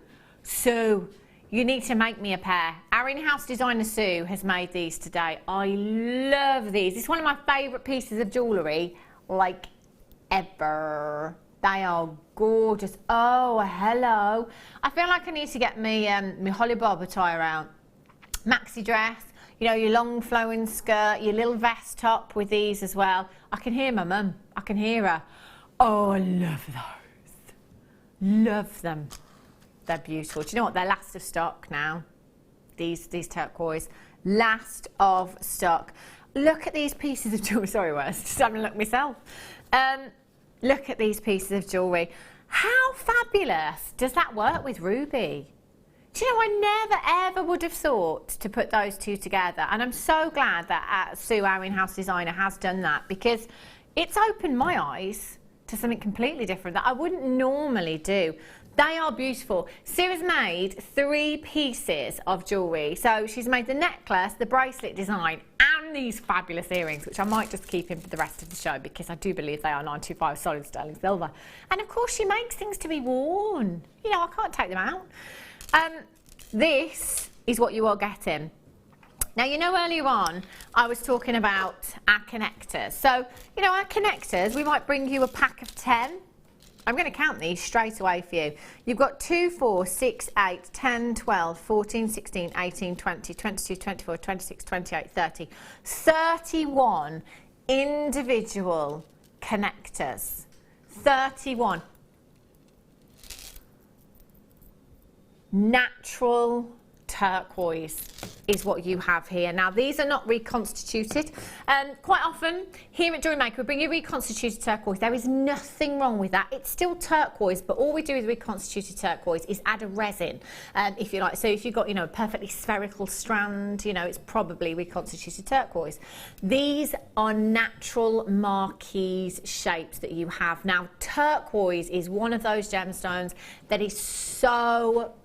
Sue, you need to make me a pair. Our in-house designer Sue has made these today. I love these. It's one of my favourite pieces of jewellery, like, ever. They are gorgeous. Oh, hello. I feel like I need to get me my holly bob attire out. Maxi dress, you know, your long flowing skirt, your little vest top with these as well. I can hear my mum. I can hear her. Oh, I love those. Love them. They're beautiful. Do you know what? They're last of stock now. These turquoise. Last of stock. Look at these pieces of jewellery. Sorry, Wes. Just having a look myself. Look at these pieces of jewellery. How fabulous does that work with ruby? Do you know, I never ever would have thought to put those two together, and I'm so glad that Sue, our in-house designer, has done that, because it's opened my eyes to something completely different that I wouldn't normally do. They are beautiful. Sue has made 3 pieces of jewellery. So she's made the necklace, the bracelet design, and these fabulous earrings, which I might just keep in for the rest of the show because I do believe they are 925 solid sterling silver. And of course she makes things to be worn. You know, I can't take them out. This is what you are getting. Now, you know, earlier on, I was talking about our connectors. So, you know, our connectors, we might bring you a pack of 10. I'm going to count these straight away for you. You've got 2, 4, 6, 8, 10, 12, 14, 16, 18, 20, 22, 24, 26, 28, 30. 31 individual connectors. 31. Natural turquoise is what you have here. Now, these are not reconstituted. Quite often here at Jewellery Maker we bring you reconstituted turquoise. There is nothing wrong with that. It's still turquoise, but all we do with reconstituted turquoise is add a resin, if you like. So if you've got, you know, a perfectly spherical strand, you know, it's probably reconstituted turquoise. These are natural marquise shapes that you have. Now, turquoise is one of those gemstones that is so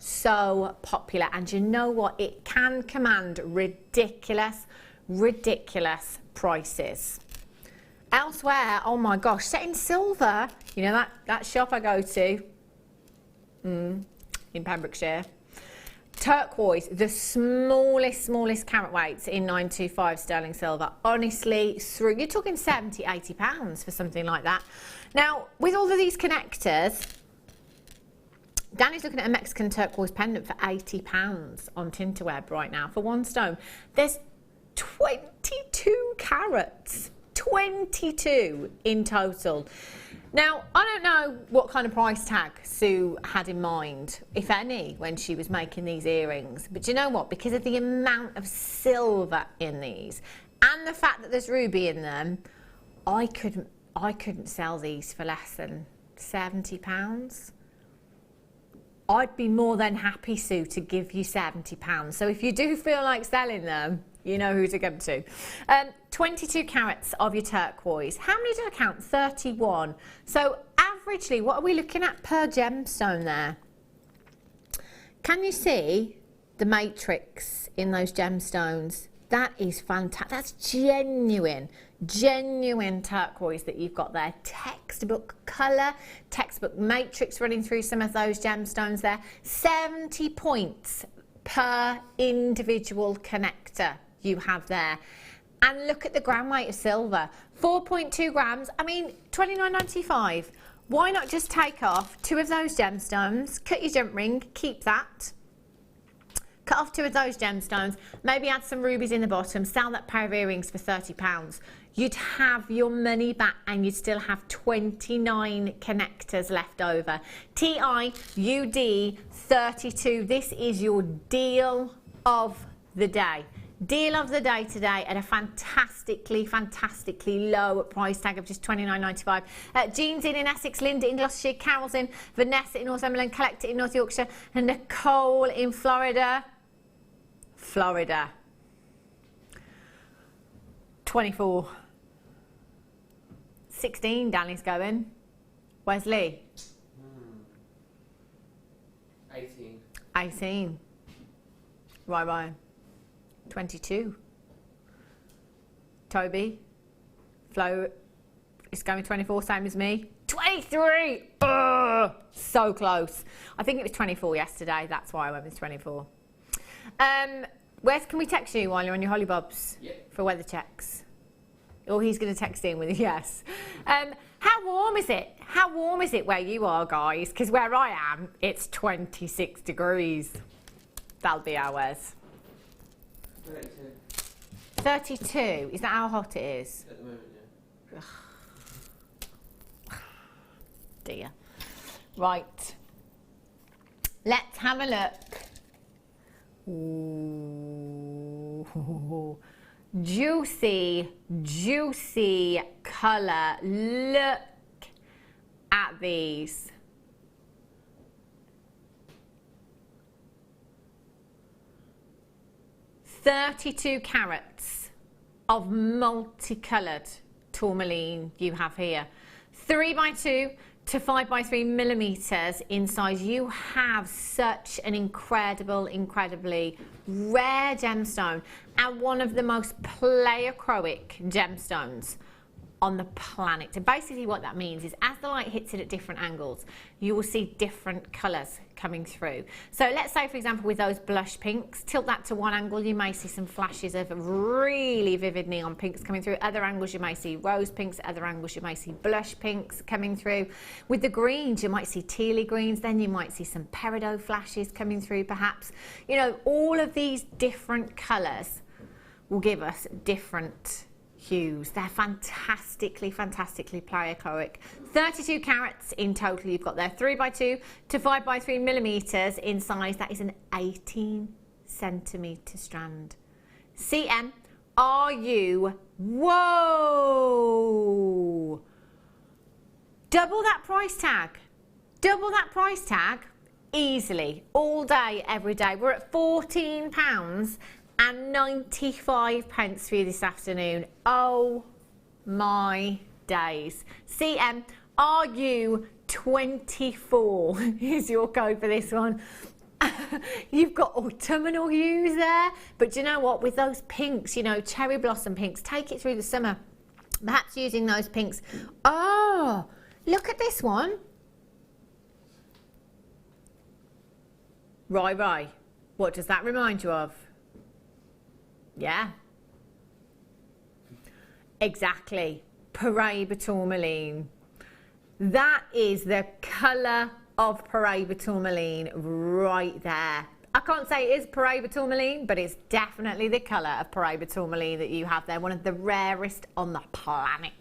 popular, and you know what? It can command ridiculous prices. Elsewhere, oh my gosh, set in silver, you know, that shop I go to in Pembrokeshire, turquoise, the smallest carat weights in 925 sterling silver, honestly, you're talking 70, 80 pounds for something like that. Now, with all of these connectors, Danny's looking at a Mexican turquoise pendant for £80 on Tinterweb right now for one stone. There's 22 carats, 22 in total. Now, I don't know what kind of price tag Sue had in mind, if any, when she was making these earrings. But you know what? Because of the amount of silver in these and the fact that there's ruby in them, I couldn't sell these for less than £70. I'd be more than happy, Sue, to give you £70. So if you do feel like selling them, you know who to come to. 22 carats of your turquoise. How many did I count? 31. So averagely, what are we looking at per gemstone there? Can you see the matrix in those gemstones? That is fantastic. That's genuine turquoise that you've got there. Textbook colour, textbook matrix running through some of those gemstones there. 70 points per individual connector you have there. And look at the gram weight of silver, 4.2 grams. I mean, £29.95. Why not just take off 2 of those gemstones, cut your jump ring, keep that. Cut off 2 of those gemstones, maybe add some rubies in the bottom, sell that pair of earrings for £30. You'd have your money back and you'd still have 29 connectors left over. TIUD 32, this is your deal of the day. Deal of the day today at a fantastically low price tag of just $29.95. Jean's in Essex, Linda in Gloucestershire, Carol's in, Vanessa in Northumberland, Collector in North Yorkshire, and Nicole in Florida. 24. 16, Danny's going. Where's Lee? 18. 18. Right. 22. Toby. Flo is going 24, same as me. 23! Ugh, so close. I think it was 24 yesterday, that's why I went with 24. Where can we text you while you're on your hollybobs? Yeah. For weather checks? Or he's going to text in with a yes. How warm is it? How warm is it where you are, guys? Because where I am, it's 26 degrees. That'll be ours. 32. 32? Is that how hot it is? At the moment, yeah. Dear. Right. Let's have a look. Ooh. Juicy colour. Look at these. $32 carats of multicoloured tourmaline you have here. 3x2 to 5x3 millimetres in size. You have such an incredibly rare gemstone and one of the most pleiochroic gemstones on the planet. So basically what that means is as the light hits it at different angles, you will see different colours coming through. So let's say, for example, with those blush pinks, tilt that to one angle, you may see some flashes of really vivid neon pinks coming through. Other angles, you may see rose pinks. Other angles, you may see blush pinks coming through. With the greens, you might see tealy greens. Then you might see some peridot flashes coming through, perhaps. You know, all of these different colours will give us different hues. They're fantastically pleiochroic. 32 carats in total you've got there. 3x2 to 5x3 millimetres in size. That is an 18 centimetre strand. CM, are you? Whoa! Double that price tag. Double that price tag easily, all day, every day. We're at £14 and 95 pence for you this afternoon. Oh my days. CM, are you 24 is your code for this one. You've got autumnal hues there, but do you know what, with those pinks, you know, cherry blossom pinks, take it through the summer, perhaps using those pinks. Oh, look at this one. Right, what does that remind you of? Yeah, exactly. Paraiba tourmaline. That is the colour of Paraiba tourmaline right there. I can't say it is Paraiba tourmaline, but it's definitely the colour of Paraiba tourmaline that you have there. One of the rarest on the planet.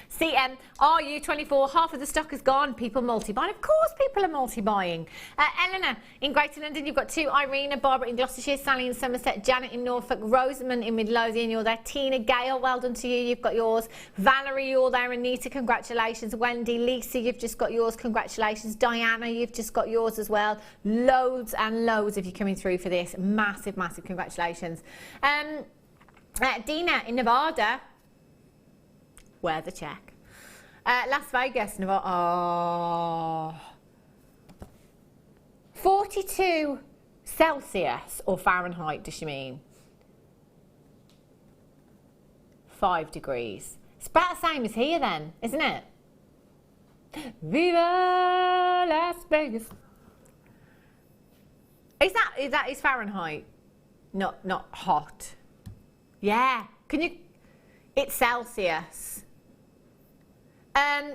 CM, are you 24? Half of the stock is gone. People multi-buying. Of course people are multi-buying. Eleanor in Greater London, you've got two. Irina, Barbara in Gloucestershire, Sally in Somerset, Janet in Norfolk, Rosamond in Midlothian, you're there. Tina, Gail, well done to you, you've got yours. Valerie, you're there. Anita, congratulations. Wendy, Lisa, you've just got yours, congratulations. Diana, you've just got yours as well. Loads and loads of you coming through for this. Massive congratulations. Dina in Nevada, weather check. Las Vegas, Nevada. Oh. 42 Celsius or Fahrenheit, does she mean? 5 degrees. It's about the same as here then, isn't it? Viva Las Vegas. Is that Fahrenheit? Not hot. Yeah. Can you? It's Celsius.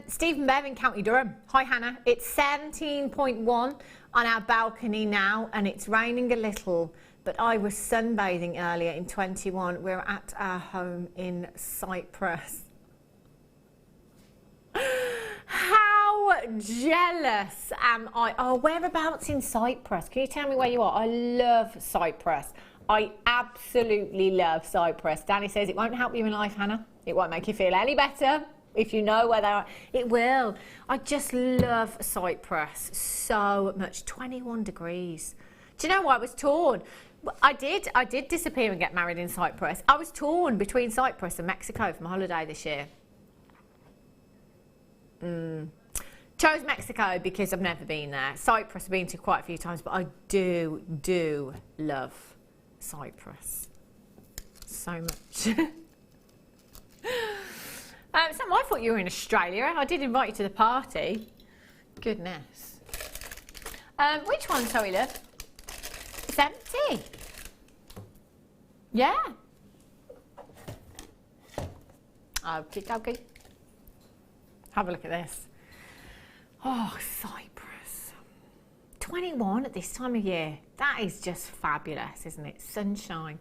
Stephen Bev in County Durham. Hi Hannah. It's 17.1 on our balcony now, and it's raining a little. But I was sunbathing earlier in 21. We're at our home in Cyprus. How jealous am I? Oh, whereabouts in Cyprus? Can you tell me where you are? I love Cyprus. I absolutely love cypress. Danny says it won't help you in life, Hannah. It won't make you feel any better if you know where they are. It will. I just love cypress so much. 21 degrees. Do you know what? I was torn. I did disappear and get married in Cyprus. I was torn between Cyprus and Mexico for my holiday this year. Chose Mexico because I've never been there. Cyprus I've been to quite a few times, but I do love Cyprus so much. Sam, I thought you were in Australia. I did invite you to the party. Goodness. Which one, sorry, love? It's empty. Yeah. Okay. Have a look at this. Oh, Cyprus. 21 at this time of year. That is just fabulous, isn't it? Sunshine.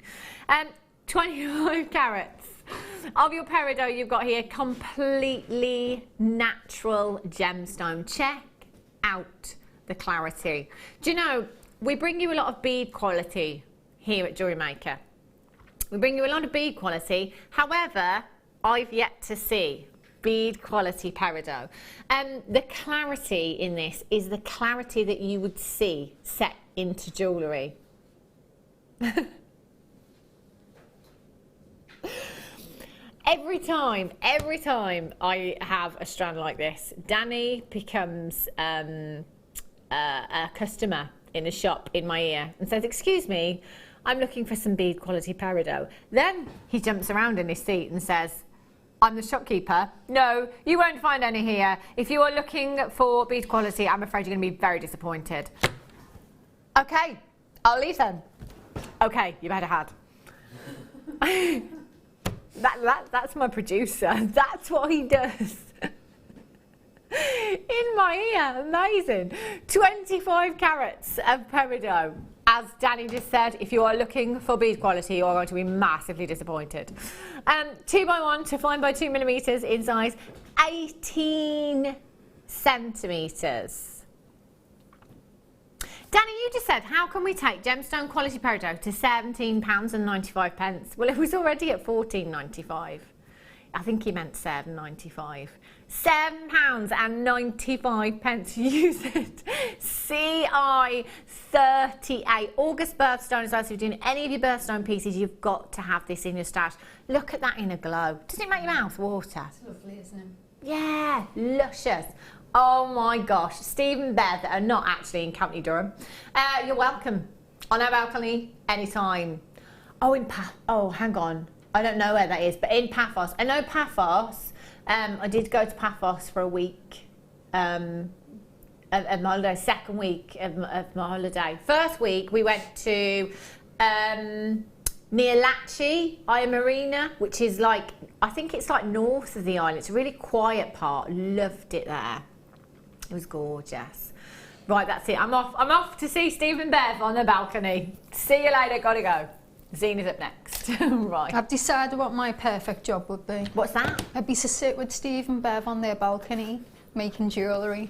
25 carats of your peridot you've got here. Completely natural gemstone. Check out the clarity. Do you know, we bring you a lot of bead quality here at Jewellery Maker. We bring you a lot of bead quality. However, I've yet to see bead quality peridot. The clarity in this is the clarity that you would see set into jewellery. Every time I have a strand like this, Danny becomes a customer in a shop in my ear and says, "Excuse me, I'm looking for some bead quality peridot." Then he jumps around in his seat and says, "I'm the shopkeeper. No, you won't find any here. If you are looking for bead quality, I'm afraid you're going to be very disappointed." Okay, I'll leave then. Okay, you've had a had. That's my producer. That's what he does. In my ear, amazing. 25 carats of peridot. As Danny just said, if you are looking for bead quality, you are going to be massively disappointed. 2x1 to 5x2 millimeters in size, 18 centimeters. Danny, you just said, how can we take gemstone quality peridot to £17.95? Well, it was already at £14.95. I think he meant £7.95. £7.95. Use it. CI 38. August birthstone as well. So if you're doing any of your birthstone pieces, you've got to have this in your stash. Look at that inner glow. Doesn't it make your mouth water? It's lovely, isn't it? Yeah, luscious. Oh my gosh. Steve and Bev are not actually in County Durham. You're welcome. On our balcony, anytime. Oh, hang on. I don't know where that is, but in Paphos. I know Paphos. I did go to Paphos for a week of my holiday, second week of my holiday. First week, we went to near Lachi, Aya Marina, which is like, I think it's like north of the island. It's a really quiet part. Loved it there. It was gorgeous. Right, that's it. I'm off to see Steve and Bev on the balcony. See you later. Gotta go. Zina's up next. Right. I've decided what my perfect job would be. What's that? I'd be to sit with Steve and Bev on their balcony making jewellery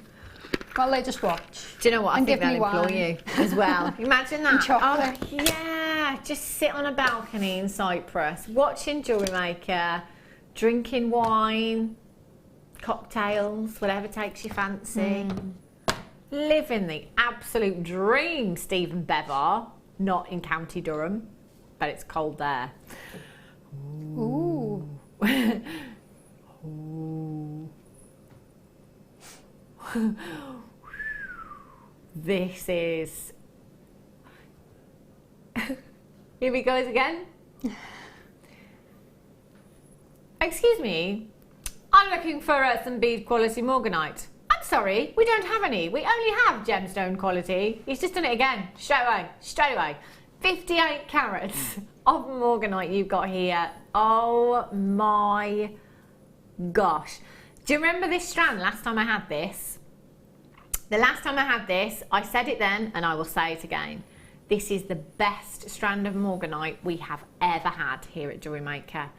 while they just watch. Do you know what? I And think give me they'll employ wine. you as well. Imagine that. And chocolate. Oh, yeah. Just sit on a balcony in Cyprus, watching Jewellery Maker, drinking wine, cocktails, whatever takes your fancy. Living the absolute dream, Steve and Bev are. Not in County Durham. But it's cold there. Ooh. Ooh. This is... Here we go again. Excuse me, I'm looking for some bead quality morganite. I'm sorry, we don't have any. We only have gemstone quality. He's just done it again, straight away. 58 carats of morganite you've got here. Oh my gosh. Do you remember this strand last time I had this? The last time I had this, I said it then and I will say it again. This is the best strand of morganite we have ever had here at Jewellery Maker.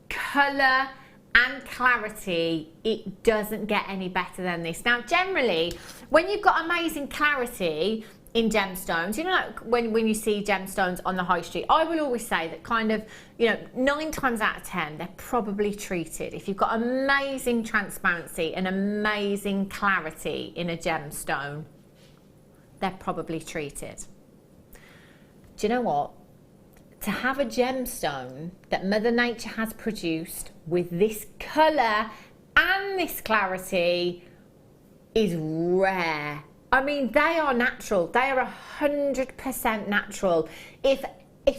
Colour and clarity, it doesn't get any better than this. Now generally, when you've got amazing clarity, in gemstones, you know, like when you see gemstones on the high street, I will always say that kind of, you know, 9 times out of 10, they're probably treated. If you've got amazing transparency and amazing clarity in a gemstone, they're probably treated. Do you know what? To have a gemstone that Mother Nature has produced with this colour and this clarity is rare. I mean, they are natural. They are 100% natural. If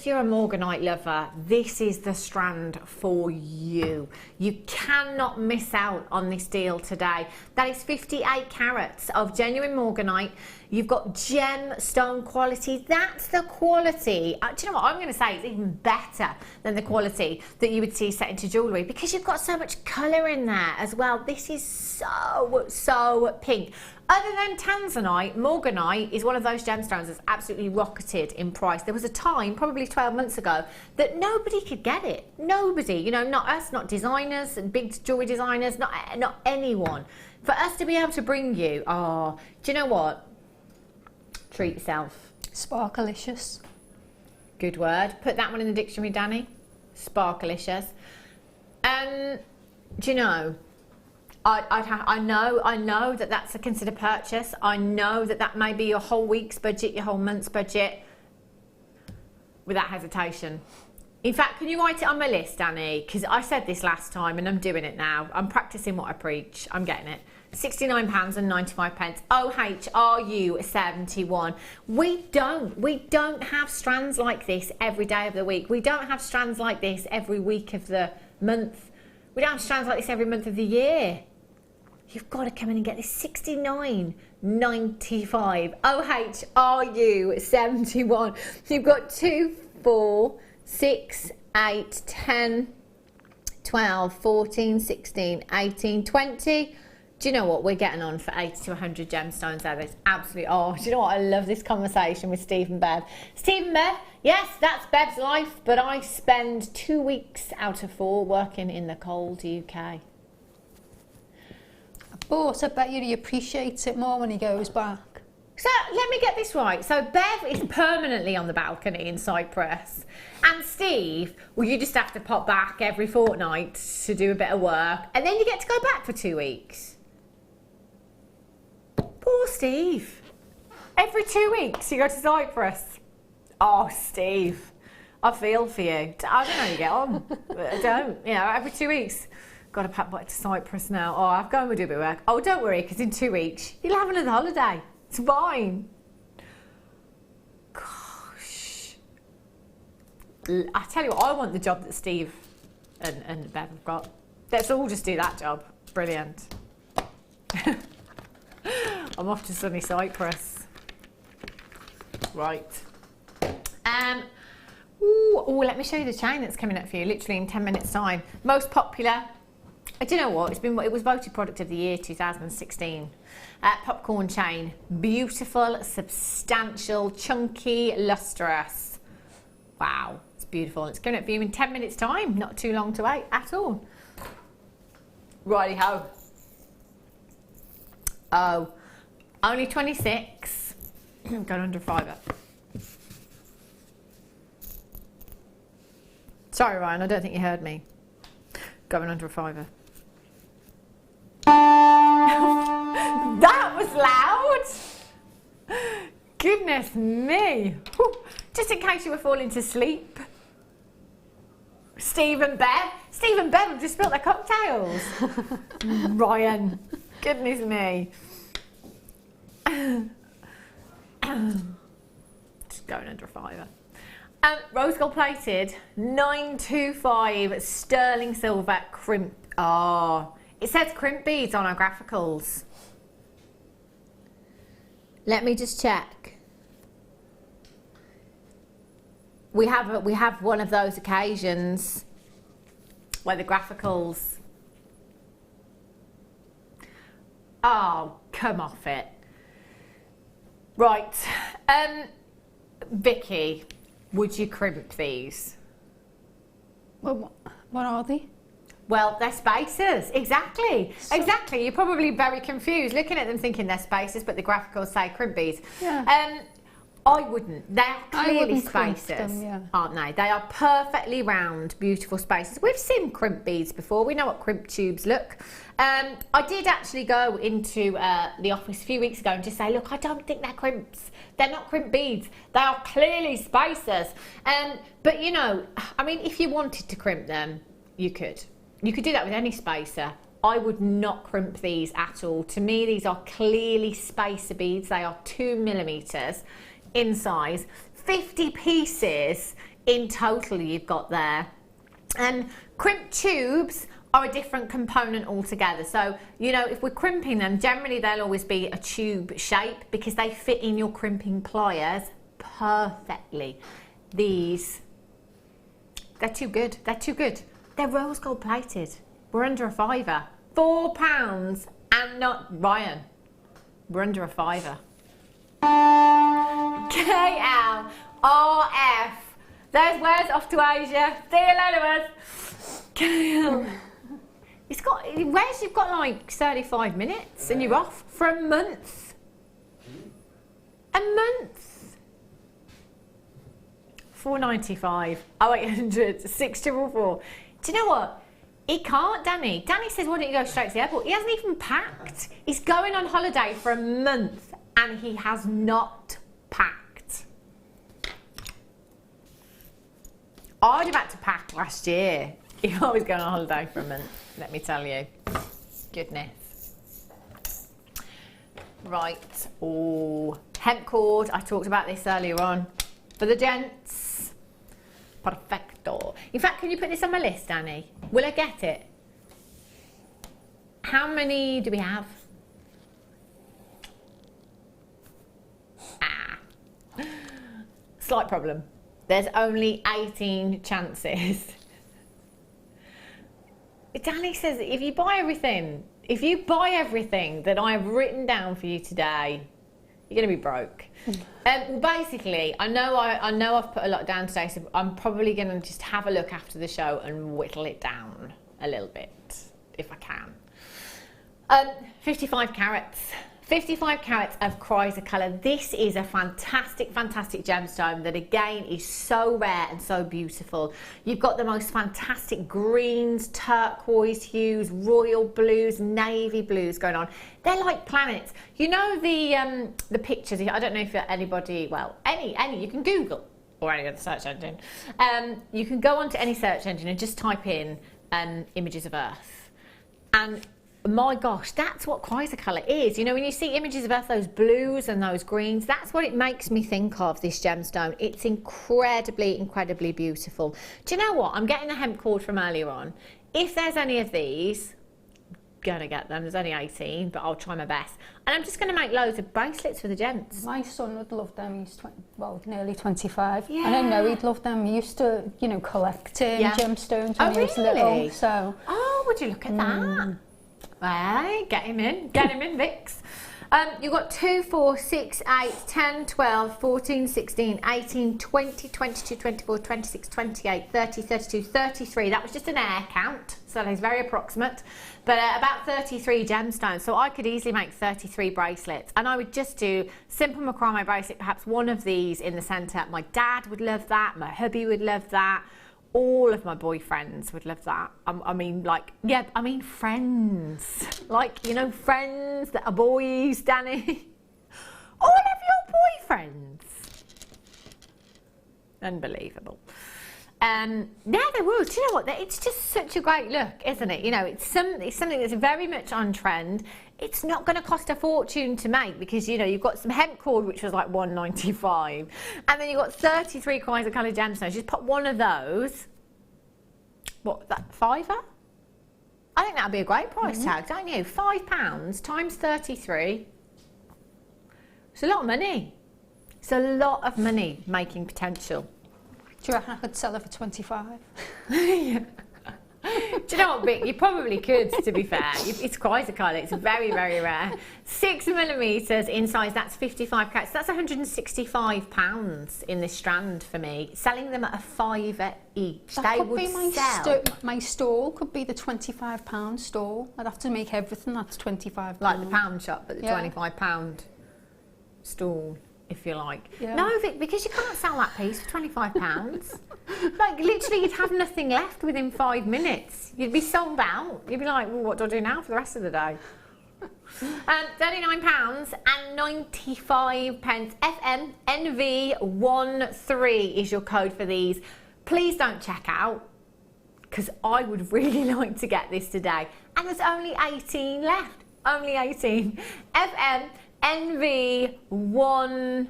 you're a morganite lover, this is the strand for you. You cannot miss out on this deal today. That is 58 carats of genuine morganite. You've got gemstone quality. That's the quality. Do you know what I'm going to say? It's even better than the quality that you would see set into jewellery, because you've got so much colour in there as well. This is so pink. Other than tanzanite, morganite is one of those gemstones that's absolutely rocketed in price. There was a time, probably 12 months ago, that nobody could get it. Nobody, you know, not us, not designers, big jewellery designers, not anyone. For us to be able to bring you, do you know what? Treat yourself. Sparkalicious. Good word. Put that one in the dictionary, Danny. Sparkalicious. Do you know? I know that that's a considered purchase. I know that may be your whole week's budget, your whole month's budget, without hesitation. In fact, can you write it on my list, Danny? Because I said this last time and I'm doing it now. I'm practicing what I preach. I'm getting it. £69.95. OHRU 71. We don't have strands like this every day of the week. We don't have strands like this every week of the month. We don't have strands like this every month of the year. You've got to come in and get this. £69.95. OHRU 71. You've got 2, 4, 6, 8, 10, 12, 14, 16, 18, 20. Do you know what? We're getting on for 80 to 100 gemstones out of this. Absolutely. Oh, do you know what? I love this conversation with Steve and Bev. Steve and Bev, yes, that's Bev's life, but I spend 2 weeks out of 4 working in the cold UK. But I bet he appreciates it more when he goes back. So let me get this right. So Bev is permanently on the balcony in Cyprus. And Steve, well, you just have to pop back every fortnight to do a bit of work. And then you get to go back for 2 weeks. Poor Steve. Every 2 weeks you go to Cyprus. Oh, Steve, I feel for you. I don't know how you get on. I don't. You know, every 2 weeks. Got to pack back to Cyprus now. Oh, I've got to do a bit of work. Oh, don't worry, because in 2 weeks you'll have another holiday. It's fine. Gosh. I tell you what, I want the job that Steve and Bev have got. Let's all just do that job. Brilliant. I'm off to sunny Cyprus. Right. Let me show you the chain that's coming up for you, literally in 10 minutes' time. Most popular. Do you know what? It was voted product of the year 2016. Popcorn chain. Beautiful, substantial, chunky, lustrous. Wow, it's beautiful. It's coming up for you in 10 minutes' time. Not too long to wait at all. Righty-ho. Oh, only 26. Going under $5. Sorry, Ryan, I don't think you heard me. Going under $5. That was loud. Goodness me. Whew. Just in case you were falling to sleep. Steve and Bev have just spilt their cocktails. Ryan, goodness me. Just going under $5. Rose gold plated, 925 sterling silver crimp. Oh, it says crimp beads on our graphicals. Let me just check. We have one of those occasions where the graphicals. Oh, come off it. Right, Vicki, would you crimp these? Well, what are they? Well, they're spacers, exactly. Exactly, you're probably very confused looking at them thinking they're spacers, but the graphicals say crimp beads. Yeah. I wouldn't. They're clearly wouldn't crimp spacers, them, yeah. aren't they? They are perfectly round, beautiful spacers. We've seen crimp beads before. We know what crimp tubes look. I did actually go into the office a few weeks ago and just say, look, I don't think they're crimps. They're not crimp beads. They are clearly spacers. But, you know, I mean, if you wanted to crimp them, you could. You could do that with any spacer. I would not crimp these at all. To me, these are clearly spacer beads. They are 2 millimeters in size. 50 pieces in total you've got there. And crimp tubes are a different component altogether. So, you know, if we're crimping them, generally they'll always be a tube shape because they fit in your crimping pliers perfectly. These, they're too good. They're too good. They're rose gold plated. We're under a £5. £4 and not Ryan. We're under a £5. KLRF. There's Wes off to Asia. See you later, Wes. KL. It's got, Wes, you've got like 35 minutes and you're off for a month. A month. £4.95. 0800 644. Do you know what? He can't, Danny. Danny says, why don't you go straight to the airport? He hasn't even packed. He's going on holiday for a month and he has not packed. I'd have had to pack last year if I was going on holiday for a month, let me tell you. Goodness. Right. Oh, hemp cord. I talked about this earlier on. For the gents. Perfecto. In fact, can you put this on my list, Danny? Will I get it? How many do we have? Slight problem. There's only 18 chances. Danny says if you buy everything that I've written down for you today, you're going to be broke. Well, basically, I know I've put a lot down today, so I'm probably going to just have a look after the show and whittle it down a little bit, if I can. 55 carats. 55 carats of chrysocolor. This is a fantastic, fantastic gemstone that again is so rare and so beautiful. You've got the most fantastic greens, turquoise hues, royal blues, navy blues going on. They're like planets. You know the pictures, I don't know if anybody, well, any, you can Google or any other search engine. You can go onto any search engine and just type in images of Earth. And my gosh, that's what chrysocolor is. You know, when you see images of Earth, those blues and those greens, that's what it makes me think of, this gemstone. It's incredibly, incredibly beautiful. Do you know what? I'm getting the hemp cord from earlier on. If there's any of these, gonna get them. There's only 18, but I'll try my best. And I'm just gonna make loads of bracelets for the gents. My son would love them. He's nearly 25. Yeah. And I know he'd love them. He used to, you know, collect gemstones when he was really? little. So. Oh, would you look at that? Hey, get him in, Vix. You've got 2, 4, 6, 8, 10, 12, 14, 16, 18, 20, 22, 24, 26, 28, 30, 32, 33. That was just an air count, so that is very approximate. But about 33 gemstones. So I could easily make 33 bracelets. And I would just do simple macrame bracelet, perhaps one of these in the centre. My dad would love that. My hubby would love that. All of my boyfriends would love that. I mean, friends. Like, you know, friends that are boys, Danny. All of your boyfriends. Unbelievable. Yeah, they would. Do you know what? It's just such a great look, isn't it? You know, it's something that's very much on trend. It's not going to cost a fortune to make because, you know, you've got some hemp cord, which was like $1.95, and then you've got 33 chrysocolor gemstones. Just put one of those. What, that £5? I think that'd be a great price tag, don't you? £5 times 33. It's a lot of money. It's a lot of money making potential. Do you reckon I could sell it for 25? Yeah. Do you know what, Vic? You probably could, to be fair. It's chrysocolor. It's very, very rare. 6 millimeters in size. That's 55 carats. That's £165 in this strand for me. Selling them at a £5 each. That they could would be my sell. My stall could be the £25 stall. I'd have to make everything that's £25. Like the pound shop, but the Yeah. £25 stall. if you like. Yeah. No, Vic, because you can't sell that piece for £25. Like, literally, you'd have nothing left within 5 minutes. You'd be sold out. You'd be like, well, what do I do now for the rest of the day? £39.95. FMNV13 is your code for these. Please don't check out, because I would really like to get this today. And there's only 18 left. Only 18. FMNV13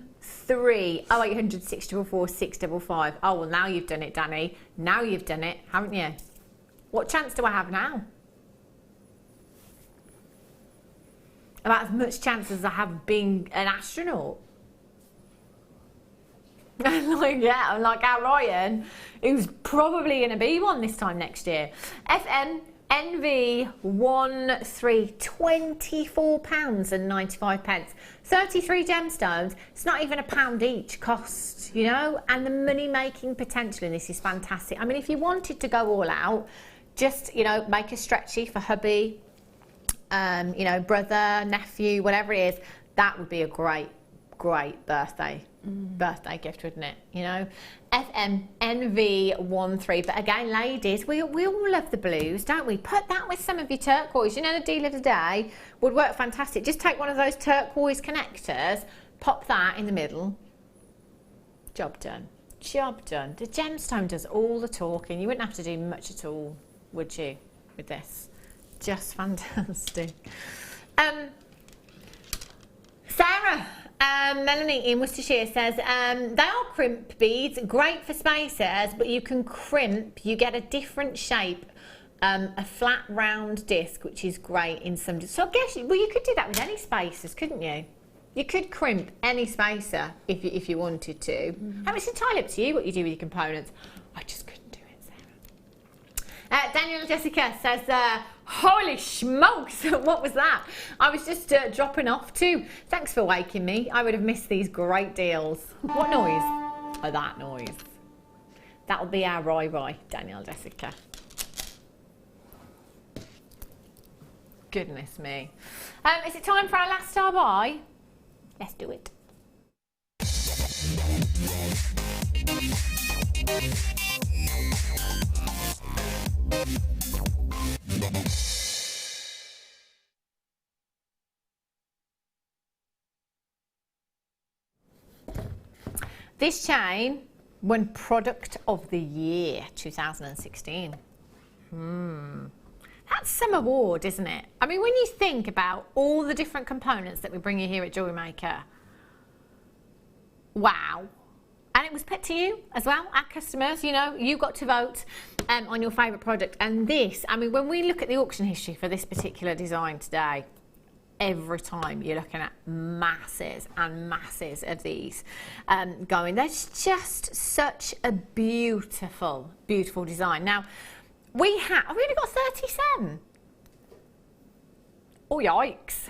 0800 644 655. Oh, well, now you've done it, Danny. Now you've done it, haven't you? What chance do I have now? About as much chance as I have of being an astronaut. Like, yeah, I'm like our Ryan, who's probably going to be one this time next year. FMNV13, £24.95. 33 gemstones. It's not even £1 each cost, you know, and the money making potential in this is fantastic. I mean, if you wanted to go all out, just, you know, make a stretchy for hubby, you know, brother, nephew, whatever it is, that would be a great birthday gift, wouldn't it? You know, FMNV13. But again, ladies, we all love the blues, don't we? Put that with some of your turquoise. You know, the deal of the day would work fantastic. Just take one of those turquoise connectors, pop that in the middle. Job done. Job done. The gemstone does all the talking. You wouldn't have to do much at all, would you, with this? Just fantastic. Sarah, Melanie in Worcestershire says, they are crimp beads, great for spacers, but you can crimp, you get a different shape, a flat round disc, which is great in some. So I guess, well, you could do that with any spacers, couldn't you? You could crimp any spacer if you wanted to. I mean, it's entirely up to you what you do with your components. I just couldn't do it, Sarah. Daniel Jessica says, holy smokes, what was that? I was just dropping off too. Thanks for waking me. I would have missed these great deals. What noise? Oh, that noise. That'll be our Roy, Daniel Jessica. Goodness me. Is it time for our last star buy? Let's do it. This chain won Product of the Year 2016. That's some award, isn't it? I mean, when you think about all the different components that we bring you here at Jewellery Maker, wow. And it was put to you as well, our customers, you know, you got to vote on your favourite product. And this, I mean, when we look at the auction history for this particular design today, every time you're looking at masses and masses of these going. There's just such a beautiful, beautiful design. Now, we only got 37. Oh, yikes.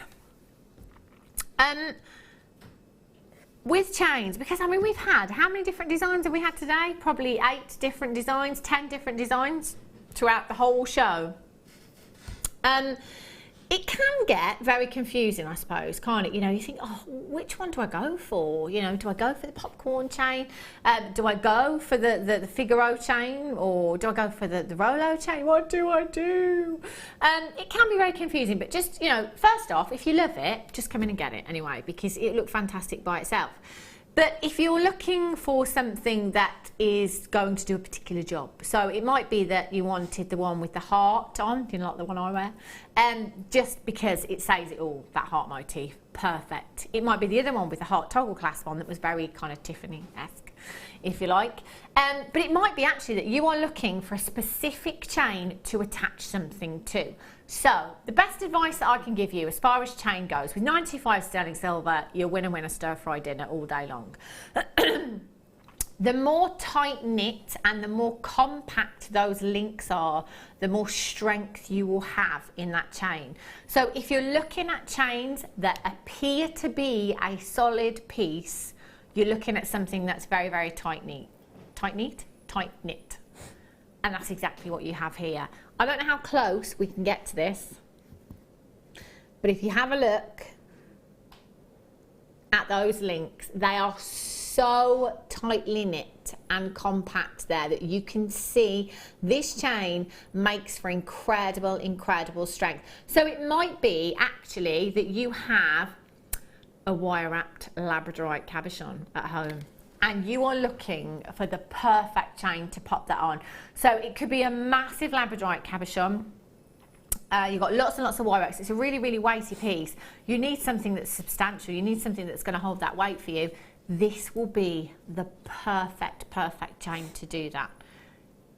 With chains, because I mean, we've had, how many different designs have we had today? Probably 8 different designs, 10 different designs throughout the whole show. It can get very confusing, I suppose, can't it? You know, you think, oh, which one do I go for? You know, do I go for the popcorn chain? Do I go for the Figaro chain? Or do I go for the Rolo chain? What do I do? It can be very confusing, but just, you know, first off, if you love it, just come in and get it anyway, because it looked fantastic by itself. But if you're looking for something that is going to do a particular job, so it might be that you wanted the one with the heart on, you know, like the one I wear, just because it says it all, that heart motif, perfect. It might be the other one with the heart toggle clasp on that was very kind of Tiffany-esque, if you like. But it might be actually that you are looking for a specific chain to attach something to. So, the best advice that I can give you as far as chain goes, with 95 sterling silver, you'll win a stir-fry dinner all day long. The more tight-knit and the more compact those links are, the more strength you will have in that chain. So, if you're looking at chains that appear to be a solid piece, you're looking at something that's very, very tight-knit. Tight-knit? Tight-knit. And that's exactly what you have here. I don't know how close we can get to this, but if you have a look, at those links. They are so tightly knit and compact there that you can see this chain makes for incredible strength. So it might be actually that you have a wire wrapped labradorite cabochon at home and you are looking for the perfect chain to pop that on. So it could be a massive labradorite cabochon. You've got lots and lots of wire works. It's a really weighty piece. You need something that's substantial. You need something that's going to hold that weight for you. This will be the perfect chain to do that.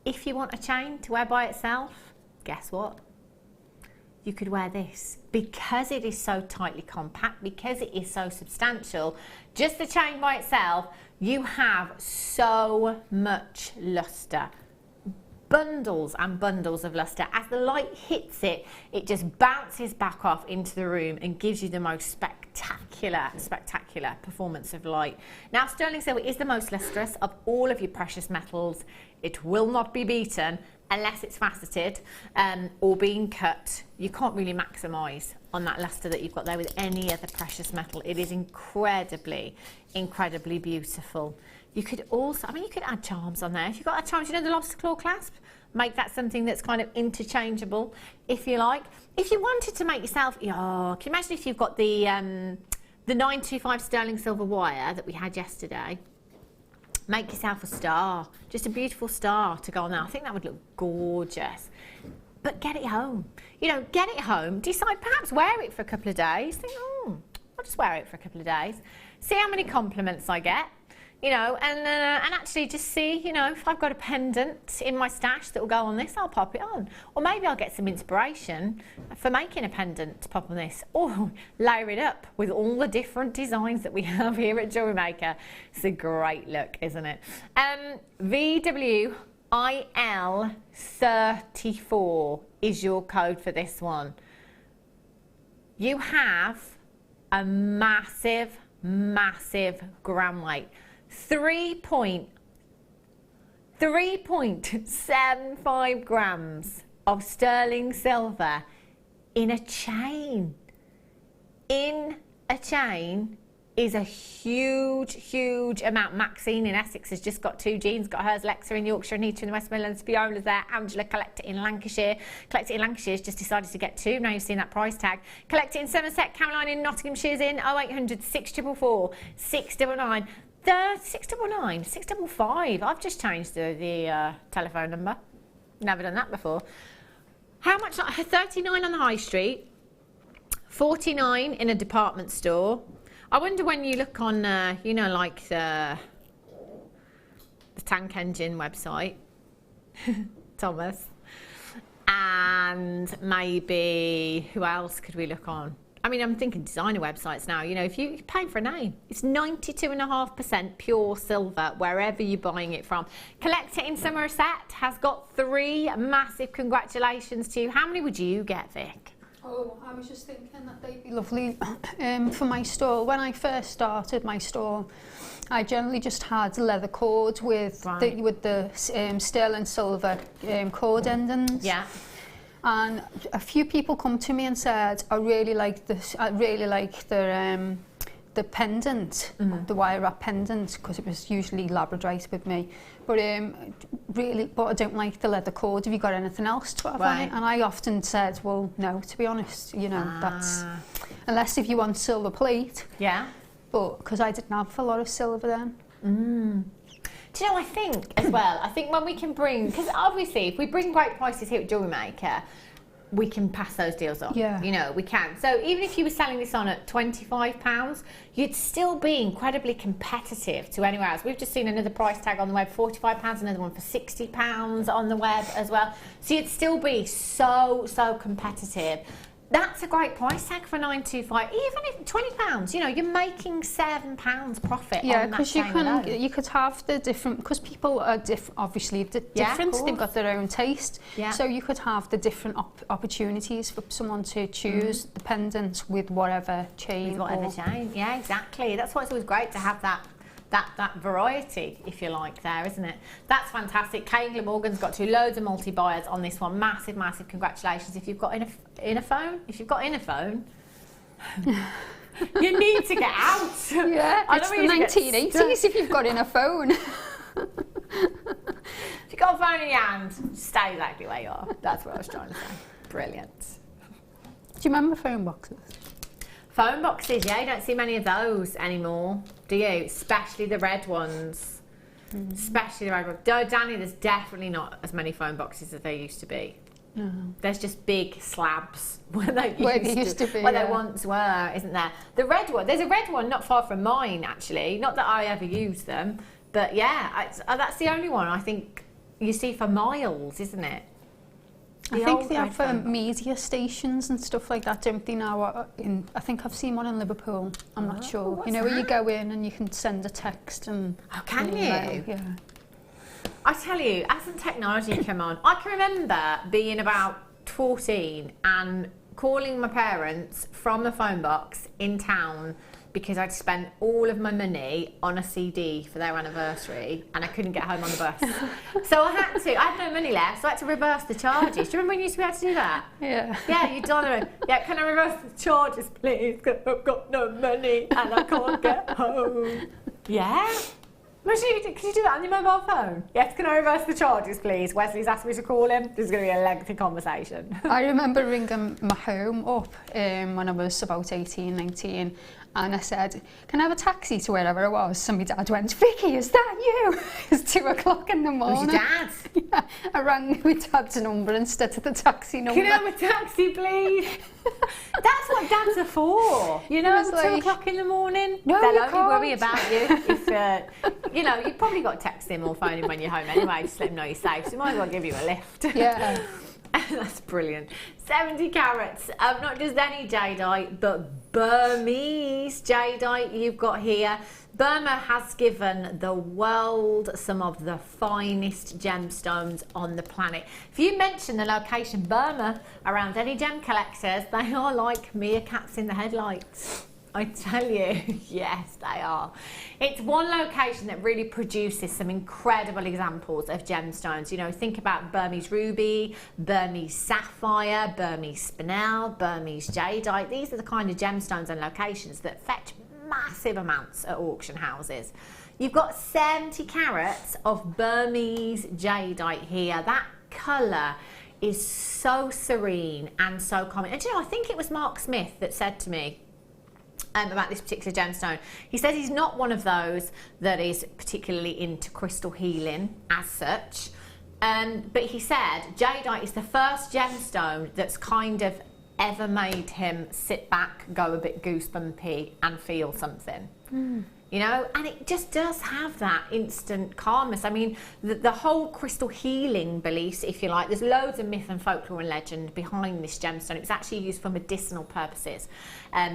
If you want a chain to wear by itself, guess what? You could wear this. Because it is so tightly compact, because it is so substantial, just the chain by itself, you have so much luster. Bundles and bundles of luster. As the light hits it, it just bounces back off into the room and gives you the most spectacular performance of light. Now, sterling silver is the most lustrous of all of your precious metals. It will not be beaten unless it's faceted or being cut. You can't really maximise on that luster that you've got there with any other precious metal. It is incredibly beautiful. You could also, I mean, you could add charms on there. If you've got a charm, you know, the lobster claw clasp, make that something that's kind of interchangeable, if you like. If you wanted to make yourself, can you imagine if you've got the 925 sterling silver wire that we had yesterday? Make yourself a star, just a beautiful star to go on there. I think that would look gorgeous. But get it home. You know, get it home, decide perhaps wear it for a couple of days. Think, I'll just wear it for a couple of days. See how many compliments I get. You know, and actually just see, you know, if I've got a pendant in my stash that will go on this, I'll pop it on. Or maybe I'll get some inspiration for making a pendant to pop on this. Or layer it up with all the different designs that we have here at Jewellery Maker. It's a great look, isn't it? VWIL34 is your code for this one. You have a massive gram weight. 3.75 grams of sterling silver in a chain. In a chain is a huge amount. Maxine in Essex has just got 2 jeans, got hers, Lexa in Yorkshire, Anita in the West Midlands, Fiola's there, Angela Collector in Lancashire. Collector in Lancashire's just decided to get 2, now you've seen that price tag. Collector in Somerset, Caroline in Nottinghamshire's in 0800 644 699. 699, 655. I've just changed the telephone number. Never done that before. How much? 39 on the high street, 49 in a department store. I wonder when you look on, you know, like the Tank Engine website, Thomas, and maybe who else could we look on? I mean, I'm thinking designer websites now. You know, if you're paying for a name, it's 92.5% pure silver wherever you're buying it from. Collector in Somerset has got 3 massive congratulations to you. How many would you get, Vic? Oh, I was just thinking that they'd be lovely for my store. When I first started my store, I generally just had leather cord with the sterling silver cord endings. Yeah. And a few people come to me and said, I really like this. I really like the pendant, the wire wrap pendant, because it was usually labradorite with me. But but I don't like the leather cord. Have you got anything else to have on it? And I often said, well, no. To be honest, you know, that's unless if you want silver plate. Yeah. But because I didn't have a lot of silver then. Do you know, I think as well, I think when we can bring, because obviously if we bring great prices here at Jewellery Maker, we can pass those deals on. Yeah. You know, we can. So even if you were selling this on at £25, you'd still be incredibly competitive to anywhere else. We've just seen another price tag on the web, £45, another one for £60 on the web as well. So you'd still be so competitive. That's a great price tag for 925. Even if £20, you know, you're making £7 profit. Yeah, because you could have the different, because people are obviously different. They've got their own taste. Yeah. So you could have the different opportunities for someone to choose the pendant with whatever chain. Yeah, exactly. That's why it's always great to have that variety, if you like, there, isn't it? That's fantastic. Kay and Glamorgan's got 2 loads of multi-buyers on this one. Massive congratulations. If you've got in a phone, You need to get out. Yeah, I it's don't the want you to get 1980s if you've got in a phone. If you've got a phone in your hand, stay exactly where you are. That's what I was trying to say. Brilliant. Do you remember phone boxes? Phone boxes, yeah, you don't see many of those anymore, do you? Especially the red ones. Especially the red ones. Danny, there's definitely not as many phone boxes as there used to be. No. There's just big slabs where they used to be, where they yeah. once were, isn't there? The red one, there's a red one not far from mine, actually. Not that I ever use them, but yeah, that's the only one I think you see for miles, isn't it? I think they have media stations and stuff like that, don't they now? I think I've seen one in Liverpool. I'm not sure. You know, where you go in and you can send a text and... Oh, can you? email, yeah. I tell you, as the technology came on, I can remember being about 14 and calling my parents from the phone box in town because I'd spent all of my money on a CD for their anniversary and I couldn't get home on the bus. So I had no money left, so I had to reverse the charges. Do you remember when you used to be able to do that? Yeah. Yeah, you'd dollar it. Yeah, can I reverse the charges, please? Because I've got no money and I can't get home. Yeah? Could you do that on your mobile phone? Yes, can I reverse the charges, please? Wesley's asked me to call him. This is going to be a lengthy conversation. I remember ringing my home up when I was about 18, 19, and I said, can I have a taxi to wherever I was? So my dad went, Vicki, is that you? It's 2 o'clock in the morning. Was your dad? Yeah, I rang my dad's number instead of the taxi number. Can I have a taxi, please? That's what dads are for. You know, It was 2 o'clock in the morning. No, they'll you only can't. worry about you if, you know, you've probably got to text him or phone him when you're home anyway, just let him know you're safe. So he might as well give you a lift. Yeah. That's brilliant. 70 carats, not just any jadeite, but Burmese jadeite you've got here. Burma has given the world some of the finest gemstones on the planet. If you mention the location Burma around any gem collectors, they are like meerkats in the headlights. I tell you, yes, they are. It's one location that really produces some incredible examples of gemstones. You know, think about Burmese ruby, Burmese sapphire, Burmese spinel, Burmese jadeite. These are the kind of gemstones and locations that fetch massive amounts at auction houses. You've got 70 carats of Burmese jadeite here. That colour is so serene and so common. And you know, I think it was Mark Smith that said to me, about this particular gemstone. He says he's not one of those that is particularly into crystal healing as such, but he said jadeite is the first gemstone that's kind of ever made him sit back, go a bit goosebumpy and feel something. You know, and it just does have that instant calmness. I mean, the whole crystal healing beliefs, if you like, there's loads of myth and folklore and legend behind this gemstone. It was actually used for medicinal purposes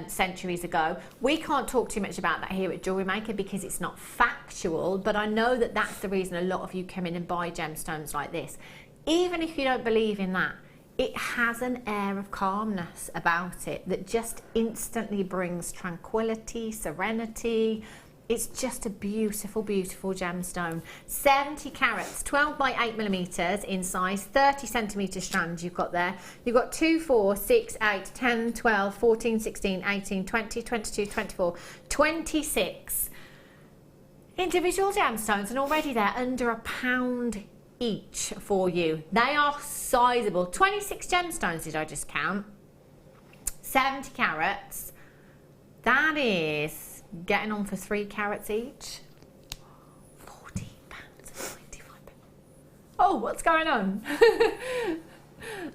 centuries ago. We can't talk too much about that here at Jewellery Maker because it's not factual, but I know that that's the reason a lot of you come in and buy gemstones like this. Even if you don't believe in that, it has an air of calmness about it that just instantly brings tranquility, serenity. It's just a beautiful, beautiful gemstone. 70 carats, 12 by 8 millimeters in size, 30 centimeter strands you've got there. You've got 2, 4, 6, 8, 10, 12, 14, 16, 18, 20, 22, 24, 26 individual gemstones, and already they're under £1 each for you. They are sizable. 26 gemstones did I just count? 70 carats. That is getting on for 3 carats each. £14.95. Oh, what's going on?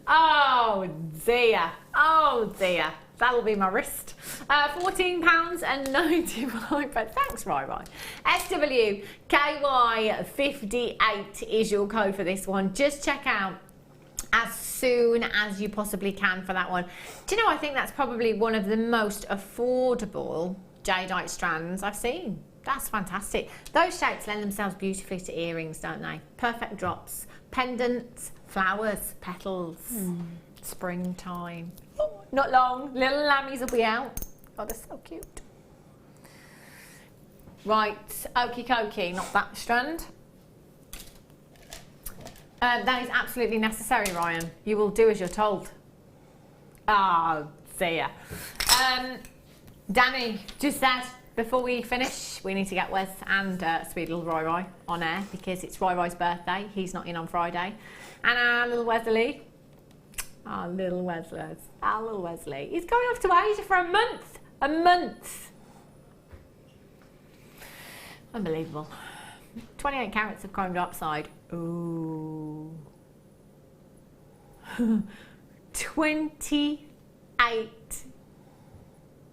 Oh dear. Oh dear. That'll be my wrist. £14.95. Thanks, Rai. SWKY58 is your code for this one. Just check out as soon as you possibly can for that one. Do you know, I think that's probably one of the most affordable jadeite strands I've seen. That's fantastic. Those shapes lend themselves beautifully to earrings, don't they? Perfect drops, pendants, flowers, petals, springtime. Oh, not long, little lammies will be out. Oh, they're so cute. Right, okie dokie, not that strand. That is absolutely necessary, Ryan. You will do as you're told. Oh, dear. Danny just said, before we finish, we need to get Wes and sweet little Roy on air because it's Roy's birthday. He's not in on Friday. And our little Wesley, he's going off to Asia for a month. A month. Unbelievable. 28 carats of chrome dioxide. Ooh. 28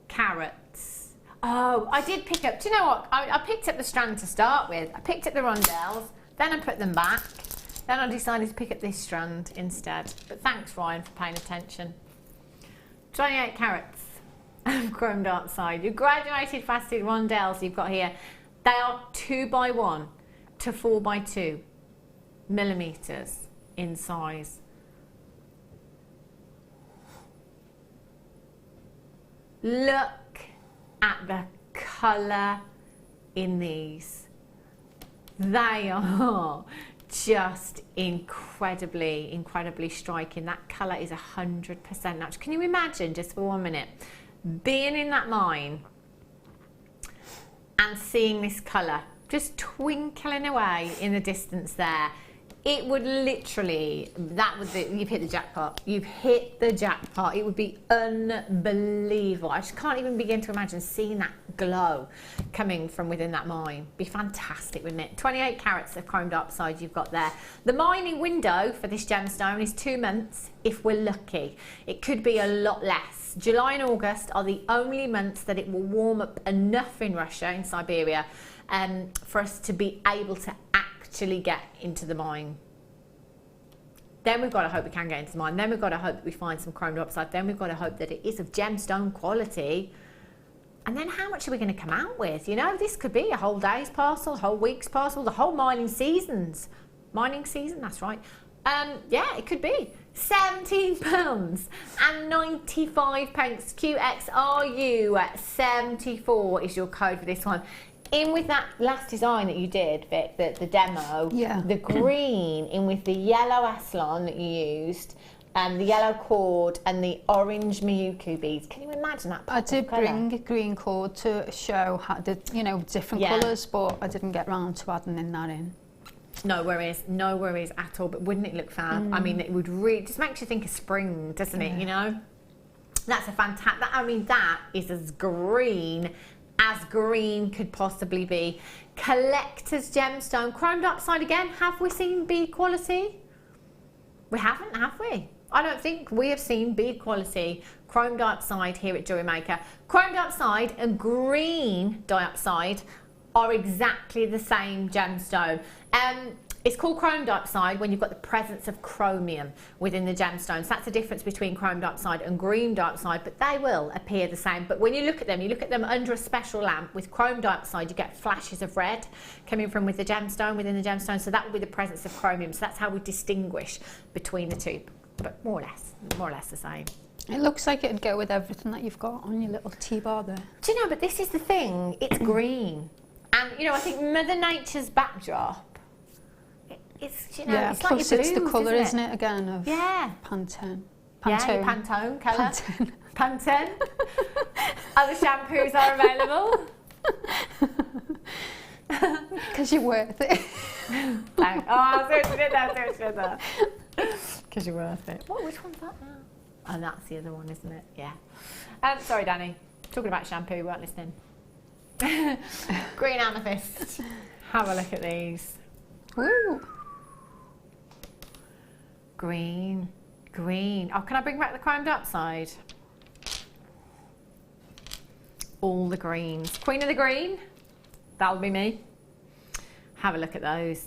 carats. Oh, I did pick up, do you know what? I picked up the strand to start with. I picked up the rondelles, then I put them back. Then I decided to pick up this strand instead. But thanks, Ryan, for paying attention. 28 carats of chrome dioxide. Your graduated faceted rondelles you've got here, they are 2x1 to 4x2 millimeters in size. Look at the colour in these. They are just incredibly striking. That colour is 100% natural. Can you imagine, just for 1 minute, being in that mine and seeing this colour just twinkling away in the distance there? It would literally, you've hit the jackpot. You've hit the jackpot. It would be unbelievable. I just can't even begin to imagine seeing that glow coming from within that mine. Be fantastic, wouldn't it? 28 carats of chrome dioxide you've got there. The mining window for this gemstone is 2 months if we're lucky. It could be a lot less. July and August are the only months that it will warm up enough in Russia, in Siberia, for us to be able to actually get into the mine. Then we've got to hope we can get into the mine. Then we've got to hope that we find some chrome dioxide. Then we've got to hope that it is of gemstone quality. And then how much are we going to come out with? You know, this could be a whole day's parcel, a whole week's parcel, the whole mining seasons. Mining season, that's right. Yeah, it could be. £17.95. QXRU74 is your code for this one. In with that last design that you did, Vic, the demo, yeah. The green in with the yellow Aslan that you used, the yellow cord and the orange Miyuku beads. Can you imagine that? I did bring a green cord to show how the, you know, different colours, but I didn't get round to adding in that in. No worries at all. But wouldn't it look fab? I mean, it would really just makes you think of spring, doesn't it? You know, that's a fantastic. I mean, that is as green could possibly be. Collector's gemstone, chrome dioxide again. Have we seen bead quality? We haven't, have we? I don't think we have seen bead quality chrome dioxide here at Jewellery Maker. Chrome dioxide and green dioxide are exactly the same gemstone. It's called chrome dioxide when you've got the presence of chromium within the gemstones. That's the difference between chrome dioxide and green dioxide, but they will appear the same. But when you look at them under a special lamp. With chrome dioxide, you get flashes of red coming from within the gemstone, so that will be the presence of chromium. So that's how we distinguish between the two, but more or less the same. It looks like it'd go with everything that you've got on your little T-bar there. Do you know, but this is the thing, it's green. And, you know, I think Mother Nature's backdrop, it's, you know, it's plus like it's the colour, isn't it, again, of Pantone. Yeah, your Pantone colour. Pantone. Other shampoos are available. Because you're worth it. Seriously, that. Because you're worth it. Which one's that now? Oh, that's the other one, isn't it? Yeah. Sorry, Danny. Talking about shampoo, you weren't listening. Green amethyst. Have a look at these. Woo! Green. Oh, can I bring back the chrome dioxide? All the greens. Queen of the green. That'll be me. Have a look at those.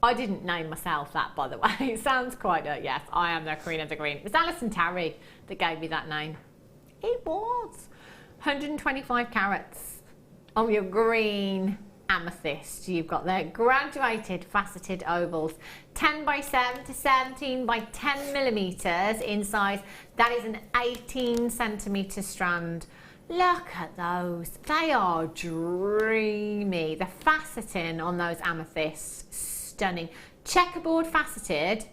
I didn't name myself that, by the way. It sounds quite yes, I am the queen of the green. It was Alison Tarry that gave me that name. It was. 125 carats of your green amethyst you've got there. Graduated faceted ovals. 10 by 7 to 17 by 10 millimeters in size. That is an 18 centimeter strand. Look at those. They are dreamy. The faceting on those amethysts, stunning. Checkerboard faceted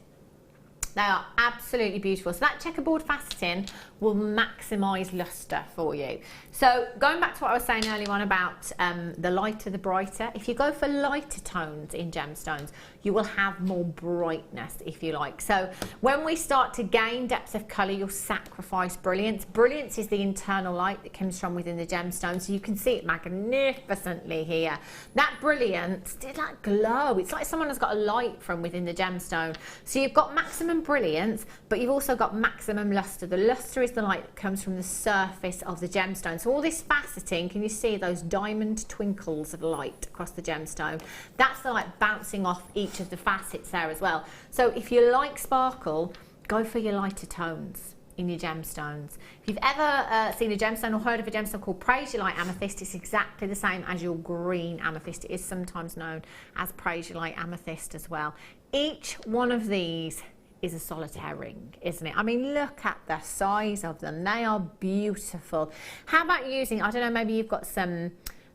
They are absolutely beautiful. So that checkerboard faceting will maximise lustre for you. So going back to what I was saying earlier on about the lighter the brighter, if you go for lighter tones in gemstones, you will have more brightness, if you like. So when we start to gain depth of colour, you'll sacrifice brilliance. Brilliance is the internal light that comes from within the gemstone, so you can see it magnificently here. That brilliance, that glow, it's like someone has got a light from within the gemstone. So you've got maximum brilliance, but you've also got maximum lustre. The lustre is the light that comes from the surface of the gemstone. So all this faceting, can you see those diamond twinkles of light across the gemstone? That's the light bouncing off each of the facets there as well. So if you like sparkle, go for your lighter tones in your gemstones. If you've ever seen a gemstone or heard of a gemstone called Praise Your Light Amethyst, it's exactly the same as your green amethyst. It is sometimes known as Praise Your Light Amethyst as well. Each one of these is a solitaire ring, isn't it? I mean, look at the size of them. They are beautiful. How about using, I don't know, maybe you've got some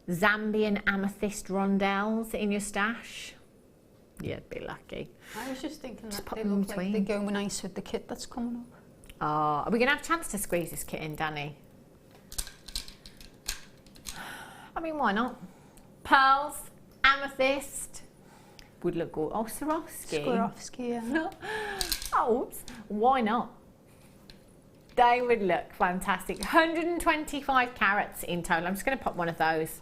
Zambian amethyst rondelles in your stash? You'd be lucky. I was just thinking Just that pop they them in look like between. they go nice with the kit that's coming up. Oh, are we going to have a chance to squeeze this kit in, Danny? I mean, why not? Pearls, amethyst, would look good. Oh, Swarovski. Swarovski, yeah. Oh, oops. Why not? They would look fantastic. 125 carats in total. I'm just going to pop one of those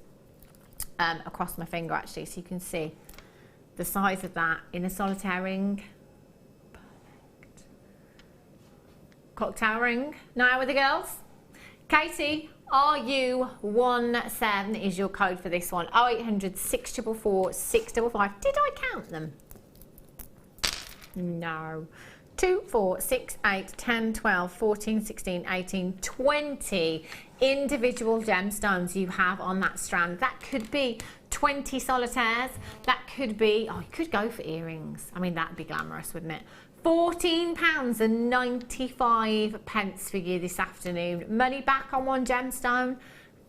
across my finger, actually, so you can see the size of that in a solitaire ring. Perfect. Cocktail ring. Now with the girls. Katie, RU17 is your code for this one. 0800 644 655. Did I count them? No. 2, 4, 6, 8, 10, 12, 14, 16, 18, 20 individual gemstones you have on that strand. That could be 20 solitaires. That could be, oh, you could go for earrings. I mean, that'd be glamorous, wouldn't it? £14.95 for you this afternoon. Money back on one gemstone.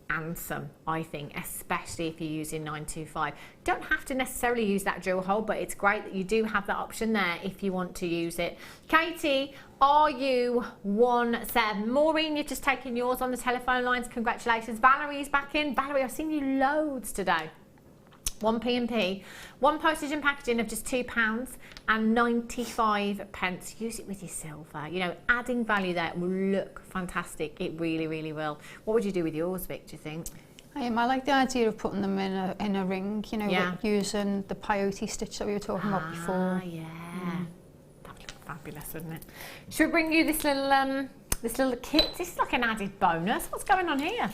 And some, I think, especially if you're using 925. Don't have to necessarily use that drill hole, but it's great that you do have that option there if you want to use it. Katie, RU17. Maureen, you've just taken yours on the telephone lines. Congratulations. Valerie's back in. Valerie, I've seen you loads today. One P&P, one postage and packaging of just £2.95. Use it with your silver. You know, adding value there will look fantastic. It really, really will. What would you do with yours, Vic, do you think? I like the idea of putting them in a ring, you know, Yeah. using the peyote stitch that we were talking about before. Yeah. That would look fabulous, wouldn't it? Should we bring you this little kit? This is like an added bonus. What's going on here?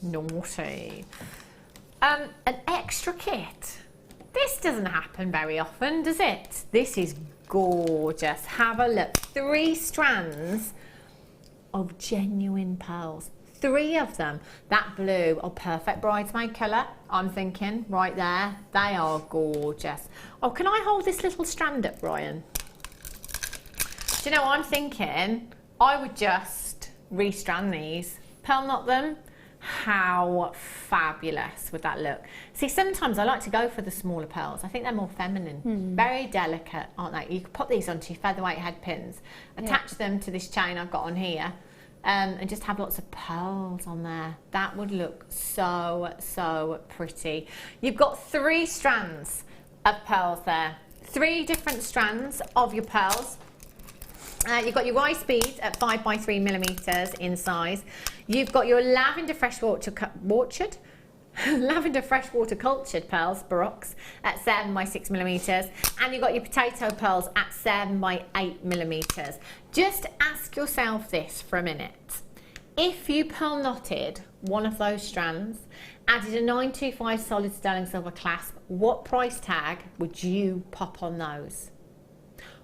Naughty. An extra kit. This doesn't happen very often, does it? This is gorgeous. Have a look. 3 strands of genuine pearls. 3 of them. That blue, oh, perfect bridesmaid colour, I'm thinking, right there. They are gorgeous. Oh, can I hold this little strand up, Brian? Do you know what I'm thinking? I would just restrand these, pearl knot them. How fabulous would that look? See, sometimes I like to go for the smaller pearls. I think they're more feminine, very delicate, aren't they? You could put these onto your featherweight head pins, attach them to this chain I've got on here, and just have lots of pearls on there. That would look so, so pretty. You've got 3 strands of pearls there, 3 different strands of your pearls. You've got your rice beads at 5 by 3 millimeters in size. You've got your lavender freshwater cultured pearls, baroques, at 7 by 6 millimeters, and you've got your potato pearls at 7 by 8 millimeters. Just ask yourself this for a minute. If you pearl knotted one of those strands, added a 925 solid sterling silver clasp, what price tag would you pop on those?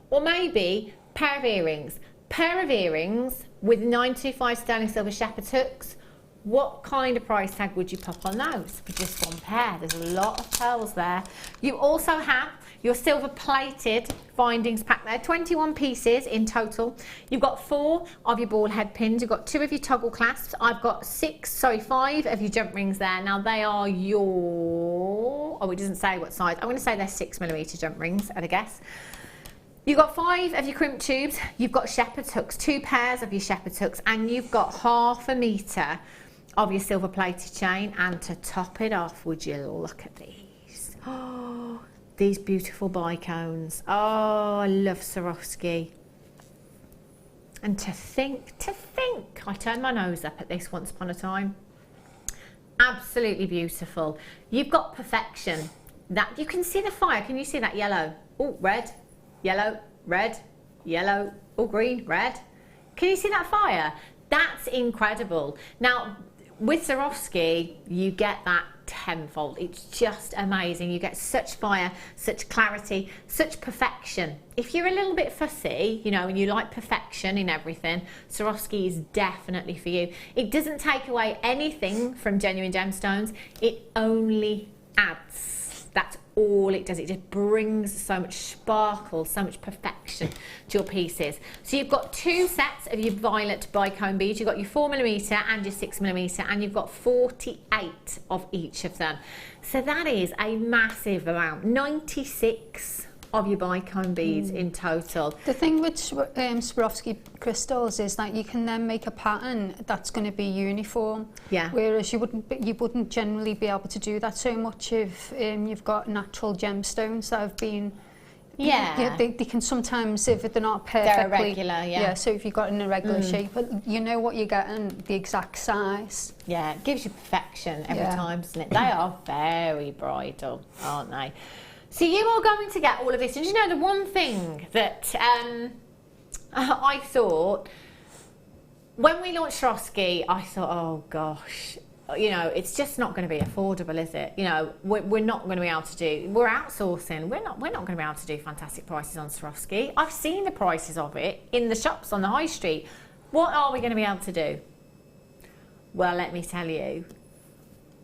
Or maybe pair of earrings. Pair of earrings with 925 sterling silver shepherd's hooks. What kind of price tag would you pop on those for just one pair? There's a lot of pearls there. You also have your silver plated findings pack there, 21 pieces in total. You've got 4 of your ball head pins. You've got 2 of your toggle clasps. I've got 5 of your jump rings there. Now they are your, oh, it doesn't say what size. I'm going to say they're 6 millimeter jump rings at a guess. You've got 5 of your crimp tubes, you've got shepherd's hooks, 2 pairs of your shepherd's hooks, and you've got 1/2 metre of your silver plated chain. And to top it off, would you look at these? Oh, these beautiful bicones. Oh, I love Swarovski. And to think, I turned my nose up at this once upon a time. Absolutely beautiful. You've got perfection. That you can see the fire. Can you see that yellow? Oh, red, yellow, red, yellow, oh, green, red. Can you see that fire? That's incredible. Now, with Swarovski, you get that tenfold. It's just amazing. You get such fire, such clarity, such perfection. If you're a little bit fussy, you know, and you like perfection in everything, Swarovski is definitely for you. It doesn't take away anything from genuine gemstones. It only adds. That's all it does. It just brings so much sparkle, so much perfection to your pieces. So you've got 2 sets of your violet bicone beads. You've got your 4mm and your 6mm, and you've got 48 of each of them. So that is a massive amount. 96 of your bicone beads in total. The thing with Swarovski crystals is that you can then make a pattern that's going to be uniform. Yeah. Whereas you wouldn't generally be able to do that so much if you've got natural gemstones that have been. Yeah. They can sometimes, if they're not perfectly. They're irregular, yeah. So if you've got an irregular shape, but you know what you're getting, the exact size. Yeah, it gives you perfection every Yeah. time, doesn't it? They are very bridal, aren't they? So you are going to get all of this. And you know, the one thing that I thought, when we launched Swarovski, I thought, oh gosh, you know, it's just not going to be affordable, is it? You know, we're not going to be able to do, we're outsourcing. We're not going to be able to do fantastic prices on Swarovski. I've seen the prices of it in the shops on the high street. What are we going to be able to do? Well, let me tell you,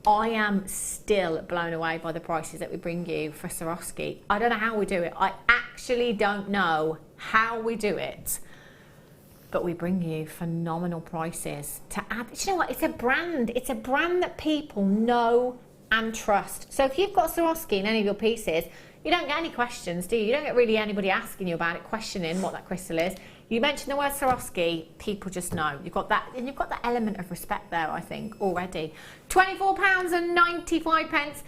I am still blown away by the prices that we bring you for Swarovski. I don't know how we do it. I actually don't know how we do it. But we bring you phenomenal prices to add. You know what? It's a brand. It's a brand that people know and trust. So if you've got Swarovski in any of your pieces, you don't get any questions, do you? You don't get really anybody asking you about it, questioning what that crystal is. You mention the word Swarovski, people just know. You've got that, and you've got that element of respect there, I think, already. £24.95.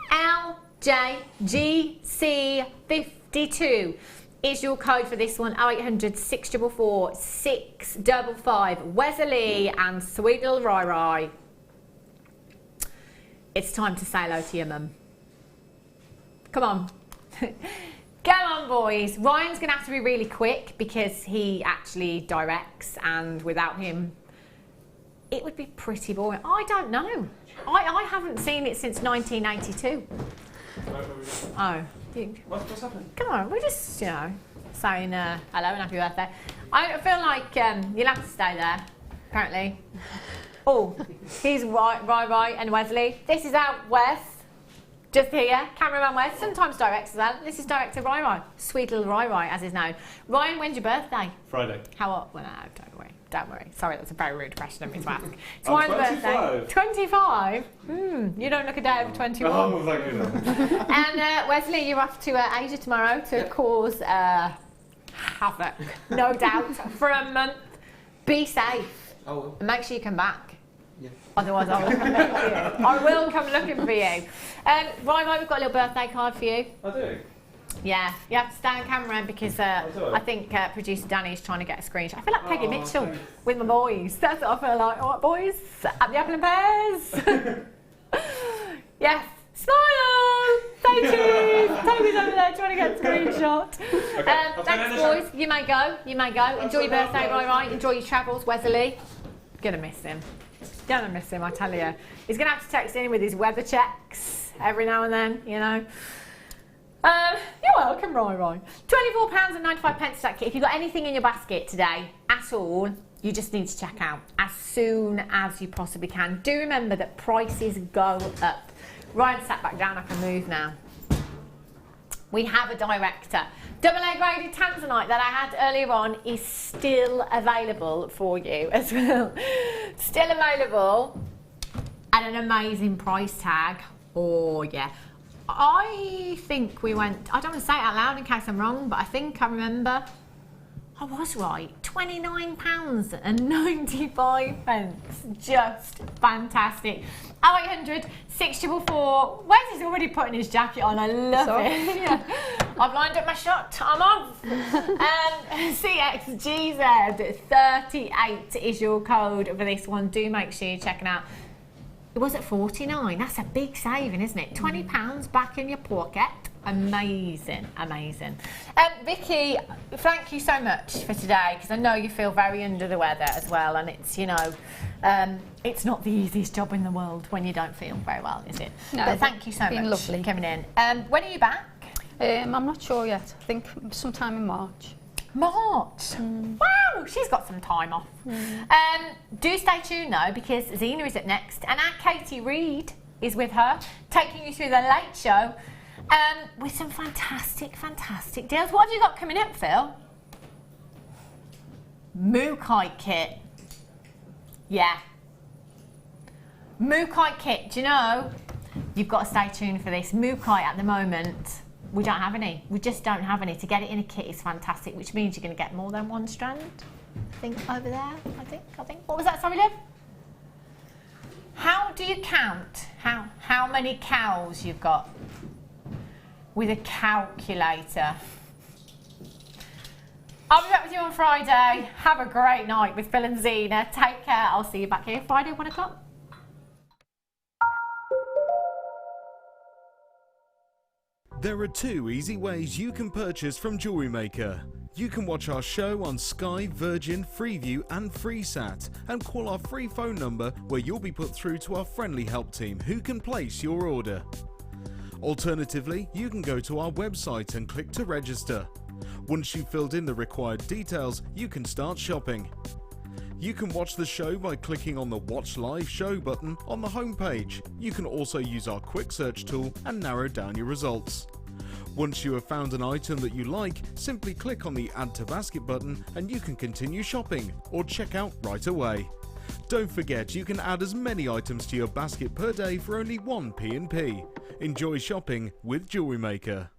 LJGC52 is your code for this one. 0800 644 655. Wesley and Sweet Little Rai. It's time to say hello to your mum. Come on. Go on, boys. Ryan's going to have to be really quick because he actually directs, and without him, it would be pretty boring. I don't know. I haven't seen it since 1982. Oh. What's happening? Come on, we're just, you know, saying hello and happy birthday. I feel like you'll have to stay there, apparently. Oh, here's Rai and Wesley. This is out West. Just here, cameraman Wes, sometimes directs as well. This is director Rai. Sweet Little Rai, as is known. Ryan, when's your birthday? Friday. How old? Well, no, don't worry. Sorry, that's a very rude question of me to ask. It's I'm Ryan's birthday. 25? You don't look a day over 21. Oh, thank you. And Wesley, you're off to Asia tomorrow to cause havoc, no doubt, for a month. Be safe. Oh. And make sure you come back. Yeah. Otherwise, I'll come looking for you. I will come looking for you. Right, we've got a little birthday card for you. I do. Yeah, you have to stay on camera because I think producer Danny is trying to get a screenshot. I feel like Peggy Mitchell okay. with my boys. That's what I feel like. All right, boys, at the apple and pears. Yes, smile. Say cheese. Toby's over there trying to get a screenshot. Okay, Thanks, boys. You may go. Enjoy your birthday, right. Enjoy your travels, Wesley. Gonna miss him. Gonna miss him, I tell you. He's gonna have to text in with his weather checks every now and then, you know. You're welcome, Rai. £24.95 that kit. If you've got anything in your basket today at all, you just need to check out as soon as you possibly can. Do remember that prices go up. Ryan sat back down, I can move now. We have a director. AA graded tanzanite that I had earlier on is still available for you as well. Still available at an amazing price tag. Oh yeah. I think we went, I don't want to say it out loud in case I'm wrong, but I think I remember, I was right, £29.95. Just fantastic. 0800 644. Wes is already putting his jacket on, I love it. Yeah. I've lined up my shot, I'm off. CXGZ38 is your code for this one. Do make sure you're checking out. It was at 49. That's a big saving, isn't it? £20 back in your pocket. Amazing, amazing. Vicki, thank you so much for today, because I know you feel very under the weather as well, and it's, you know, it's not the easiest job in the world when you don't feel very well, is it? No, but thank you so much lovely. for coming in. When are you back? I'm not sure yet. I think sometime in March. March. Wow, she's got some time off. Do stay tuned though, because Zena is up next, and our Katie Reid is with her, taking you through the late show with some fantastic, fantastic deals. What have you got coming up, Phil? Moo kite kit. Yeah. Moo kite kit. Do you know? You've got to stay tuned for this. Moo kite at the moment, we don't have any. We just don't have any. To get it in a kit is fantastic, which means you're going to get more than one strand. I think over there. I think. What was that? Sorry, Liv? How do you count how many cows you've got with a calculator? I'll be back with you on Friday. Have a great night with Phil and Zena. Take care. I'll see you back here Friday, 1 o'clock. There are 2 easy ways you can purchase from Jewellery Maker. You can watch our show on Sky, Virgin, Freeview and FreeSat, and call our free phone number where you'll be put through to our friendly help team who can place your order. Alternatively, you can go to our website and click to register. Once you've filled in the required details, you can start shopping. You can watch the show by clicking on the Watch Live Show button on the homepage. You can also use our quick search tool and narrow down your results. Once you have found an item that you like, simply click on the Add to Basket button and you can continue shopping or check out right away. Don't forget, you can add as many items to your basket per day for only 1p&p. Enjoy shopping with Jewellery Maker.